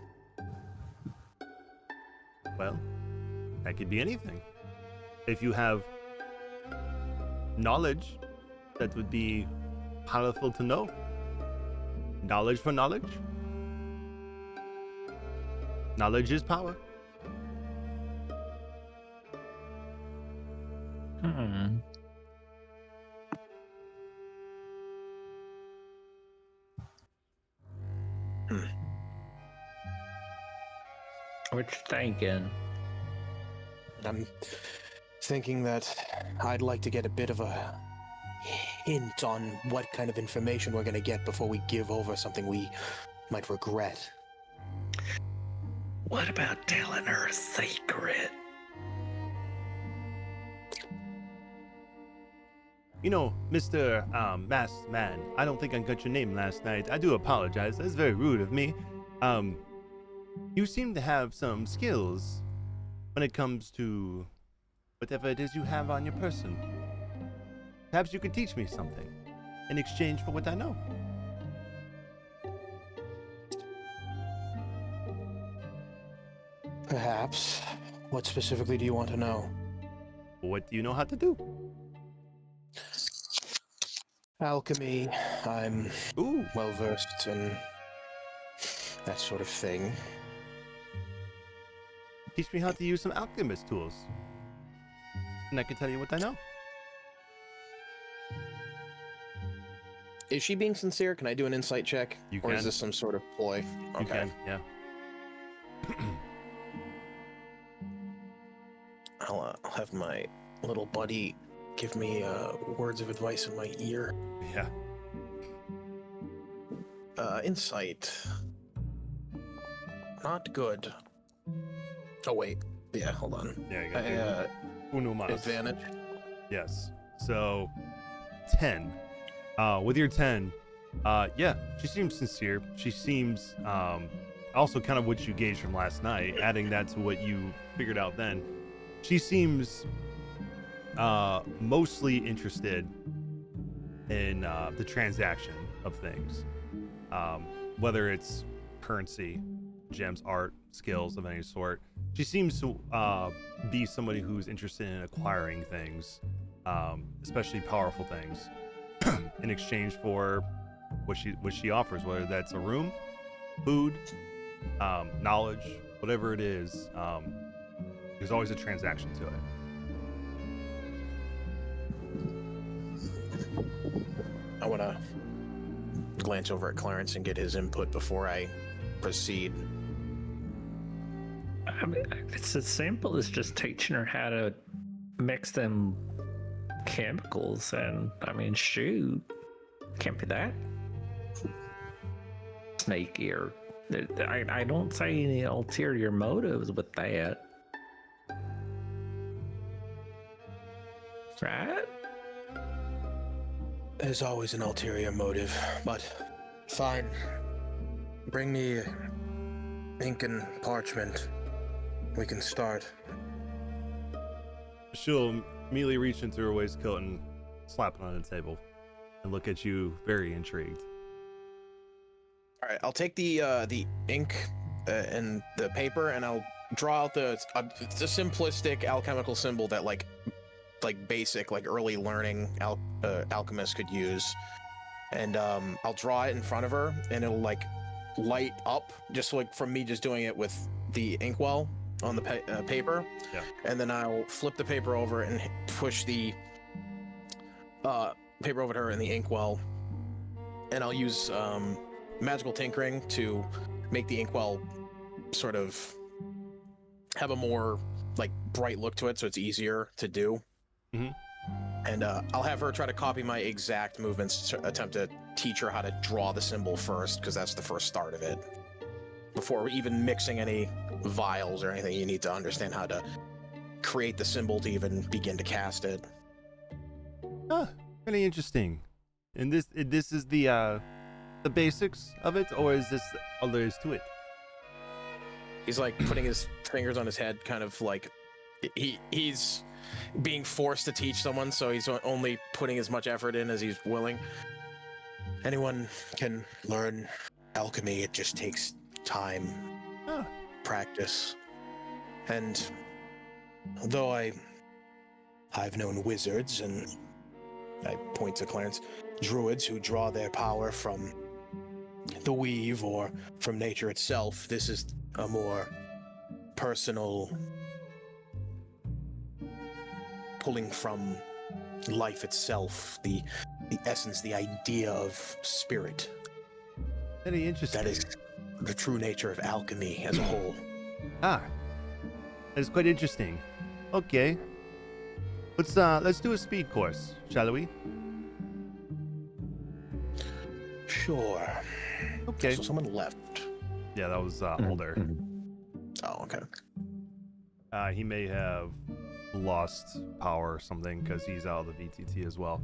Well, that could be anything. If you have knowledge, that would be powerful to know. Knowledge for knowledge. Knowledge is power. What you thinking? I'm thinking that I'd like to get a bit of a hint on what kind of information we're going to get before we give over something we might regret. What about telling her a secret? You know, Mr. Masked Man, I don't think I got your name last night. I do apologize. That's very rude of me. You seem to have some skills when it comes to whatever it is you have on your person. Perhaps you could teach me something in exchange for what I know. Perhaps. What specifically do you want to know? What do you know how to do? Alchemy. I'm well versed in that sort of thing. Teach me how to use some alchemist tools, and I can tell you what I know. is she being sincere? Can I do an insight check? You Or can. is this some sort of ploy? You can, yeah. I'll have my little buddy give me words of advice in my ear. Yeah. Insight. Not good. Oh wait. Yeah, hold on. Yeah, you got uno mas. Advantage. Yes. So 10. With your 10, yeah, she seems sincere. She seems also kind of what you gauged from last night, adding that to what you figured out then. She seems mostly interested in the transaction of things, whether it's currency, gems, art, skills of any sort. She seems to be somebody who's interested in acquiring things, especially powerful things, in exchange for what she offers, whether that's a room, food, knowledge, whatever it is. There's always a transaction to it. I want to glance over at Clarence and get his input before I proceed. I mean, it's as simple as just teaching her how to mix them chemicals, and I mean, shoot, can't be that sneaky. Or I don't see any ulterior motives with that, right? There's always an ulterior motive, but fine. Bring me ink and parchment. We can start. She'll immediately reach into her waistcoat and slap it on the table and look at you very intrigued. All right, I'll take the ink and the paper, and I'll draw out it's a simplistic alchemical symbol that like basic, like early learning alchemists could use. And I'll draw it in front of her, and it'll like light up, just like from me just doing it with the inkwell on the paper. Yeah. And then I'll flip the paper over and push the paper over to her in the inkwell, and I'll use magical tinkering to make the inkwell sort of have a more like bright look to it, so it's easier to do. Mm-hmm. And I'll have her try to copy my exact movements to attempt to teach her how to draw the symbol first, because that's the first start of it. Before even mixing any vials or anything, you need to understand how to create the symbol to even begin to cast it. Really interesting. And this is the basics of it, or is this all there is to it? He's like putting his fingers on his head, kind of like he's being forced to teach someone, so he's only putting as much effort in as he's willing. Anyone can learn alchemy. It just takes time, practice. And though I've known wizards, and I point to Clarence, druids who draw their power from the weave or from nature itself, this is a more personal, pulling from life itself, the essence, the idea of spirit. Very interesting. That is the true nature of alchemy as a whole. That's quite interesting. Okay, let's do a speed course, shall we? Sure. Okay. So someone left. Yeah, that was Alder. Oh, okay. He may have lost power or something because he's out of the VTT as well.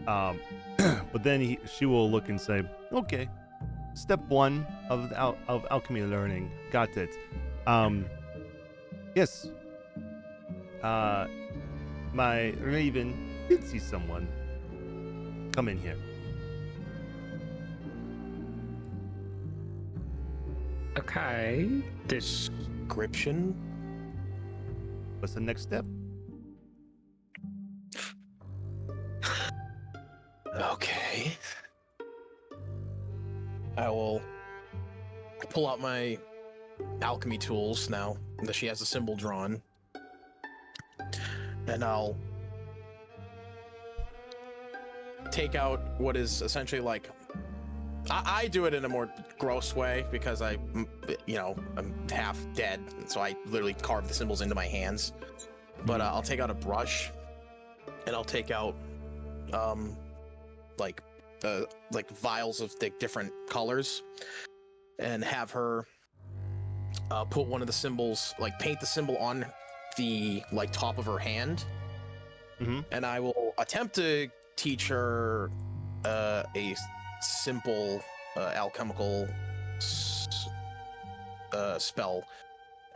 But then she will look and say, "Okay, step 1 of alchemy learning, got it. Yes. My raven did see someone come in here." Okay. Description? What's the next step? Okay. I will pull out my alchemy tools now that she has the symbol drawn. And I'll take out what is essentially like. I do it in a more gross way because I'm half dead, so I literally carve the symbols into my hands. But I'll take out a brush, and I'll take out like vials of the different colors, and have her put one of the symbols, like paint the symbol on the like top of her hand, and I will attempt to teach her a simple alchemical spell,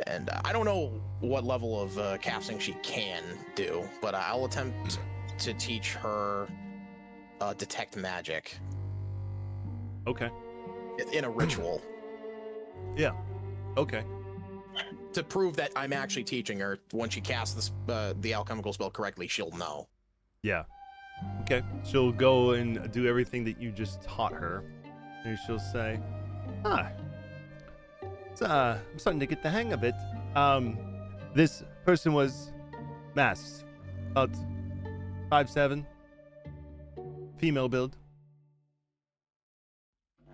and I don't know what level of casting she can do, but I'll attempt to teach her detect magic. Okay. In a ritual. Yeah. Okay. To prove that I'm actually teaching her, when she casts this, the alchemical spell correctly, she'll know. Yeah. Okay. She'll go and do everything that you just taught her. And she'll say, I'm starting to get the hang of it. This person was masked. About 5'7". Female build.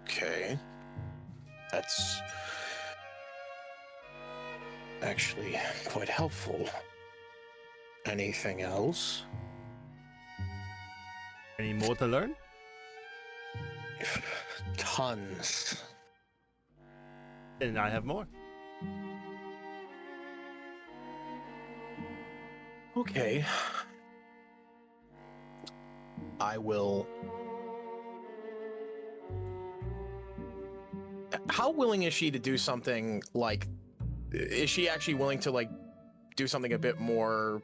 Okay. That's actually quite helpful. Anything else? Any more to learn? Tons. And I have more. Okay. I will. How willing is she to do something like? Is she actually willing to like do something a bit more,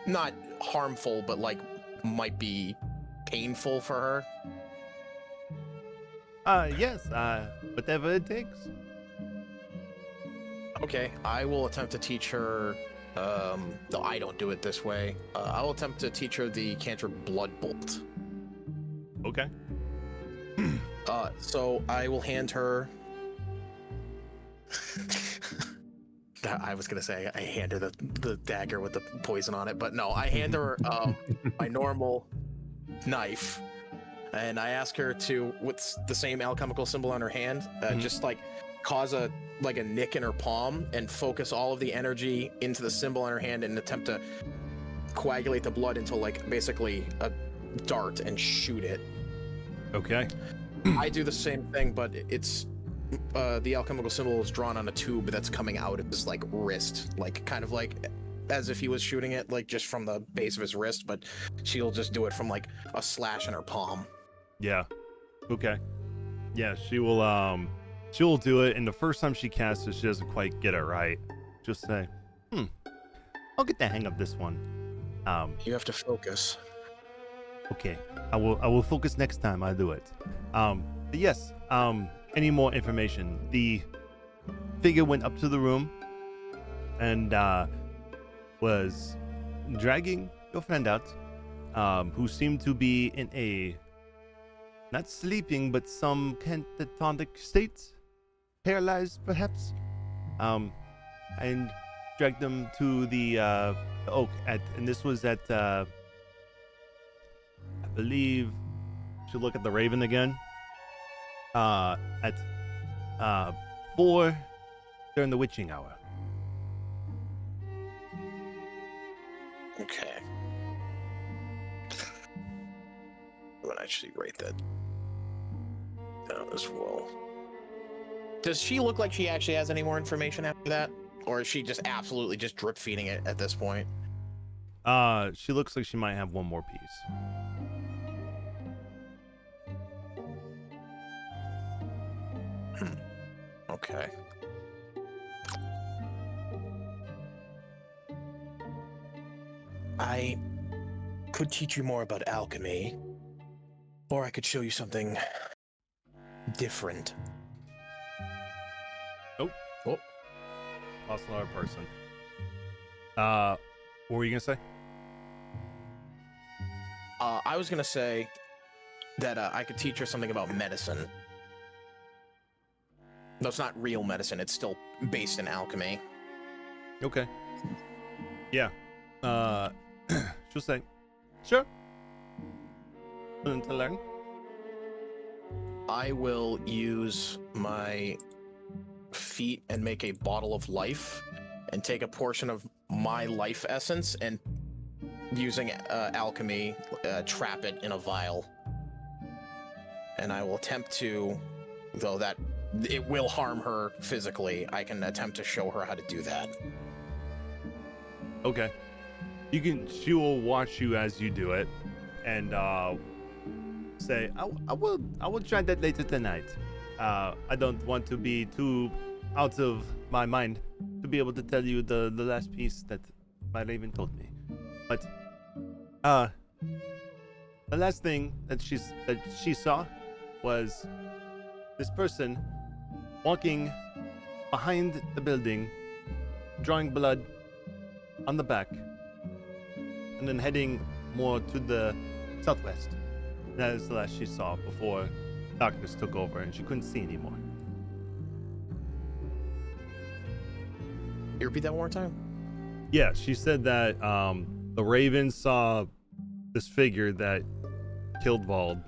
not harmful, but like might be painful for her? Yes, whatever it takes. Okay, I will attempt to teach her, though I don't do it this way. I will attempt to teach her the cantrip Blood Bolt. Okay. So I will hand her... I was gonna say I hand her the dagger with the poison on it, but no, I hand her my normal knife, and I ask her to, with the same alchemical symbol on her hand, just like cause a nick in her palm and focus all of the energy into the symbol on her hand and attempt to coagulate the blood into like basically a dart and shoot it. Okay. I do the same thing, but it's the alchemical symbol is drawn on a tube that's coming out of his like wrist, like kind of like as if he was shooting it like just from the base of his wrist, but she'll just do it from like a slash in her palm. Yeah. Okay. Yeah, she'll do it, and the first time she casts it, she doesn't quite get it right. Just say, I'll get the hang of this one. You have to focus. Okay. I will focus next time I do it. But yes, any more information? The figure went up to the room and was dragging your friend out, who seemed to be in a not sleeping but some catatonic state, paralyzed perhaps, and dragged them to the oak and this was at I believe, should look at the Raven again. At 4 during the witching hour. Okay. I'm gonna actually write that down as well. Does she look like she actually has any more information after that? Or is she just absolutely just drip feeding it at this point? She looks like she might have one more piece. Okay. I could teach you more about alchemy, or I could show you something different. Oh. Lost another person. What were you gonna say? I was gonna say that I could teach her something about medicine. No, it's not real medicine. It's still based in alchemy. Okay. Yeah. She'll say, sure. willing to learn. I will use my feet and make a bottle of life and take a portion of my life essence and using alchemy, trap it in a vial. And I will attempt to, though that it will harm her physically, I can attempt to show her how to do that. Okay. She will watch you as you do it, and say, I will try that later tonight. I don't want to be too out of my mind to be able to tell you the last piece that my raven told me. But the last thing that she saw was this person walking behind the building, drawing blood on the back, and then heading more to the southwest. That is the last she saw before darkness took over and she couldn't see anymore. You repeat that one more time? Yeah, she said that the Raven saw this figure that killed Vald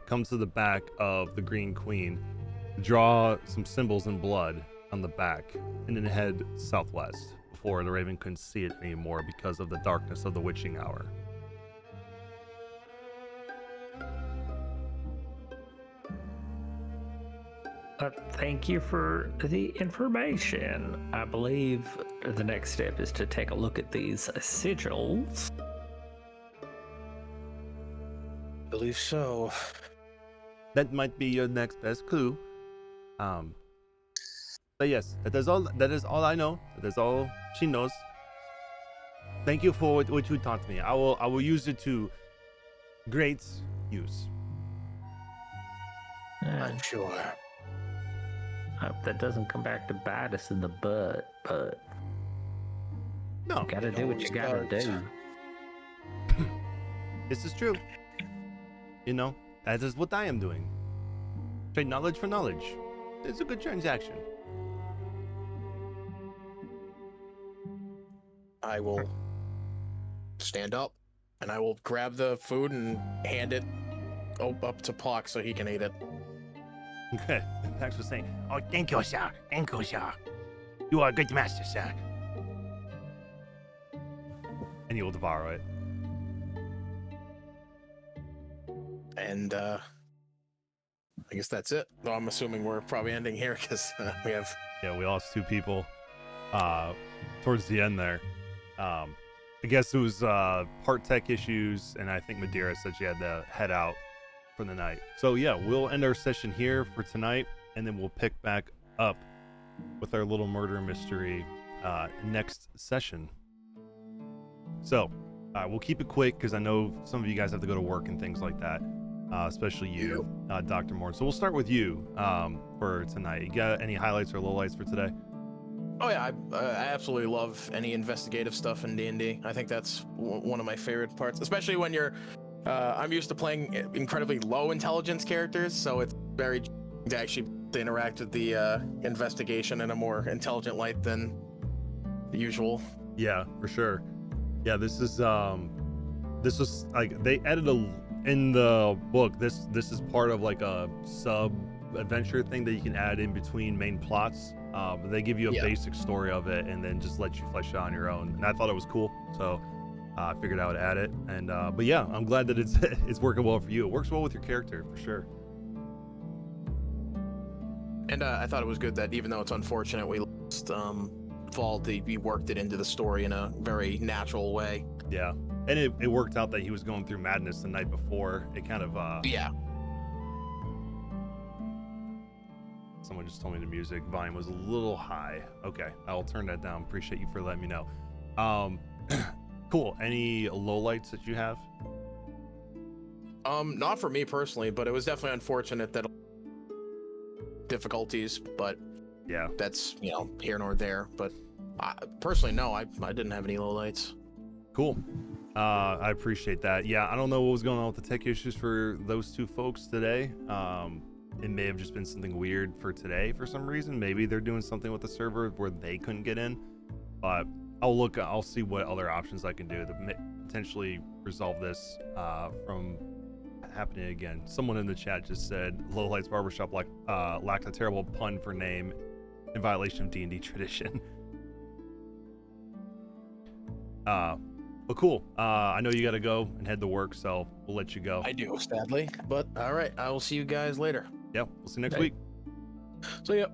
come to the back of the Green Queen, draw some symbols in blood on the back, and then head southwest before the Raven couldn't see it anymore because of the darkness of the witching hour. Thank you for the information. I believe the next step is to take a look at these sigils. I believe so. That might be your next best clue. But yes, that is all I know. That is all she knows. Thank you for what you taught me. I will use it to great use. I'm sure. Hope that doesn't come back to bite us in the butt, but no, you gotta do what you gotta do. This is true. You know, that is what I am doing. Trade knowledge for knowledge. It's a good transaction. I will stand up and I will grab the food and hand it up to Pock so he can eat it. Okay. Thanks for saying. Oh, thank you, sir. Thank you, sir. You are a good master, sir. And you will devour it. And I guess that's it. Though I'm assuming we're probably ending here because we have. Yeah, we lost 2 people towards the end there. I guess it was part tech issues, and I think Madeira said she had to head out for the night. So yeah, we'll end our session here for tonight, and then we'll pick back up with our little murder mystery next session. So we'll keep it quick because I know some of you guys have to go to work and things like that, especially you, Dr. Moore. So we'll start with you for tonight. You got any highlights or lowlights for today? Oh yeah, I absolutely love any investigative stuff in D&D. I think that's one of my favorite parts, especially when you're. I'm used to playing incredibly low intelligence characters, so it's very to actually interact with the investigation in a more intelligent light than the usual. Yeah, for sure. Yeah, this was like they added in the book. This is part of like a sub adventure thing that you can add in between main plots. They give you a basic story of it and then just let you flesh it out on your own. And I thought it was cool, so I figured I would add it. And but yeah, I'm glad that it's working well for you. It works well with your character for sure. And I thought it was good that even though it's unfortunate we lost Vald, we worked it into the story in a very natural way. Yeah, and it worked out that he was going through madness the night before. It kind of yeah. Someone just told me the music volume was a little high. Okay, I'll turn that down. Appreciate you for letting me know. Cool. Any lowlights that you have? Not for me personally, but it was definitely unfortunate that difficulties, but yeah, that's, you know, here nor there. But personally, no, I didn't have any lowlights. Cool. I appreciate that. Yeah, I don't know what was going on with the tech issues for those 2 folks today. It may have just been something weird for today for some reason. Maybe they're doing something with the server where they couldn't get in. But I'll see what other options I can do to potentially resolve this from happening again. Someone in the chat just said Low Lights Barbershop lacked a terrible pun for name in violation of D&D tradition. But cool. I know you got to go and head to work, so we'll let you go. I do, sadly. But all right, I will see you guys later. Yeah, we'll see you next week. So yep.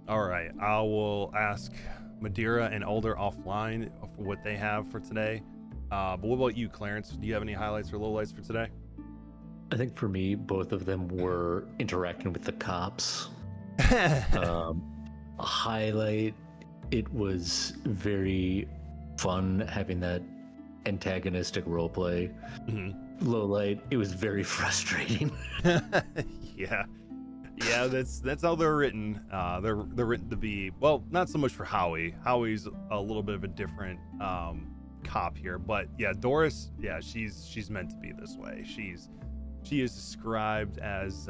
All right, I will ask Madeira and Alder offline for what they have for today. But what about you, Clarence? Do you have any highlights or lowlights for today? I think for me, both of them were interacting with the cops. A highlight, it was very fun having that antagonistic roleplay. Low light, it was very frustrating. Yeah, that's how they're written. They're written to be, well, not so much for Howie. Howie's a little bit of a different cop here, but yeah, Doris, yeah, she's meant to be this way. She is described as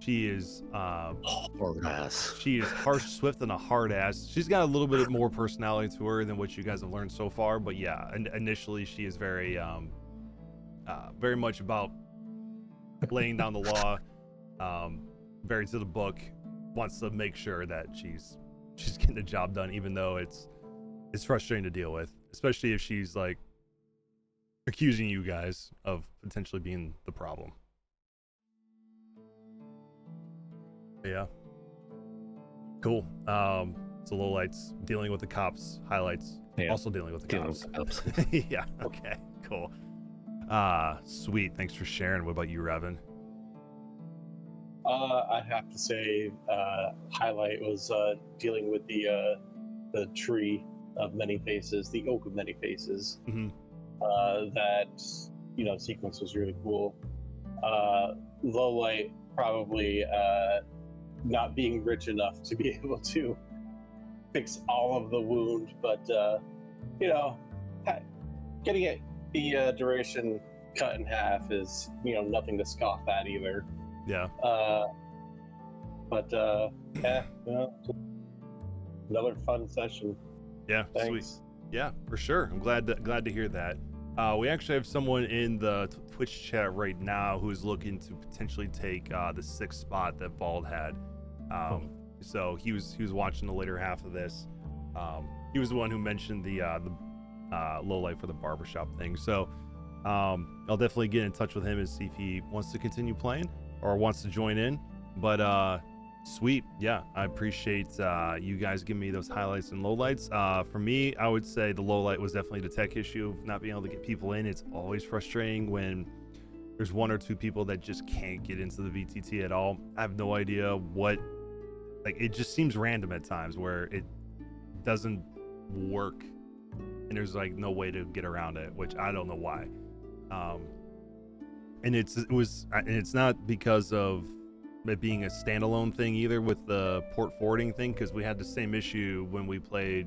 she is hard ass. She is harsh, swift, and a hard ass. She's got a little bit more personality to her than what you guys have learned so far, but yeah, initially she is very very much about laying down the law, very to the book, wants to make sure that she's getting the job done, even though it's frustrating to deal with, especially if she's like accusing you guys of potentially being the problem. Yeah. Cool. So lowlights, dealing with the cops. Highlights, also dealing with the cops. Yeah. Okay. Cool. Sweet. Thanks for sharing. What about you, Revan? I'd have to say highlight was dealing with the tree of many faces, the oak of many faces. That sequence was really cool. Low light, probably not being rich enough to be able to fix all of the wound, but getting the duration cut in half is nothing to scoff at either. Yeah. Another fun session. Yeah. Thanks. Sweet. Yeah, for sure. I'm glad to hear that. We actually have someone in the Twitch chat right now who's looking to potentially take the 6th spot that Bald had. So he was watching the later half of this. He was the one who mentioned the low light for the barbershop thing. So I'll definitely get in touch with him and see if he wants to continue playing or wants to join in. But sweet, yeah, I appreciate you guys giving me those highlights and lowlights. For me, I would say the low light was definitely the tech issue of not being able to get people in. It's always frustrating when there's 1 or 2 people that just can't get into the VTT at all. I have no idea what, like, it just seems random at times where it doesn't work and there's like no way to get around it, which I don't know why. And it's not because of it being a standalone thing either with the port forwarding thing, because we had the same issue when we played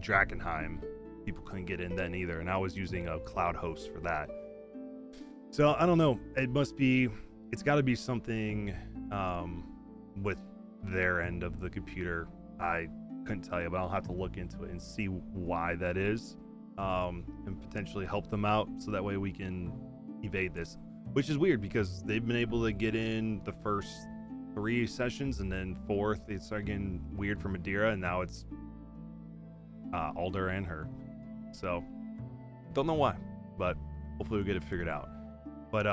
Drakenheim. People couldn't get in then either, and I was using a cloud host for that. So I don't know, it's got to be something with their end of the computer. I couldn't tell you, but I'll have to look into it and see why that is, and potentially help them out so that way we can evade this, which is weird because they've been able to get in the first 3 sessions, and then 4th it started getting weird for Madeira, and now it's Alder and her. So don't know why, but hopefully we'll get it figured out. But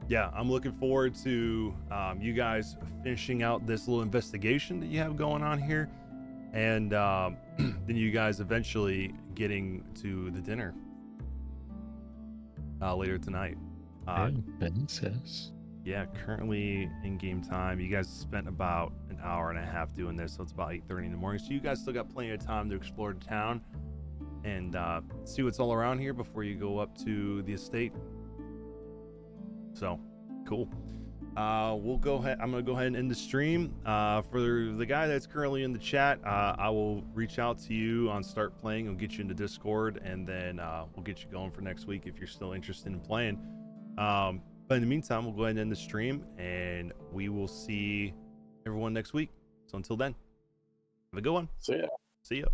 yeah, I'm looking forward to you guys finishing out this little investigation that you have going on here, and then you guys eventually getting to the dinner later tonight. Yeah, currently in game time, you guys spent about an hour and a half doing this, so it's about 8:30 in the morning. So you guys still got plenty of time to explore the town and see what's all around here before you go up to the estate. So cool. We'll go ahead. I'm gonna go ahead and end the stream. For the guy that's currently in the chat, I will reach out to you on start playing and get you into Discord, and then we'll get you going for next week if you're still interested in playing. But in the meantime, we'll go ahead and end the stream, and we will see everyone next week. So until then, have a good one. See ya. See ya.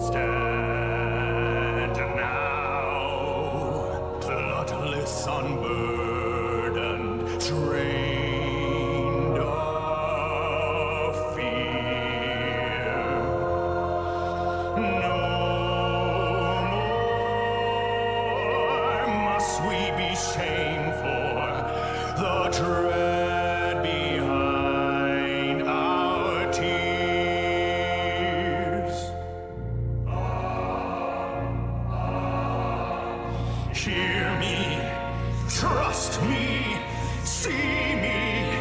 Stand now, bloodless, unburdened, trained of fear. No more must we be shameful, the dread behind our tears. Hear me, trust me, see me,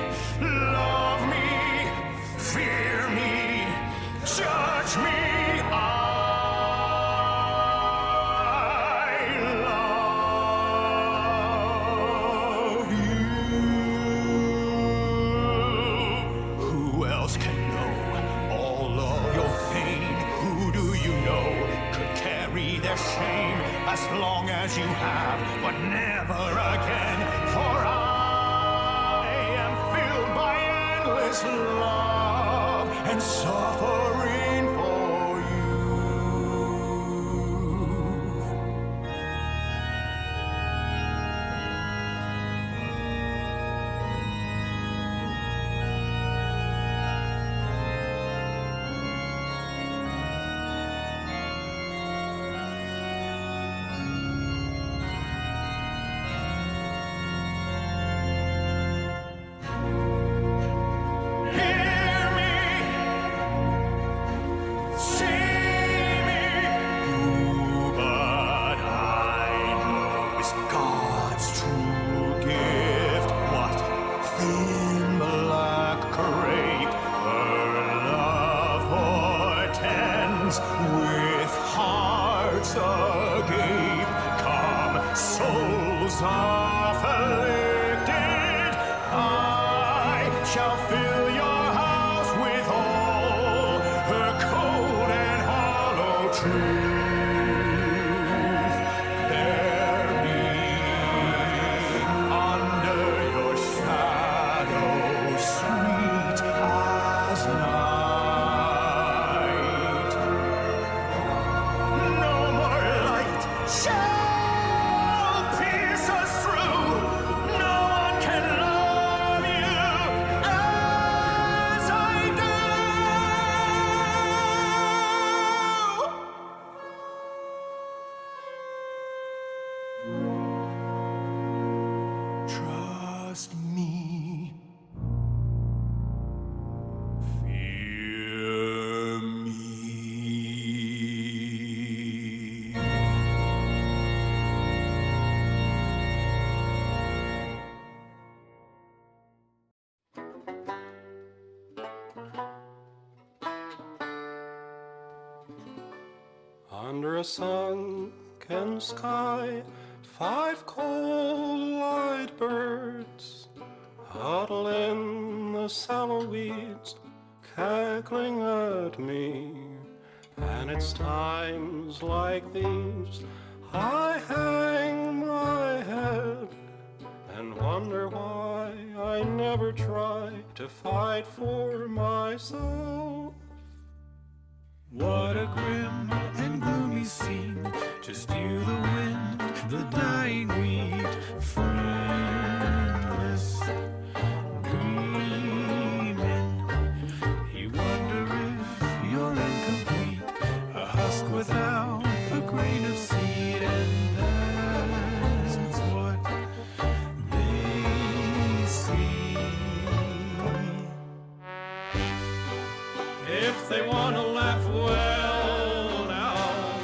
love me, fear me, judge me. I love you. Who else can know all of your pain? Who do you know could carry their shame as long as you have, but never again? For I am filled by endless love and suffering for you. Hear me, see me, but I know is God's true gift. What thin black crape her love portends, with hearts agape. Come, souls afflicted, I shall fill your house with all her cold and hollow truth. Bear me under your shadow, sweet as night. No more light shall pierce us through. No one can love you as I do. Trust me. Fear me. Under a sunken sky, 5 cold-eyed birds huddle in the sallow weeds, cackling at me. And it's times like these I hang my head and wonder why I never try to fight for myself. What a grim and gloomy scene. Just you, the wind, the dying wheat, friendless, dreaming. You wonder if you're incomplete, a husk without a grain of seed, and that's what they see. If they want to laugh, well now,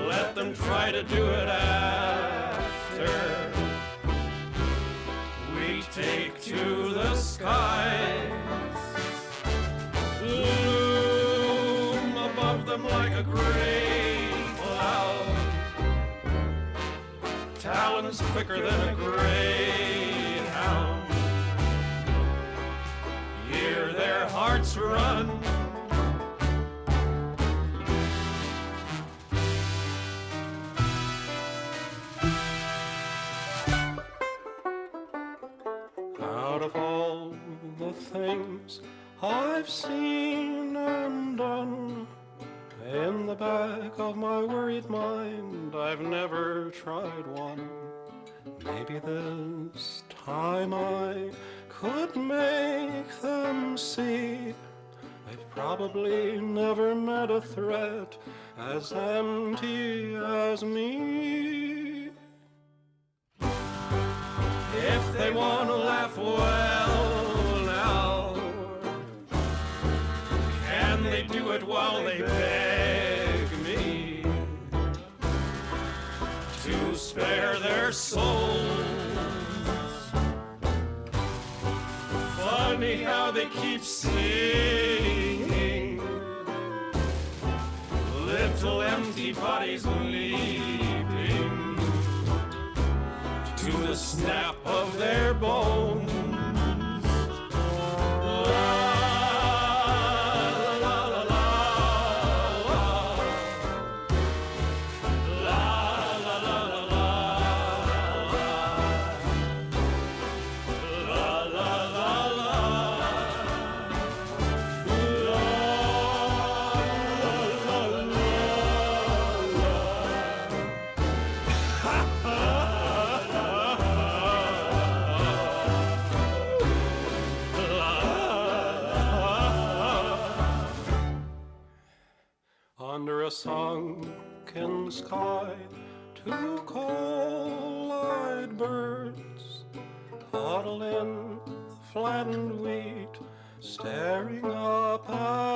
let them try to do it after we take to the skies, loom above them like a great cloud, talons quicker than a greyhound. Hear their hearts run. Out of all the things I've seen and done, back of my worried mind, I've never tried one. Maybe this time I could make them see they've probably never met a threat as empty as me. If they want to laugh, well now, can they do it while they beg me to spare their souls? Funny how they keep singing, little empty bodies leaping to the snap of their bones. Under a sunken sky, two coal-eyed birds huddle in the flattened wheat, staring up at